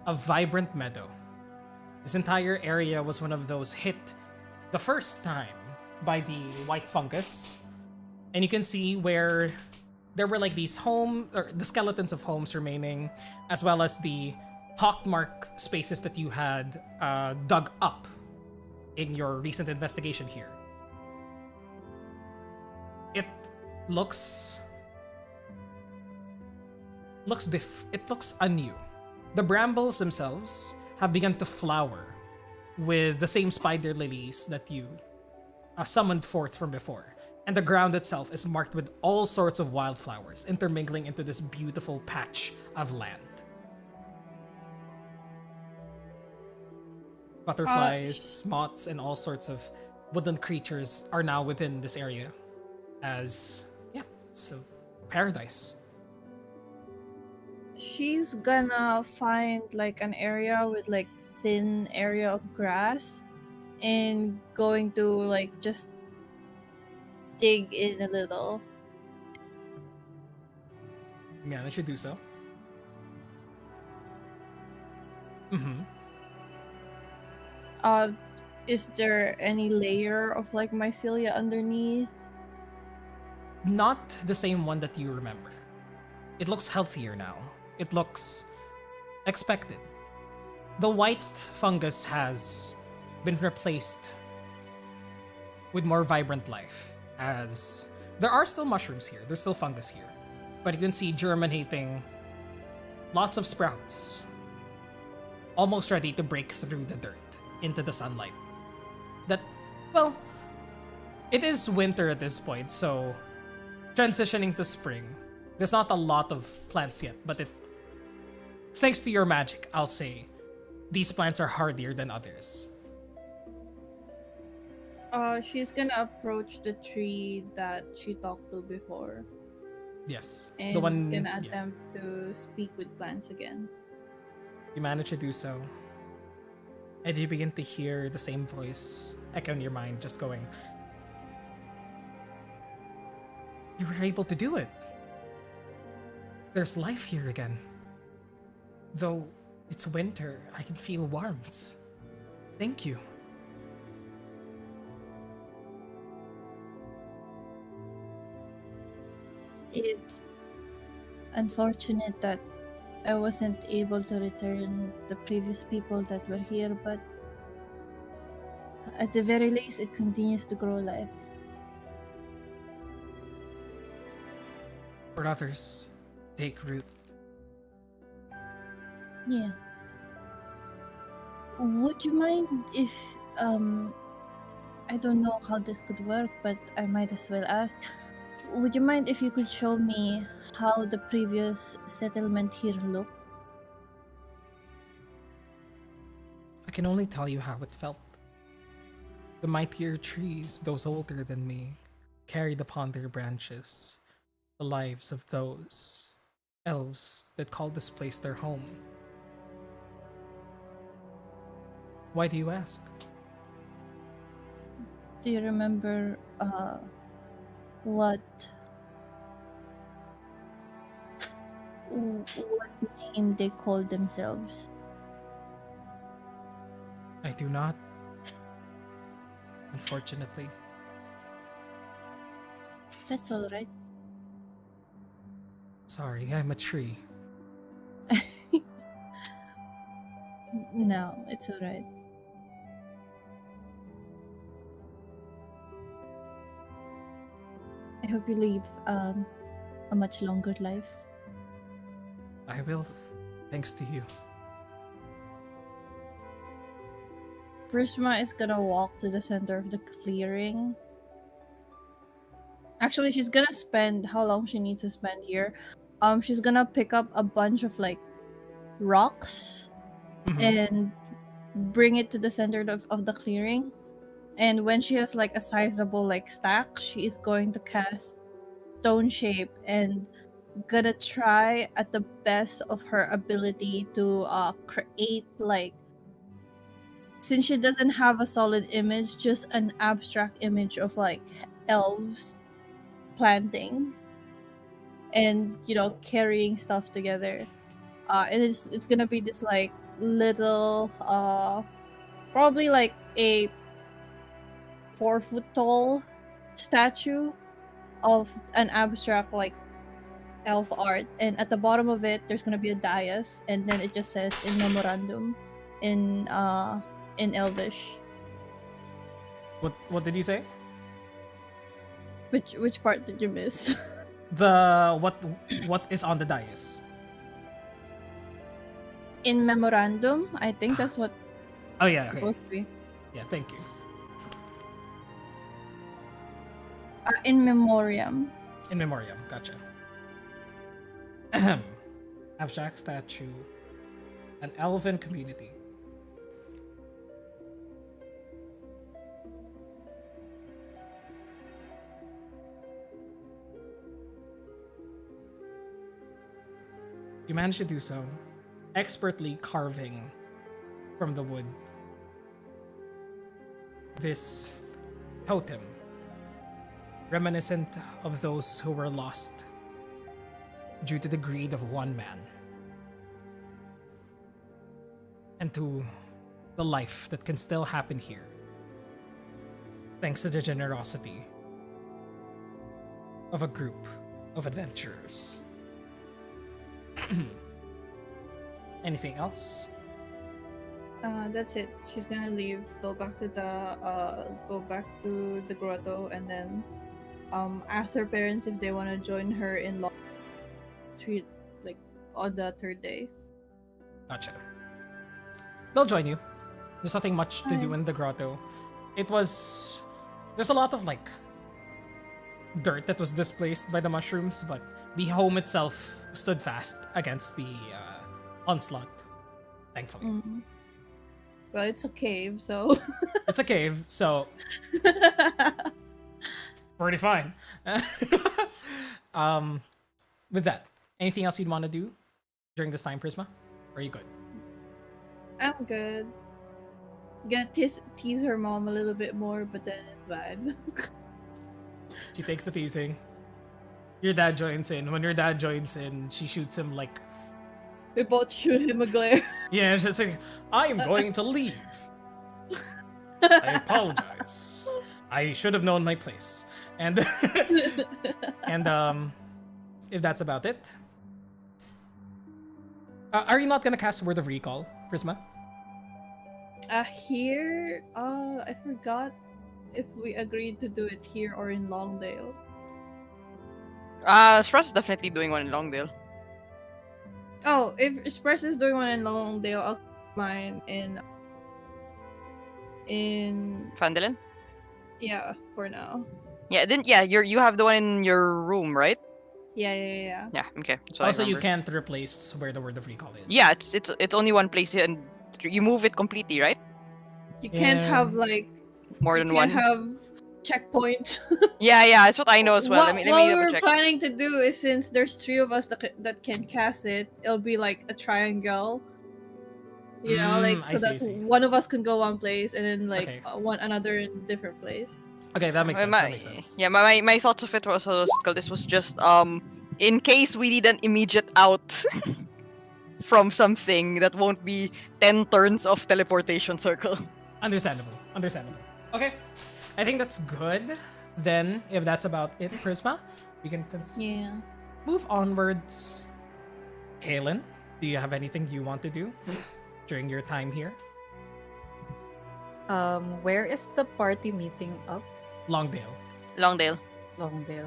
a vibrant meadow. This entire area was one of those hit the first time by the white fungus. And you can see where there were like these the skeletons of homes remaining, as well as the pockmark spaces that you had dug up in your recent investigation here. It looks anew. The brambles themselves have begun to flower with the same spider lilies that you summoned forth from before. And the ground itself is marked with all sorts of wildflowers intermingling into this beautiful patch of land. Butterflies, moths, and all sorts of woodland creatures are now within this area. As, yeah, it's a paradise. She's gonna find like an area with like thin area of grass and going to like just dig in a little. You manage to do so. Mm-hmm. Is there any layer of like mycelia underneath? Not the same one that you remember. It looks healthier now. It looks expected. The white fungus has been replaced with more vibrant life, as there are still mushrooms here, there's still fungus here, but you can see germinating lots of sprouts, almost ready to break through the dirt into the sunlight. That, well, it is winter at this point, so transitioning to spring, there's not a lot of plants yet, but thanks to your magic, I'll say, these plants are hardier than others. She's gonna approach the tree that she talked to before. Yes, And the one. gonna Yeah, attempt to speak with plants again. you manage to do so, and you begin to hear the same voice echo in your mind, just going, "You were able to do it. There's life here again. Though it's winter, I can feel warmth. Thank you." It's unfortunate that I wasn't able to return the previous people that were here, but at the very least, it continues to grow life. For others, take root. Yeah. Would you mind if, I don't know how this could work, but I might as well ask. Would you mind if you could show me how the previous settlement here looked? I can only tell you how it felt. The mightier trees, those older than me, carried upon their branches the lives of those elves that called this place their home. Why do you ask? Do you remember what name they called themselves? I do not. Unfortunately. That's all right. Sorry, I'm a tree. No, it's all right. I hope you live a much longer life. I will, thanks to you. Prisma is gonna walk to the center of the clearing. Actually, she's gonna spend how long she needs to spend here. She's gonna pick up a bunch of like rocks and bring it to the center of the clearing. And when she has like a sizable like stack, she is going to cast Stone Shape and gonna try at the best of her ability to create like, since she doesn't have a solid image, just an abstract image of like elves planting and carrying stuff together. And it's gonna be this like little probably like a 4 foot tall statue of an abstract like elf art, and at the bottom of it there's gonna be a dais, and then it just says in memorandum in Elvish. What did you say? Which part did you miss? The what is on the dais? In memorandum, I think that's what Oh yeah, it's okay. supposed to be. Yeah, thank you. In memoriam. In memoriam, gotcha. Abstract statue. An elven community. You managed to do so, expertly carving from the wood this totem, reminiscent of those who were lost due to the greed of one man, and to the life that can still happen here, thanks to the generosity of a group of adventurers. Anything else? That's it. She's gonna leave. Go back to the grotto, and then ask her parents if they want to join her in law treat like on the third day. Gotcha. They'll join you. There's nothing much to do in the grotto. There's a lot of like dirt that was displaced by the mushrooms, but the home itself stood fast against the onslaught, thankfully. Well, it's a cave, so It's a cave, so pretty fine. With that, anything else you'd want to do during this time, Prisma? Or are you good? I'm good. Gonna tease her mom a little bit more, but then it's bad. She takes the teasing. Your dad joins in. When your dad joins in, she shoots him like, We both shoot him a glare. yeah, she's like, I am going to leave. I apologize. I should have known my place. And if that's about it, are you not gonna cast Word of Recall, Prisma? Here, I forgot if we agreed to do it here or in Longdale. Spruce is definitely doing one in Longdale. Oh, if Express is doing one in Longdale, I'll keep mine in Fandolin? yeah, for now. Yeah, you have the one in your room, right? Yeah. Yeah, okay. So I Also, you remember. can't replace where the Word of Recall is. Yeah, it's only one place and you move it completely, right? You can't Yeah. have like More you than can't one. have checkpoints. Yeah, that's what I know as well. What, let what me we double were check. planning to do is, since there's three of us that can cast it, it'll be like a triangle. You know, like I so see, I that see. one of us can go one place and then like Okay. One another in different place. Okay, that makes sense. My, That makes sense. Yeah, my thoughts of it was this was just in case we need an immediate out from something that won't be 10 turns of teleportation circle. Understandable. Okay, I think that's good. Then, if that's about it, Prisma, we can move onwards. Kaylin, do you have anything you want to do during your time here? Where is the party meeting up? Longdale. Longdale. Longdale.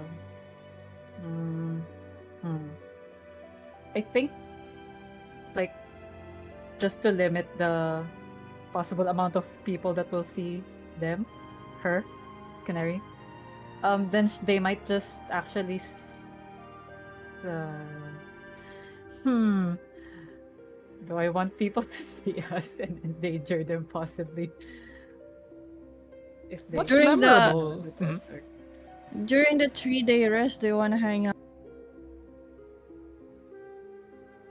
I think, like, just to limit the possible amount of people that will see them, her, Canary, then they might just actually. Do I want people to see us and endanger them possibly? If they What's During the- memorable? Mhm. During the 3-day rest, do you want to hang out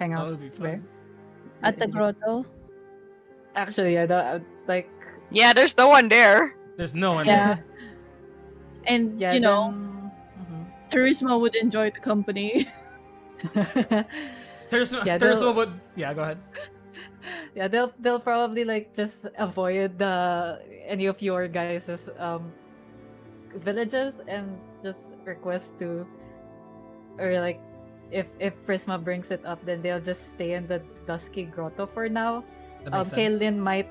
Hang That out would be fun. where? at the grotto? Actually, like Yeah, there's no one there. There's no one. Yeah. And yeah, you know, then- Charisma would enjoy the company. mhm. Yeah, There's they'll- one would. Yeah, go ahead. Yeah, they'll probably like just avoid any of your guys' villages and just request to, or like if Prisma brings it up, then they'll just stay in the Dusky Grotto for now. That makes sense. Kaylin might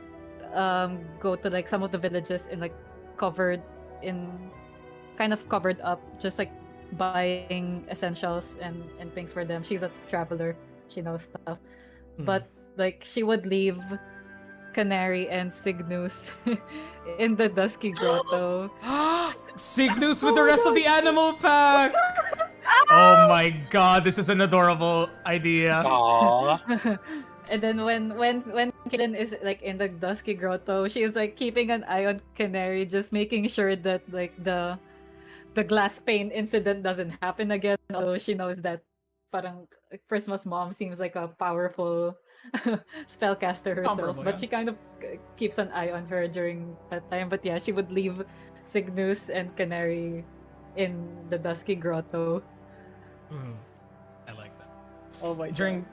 go to like some of the villages in like kind of covered up, just like buying essentials and things for them. She's a traveler, she knows stuff. Mhm. But like she would leave Canary and Cygnus in the Dusky Grotto. Cygnus with the rest of the animal pack. Oh my god, this is an adorable idea. Aww. And then when Kaden is like in the dusky grotto, she is like keeping an eye on Canary, just making sure that like the glass pane incident doesn't happen again. Although she knows that parang Prisma's mom seems like a powerful spellcaster herself, Comparable, but yeah. she kind of keeps an eye on her during that time. But yeah, she would leave Cygnus and Canary in the dusky grotto. I like that. Oh my During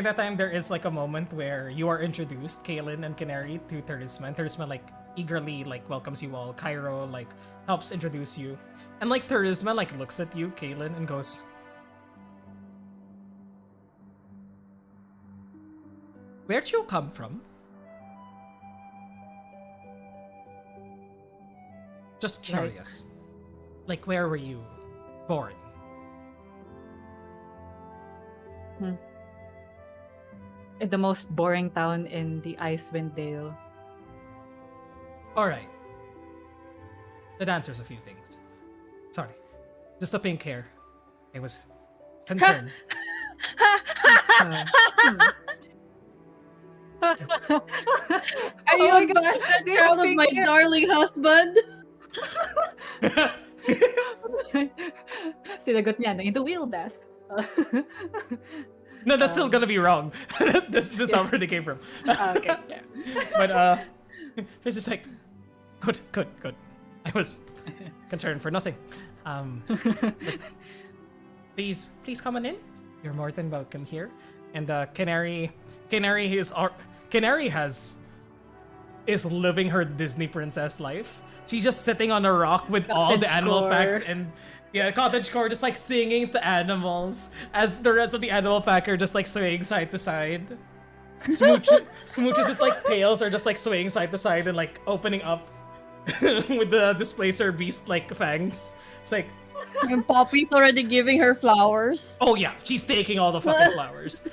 that time, there is like a moment where you are introduced, Kaylin and Canary, to Terisma. And Terisma like eagerly like welcomes you all. Cairo like helps introduce you, and like Terisma like looks at you, Kaylin, and goes, "Where'd you come from?" Just curious. Like where were you born? In the most boring town in the Icewind Dale. Alright. That answers a few things. Sorry. Just the pink hair. I was concerned. Are you Oh my a God, bastard do you child of think my you're- darling husband? Sinagot niya na into wheel death. No, that's still gonna be wrong. this is not where they came from. Okay, yeah. But it's just like good. I was concerned for nothing. But please come on in. You're more than welcome here. And Canary is living her Disney princess life. She's just sitting on a rock with all the animal packs and cottagecore, just like singing to animals as the rest of the animal pack are just like swaying side to side. Smooch's like tails are just like swaying side to side and like opening up with the displacer beast like fangs. It's like, And Poppy's already giving her flowers. oh yeah, she's taking all the fucking flowers.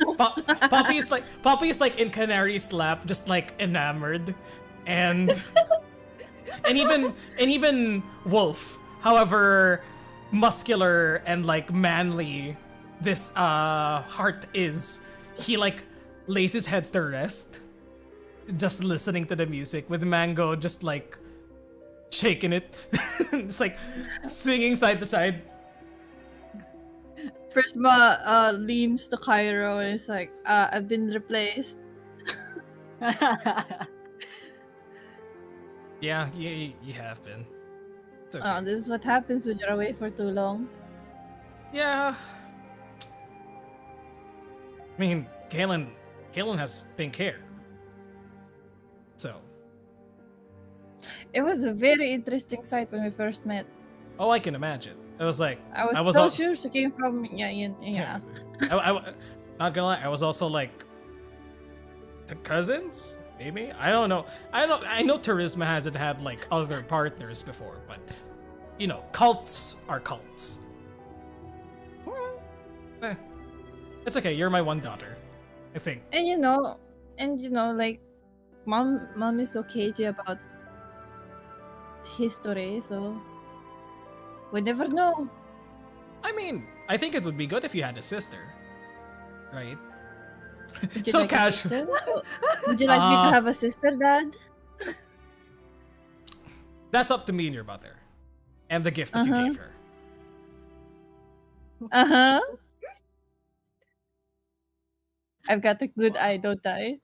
Poppy is like in Canary's lap, just like enamored, and even Wolf, however muscular and like manly this heart is, he like lays his head to rest, just listening to the music with Mango just like shaking it, just like swinging side to side. Prisma leans to Cairo and is like, I've been replaced. Yeah, you have been. It's okay. This is what happens when you're away for too long. Yeah. I mean, Kaylin has pink hair. So. It was a very interesting sight when we first met. Oh, I can imagine. It was like I was so al- sure she came from yeah. I not gonna lie, I was also like the cousins, maybe. I don't know. I know Terisma hasn't had like other partners before, but you know, cults are cults. It's okay. You're my one daughter, I think. And like mom is so cagey about history, so we never know. I mean, I think it would be good if you had a sister, right? Would you So like a casual. sister? Would you like me to have a sister, Dad? That's up to me and your mother, and the gift that you gave her. Uh-huh. I've got a good eye, don't I?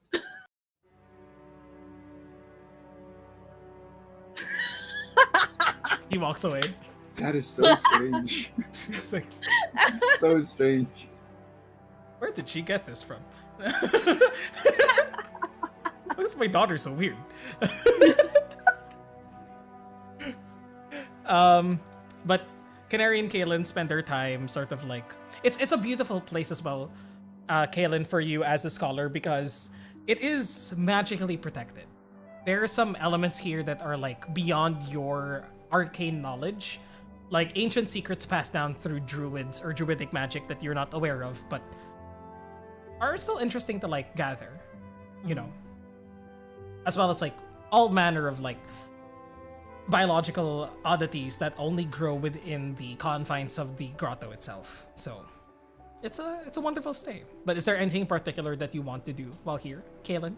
He walks away. That is so strange. She's like, So strange. where did she get this from? Why is my daughter so weird? But Canary and Kaylin spend their time sort of like it's a beautiful place as well, Kaylin, for you as a scholar, because it is magically protected. There are some elements here that are like beyond your arcane knowledge, like ancient secrets passed down through druids or druidic magic that you're not aware of, but are still interesting to like gather, you know, as well as like all manner of like biological oddities that only grow within the confines of the grotto itself. So it's a wonderful stay. But is there anything in particular that you want to do while here, Kaylin?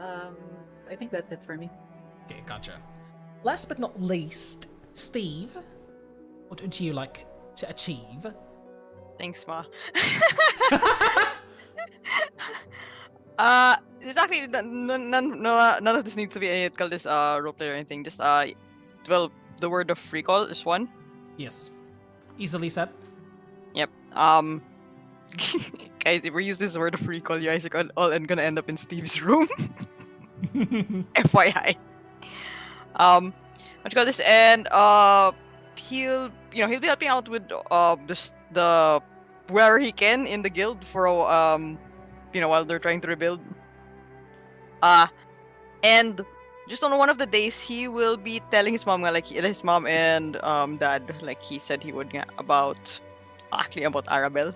I think that's it for me. Okay, gotcha. Last but not least, Steve, what would you like to achieve? Thanks, Ma. It's actually none of this needs to be any call this roleplay or anything. Just well, the word of recall is one. Yes. Easily set. Yep. Guys, if we use this word of recall, you guys are all gonna end up in Steve's room. FYI. What you call this? And he'll be helping out with the where he can in the guild for while they're trying to rebuild. And just on one of the days, he will be telling his mom, his mom and dad, like he said he would, about Arabelle.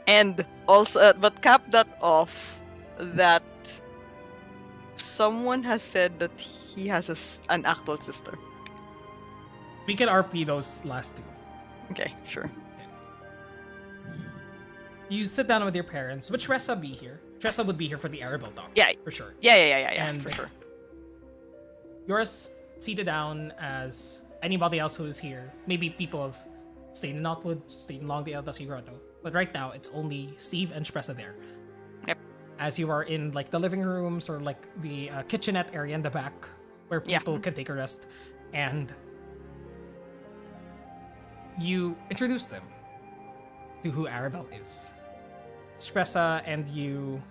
And also, but cap that off, that someone has said that he has an actual sister. We can RP those last two. Okay, sure. You sit down with your parents. Would Tressa be here? Tressa would be here for the Arabelle talk. Yeah, for sure. Yeah, and for sure. You're seated down as anybody else who is here. Maybe people have stayed in Knotwood, stayed in Longdale, Dusky Grotto. But right now, it's only Steve and Tressa there. Yep. As you are in like the living rooms or like the kitchenette area in the back, where people can take a rest, and you introduce them to who Arabelle is. Tressa and you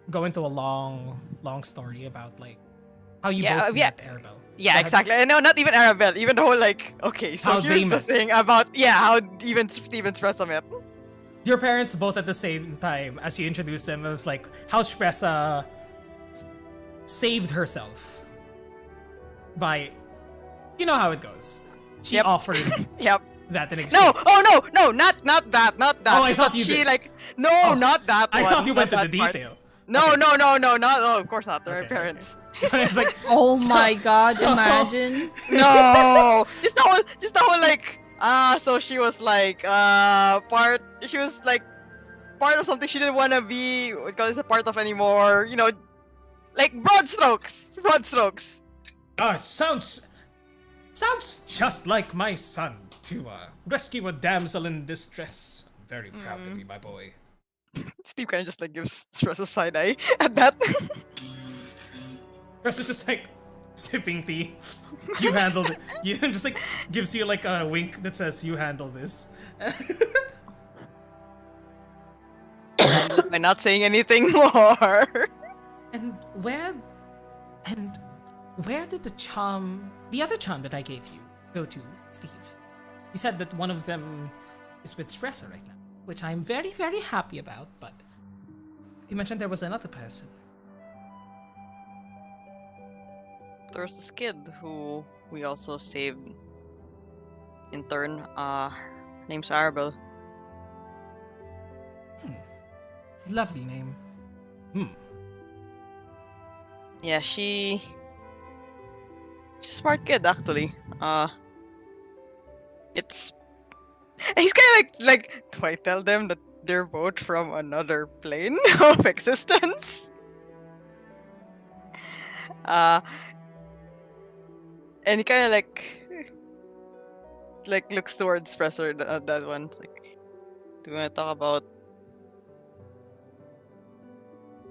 go into a long story about like how you both met Arabelle. Yeah, exactly. No, not even Arabelle. Even the whole okay, so how here's the thing about how even Steve and Tressa met. Your parents both at the same time, as you introduce them, it was like how Tressa saved herself by, you know how it goes. She offered that in exchange. No, not that. Oh, I thought you did. Not that I one, thought you went to the part. detail. No, of course not. They're my parents. Okay. It's like, oh my god, imagine. No, just the whole so she was part of something she didn't want to be because it's a part of anymore. Broad strokes. Sounds just like my son to rescue a damsel in distress. Very proud of you, my boy. Steve kind of just gives Stress a side eye at that. Stress is just sipping tea. You handled it. You just gives you a wink that says you handle this. By not saying anything more. And where did the other charm that I gave you go to, Steve? You said that one of them is with Stressa right now, which I'm very, very happy about, but you mentioned there was another person. There was this kid who we also saved in turn. Name's Arabelle. Lovely name. Yeah, she's a smart kid actually. He's kind of do I tell them that they're both from another plane of existence? And he kind of looks towards Presser that one. It's do you want to talk about?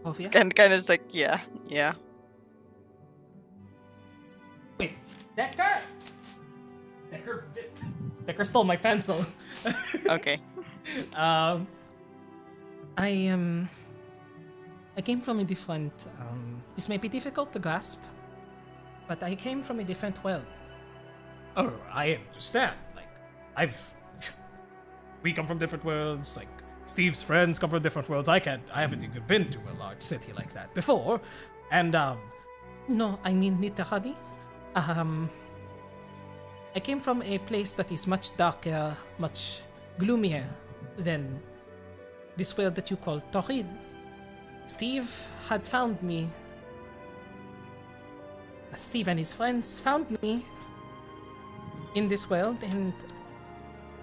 Sophia? And kind of yeah. Wait, Decker stole my pencil. Okay. I came from a different. This may be difficult to grasp, but I came from a different world. Oh, I understand. We come from different worlds. Steve's friends come from different worlds. I haven't even been to a large city like that before, and no, I mean literally. I came from a place that is much darker, much gloomier than this world that you call Torrid. Steve had found me Steve and his friends found me in this world, and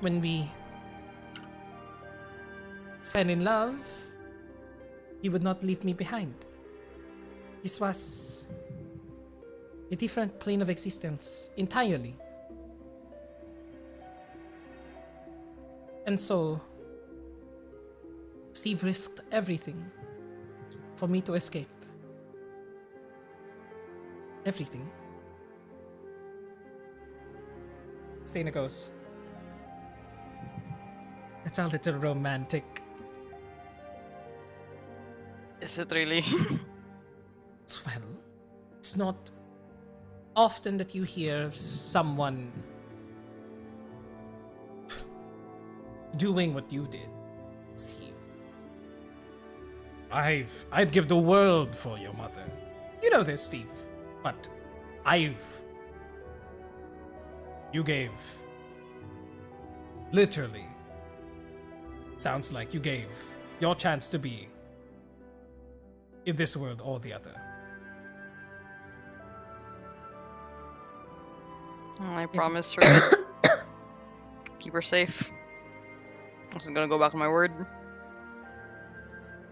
when we fell in love, he would not leave me behind. This was a different plane of existence entirely. And so, Steve risked everything for me to escape. Everything. Stena goes, "That's a little romantic." Is it really? Well, it's not often that you hear someone doing what you did, Steve. I'd give the world for your mother. You know this, Steve. But you gave, literally, sounds like you gave your chance to be in this world or the other. I promise her. Keep her safe. I'm just gonna go back on my word.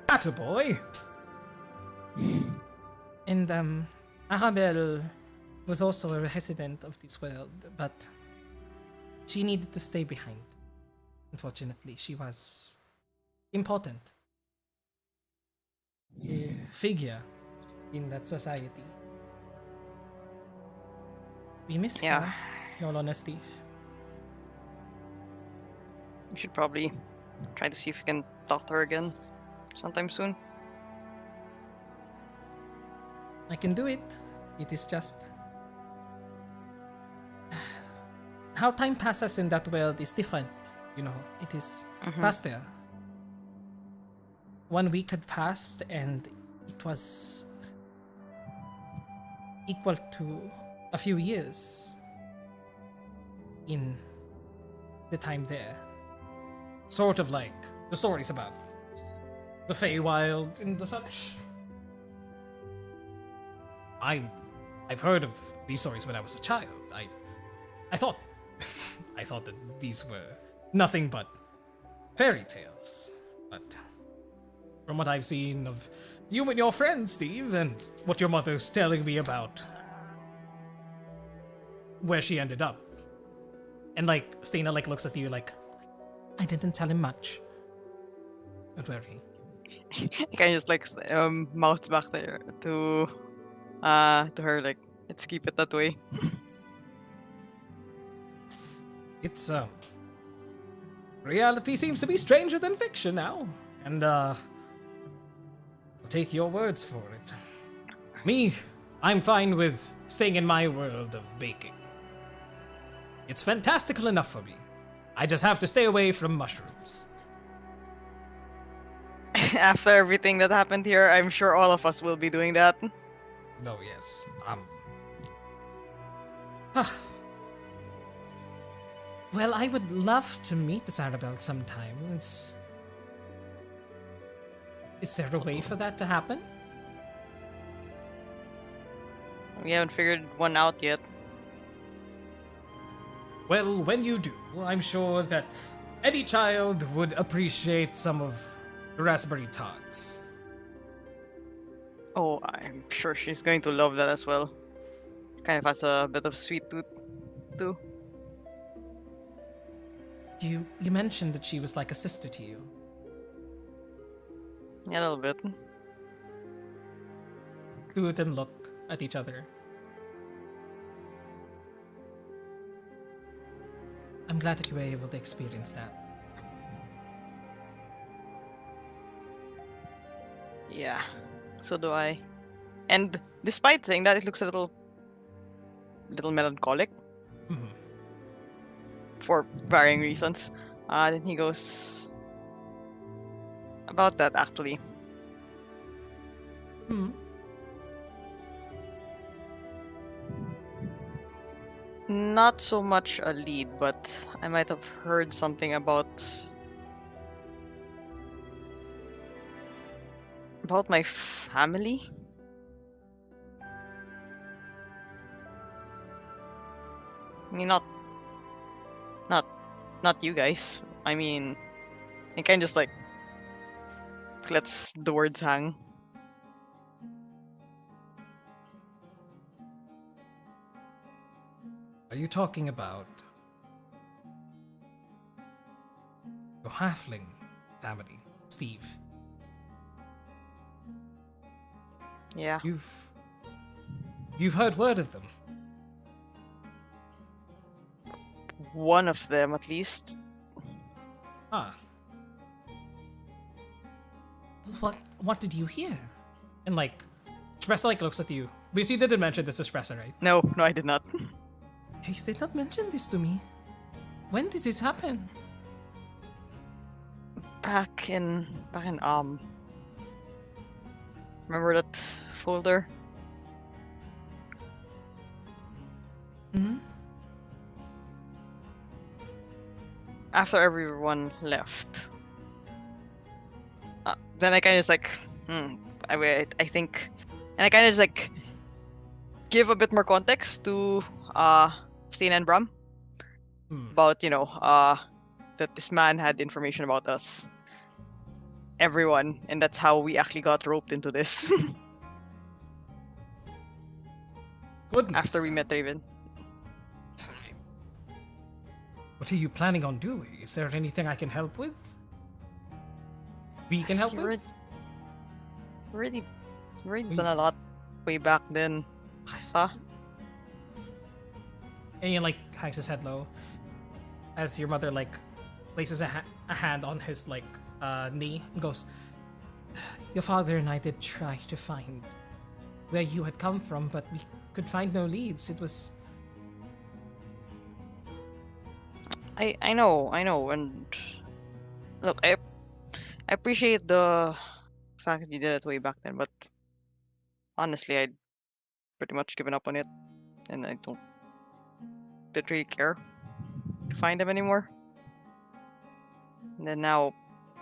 Attaboy! And, Arabelle was also a resident of this world, but she needed to stay behind. Unfortunately, she was important. A figure in that society. We miss her, in all honesty. We should probably try to see if we can talk to her again sometime soon. I can do it. It is just how time passes in that world is different. You know, it is faster. 1 week had passed and it was equal to a few years in the time there. Sort of like the stories about the Feywild and the such. I've heard of these stories when I was a child. I thought I thought that these were nothing but fairy tales. But from what I've seen of you and your friends, Steve, and what your mother's telling me about where she ended up. And like Stena like looks at you like, I didn't tell him much. Don't worry. He kind of just like mouths back there to her like, let's keep it that way. It's reality seems to be stranger than fiction now, and I'll take your words for it. Me, I'm fine with staying in my world of baking. It's fantastical enough for me. I just have to stay away from mushrooms. After everything that happened here, I'm sure all of us will be doing that. Oh yes. Well, I would love to meet this Arabelle sometime. Is there a way for that to happen? We haven't figured one out yet. Well, when you do, I'm sure that any child would appreciate some of the raspberry tarts. Oh, I'm sure she's going to love that as well. Kind of has a bit of sweet tooth, too. You mentioned that she was like a sister to you. Yeah, a little bit. Two of them look at each other. I'm glad that you were able to experience that. Yeah, so do I. And despite saying that, it looks a little melancholic for varying reasons. Then he goes about that actually. Not so much a lead, but I might have heard something about my family. I mean, not, not you guys. I mean, it kind of just like lets the words hang. Are you talking about your halfling family, Steve? Yeah. You've heard word of them. One of them, at least. Ah. What did you hear? And like, Espresso like looks at you. Because you didn't mention this to Espresso, right? No, I did not. You did not mention this to me. When did this happen? Back in remember that folder? Hmm. After everyone left, then I kind of just like, I think, and I kind of just like give a bit more context to Stina and Bram about that this man had information about us, everyone, and that's how we actually got roped into this. Goodness. After we met Raven. What are you planning on doing? Is there anything I can help with? We can help with? Already done a lot way back then. Huh? And he like hikes his head low as your mother like places a hand on his like knee and goes, "Your father and I did try to find where you had come from, but we could find no leads. It was..." I know, and look, I appreciate the fact that you did it way back then, but honestly, I'd pretty much given up on it, and I didn't really care to find them anymore. And then now,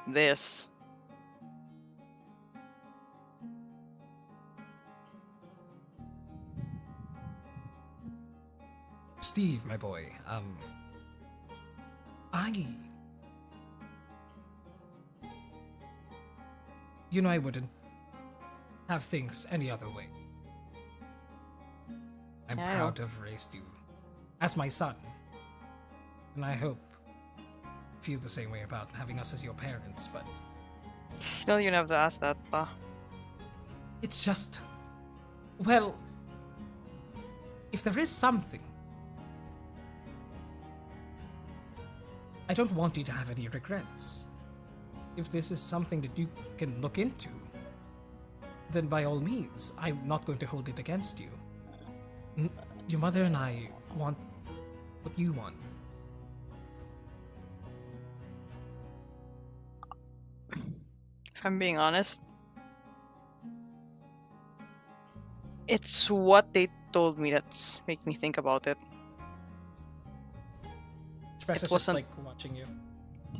this. Steve, my boy, I wouldn't have things any other way. I'm Yeah, I proud to have raised you as my son. And I hope you feel the same way about having us as your parents, but You don't even have to ask that. it's just... Well, if there is something, I don't want you to have any regrets. If this is something that you can look into, then by all means, I'm not going to hold it against you. Your mother and I want what you want. If I'm being honest, it's what they told me that's make me think about it. Express is just wasn't- like watching you.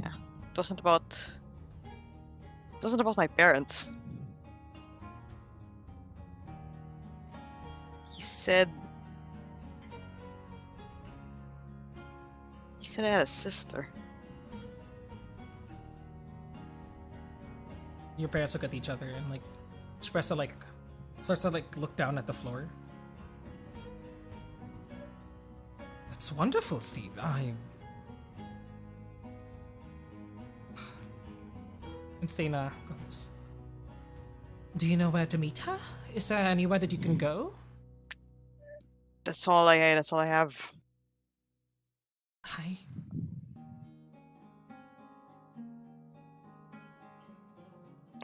It wasn't about my parents. He said I had a sister. Your parents look at each other and like Espresso like starts to like look down at the floor. That's wonderful, Steve. And Stena goes, "Do you know where to meet her? Is there anywhere that you can go?" That's all I have. Hi.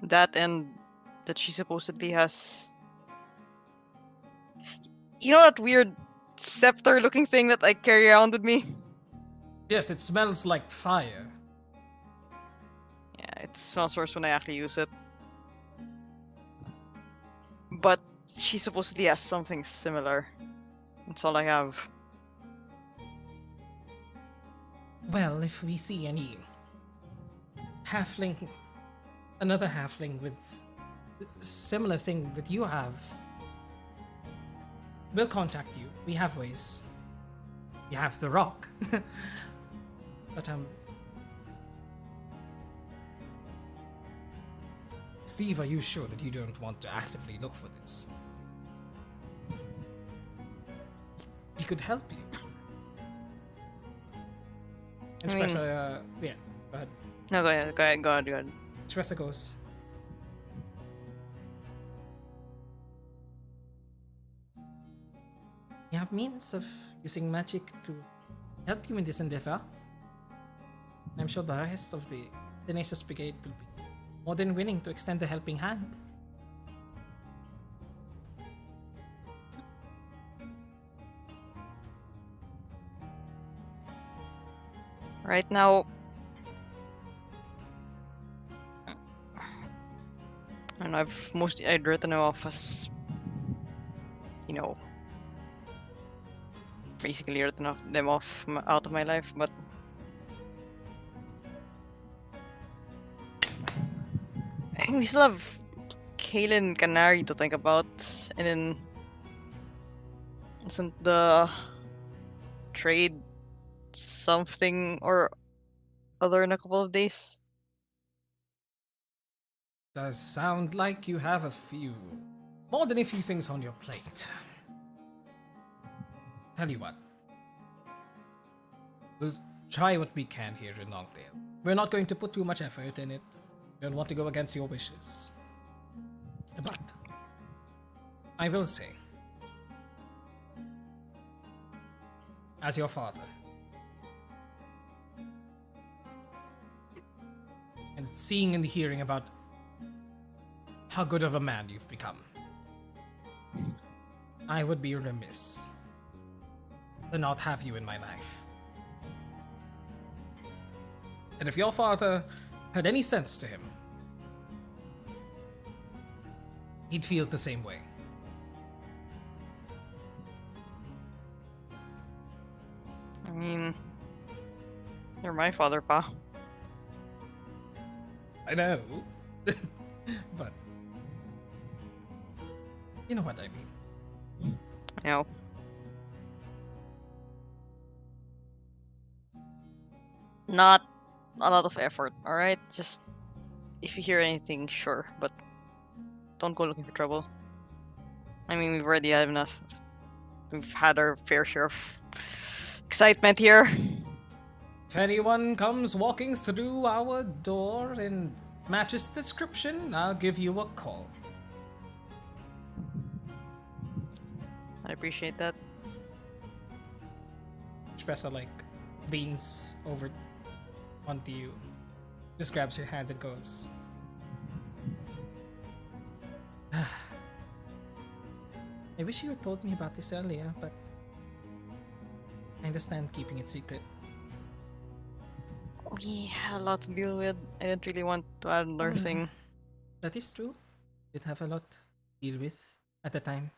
That and that she supposedly has. You know that weird scepter looking thing that I carry around with me? Yes, it smells like fire. Yeah, it smells worse when I actually use it. But she supposedly has something similar. That's all I have. Well, if we see any another halfling with similar thing that you have, we'll contact you. We have ways. You have the rock. But Steve, are you sure that you don't want to actively look for this? He could help you. And I mean- Shpressa, yeah, go ahead. No, go ahead. Shpressa goes, you have means of using magic to help you in this endeavor? I'm sure the rest of the Tenacious Brigade will be more than willing to extend a helping hand. Right now, and I'd written them off as, basically written them off out of my life, but I think we still have Kaelin Canary to think about, and then isn't the trade something or other in a couple of days? Does sound like you have more than a few things on your plate. Tell you what, we'll try what we can here in Longdale. We're not going to put too much effort in it. We don't want to go against your wishes. But I will say, as your father, and seeing and hearing about how good of a man you've become, I would be remiss to not have you in my life. And if your father had any sense to him, he'd feel the same way. I mean, you're my father, Pa. I know. But you know what I mean. I know. Not a lot of effort, alright? Just if you hear anything, sure, but don't go looking for trouble. I mean, we've already had enough. We've had our fair share of excitement here. If anyone comes walking through our door and matches the description, I'll give you a call. I appreciate that. Shpressa leans over onto you, just grabs your hand and goes, I wish you had told me about this earlier, but I understand keeping it secret. We had a lot to deal with. I didn't really want to add another thing. That is true. Did have a lot to deal with at the time.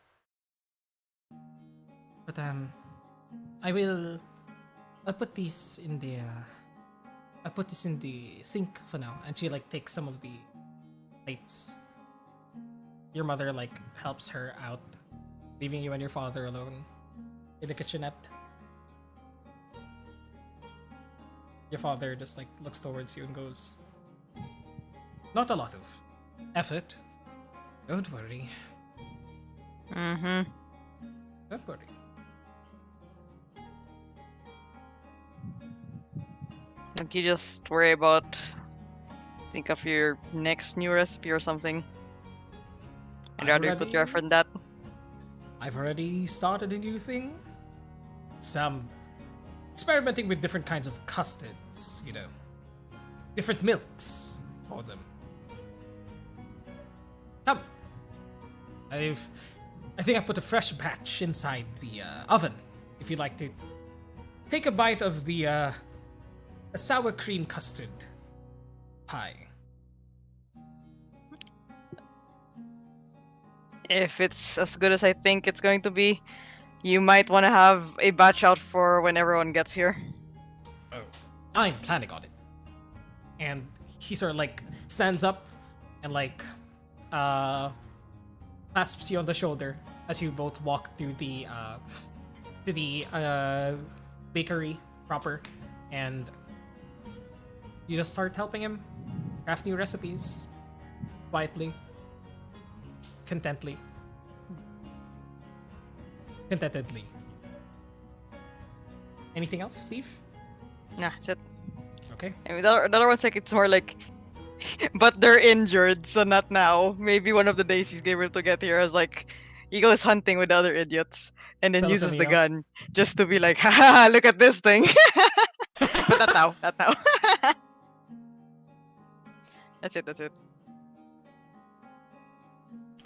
But I'll put these in the I'll put this in the sink for now. And she takes some of the plates. Your mother helps her out, leaving you and your father alone in the kitchenette. Your father just looks towards you and goes, not a lot of effort. Don't worry. Mm-hmm. Don't worry. Don't you just worry about think of your next new recipe or something. I'd rather you put your effort in that. I've already started a new thing. Some experimenting with different kinds of custards, different milks for them. Come. I think I put a fresh batch inside the oven. If you'd like to take a bite of the a sour cream custard pie. If it's as good as I think it's going to be, you might want to have a batch out for when everyone gets here. Oh, I'm planning on it. And he sort of stands up and clasps you on the shoulder as you both walk through the bakery proper, and you just start helping him craft new recipes quietly, contentedly. Anything else, Steve? Nah, that's it. Okay. I mean, the other one's like, it's more like, but they're injured, so not now. Maybe one of the days he's able to get here as like, he goes hunting with the other idiots and then Sell it to uses me, the yo. gun just to be like, haha, look at this thing. But not now, not now. That's it.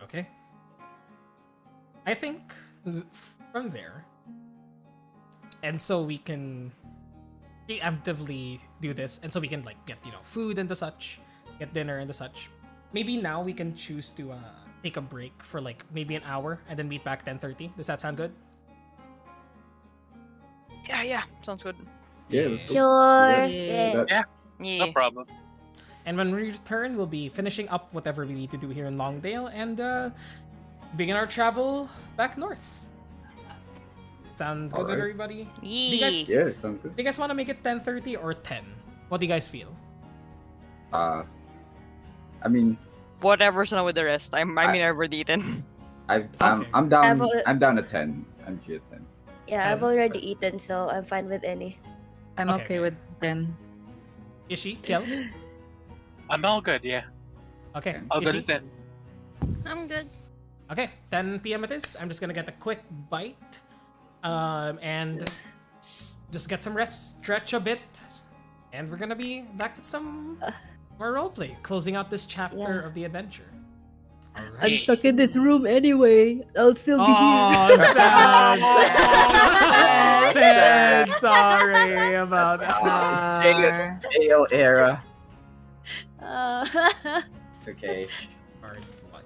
Okay. I think from there, and so we can preemptively do this, and so we can like get food and the such, get dinner and the such. Maybe now we can choose to take a break for like maybe an hour and then meet back 10:30. Does that sound good? Yeah, sounds good. Yeah, let's go. Sure. Yeah. Yeah. No problem. And when we return, we'll be finishing up whatever we need to do here in Longdale and begin our travel back north. Sound good, Alright. everybody? Do Yeah. you guys, Yeah, sounds good. do you guys want to make it 10:30 or 10? What do you guys feel? I mean, Whatever's now with the rest. I mean, I've already eaten. Okay. I'm down. I've al- I'm down to 10. I'm here at 10. Yeah, I've already eaten, so I'm fine with any. I'm Okay. okay with 10. Ishi, Kel? I'm all good, yeah. Okay. I'll go to Ishi? 10. I'm good. Okay, 10 p.m. it is. I'm just gonna get a quick bite, and just get some rest, stretch a bit, and we're gonna be back with some more roleplay, closing out this chapter Yeah. of the adventure. I'm Alright. stuck in this room anyway. I'll still be Oh, sad. Sad. Sorry about that. Jail era. Uh, It's okay. Part 1.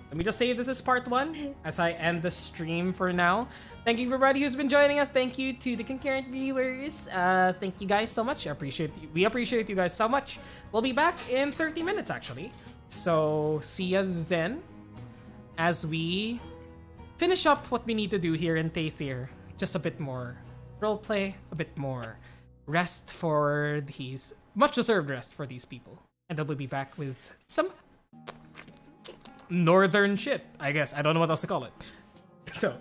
Let me just say this is part 1 as I end the stream for now. Thank you everybody who's been joining us. Thank you to the concurrent viewers. Thank you guys so much. We appreciate you guys so much. We'll be back in 30 minutes actually. So see ya then as we finish up what we need to do here in Taythir. Just a bit more roleplay, a bit more rest for these, much deserved rest for these people. And then we'll be back with some northern shit, I guess. I don't know what else to call it. So,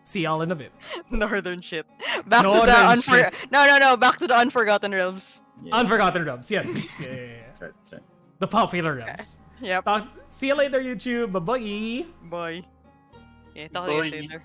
see y'all in a bit. Northern shit. Back Northern to the shit. No, back to the Unforgotten Realms. Yeah, Unforgotten Realms, yes. Yeah. that's right. That's right. The popular realms. Yep. See you later, YouTube. Bye-bye. Bye. Yeah, talk to you guys Bye. later.